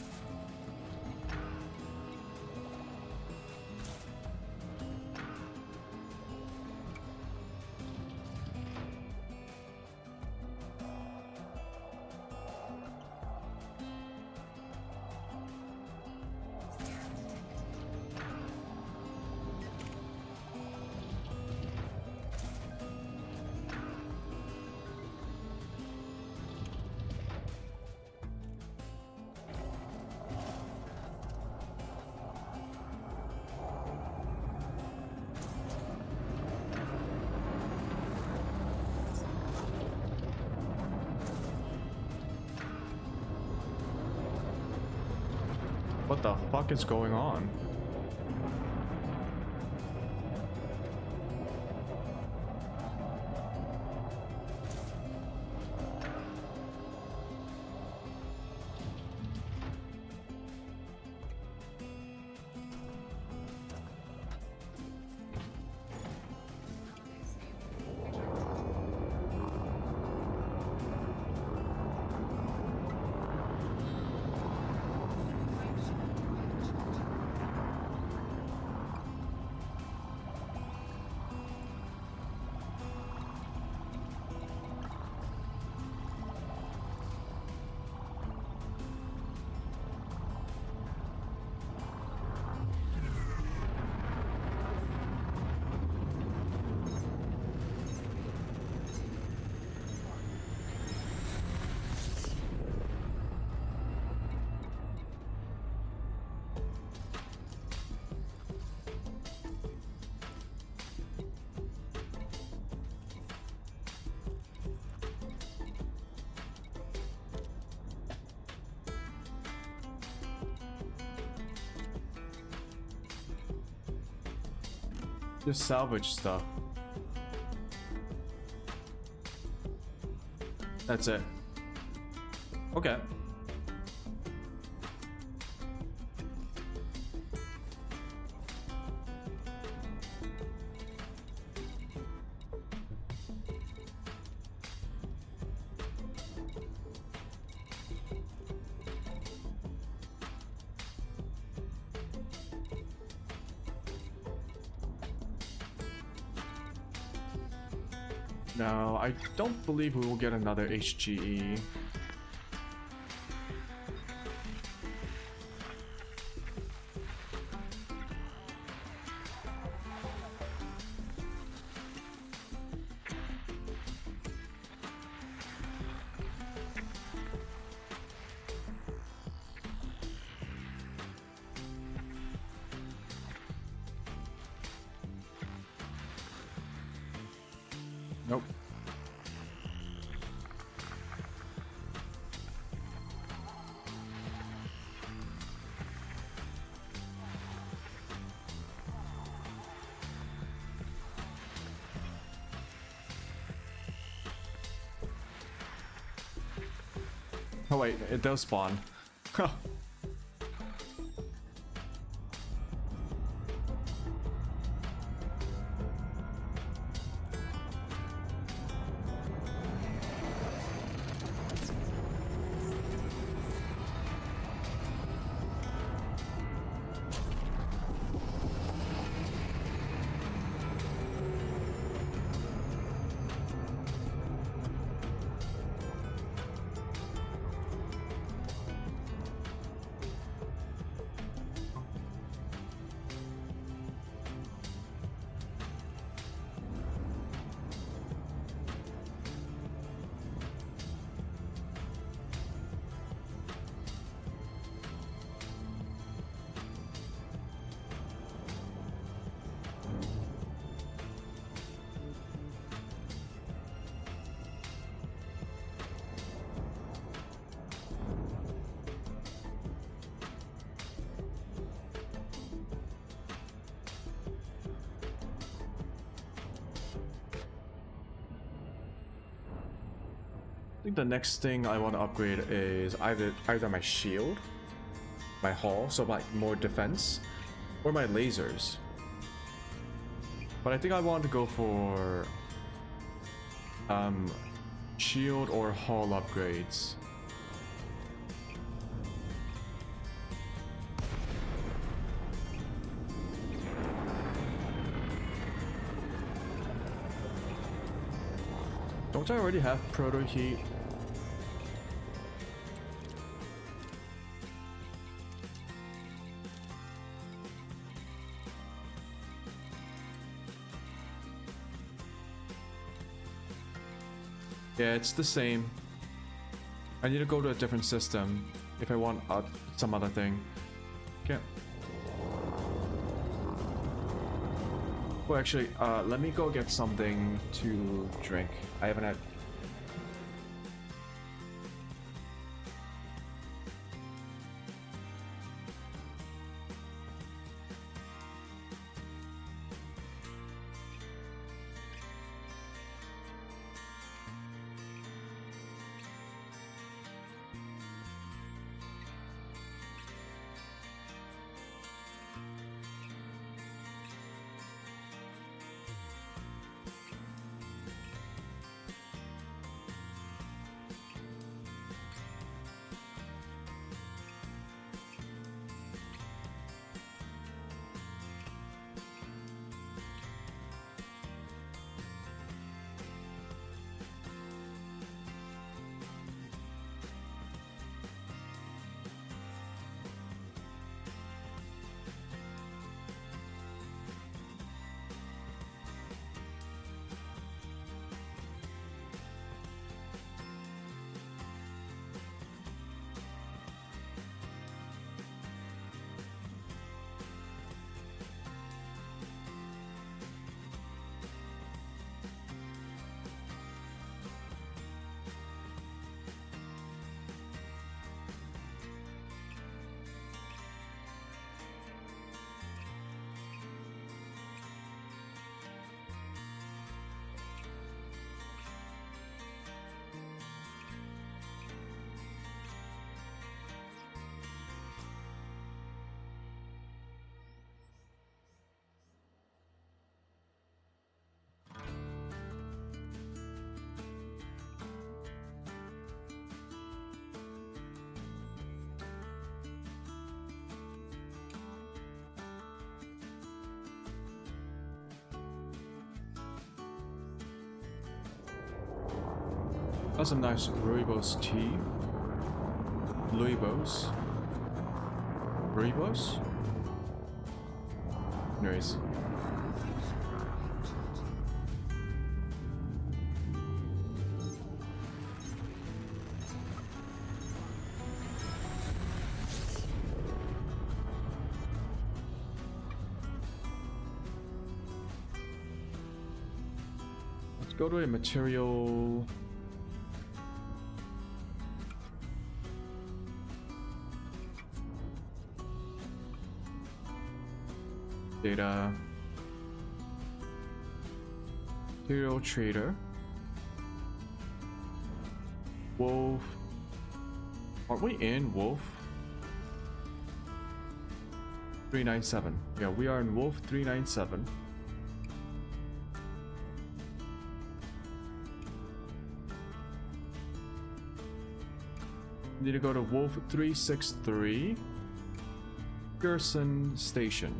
Speaker 1: What the fuck is going on? Just salvage stuff. That's it. Okay. No, I don't believe we will get another HGE. Oh wait, it does spawn. I think the next thing I want to upgrade is either my shield, my hull, so like more defense, or my lasers. But I think I want to go for shield or hull upgrades. Don't I already have proto heat? Yeah, it's the same. I need to go to a different system if I want some other thing. Okay. Well, actually, let me go get something to drink. I haven't had. That's some nice rooibos tea. Rooibos. Rooibos? Anyways. Let's go to a material. Data. Material trader. Wolf. Are we in Wolf? 397. Yeah, we are in Wolf 397. Need to go to Wolf 363. Pearson Station.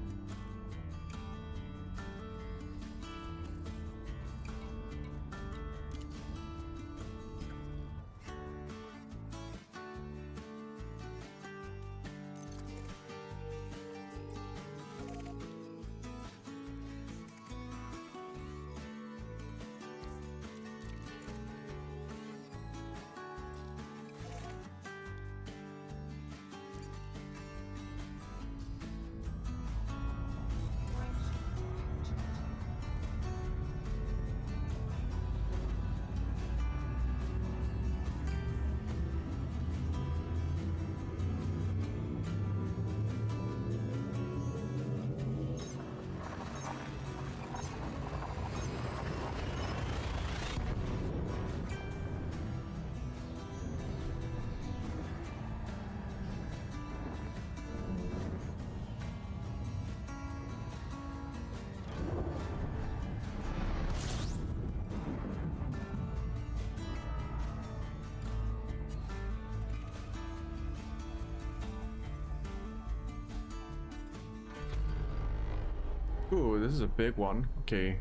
Speaker 1: Ooh, this is a big one. Okay.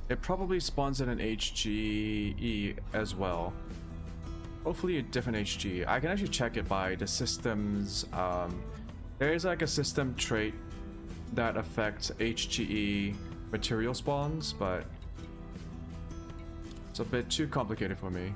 Speaker 1: It probably spawns in an HGE as well. Hopefully a different HG. I can actually check it by the system's there is like a system trait that affects HGE material spawns, but it's a bit too complicated for me.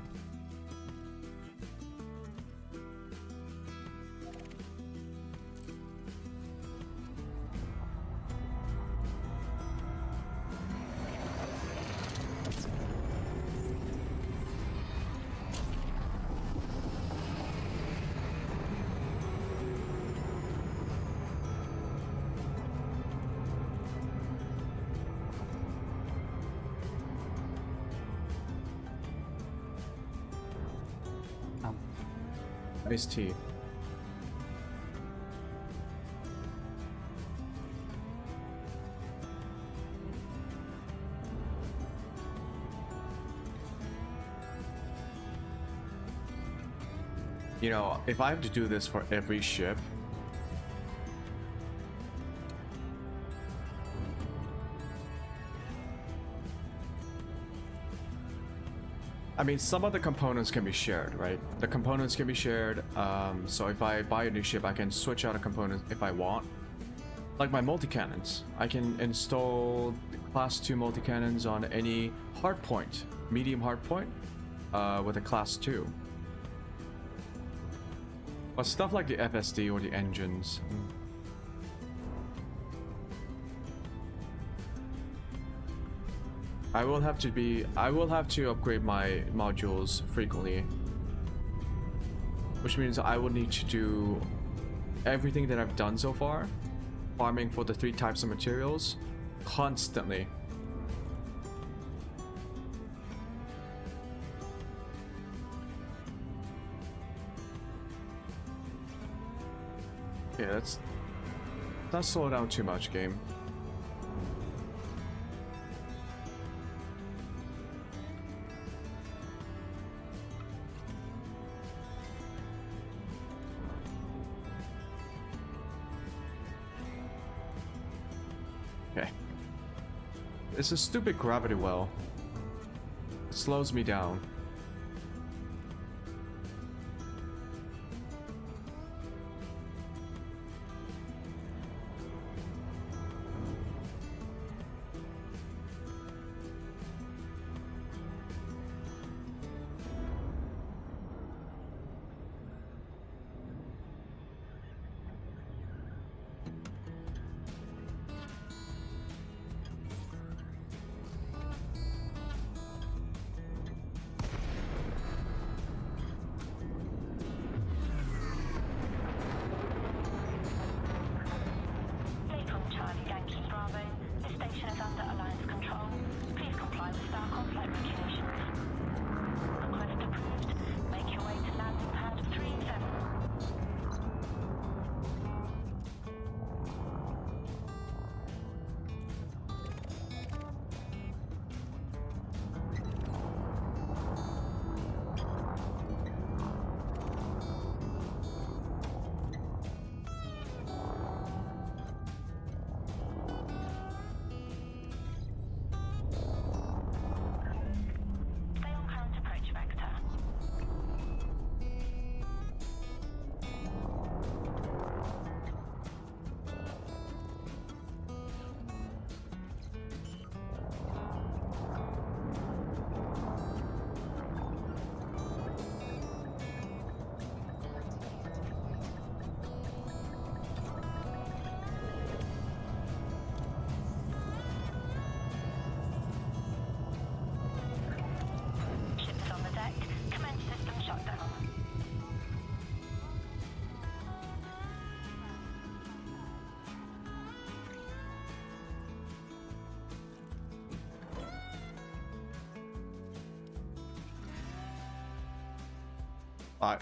Speaker 1: Iced tea. You know, if I have to do this for every ship, I mean, some of the components can be shared, right? The components can be shared, so if I buy a new ship, I can switch out a component if I want. Like my multi-cannons, I can install class 2 multi-cannons on any hardpoint, medium hardpoint, with a class 2. But stuff like the FSD or the engines. I will have to upgrade my modules frequently. Which means I will need to do everything that I've done so far, farming for the 3 types of materials, constantly. Yeah, let's not slow down too much, game. Okay. It's a stupid gravity well. It slows me down.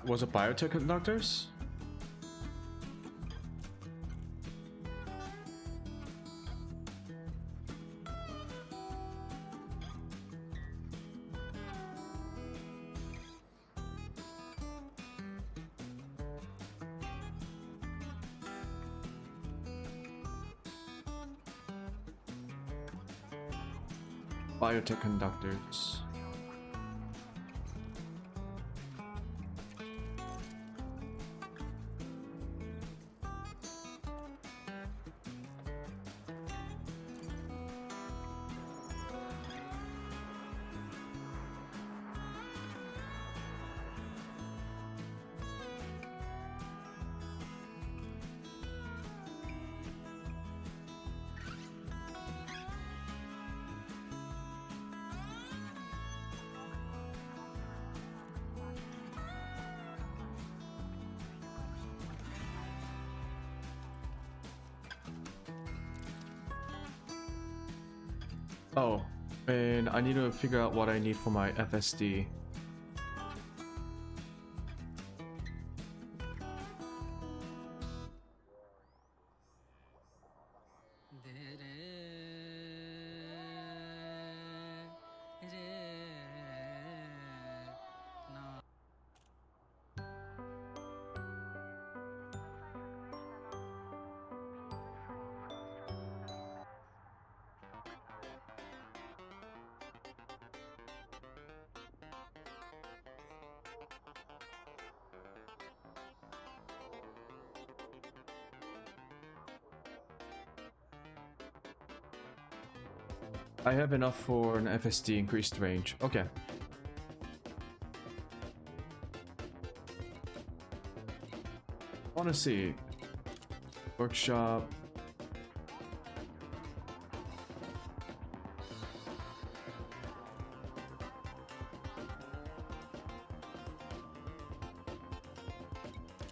Speaker 1: Was it biotech conductors? Biotech conductors. Oh, and I need to figure out what I need for my FSD. I have enough for an FSD increased range. Okay. I want to see. Workshop.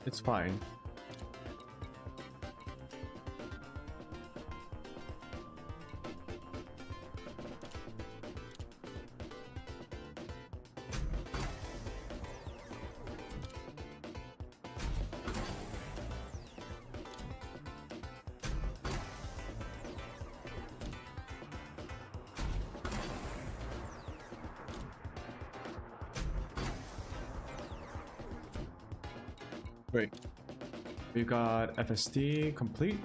Speaker 1: It's fine. Great. We've got FSD complete.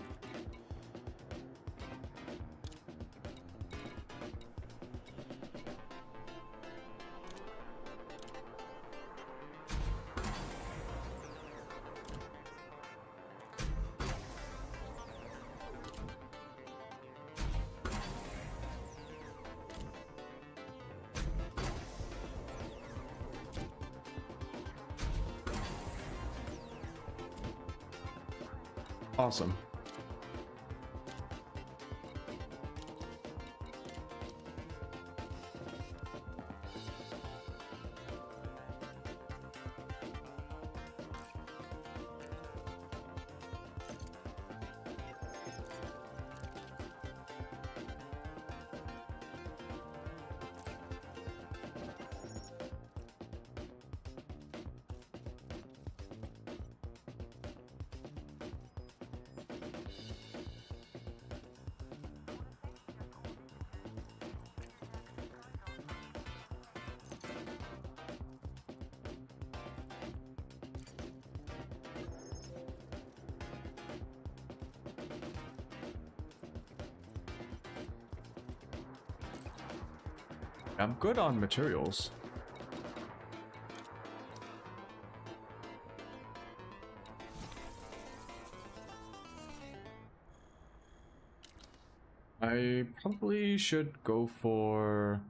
Speaker 1: Awesome. I'm good on materials. I probably should go for...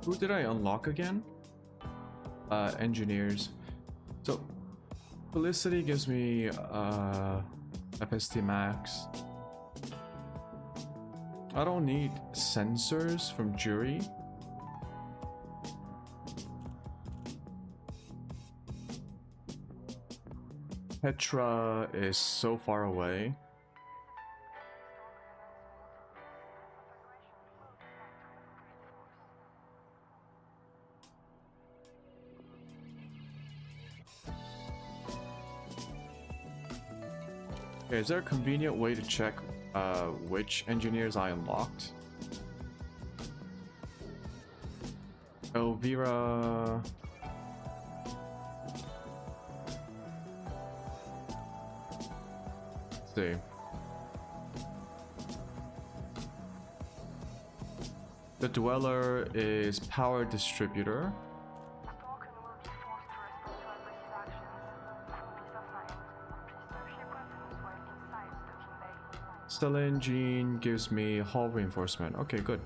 Speaker 1: Who did I unlock again? Engineers. So, Felicity gives me FST max. I don't need sensors from Jury. Petra is so far away. Okay, is there a convenient way to check which engineers I unlocked? Elvira. Let's see. The Dweller is power distributor.
Speaker 4: Stalker will be forced to respond to aggressive actions. Full peace of mind. Please don't ship weapons while inside the docking bay.
Speaker 1: Stellan Gene gives me hull reinforcement. Okay, good.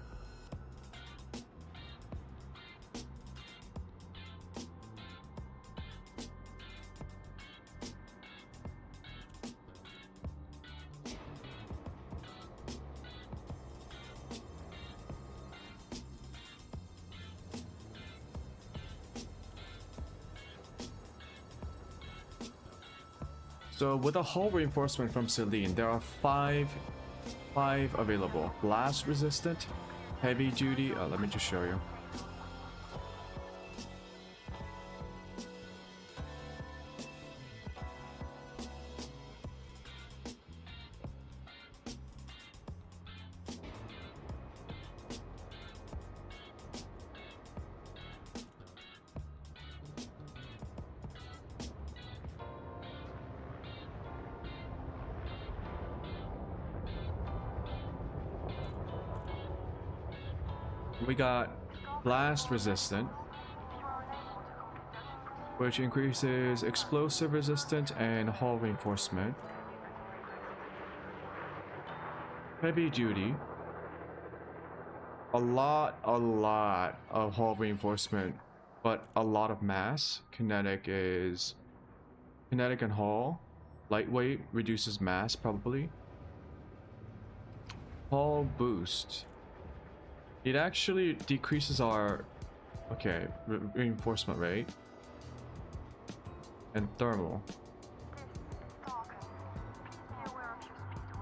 Speaker 1: So with a hull reinforcement from Celine, there are five available. Blast resistant, heavy duty. Let me just show you. We got blast resistant, which increases explosive resistant and hull reinforcement. Heavy duty. A lot of hull reinforcement, but a lot of mass. Kinetic and hull. Lightweight reduces mass probably. Hull boost. It actually decreases our reinforcement rate. And thermal.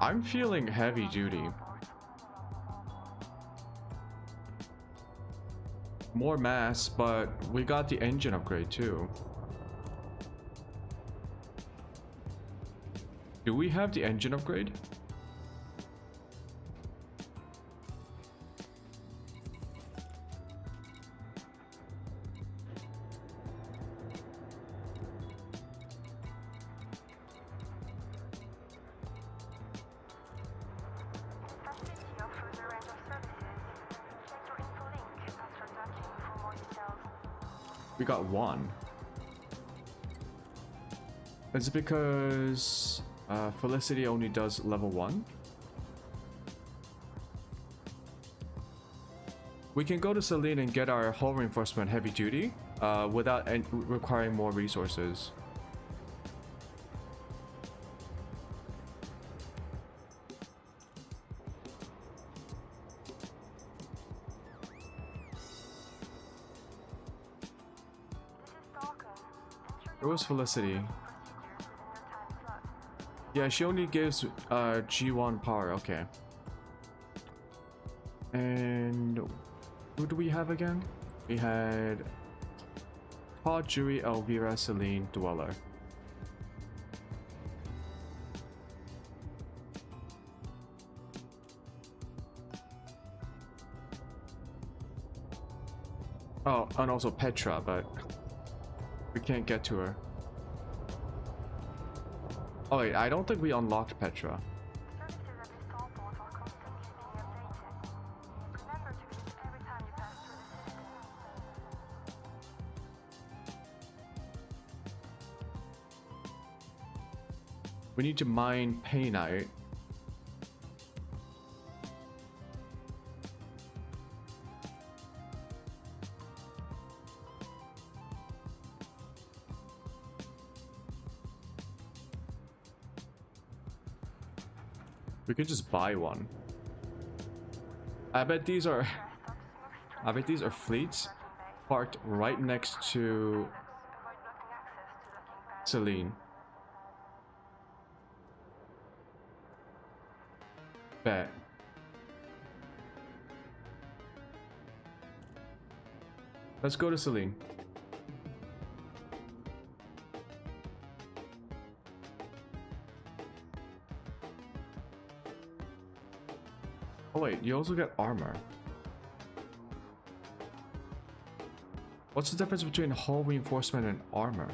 Speaker 1: I'm feeling heavy duty. More mass, but we got the engine upgrade too. Do we have the engine upgrade? We got one. Is it because Felicity only does level 1? We can go to Celine and get our hull reinforcement heavy duty without requiring more resources. Where was Felicity? Yeah, she only gives G1 power, okay. And who do we have again? We had Todd, Jury, Elvira, Celine, Dweller. Oh, and also Petra, but we can't get to her. Oh wait, I don't think we unlocked Petra.
Speaker 4: Services at this starport are constantly being updated. Remember to visit every time you pass through the system.
Speaker 1: We need to mine painite. We could just buy one. I bet these are fleets parked right next to Celine. Bet. Let's go to Celine. Oh wait, you also get armor. What's the difference between hull reinforcement and armor?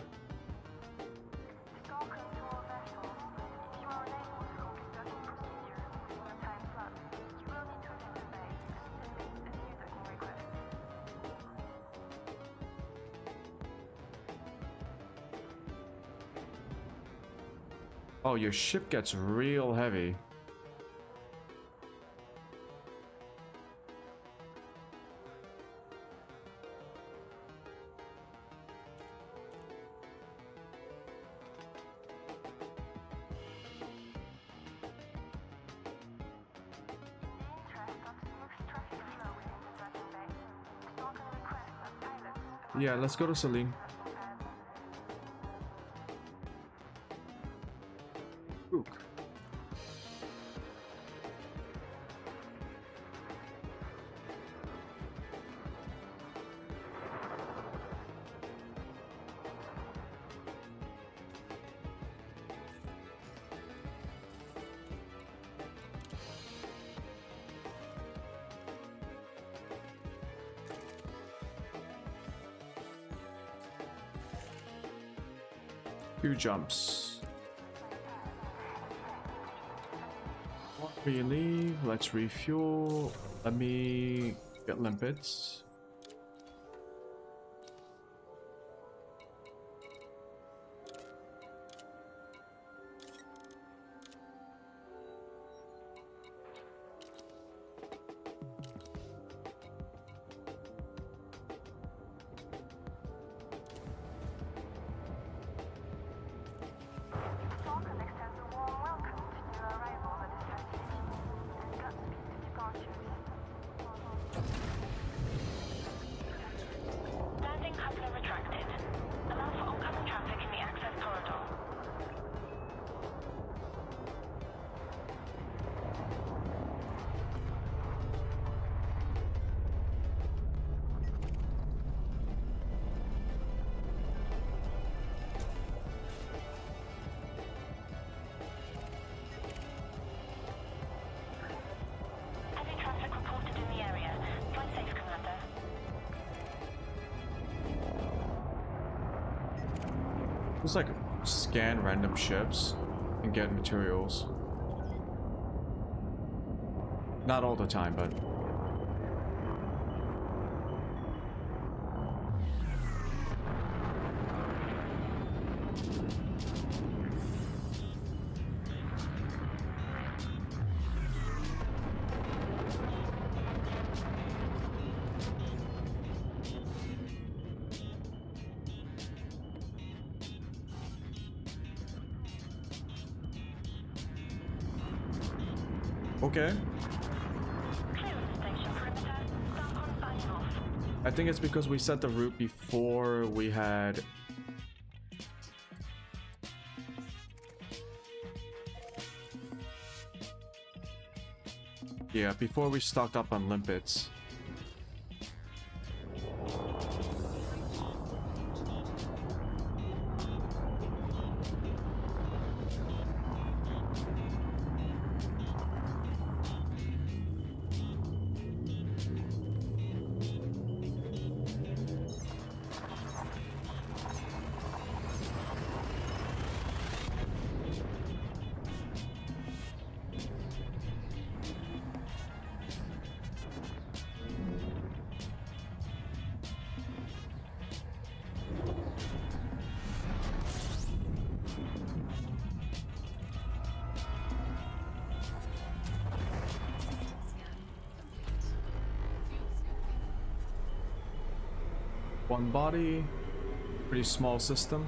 Speaker 4: Welcome to our vessel. If you are unable to complete docking procedure within a time slot, you will need to leave the bay and submit a new docking request.
Speaker 1: Oh, your ship gets real heavy.
Speaker 4: In the interest of smooth traffic flow within the docking bay, store can request that pilots
Speaker 1: Yeah, let's go to Celine.
Speaker 4: docking pad.
Speaker 1: Ook. Two jumps. Before we leave, let's refuel. Let me get limpets.
Speaker 4: Falcon extends a warm welcome to new arrivals at this facility and Godspeed to departures.
Speaker 6: Landing coupler retracted. Allow for oncoming traffic in the access corridor. Heavy traffic reported in the area. Fly safe, Commander.
Speaker 1: Just like scan random ships and get materials. Not all the time, but okay.
Speaker 6: Clearance station perimeter. Starcon signing off.
Speaker 1: I think it's because we set the route before we had. Yeah, before we stocked up on limpets. One body, pretty small system.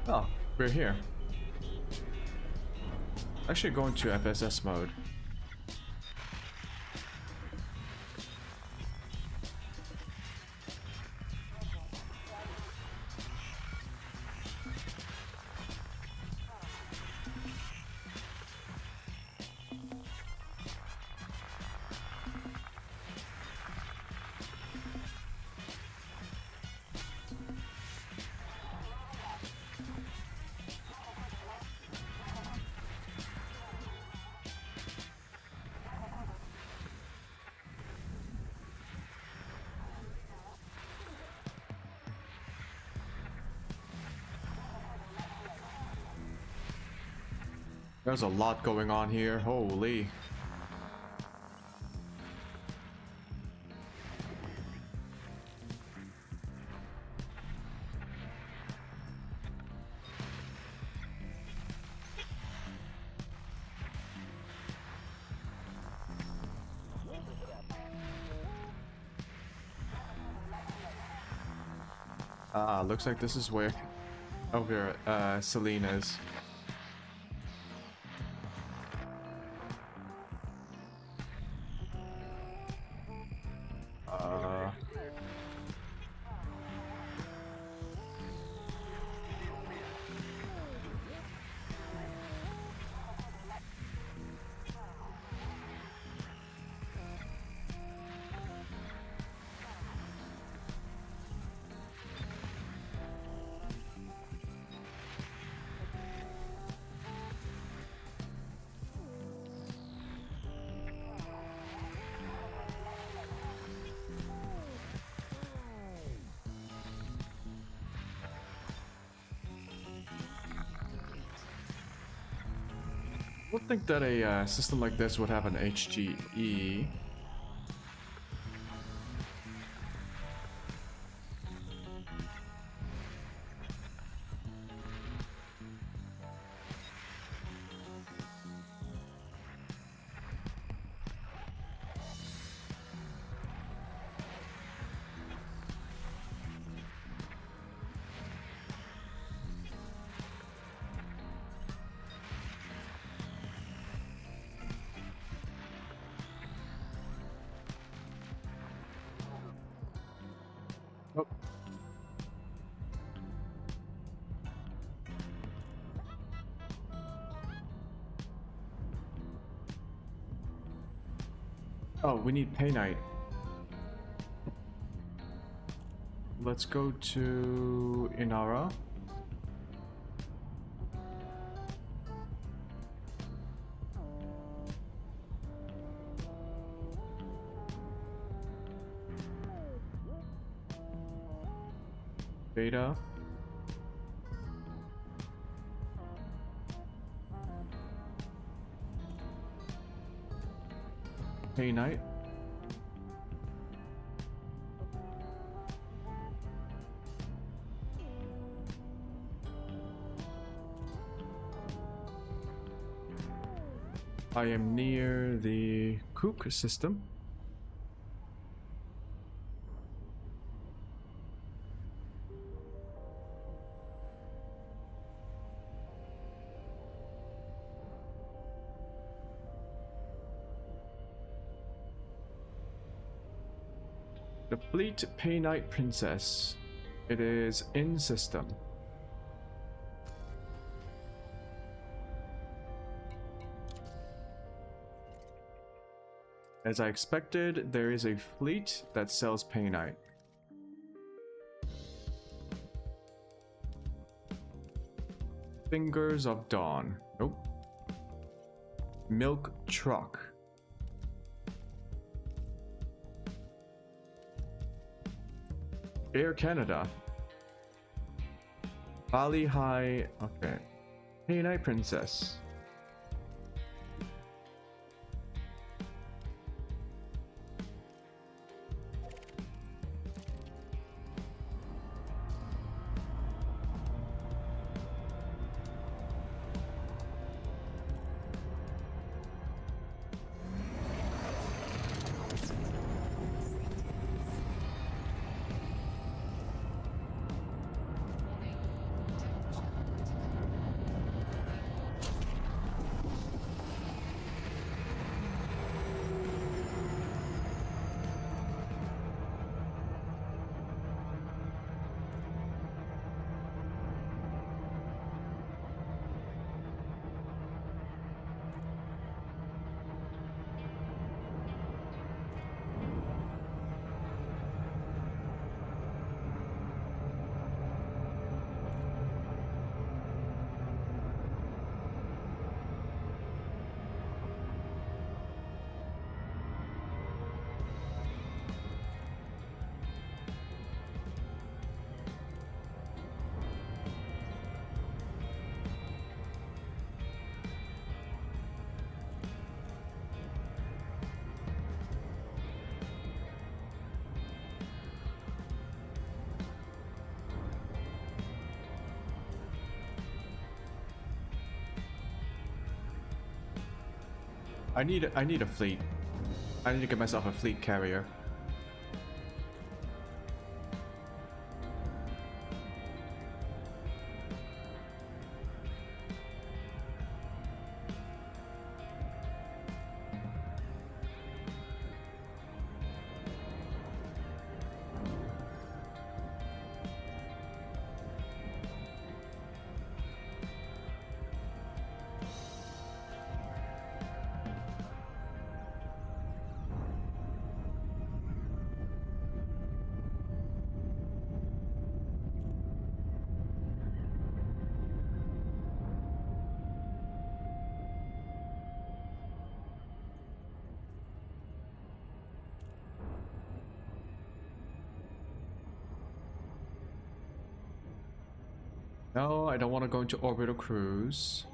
Speaker 1: Oh, we're here. Actually, going to FSS mode. There's a lot going on here. Holy. Ah, looks like this is where over Celine is. I don't think that a system like this would have an HGE. Oh. Oh, we need pay night. Let's go to Inara. Beta. Pay night. I am near the Cook system. The Fleet Pay Night Princess. It is in system. As I expected, there is a fleet that sells Pay Night. Fingers of Dawn. Nope. Milk Truck. Air Canada. Bali High. Okay. Hey Night Princess. I need a fleet. I need to get myself a fleet carrier. No, I don't want to go into orbital cruise.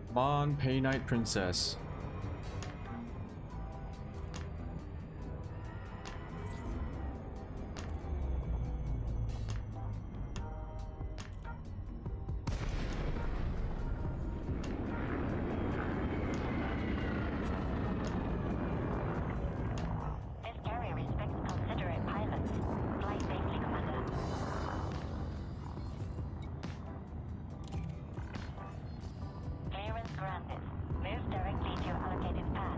Speaker 1: Come on, Pay Night Princess.
Speaker 6: This carrier expects considerate pilots. Fly safely, Commander. Clearance granted. Move directly to your allocated path.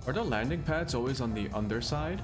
Speaker 1: Are the landing pads always on the underside?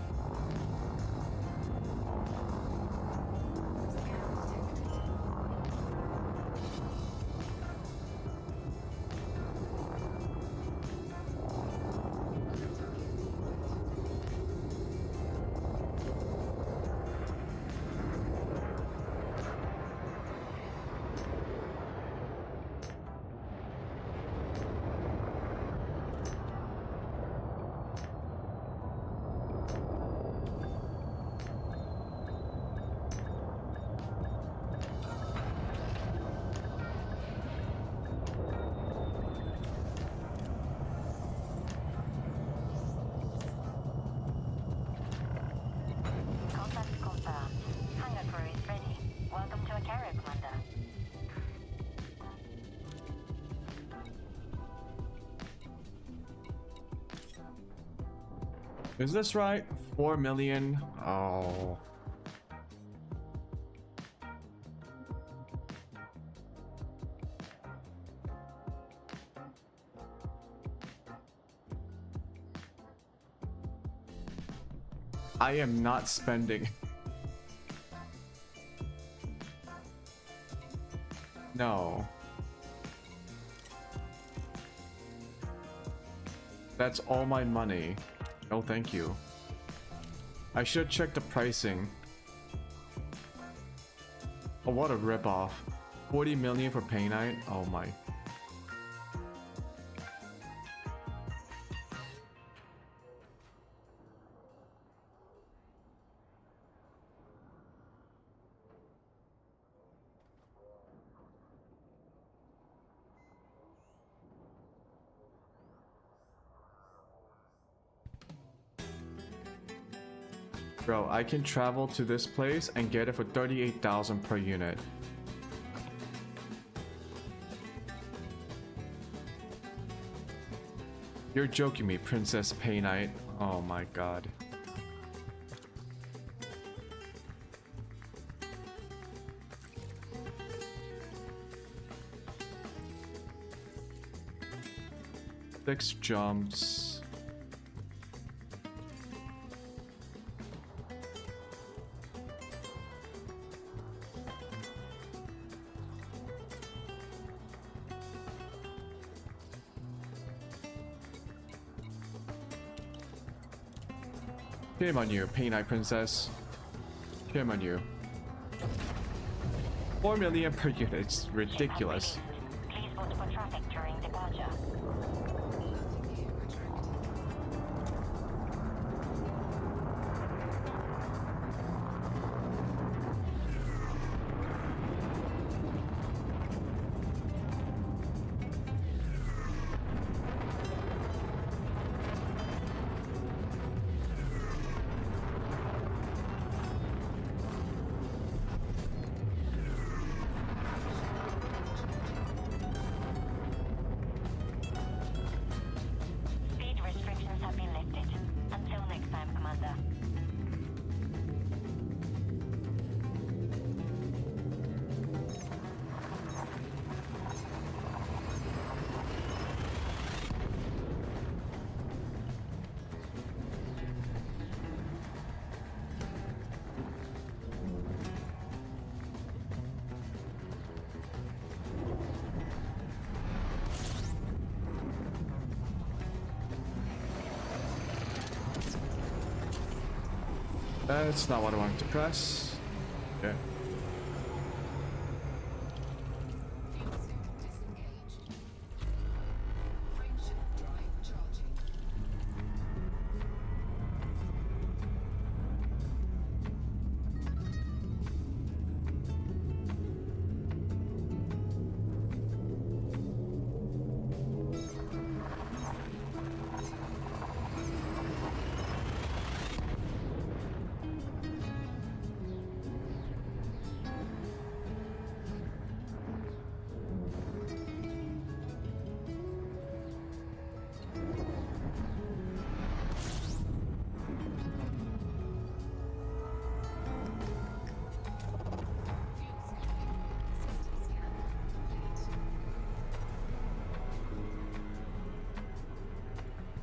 Speaker 6: Contact confirmed. Hangar crew is ready. Welcome to a carrier, Commander.
Speaker 1: Is this right? 4 million? Oh. I am not spending. No. That's all my money. No, thank you. I should check the pricing. Oh, what a ripoff. 40 million for Pay Night? Oh my. Bro, I can travel to this place and get it for 38,000 per unit. You're joking me, Princess Pay Night. Oh my god. Six jumps. Shame on you, Pay Night Princess. Shame on you. 4 million per unit, it's ridiculous.
Speaker 6: scheduled for traffic during departure. Speed restrictions have been lifted. Until next time, Commander.
Speaker 1: That's not what I wanted to press. Okay.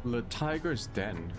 Speaker 1: The Tiger's Den.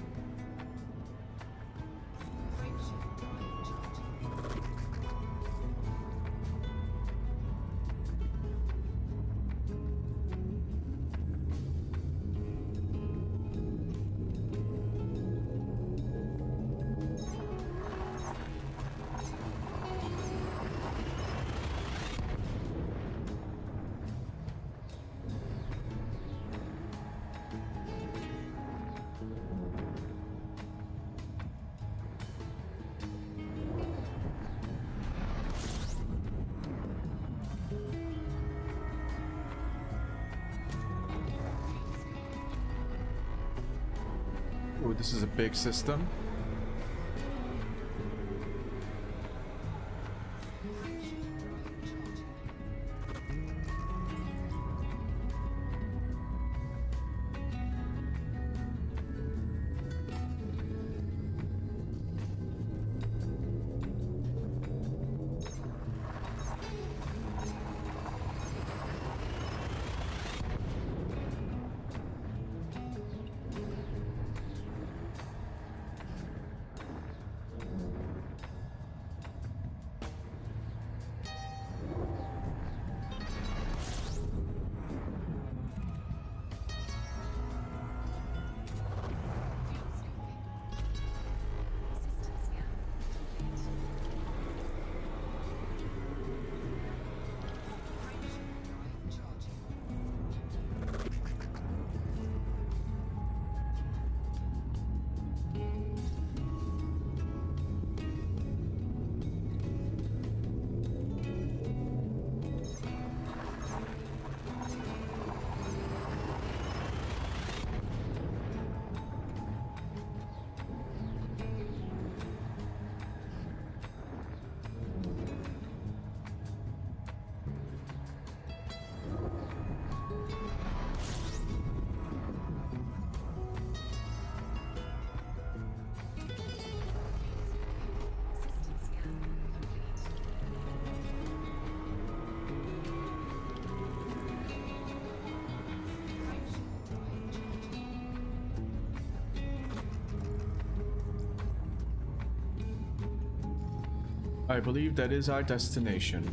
Speaker 1: Ooh, this is a big system. I believe that is our destination.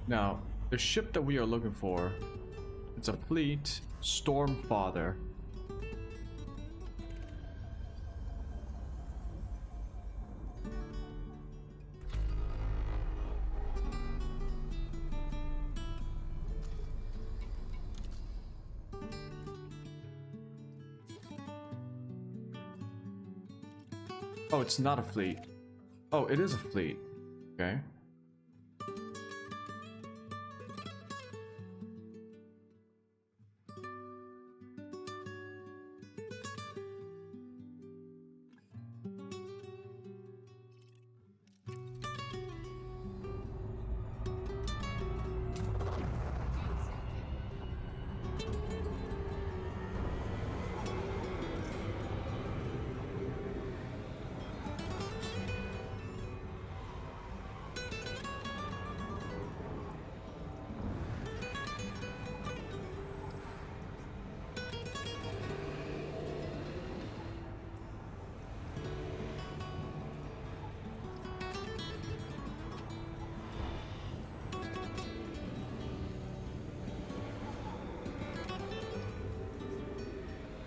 Speaker 1: Now, the ship that we are looking for, it's a fleet Stormfather. Oh, it's not a fleet. Oh, it is a fleet. Okay.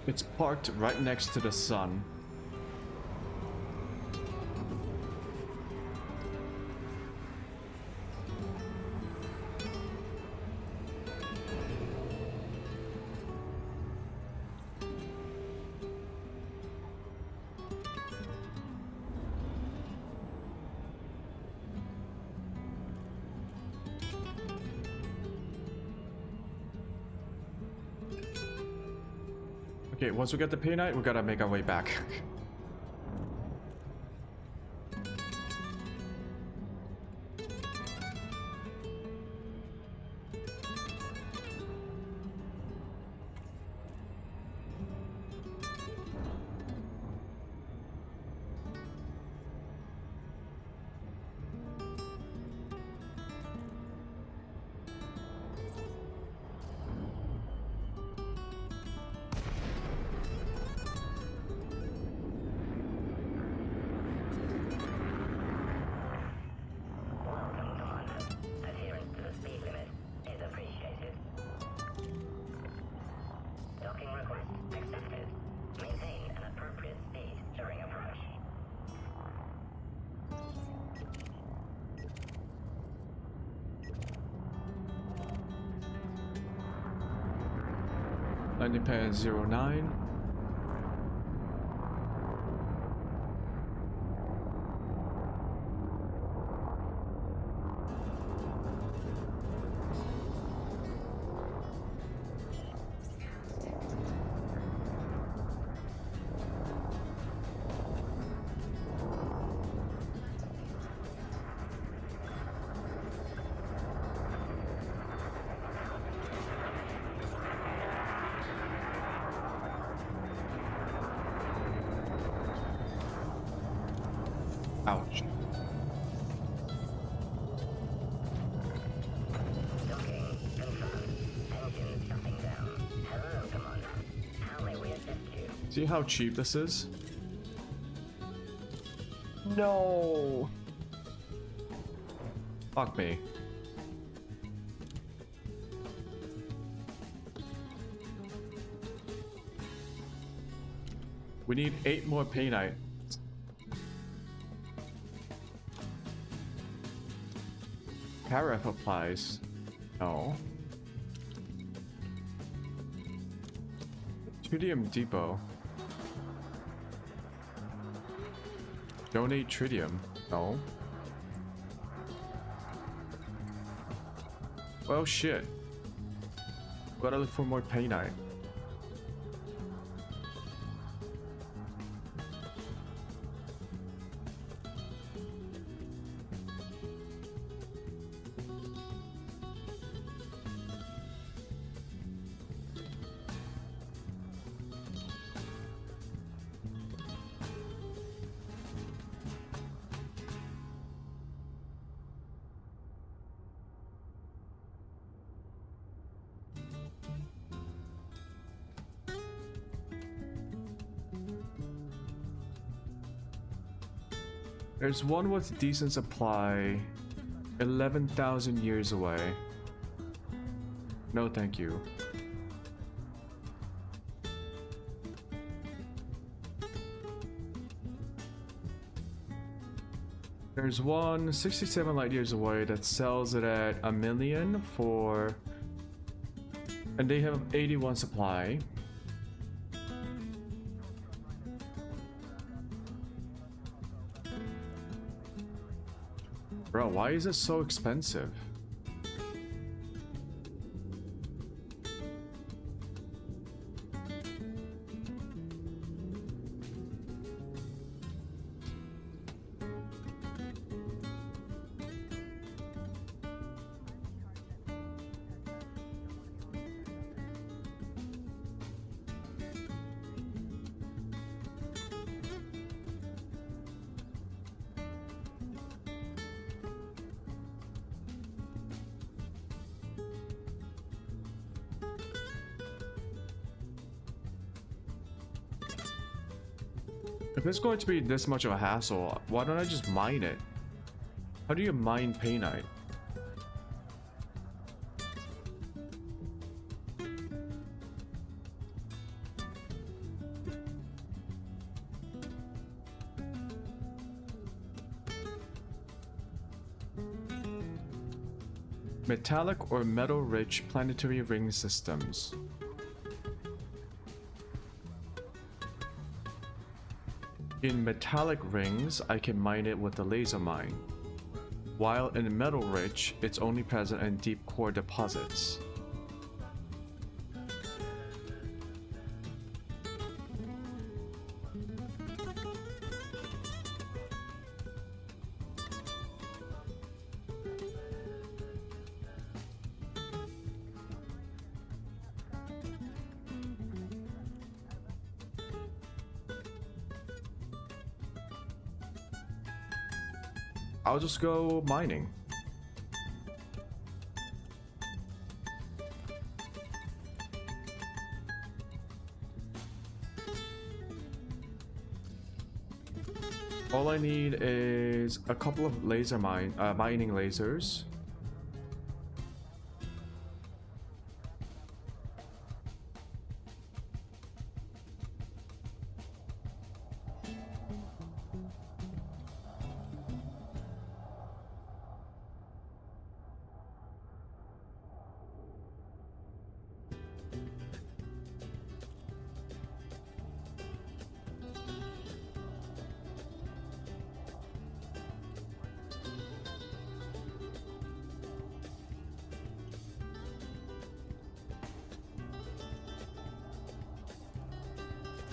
Speaker 1: It's parked right next to the sun. Okay, once we get the pay night, we gotta make our way back.
Speaker 6: Welcome, Commander. Adherence to the speed limit is appreciated. Docking request accepted. Maintain an appropriate speed during approach.
Speaker 1: Landing pad 09. Ouch.
Speaker 6: Docking confirmed. Engine shutting down. Hello, Commander. How may we assist you?
Speaker 1: See how cheap this is? No. Fuck me. We need 8 more pay night. Tariff applies. No. Tritium Depot. Donate tritium. No. Well, shit. Gotta look for more pay night. There's one with decent supply. 11,000 years away. No, thank you. There's one 67 light years away that sells it at $1 million for, and they have 81 supply. Bro, why is it so expensive? If it's going to be this much of a hassle, why don't I just mine it? How do you mine painite? Metallic or metal-rich planetary ring systems. In metallic rings, I can mine it with a laser mine, while in metal-rich, it's only present in deep core deposits. I'll just go mining. All I need is a couple of mining lasers.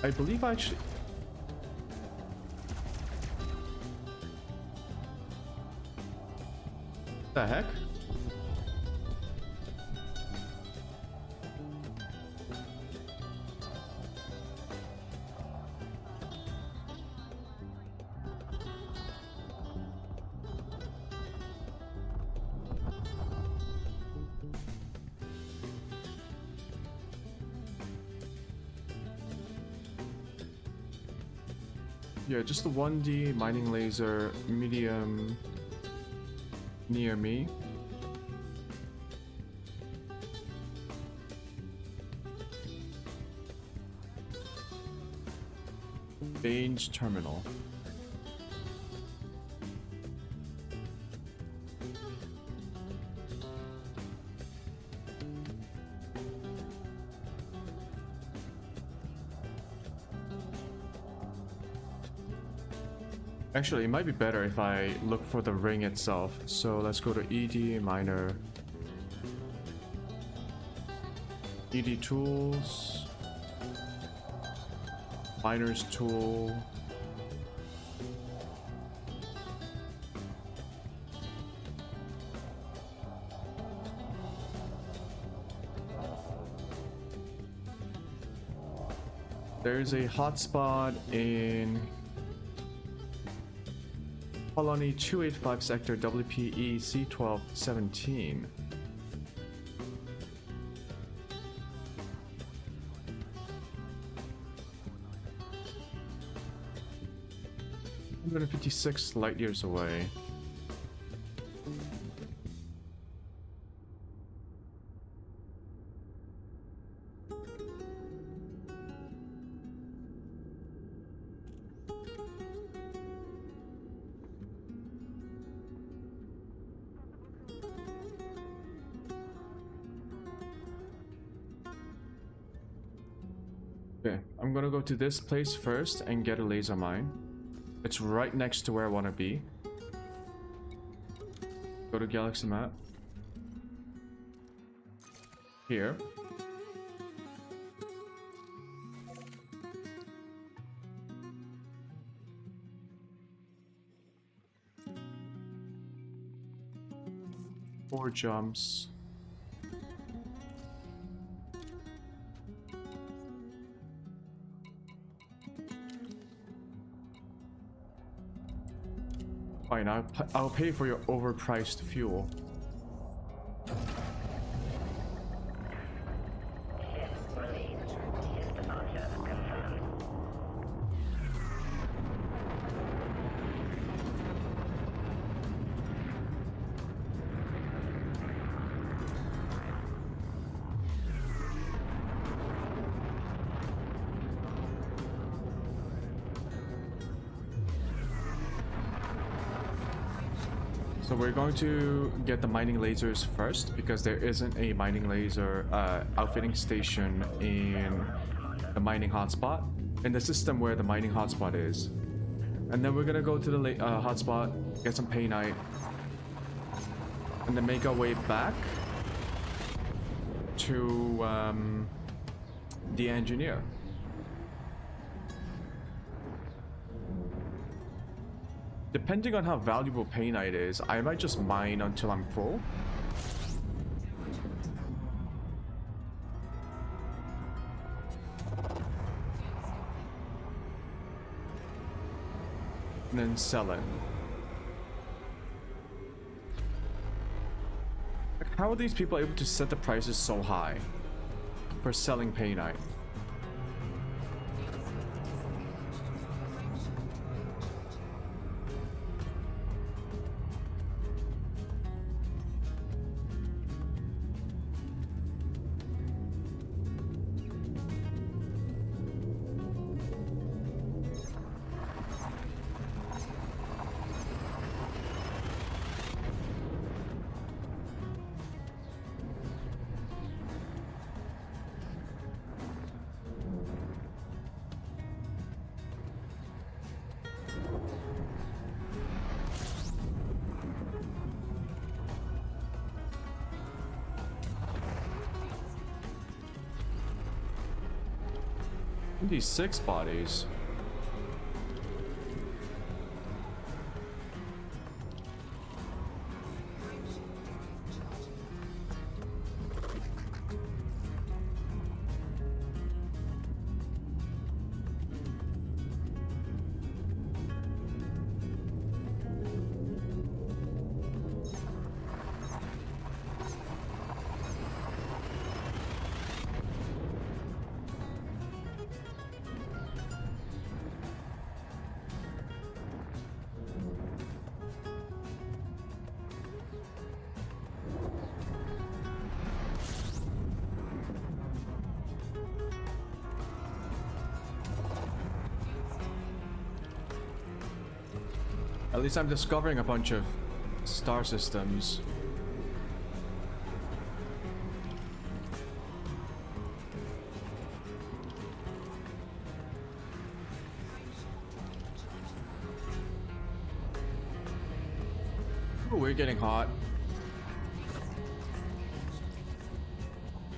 Speaker 1: I believe I actually... The heck? Yeah, just the 1D mining laser, medium, near me. Range terminal. Actually, it might be better if I look for the ring itself. So let's go to ED miner. ED tools. Miner's tool. There's a hotspot in Colony 285 sector WPE C1217. $156 light years away. I'm gonna go to this place first and get a laser mine. It's right next to where I want to be. Go to galaxy map. Here. Four jumps. Fine, I'll pay for your overpriced fuel. So we're going to get the mining lasers first because there isn't a mining laser outfitting station in the mining hotspot, in the system where the mining hotspot is. And then we're gonna go to the hotspot, get some painite, and then make our way back to the engineer. Depending on how valuable painite is, I might just mine until I'm full. And then sell it. Like, how are these people able to set the prices so high for selling painite? These 6 bodies. At least I'm discovering a bunch of star systems. Ooh, we're getting hot.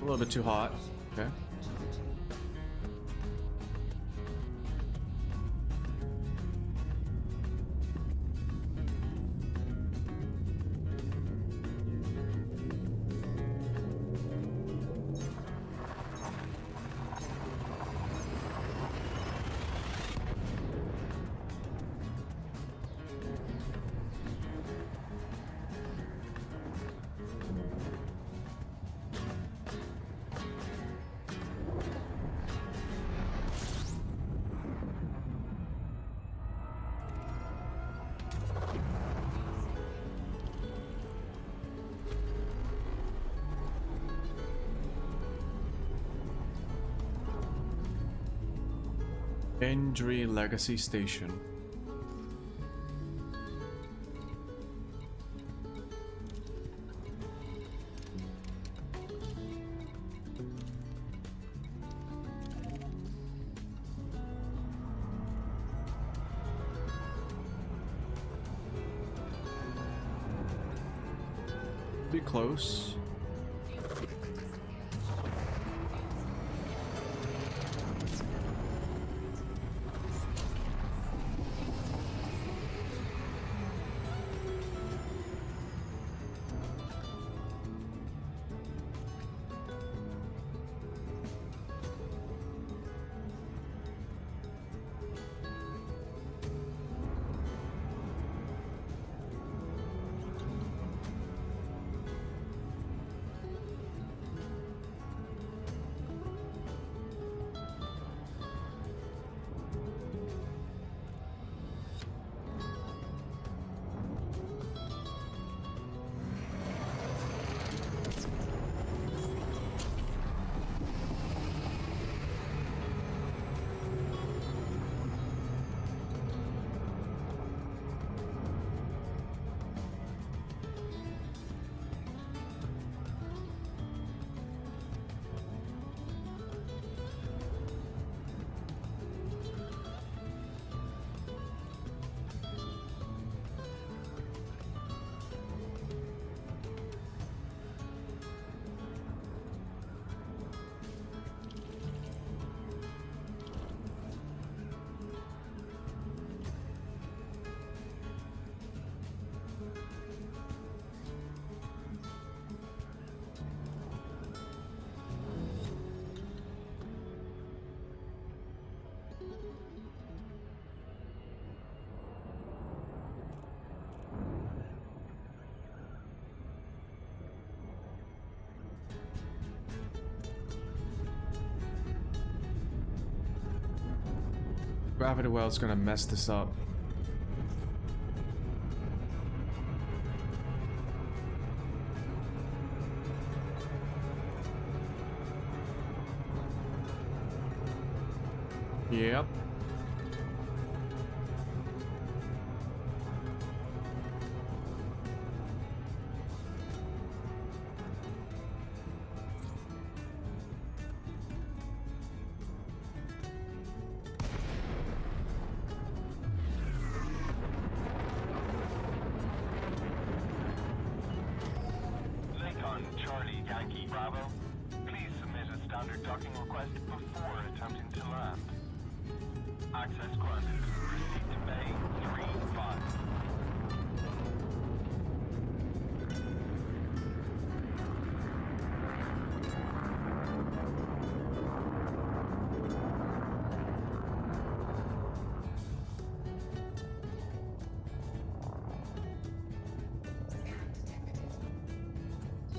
Speaker 1: A little bit too hot. Okay. Endry Legacy Station. pretty close. Gravity well's gonna mess this up. Yep.
Speaker 5: Lincoln, Charlie, Yankee, Bravo. Please submit a standard docking request before attempting to land. Access granted. Proceed to Bay 3-5.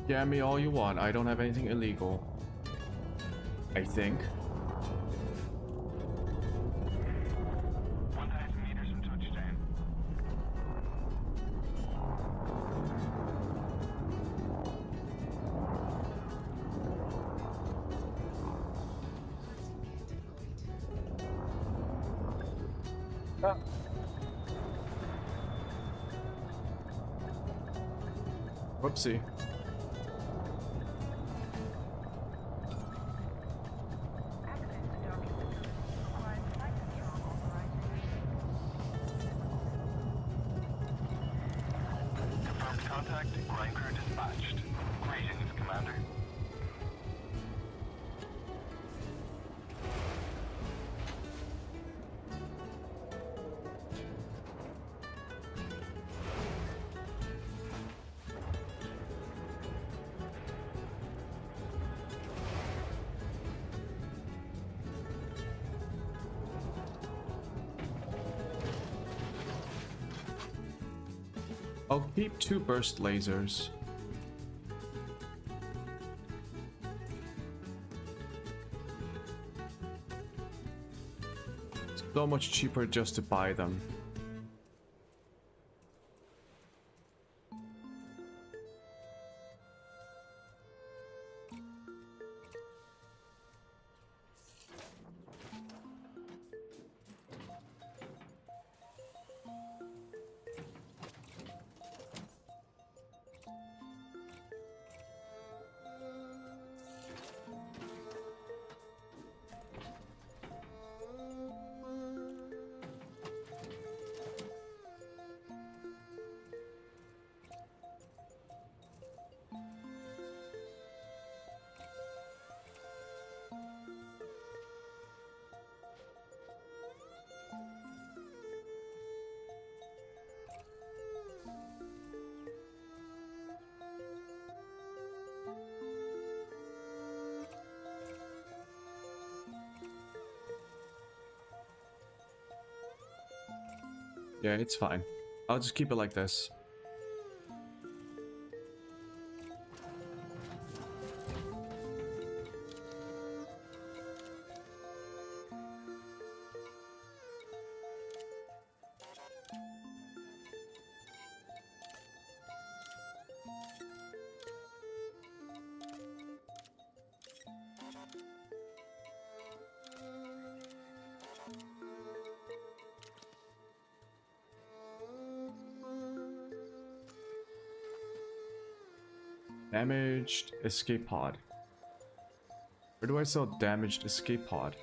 Speaker 1: Scam me all you want. I don't have anything illegal. I think.
Speaker 5: 1,000 meters from touchdown.
Speaker 1: Whoopsie.
Speaker 4: Access the document requires flight control authorization.
Speaker 5: Confirmed contact. Ground crew dispatched. Greetings, Commander.
Speaker 1: I'll keep 2 burst lasers. It's so much cheaper just to buy them. Yeah, it's fine. I'll just keep it like this. Damaged escape pod. Where do I sell damaged escape pod?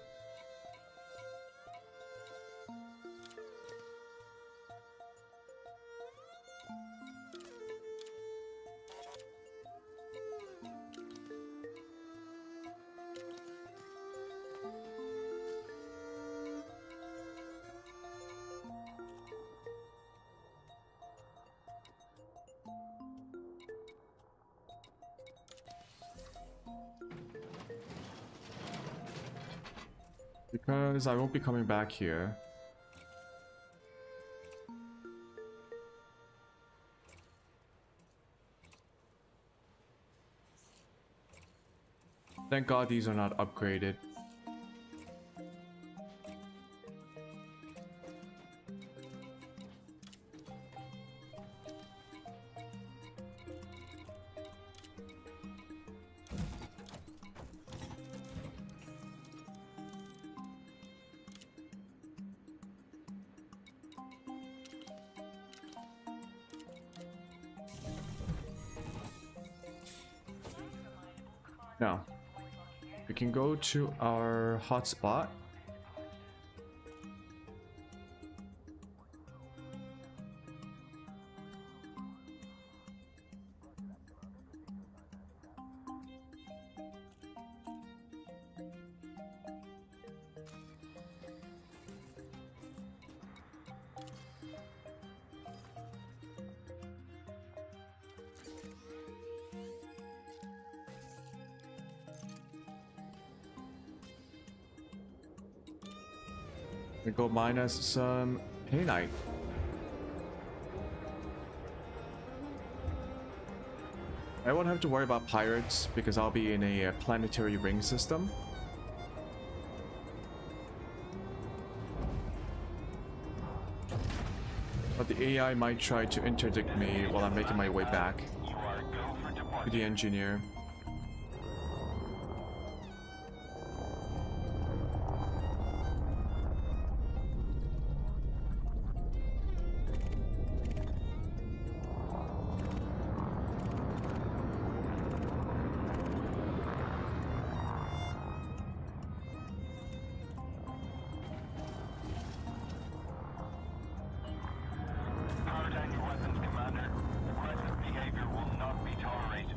Speaker 1: Because I won't be coming back here. Thank God these are not upgraded. Now, we can go to our hotspot. We go mine us some Hainite. I won't have to worry about pirates because I'll be in a planetary ring system. But the AI might try to interdict me while I'm making my way back
Speaker 5: You are go for
Speaker 1: to
Speaker 5: departure.
Speaker 1: the engineer.
Speaker 5: Power down your weapons, Commander. Aggressive behavior will not be tolerated.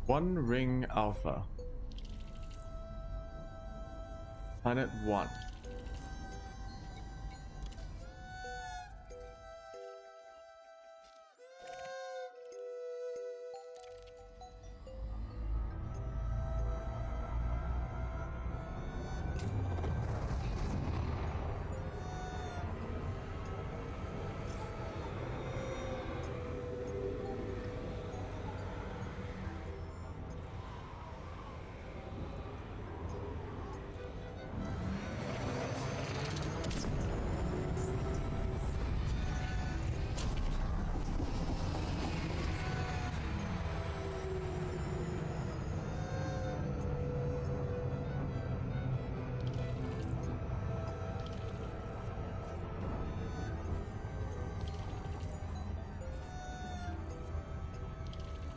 Speaker 1: One Ring Alpha. Planet 1.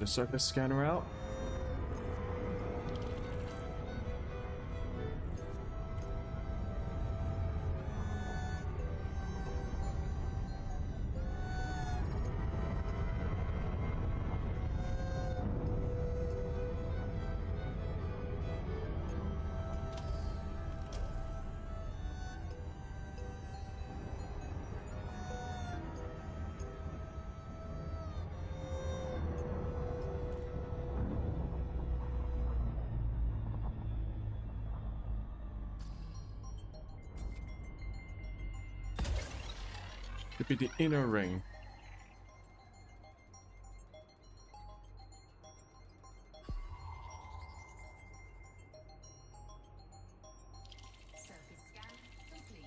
Speaker 1: The surface scanner out. Could be the inner ring.
Speaker 7: Surface scan complete.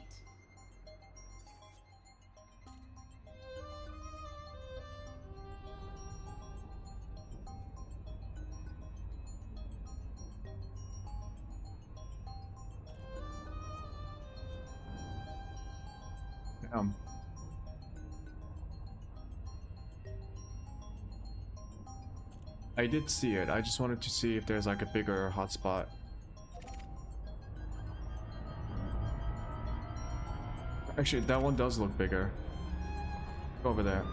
Speaker 1: Damn. I did see it. I just wanted to see if there's like a bigger hotspot. Actually, that one does look bigger. Go over there.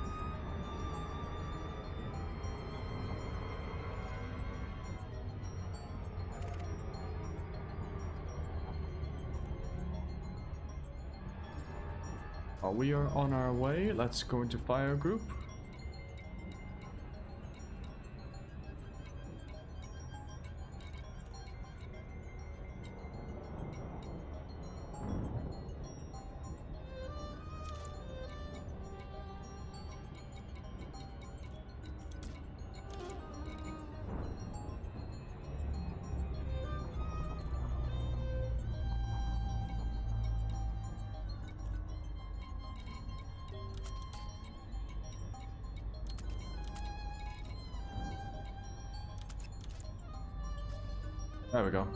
Speaker 1: We are on our way. Let's go into fire group. There we go.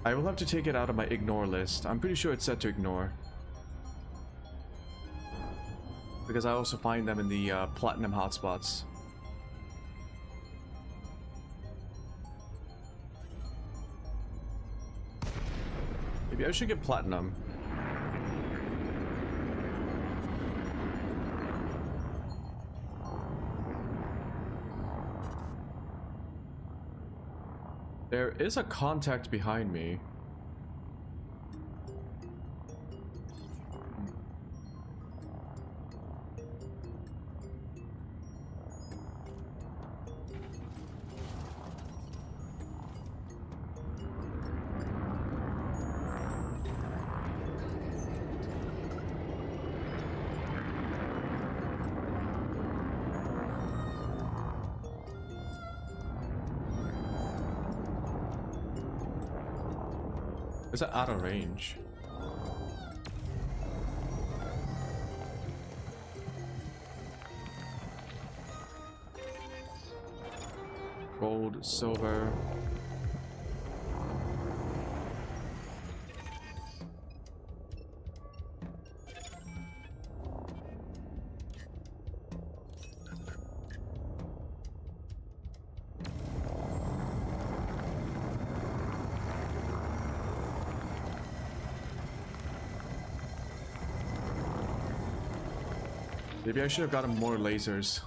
Speaker 1: I will have to take it out of my ignore list. I'm pretty sure it's set to ignore. Because I also find them in the platinum hotspots. Maybe I should get platinum. There is a contact behind me. Is that out of range? Gold, silver. Maybe I should have gotten more lasers.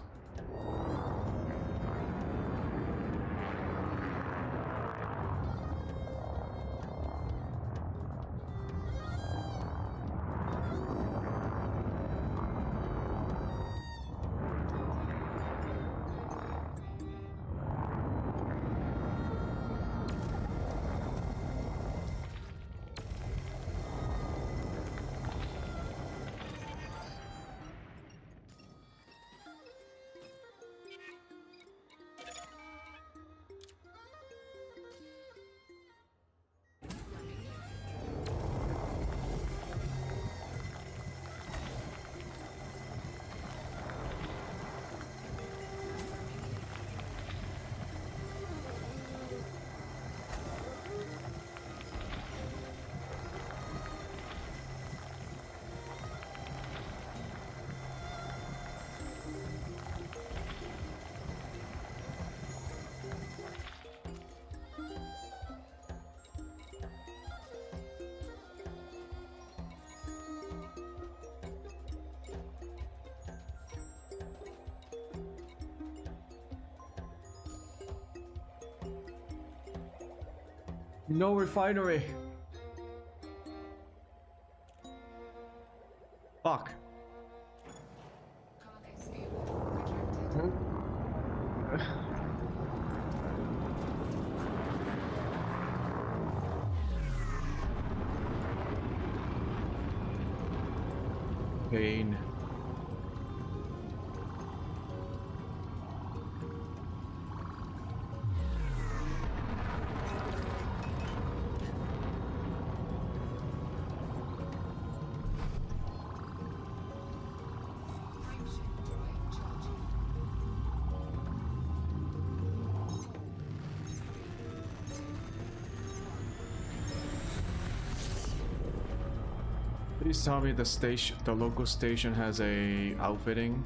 Speaker 1: No refinery. Fuck. Pain. Please tell me the local station has a outfitting.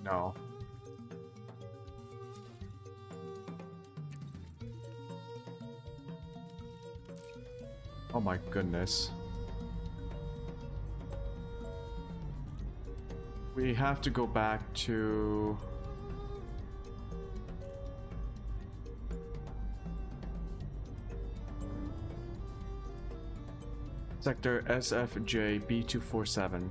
Speaker 1: No. Oh my goodness. We have to go back to... Sector SFJ B247.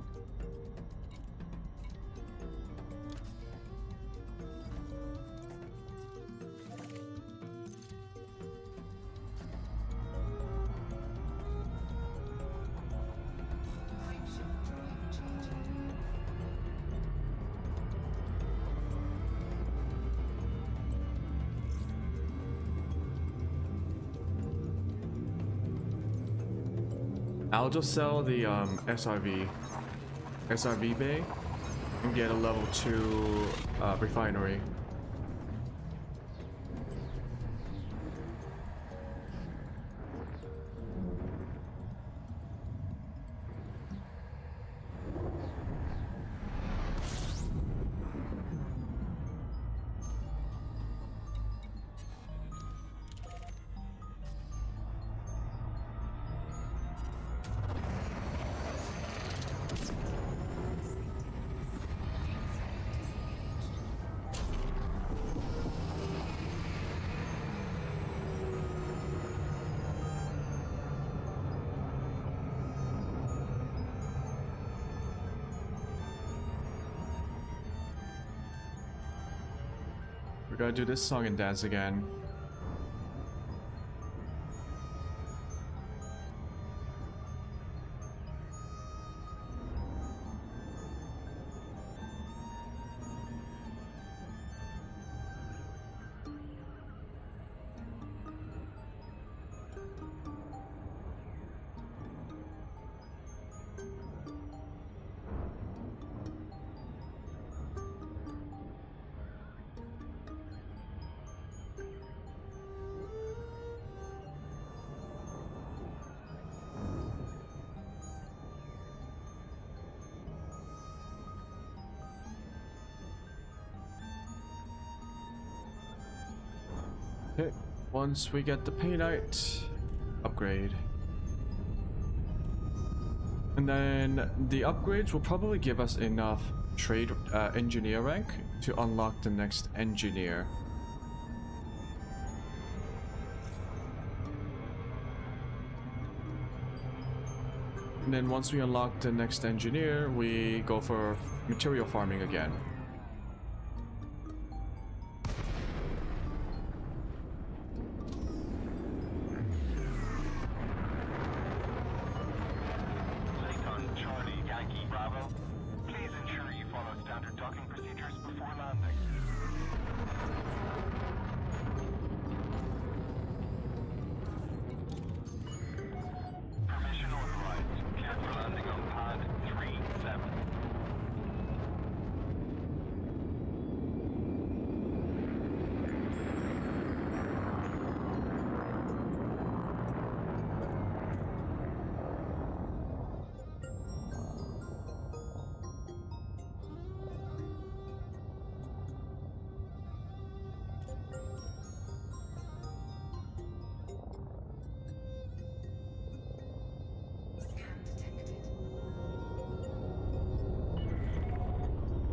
Speaker 1: I'll just sell the SRV bay and get a level 2 refinery. We gotta do this song and dance again. Okay, once we get the painite, upgrade. And then the upgrades will probably give us enough trade engineer rank to unlock the next engineer. And then once we unlock the next engineer, we go for material farming again.
Speaker 5: Lakon Charlie Yankee Bravo, please ensure you follow standard docking procedures before landing. Permission authorized. Cleared for landing on pad 37.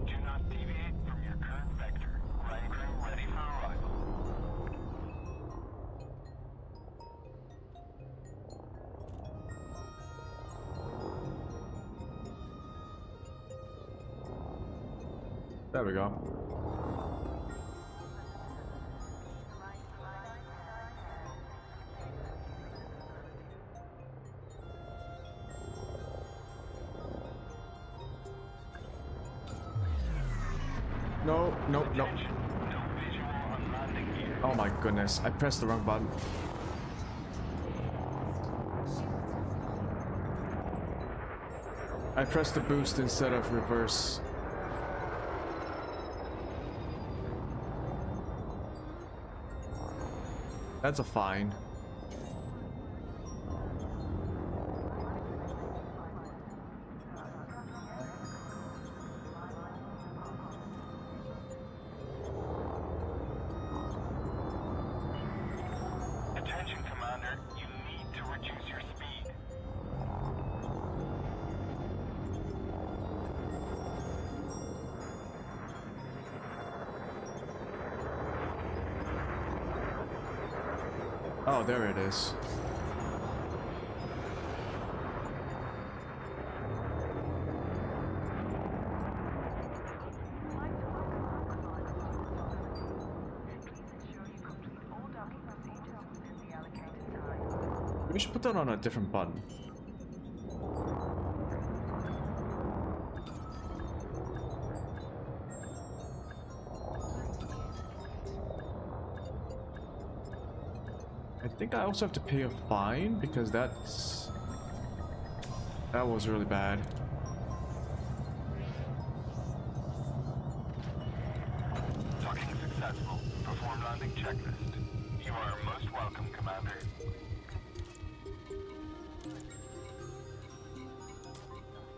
Speaker 5: Do not deviate from your current vector. Ground crew ready for arrival.
Speaker 1: There we go. No, no, no.
Speaker 5: Attention, no visual on landing gear.
Speaker 1: Oh my goodness, I pressed the wrong button. I pressed the boost instead of reverse. That's a fine.
Speaker 5: Attention, Commander. You need to reduce your speed.
Speaker 1: Oh, there it is. We should put that on a different button. I think I also have to pay a fine because that was really bad.
Speaker 5: Docking successful. Perform landing checklist. You are most welcome, Commander.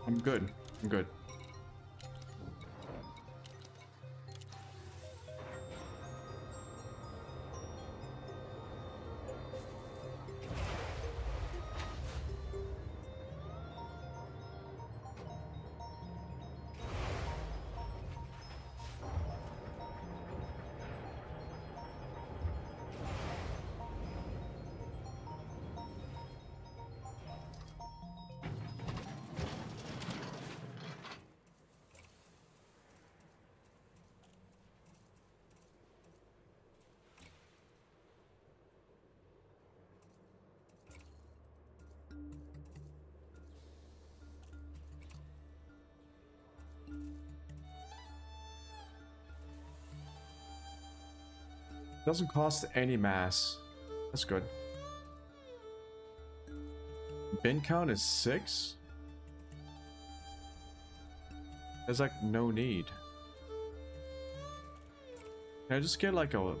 Speaker 1: I'm good. I'm good. Doesn't cost any mass. That's good. Bin count is 6? There's like no need. Can I just get like a...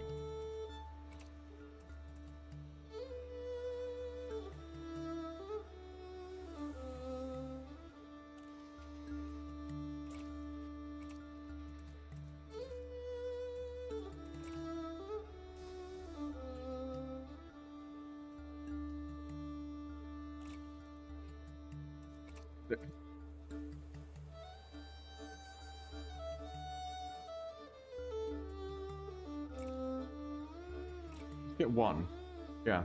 Speaker 1: Get one. Yeah.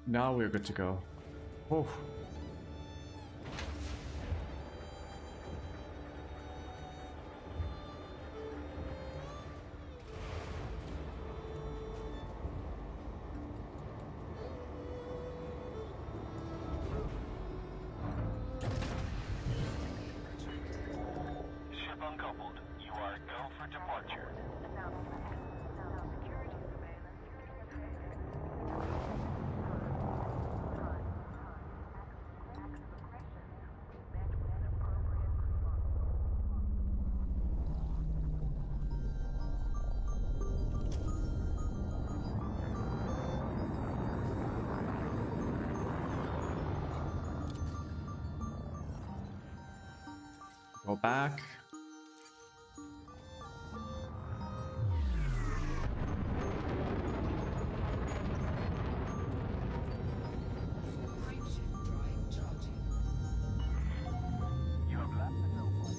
Speaker 1: Now we're good to go. Oh.
Speaker 5: Ship uncoupled. You are go for departure.
Speaker 1: Go back.
Speaker 5: You have left the notebook.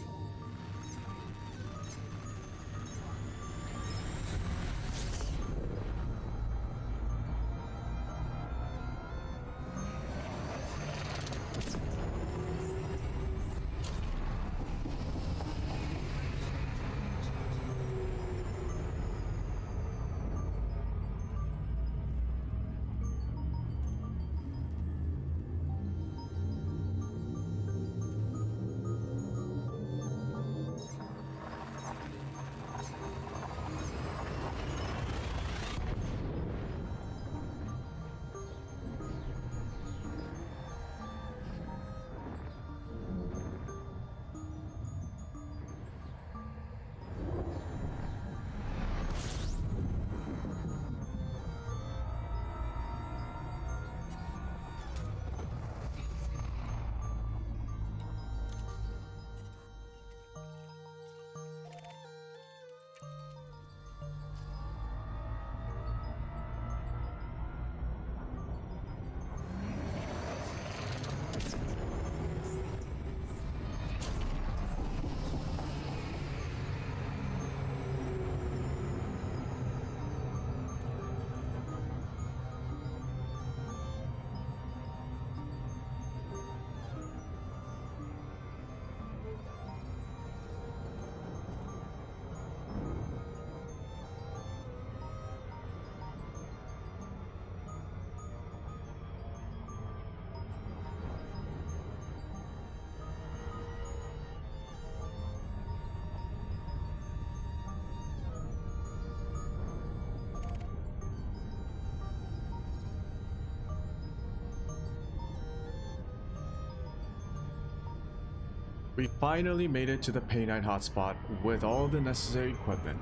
Speaker 1: We finally made it to the Pay9 hotspot with all the necessary equipment.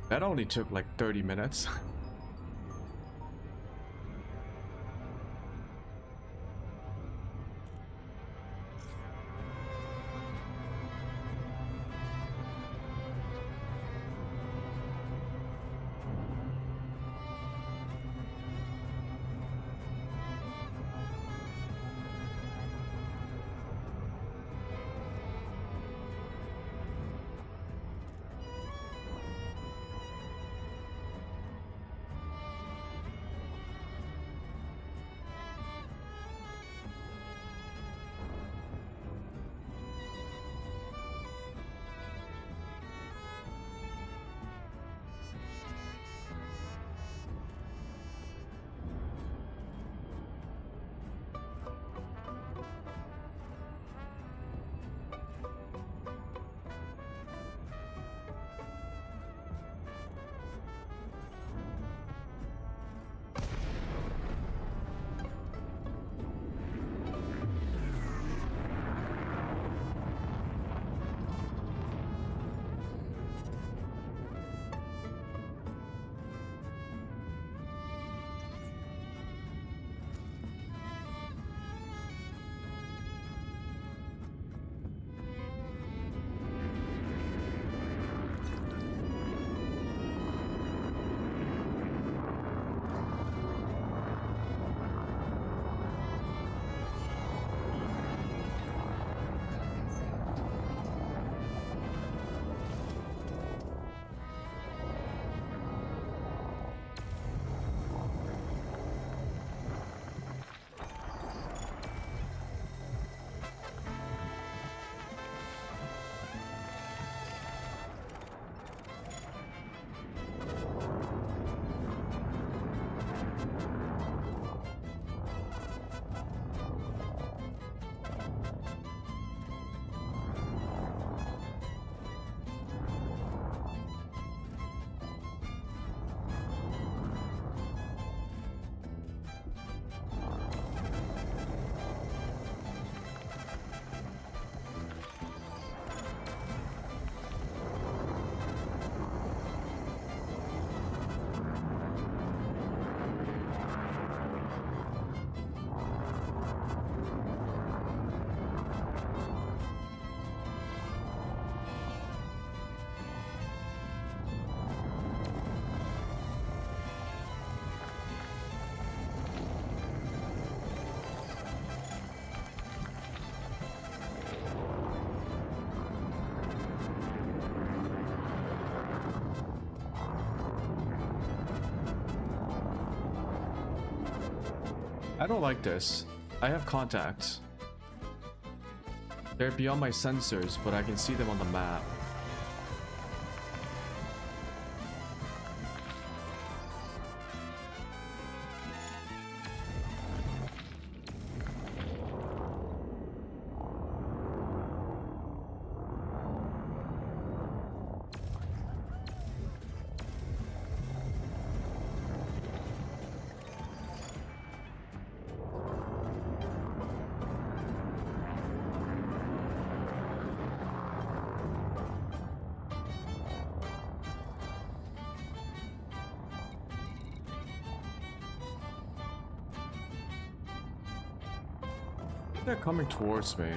Speaker 1: That only took like 30 minutes. I don't like this. I have contacts. They're beyond my sensors, but I can see them on the map. They're coming towards me.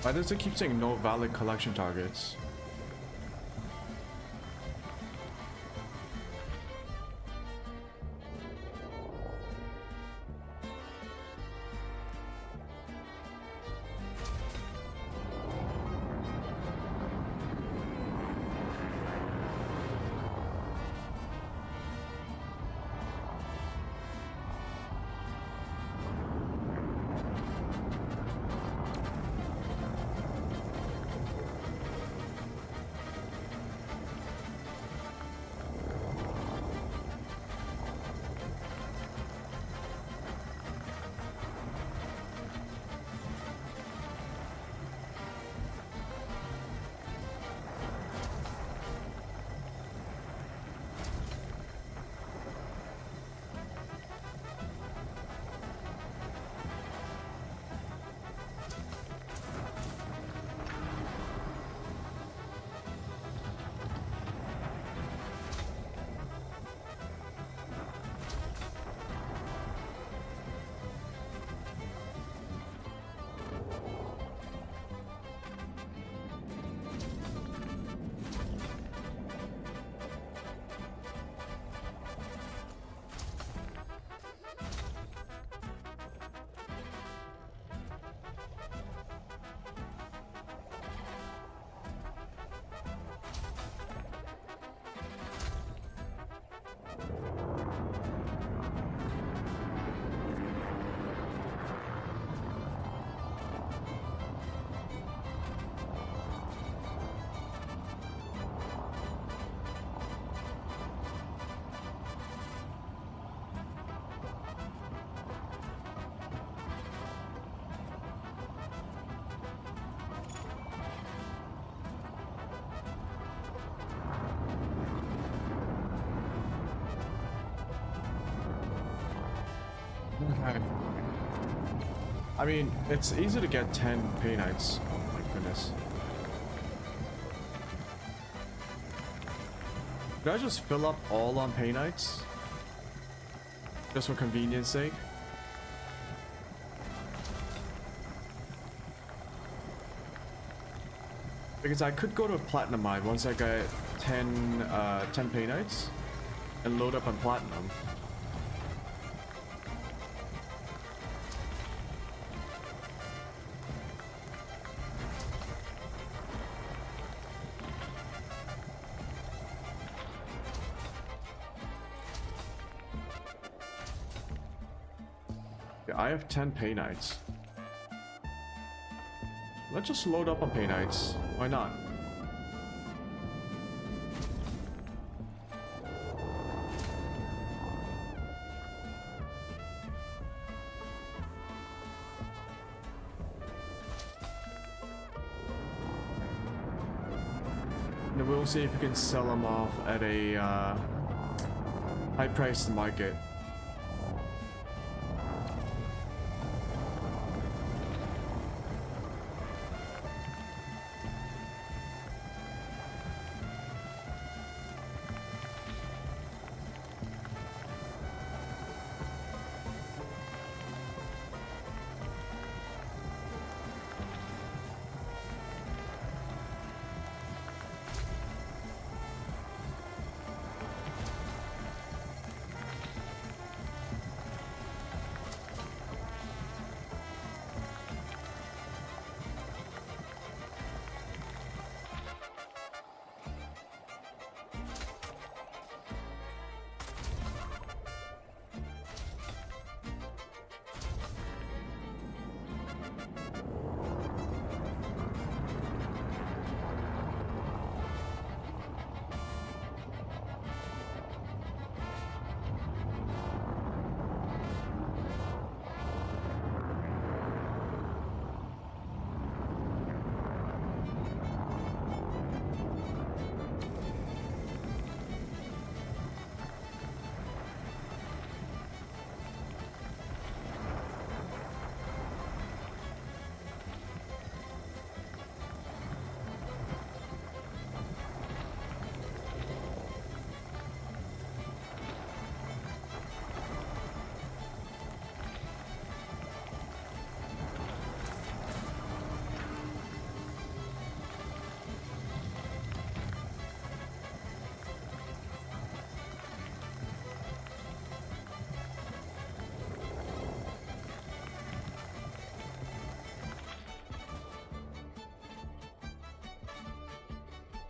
Speaker 1: Why does it keep saying no valid collection targets? Okay. I mean, it's easy to get 10 pay nights. Oh my goodness. Could I just fill up all on pay nights? Just for convenience sake? Because I could go to a platinum mine once I get 10 pay nights and load up on platinum. Yeah, I have 10 pay nights. Let's just load up on pay nights. Why not? And then we'll see if we can sell them off at a high price market.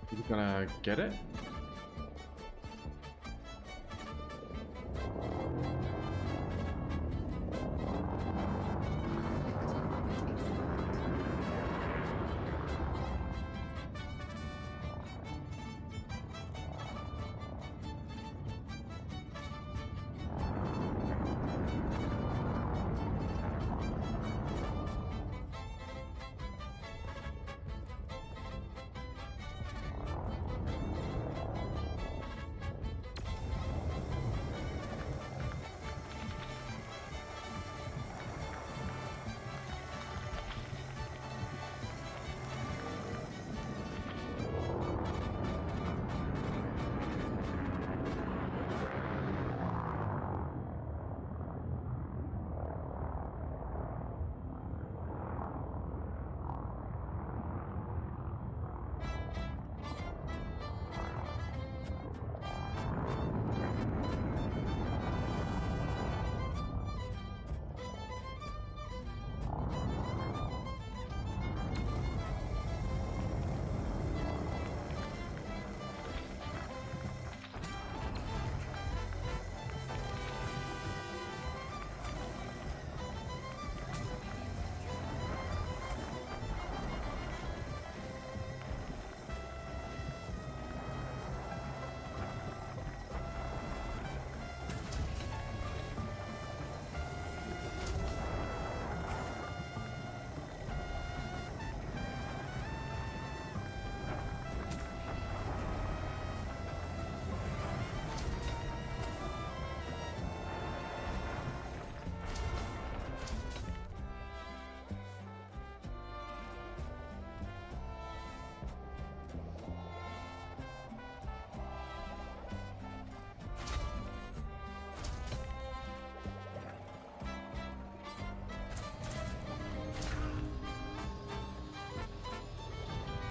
Speaker 1: Is he gonna get it?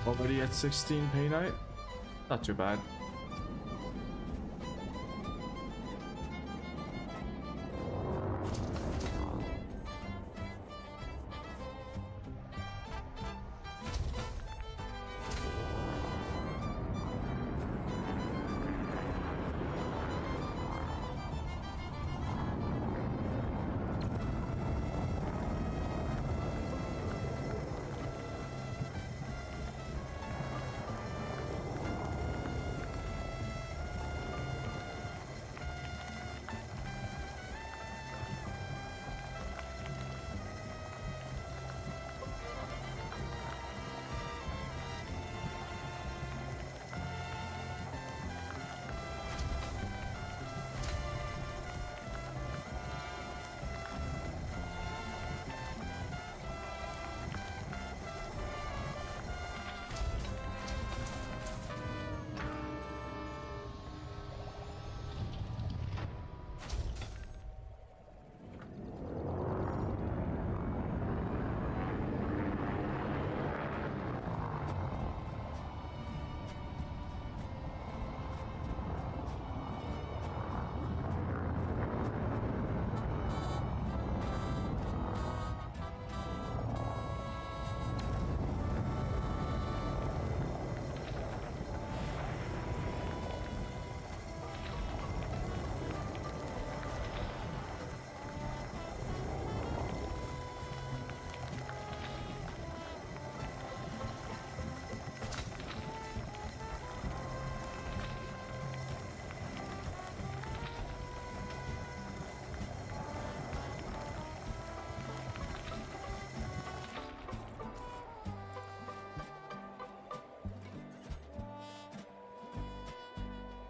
Speaker 1: Already at 16 pay night? Not too bad.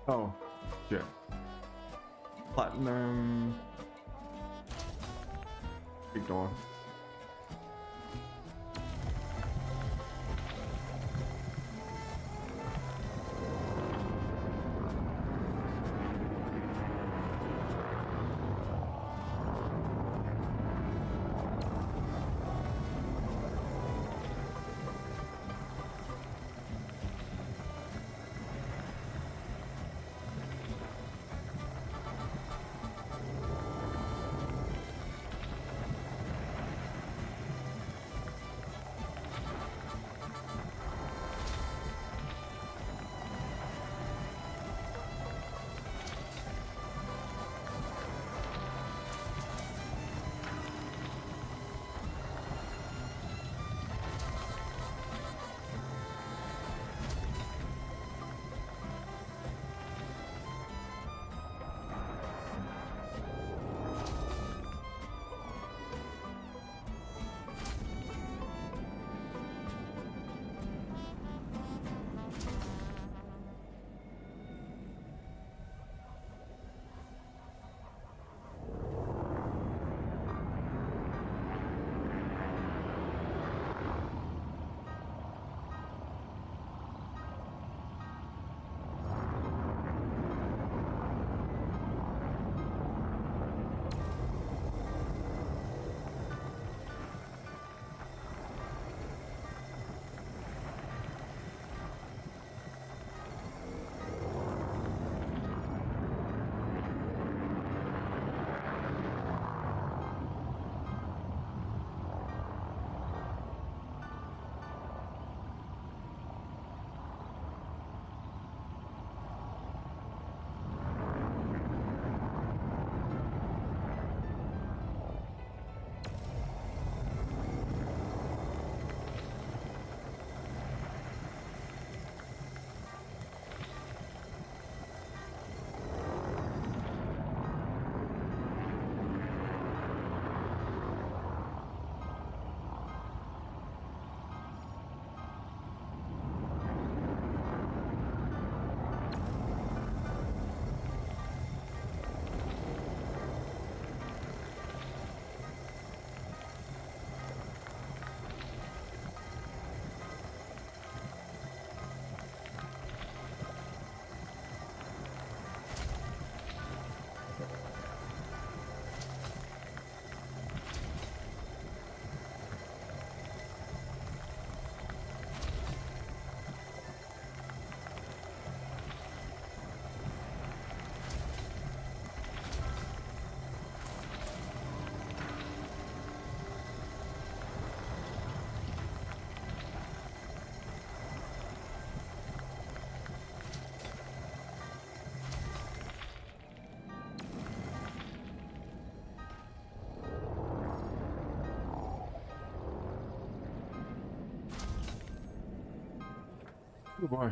Speaker 1: Oh, shit. Platinum. Ignore. Oh boy.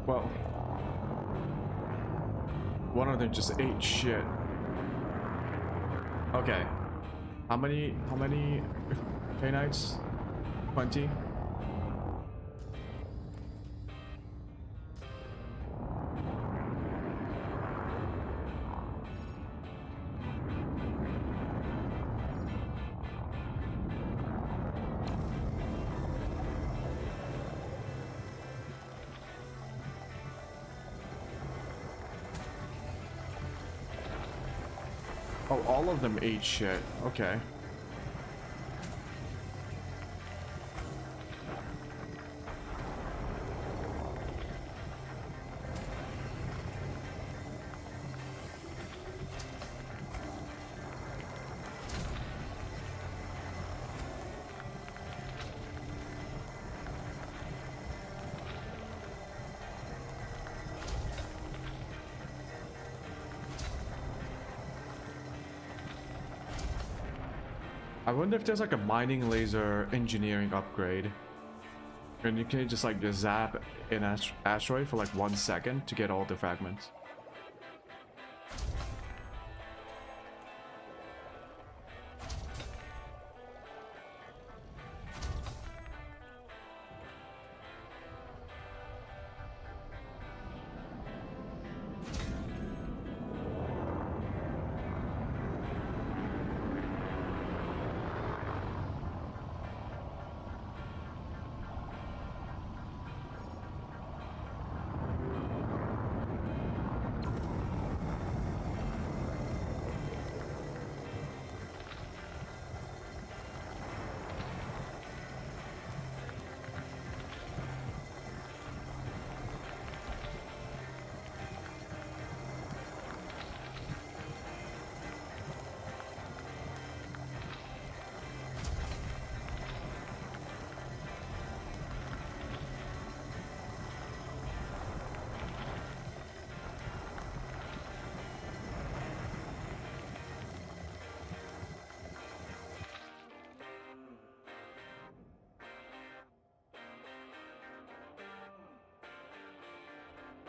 Speaker 1: Well, one of them just ate shit. Okay. How many K-Knights? 20? Oh, all of them ate shit. Okay. I wonder if there's like a mining laser engineering upgrade. And you can just like zap an asteroid for like 1 second to get all the fragments.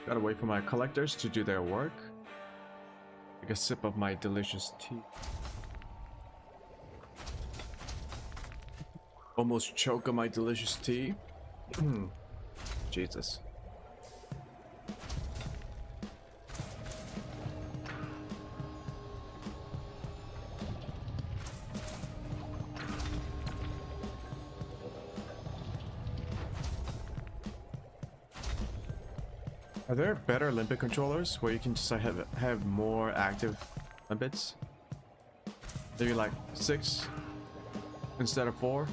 Speaker 1: Gotta wait for my collectors to do their work. Take a sip of my delicious tea. Almost choke on my delicious tea. Jesus. Are there better limpet controllers where you can just have more active limpets? Maybe like 6 instead of 4?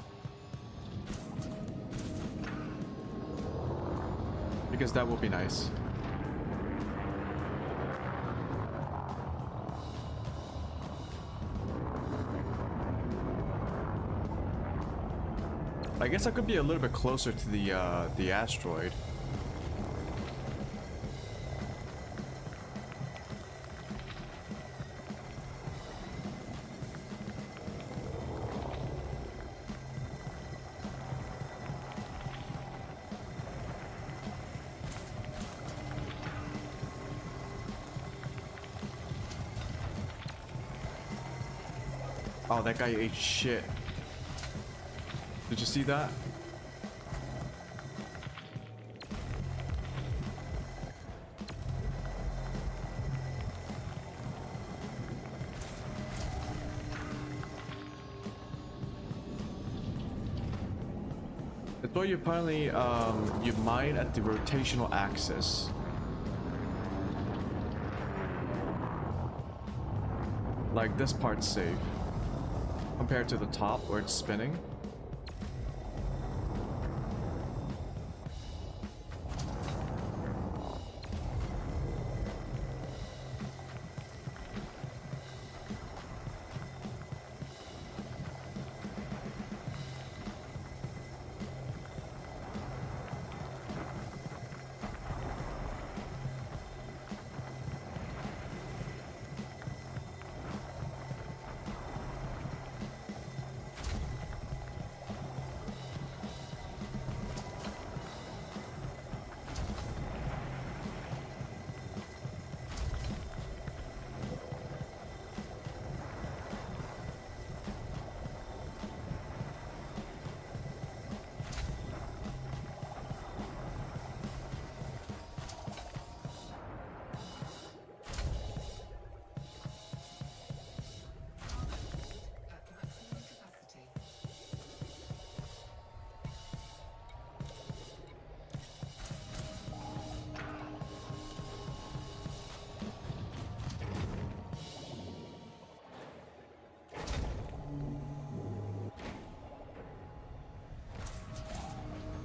Speaker 1: Because that would be nice. I guess I could be a little bit closer to the asteroid. Oh, that guy ate shit. Did you see that? It's where you apparently you mine at the rotational axis. Like this part's safe compared to the top where it's spinning.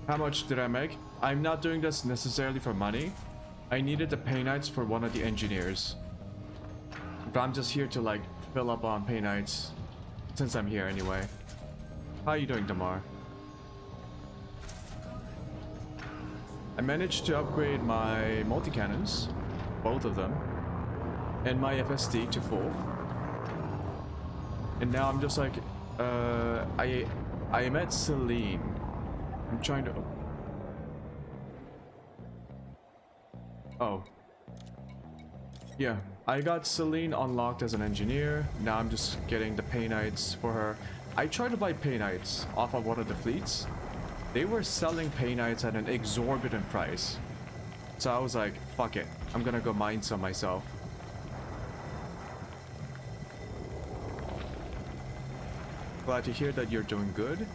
Speaker 1: How much did I make? I'm not doing this necessarily for money. I needed the pay nights for one of the engineers. But I'm just here to like fill up on pay nights since I'm here anyway. How are you doing, Damar? I managed to upgrade my multi-cannons, both of them, and my FSD to full. And now I'm just like, I met Celine. I'm trying to... Oh. Yeah, I got Celine unlocked as an engineer. Now I'm just getting the pay nights for her. I tried to buy pay nights off of one of the fleets. They were selling pay nights at an exorbitant price. So I was like, fuck it. I'm gonna go mine some myself. Glad to hear that you're doing good.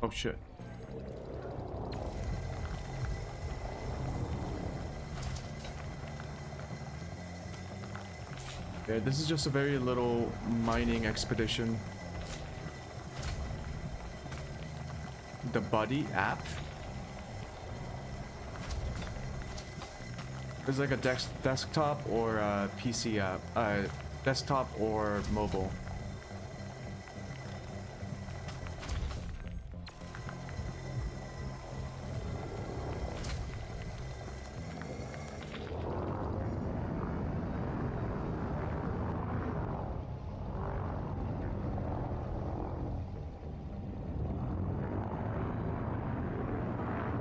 Speaker 1: Oh shit. Yeah, this is just a very little mining expedition. The Buddy app. It's like a desktop or a PC app. Desktop or mobile.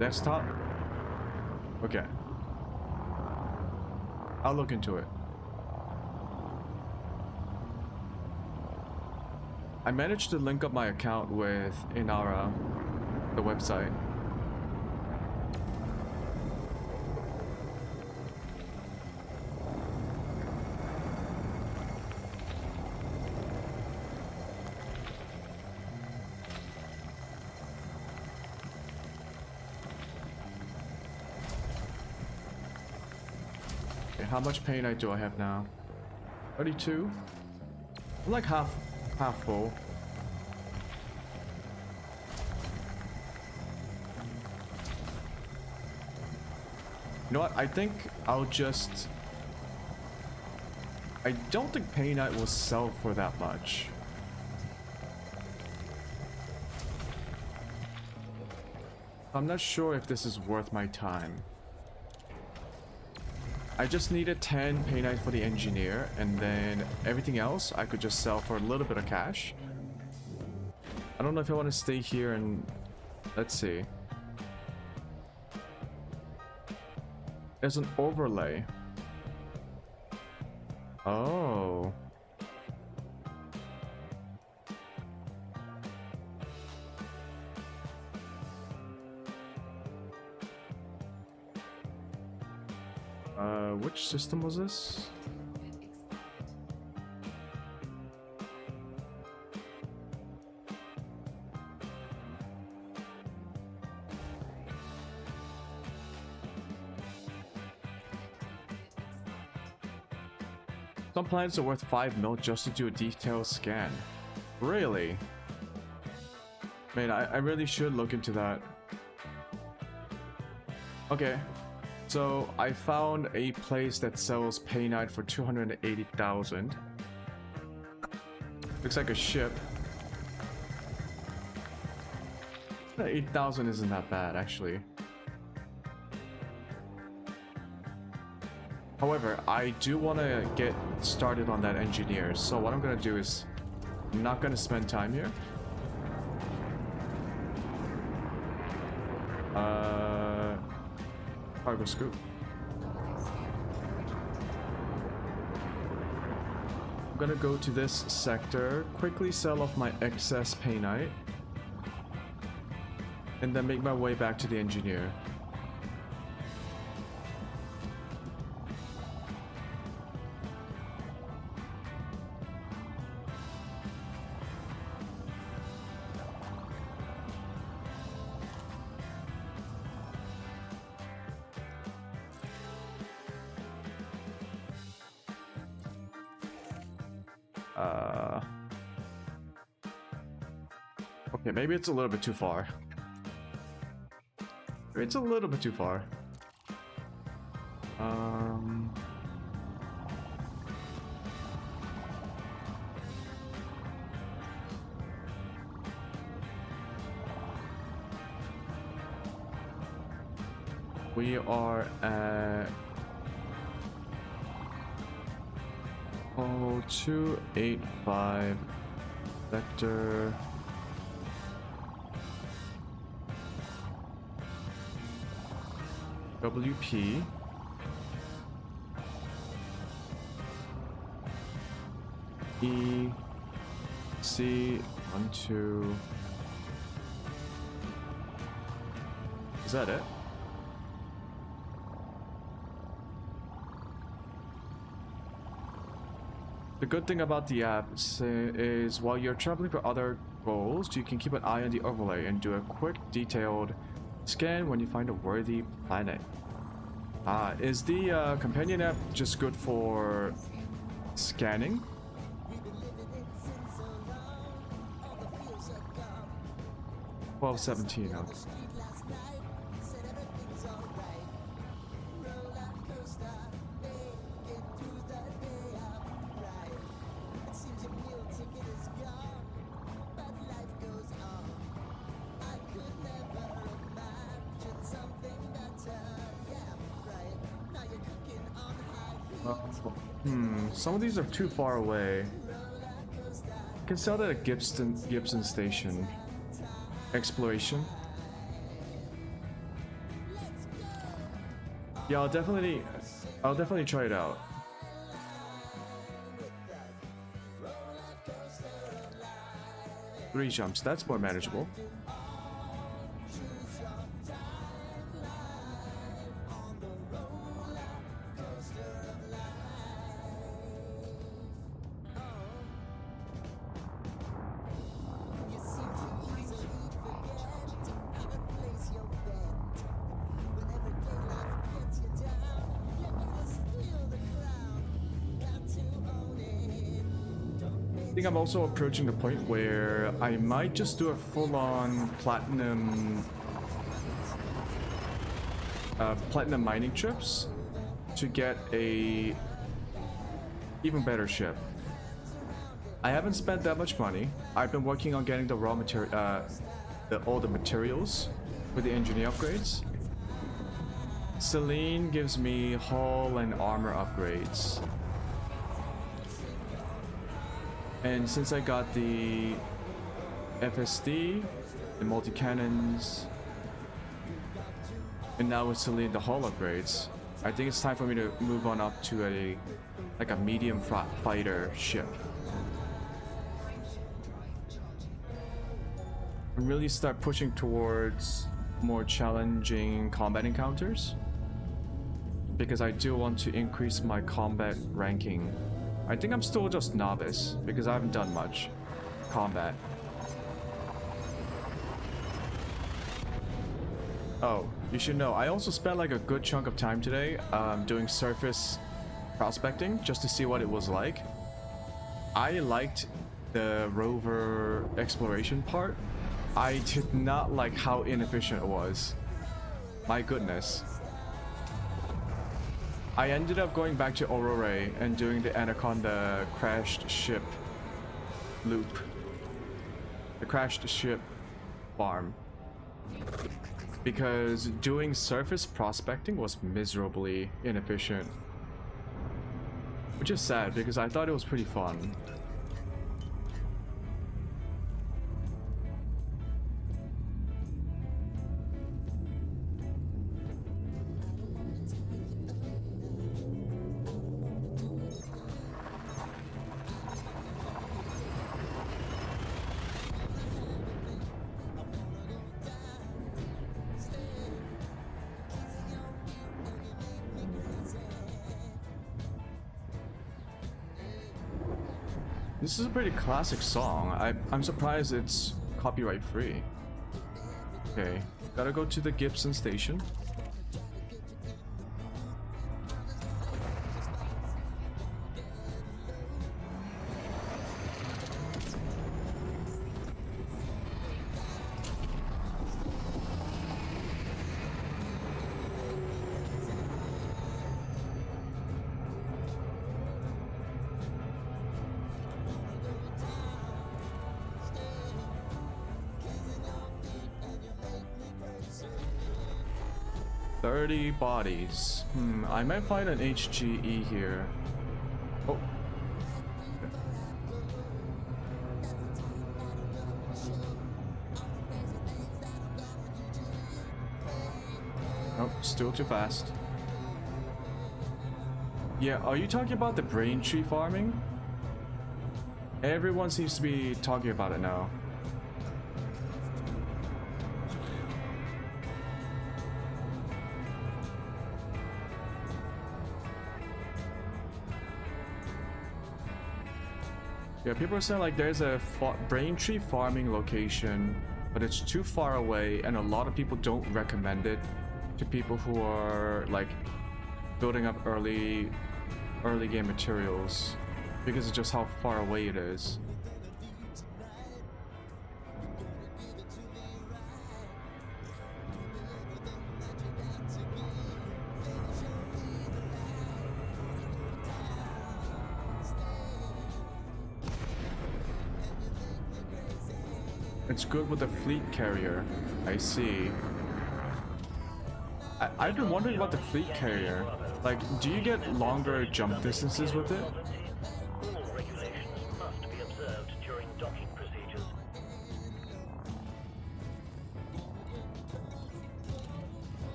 Speaker 1: Desktop? Okay. I'll look into it. I managed to link up my account with Inara, the website. How much pay night do I have now? 32? I'm like half full. You know what? I think I'll just... I don't think pay night will sell for that much. I'm not sure if this is worth my time. I just needed 10 pay nights for the engineer, and then everything else I could just sell for a little bit of cash. I don't know if I want to stay here and... Let's see. There's an overlay. Oh. Which system was this? Some planets are worth 5 mil just to do a detailed scan. Really? Man, I really should look into that. Okay. So I found a place that sells painite for 280,000. Looks like a ship. 8,000 isn't that bad, actually. However, I do want to get started on that engineer. So what I'm going to do is, I'm not going to spend time here. Cargo scoop. I'm gonna go to this sector, quickly sell off my excess painite, and then make my way back to the engineer. Okay, maybe it's a little bit too far. It's a little bit too far. We are at 285 vector. WP. E. C. 1, 2. Is that it? The good thing about the app is while you're traveling for other goals, you can keep an eye on the overlay and do a quick, detailed scan when you find a worthy planet. Is the companion app just good for scanning? $12.17 now. Some of these are too far away. I can sell that at Gibson Station. Exploration. Yeah, I'll definitely try it out. Three jumps, that's more manageable. I think I'm also approaching the point where I might just do a full-on platinum mining trips to get a even better ship. I haven't spent that much money. I've been working on getting the raw material, all the materials for the engineer upgrades. Celine gives me hull and armor upgrades. And since I got the FSD, the multi-cannons, and now with Celine the hull upgrades, I think it's time for me to move on up to a like a medium fighter ship. And really start pushing towards more challenging combat encounters. Because I do want to increase my combat ranking. I think I'm still just novice because I haven't done much combat. Oh, you should know, I also spent like a good chunk of time today doing surface prospecting just to see what it was like. I liked the rover exploration part. I did not like how inefficient it was. My goodness. I ended up going back to Aurora and doing the Anaconda crashed ship loop. The crashed ship farm. Because doing surface prospecting was miserably inefficient. Which is sad because I thought it was pretty fun. This is a pretty classic song. I'm surprised it's copyright free. Okay, gotta go to the Gibson station. Bodies. I might find an HGE here. Oh. Oh, still too fast. Yeah, are you talking about the brain tree farming? Everyone seems to be talking about it now. Yeah, people are saying like there's a brain tree farming location, but it's too far away and a lot of people don't recommend it to people who are like building up early game materials because of just how far away it is. It's good with a fleet carrier. I see. I've been wondering about the fleet carrier. Like, do you get longer jump distances with it?
Speaker 2: All regulations must be observed during docking procedures.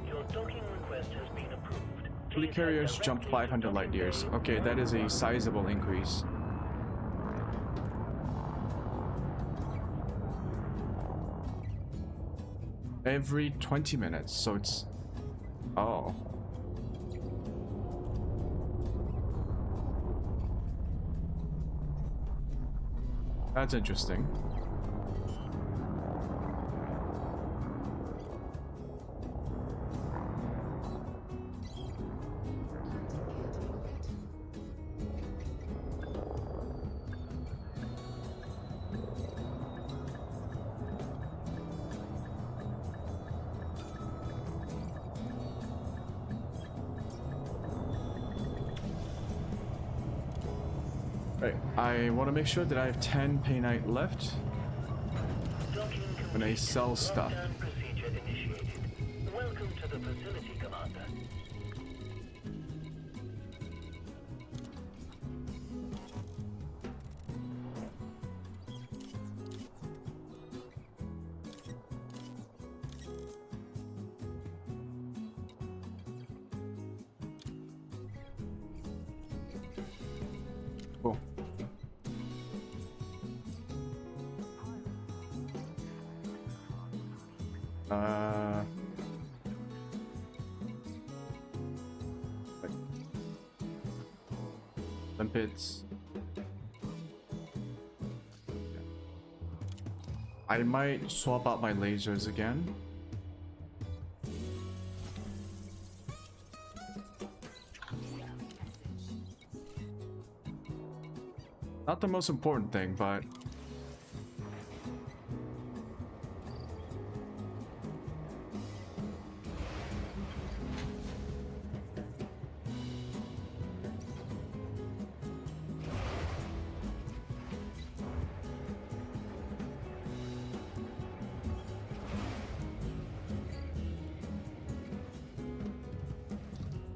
Speaker 2: Your docking request has been approved.
Speaker 1: Fleet carriers jump 500 light years. Okay, that is a sizable increase. Every 20 minutes, so it's... Oh. That's interesting. Right, I want to make sure that I have 10 painite left when I sell stuff.
Speaker 2: Lockdown procedure initiated. Welcome to the facility, Commander.
Speaker 1: Wait. Limpets. I might swap out my lasers again. Not the most important thing, but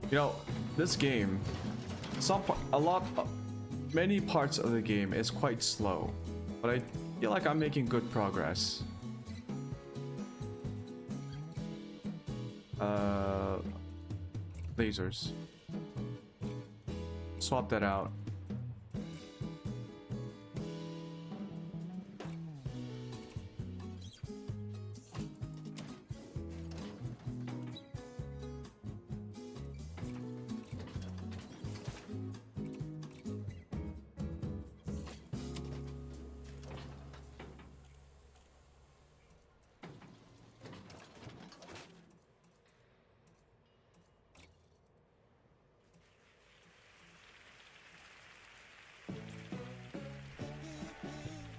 Speaker 1: you know, this game, many parts of the game is quite slow, but I feel like I'm making good progress. Lasers. Swap that out.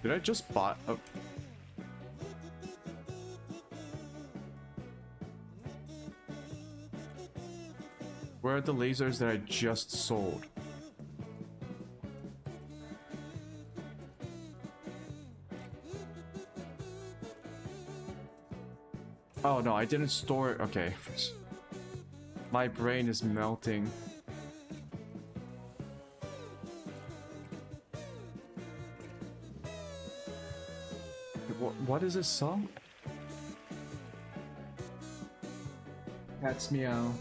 Speaker 1: Did I just bought a... Where are the lasers that I just sold? Oh no, I didn't store it. Okay. My brain is melting. What is this song? Cat's meow.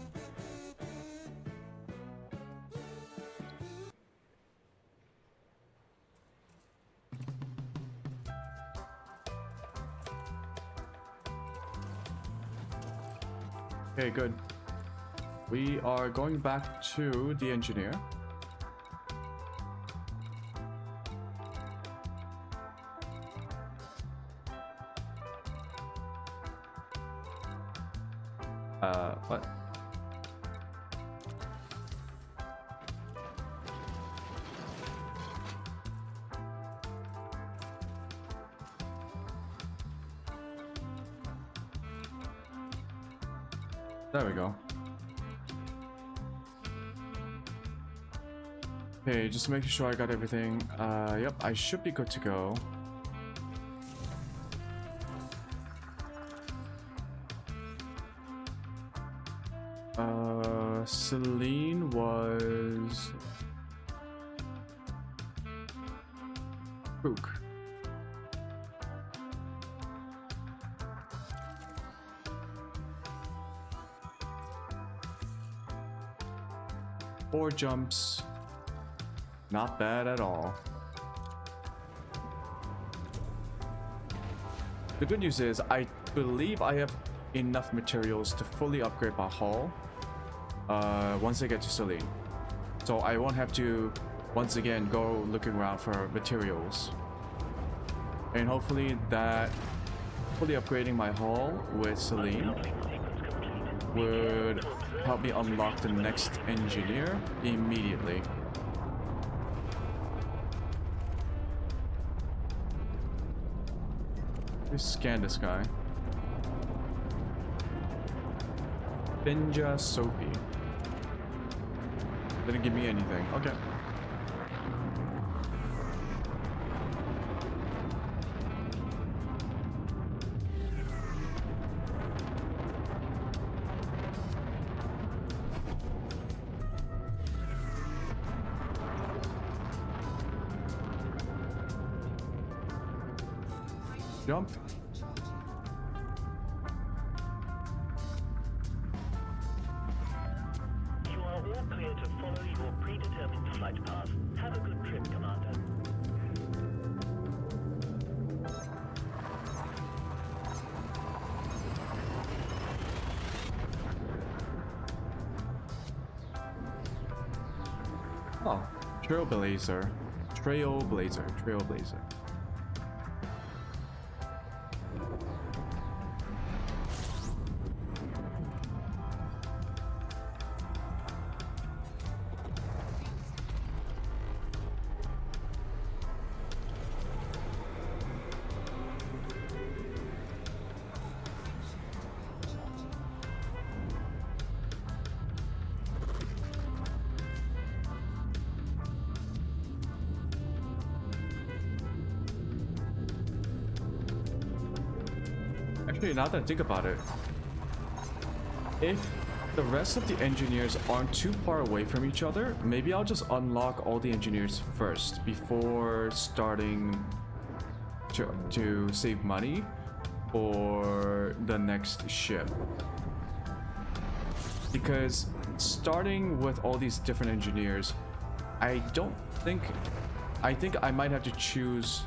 Speaker 1: Okay, good. We are going back to the engineer. What? There we go. Okay, just making sure I got everything. Yep, I should be good to go. Celine was... Book. Four jumps. Not bad at all. The good news is I believe I have enough materials to fully upgrade my hull once I get to Celine. So I won't have to once again go looking around for materials. And hopefully that fully upgrading my hull with Celine would help me unlock the next engineer immediately. Let's scan this guy. Benja Sophie. Didn't give me anything. Okay. Jump.
Speaker 2: You are all clear to follow your predetermined flight path. Have a good trip, Commander.
Speaker 1: Oh, Trailblazer. Trailblazer. Actually, now that I think about it, if the rest of the engineers aren't too far away from each other, maybe I'll just unlock all the engineers first before starting to save money for the next ship. Because starting with all these different engineers, I think I might have to choose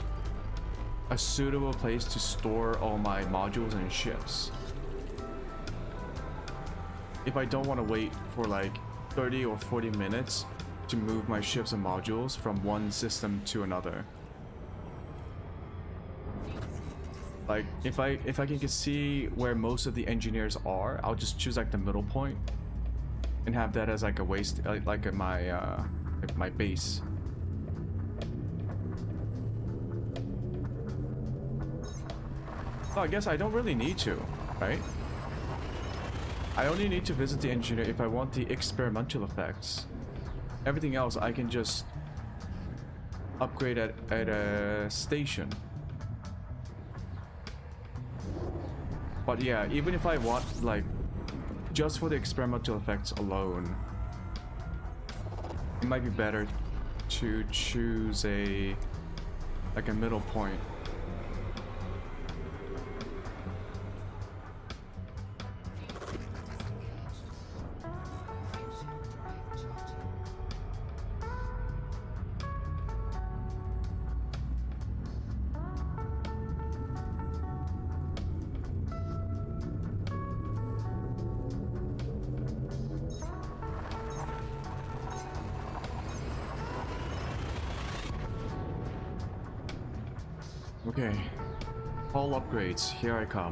Speaker 1: a suitable place to store all my modules and ships. If I don't want to wait for like 30 or 40 minutes to move my ships and modules from one system to another. Like if I can see where most of the engineers are, I'll just choose like the middle point and have that as like a waste, like my base. So I guess I don't really need to, right? I only need to visit the engineer if I want the experimental effects. Everything else I can just upgrade at a station. But yeah, even if I want like just for the experimental effects alone, it might be better to choose like a middle point. Okay, all upgrades, here I come.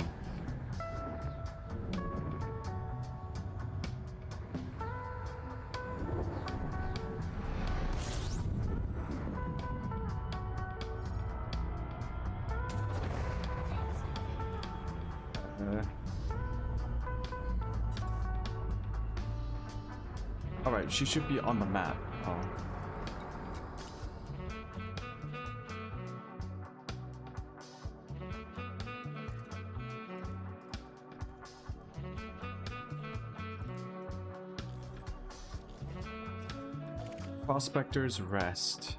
Speaker 1: Alright, she should be on the map. Oh. Prospector's Rest.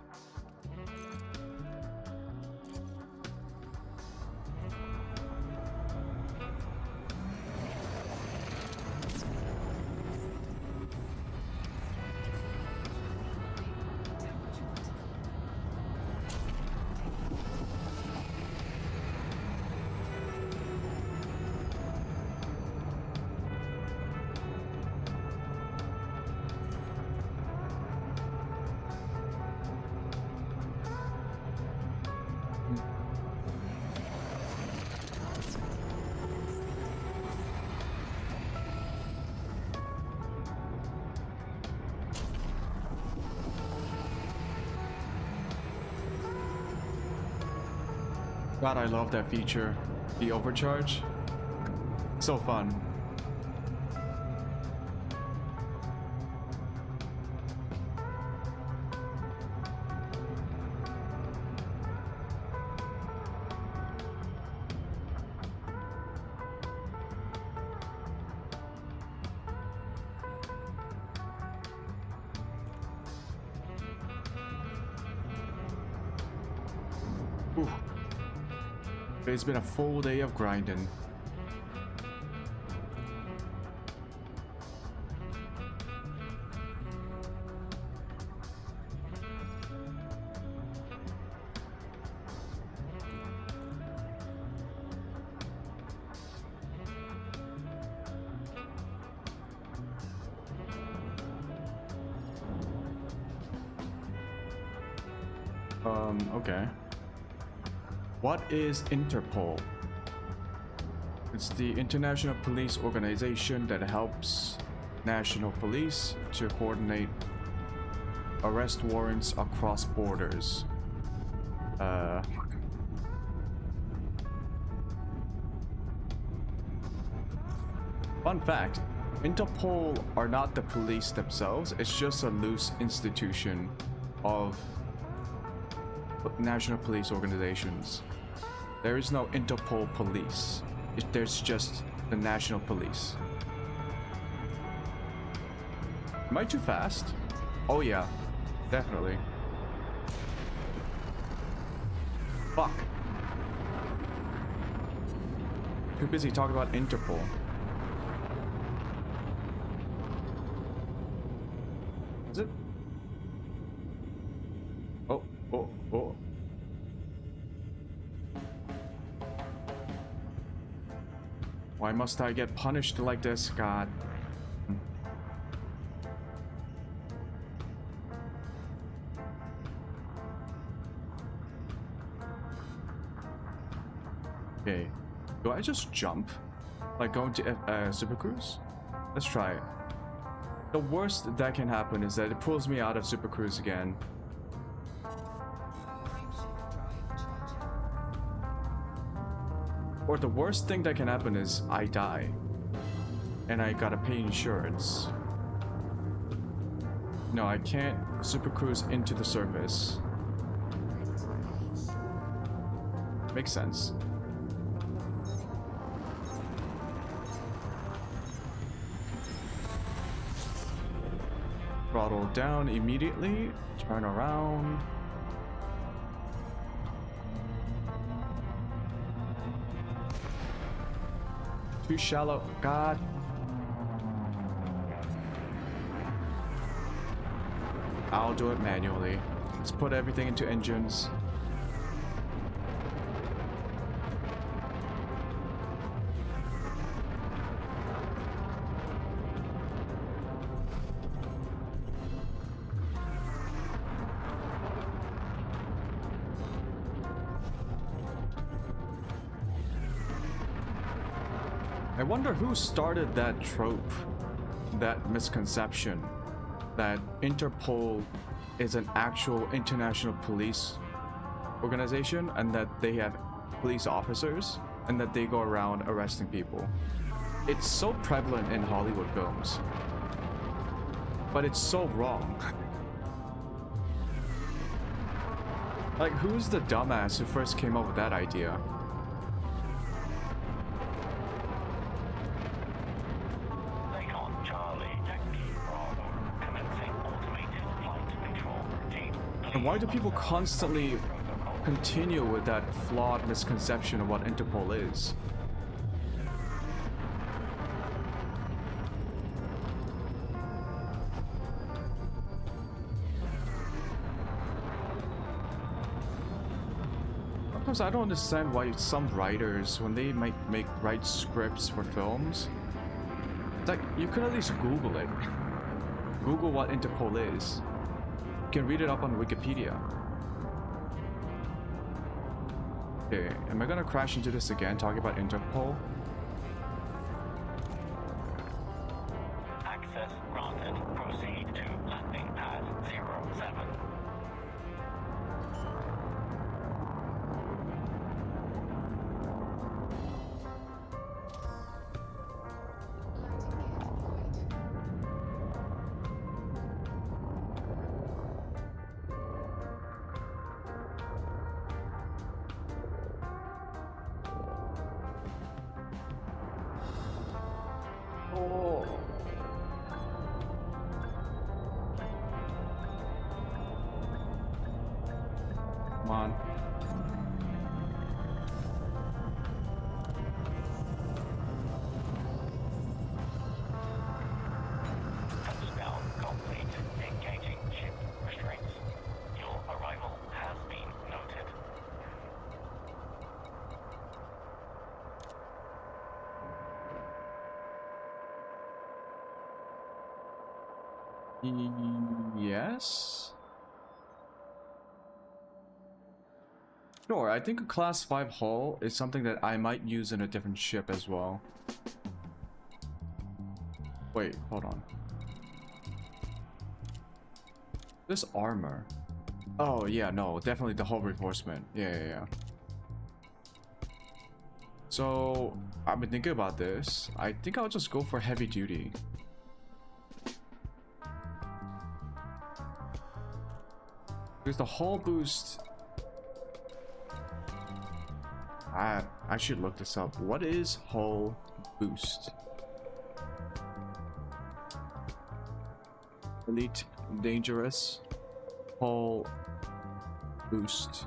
Speaker 1: God, I love that feature. The overcharge. So fun. Ooh. It's been a full day of grinding. Okay. What is Interpol? It's the international police organization that helps national police to coordinate arrest warrants across borders. Fun fact, Interpol are not the police themselves, it's just a loose institution of national police organizations. There is no Interpol police. There's just the national police. Am I too fast? Oh yeah, definitely. Fuck. Too busy talking about Interpol. Is it? Oh, oh, oh. Why must I get punished like this, God? Okay. Do I just jump? Like going to Super Cruise? Let's try it. The worst that can happen is that it pulls me out of Super Cruise again. Or the worst thing that can happen is I die. And I gotta pay insurance. No, I can't Super Cruise into the surface. Makes sense. Throttle down immediately. Turn around. Too shallow. God. I'll do it manually. Let's put everything into engines. I wonder who started that trope, that misconception, that Interpol is an actual international police organization and that they have police officers and that they go around arresting people. It's so prevalent in Hollywood films, but it's so wrong. Like, who's the dumbass who first came up with that idea? And why do people constantly continue with that flawed misconception of what Interpol is? Sometimes I don't understand why some writers, when they write scripts for films, it's like, you could at least Google it. Google what Interpol is. You can read it up on Wikipedia. Okay, am I gonna crash into this again, talking about Interpol?
Speaker 5: Access granted. Proceed to landing pad 07.
Speaker 1: Come on.
Speaker 5: Touchdown complete. Engaging ship restraints. Your arrival has been noted.
Speaker 1: Yes? Sure, I think a class 5 hull is something that I might use in a different ship as well. Wait, hold on. This armor. Oh, yeah, no, definitely the hull reinforcement. Yeah. So, I've been thinking about this. I think I'll just go for heavy duty. Because the hull boost... I should look this up. What is hull boost? Elite dangerous hull boost.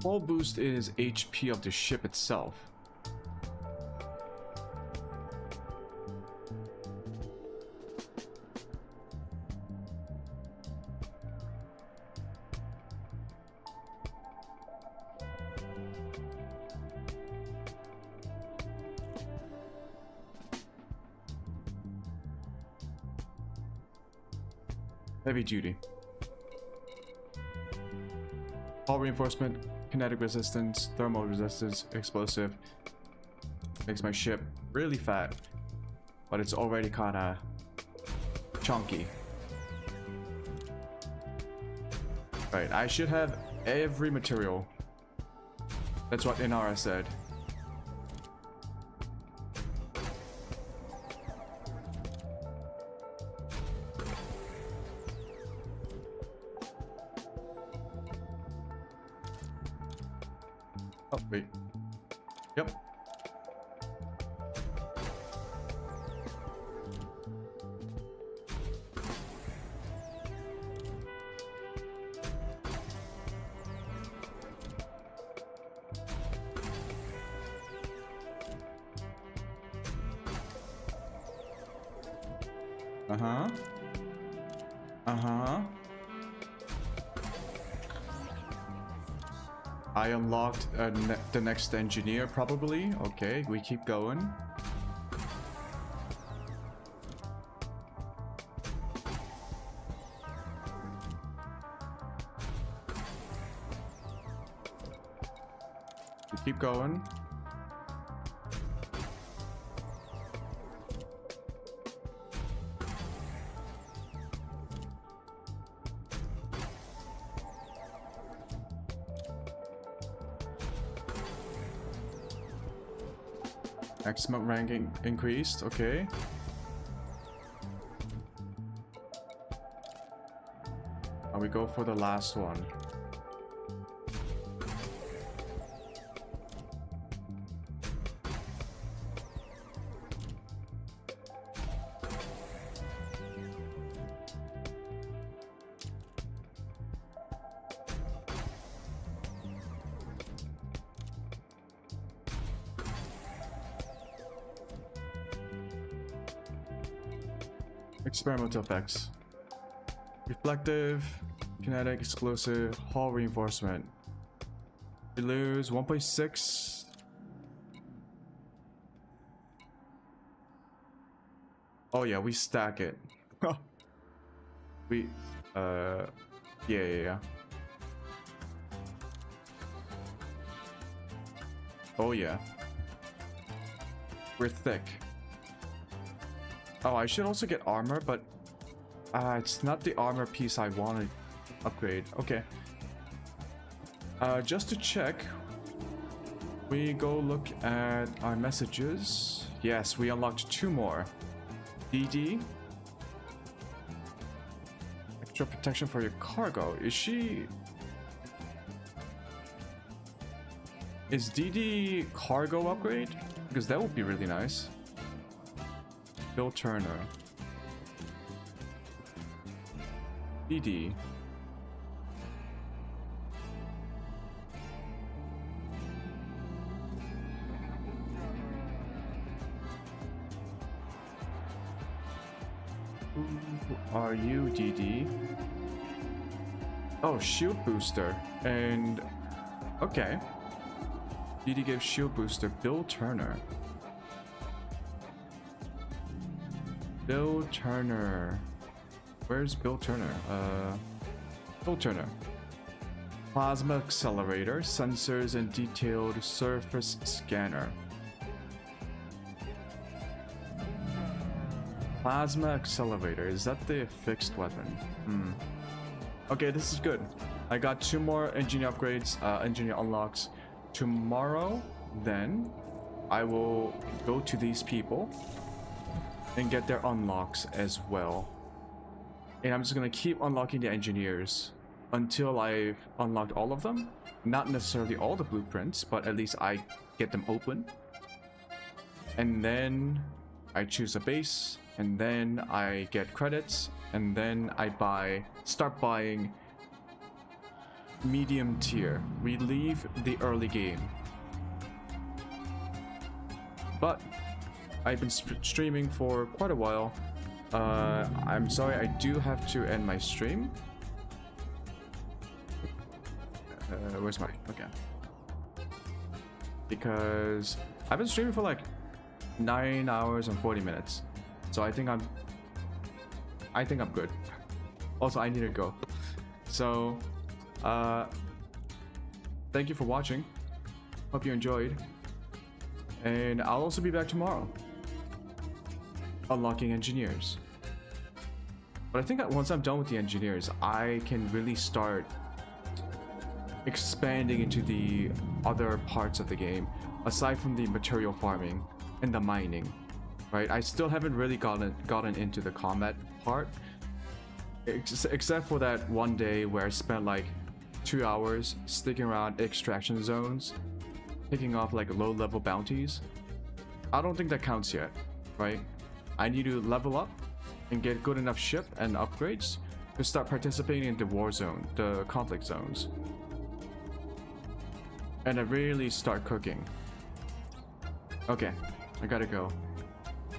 Speaker 1: Hull boost is HP of the ship itself. Heavy duty. Hull reinforcement, kinetic resistance, thermal resistance, explosive. Makes my ship really fat, but it's already kinda chunky. Right, I should have every material. That's what Inara said. Oh, wait. Yep. Uh-huh. Uh-huh. I unlocked the next engineer, probably. Okay, we keep going. We keep going. Maximum ranking increased, okay. And we go for the last one. Experimental effects. Reflective, kinetic, explosive, hull reinforcement. We lose 1.6. Oh yeah, we stack it. Yeah. Oh yeah. We're thick. Oh, I should also get armor, but it's not the armor piece I want to upgrade. Okay. Just to check, we go look at our messages. Yes, we unlocked 2 more. DD. Extra protection for your cargo. Is DD cargo upgrade? Because that would be really nice. Bill Turner. DD. Who are you, DD? Oh, shield booster. And okay. DD gives shield booster. Bill Turner. Bill Turner. Where's Bill Turner? Bill Turner. Plasma accelerator, sensors, and detailed surface scanner. Plasma accelerator. Is that the fixed weapon? Okay, this is good. I got 2 more engineer upgrades, engineer unlocks. Tomorrow, then, I will go to these people and get their unlocks as well. And I'm just gonna keep unlocking the engineers until I've unlocked all of them. Not necessarily all the blueprints, but at least I get them open. And then I choose a base, and then I get credits, and then I start buying medium tier. We leave the early game. But I've been streaming for quite a while. I'm sorry, I do have to end my stream. Where's my... okay. Because I've been streaming for like 9 hours and 40 minutes. So I think I'm good. Also, I need to go. So, thank you for watching. Hope you enjoyed. And I'll also be back tomorrow. Unlocking engineers. But I think that once I'm done with the engineers, I can really start expanding into the other parts of the game, aside from the material farming and the mining, right? I still haven't really gotten into the combat part, except for that one day where I spent like 2 hours sticking around extraction zones, picking off like low-level bounties. I don't think that counts yet, right? I need to level up and get good enough ship and upgrades to start participating in the war zone, the conflict zones. And I really start cooking. Okay, I gotta go.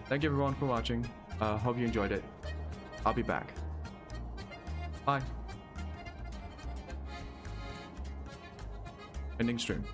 Speaker 1: Thank you everyone for watching. Hope you enjoyed it. I'll be back. Bye. Ending stream.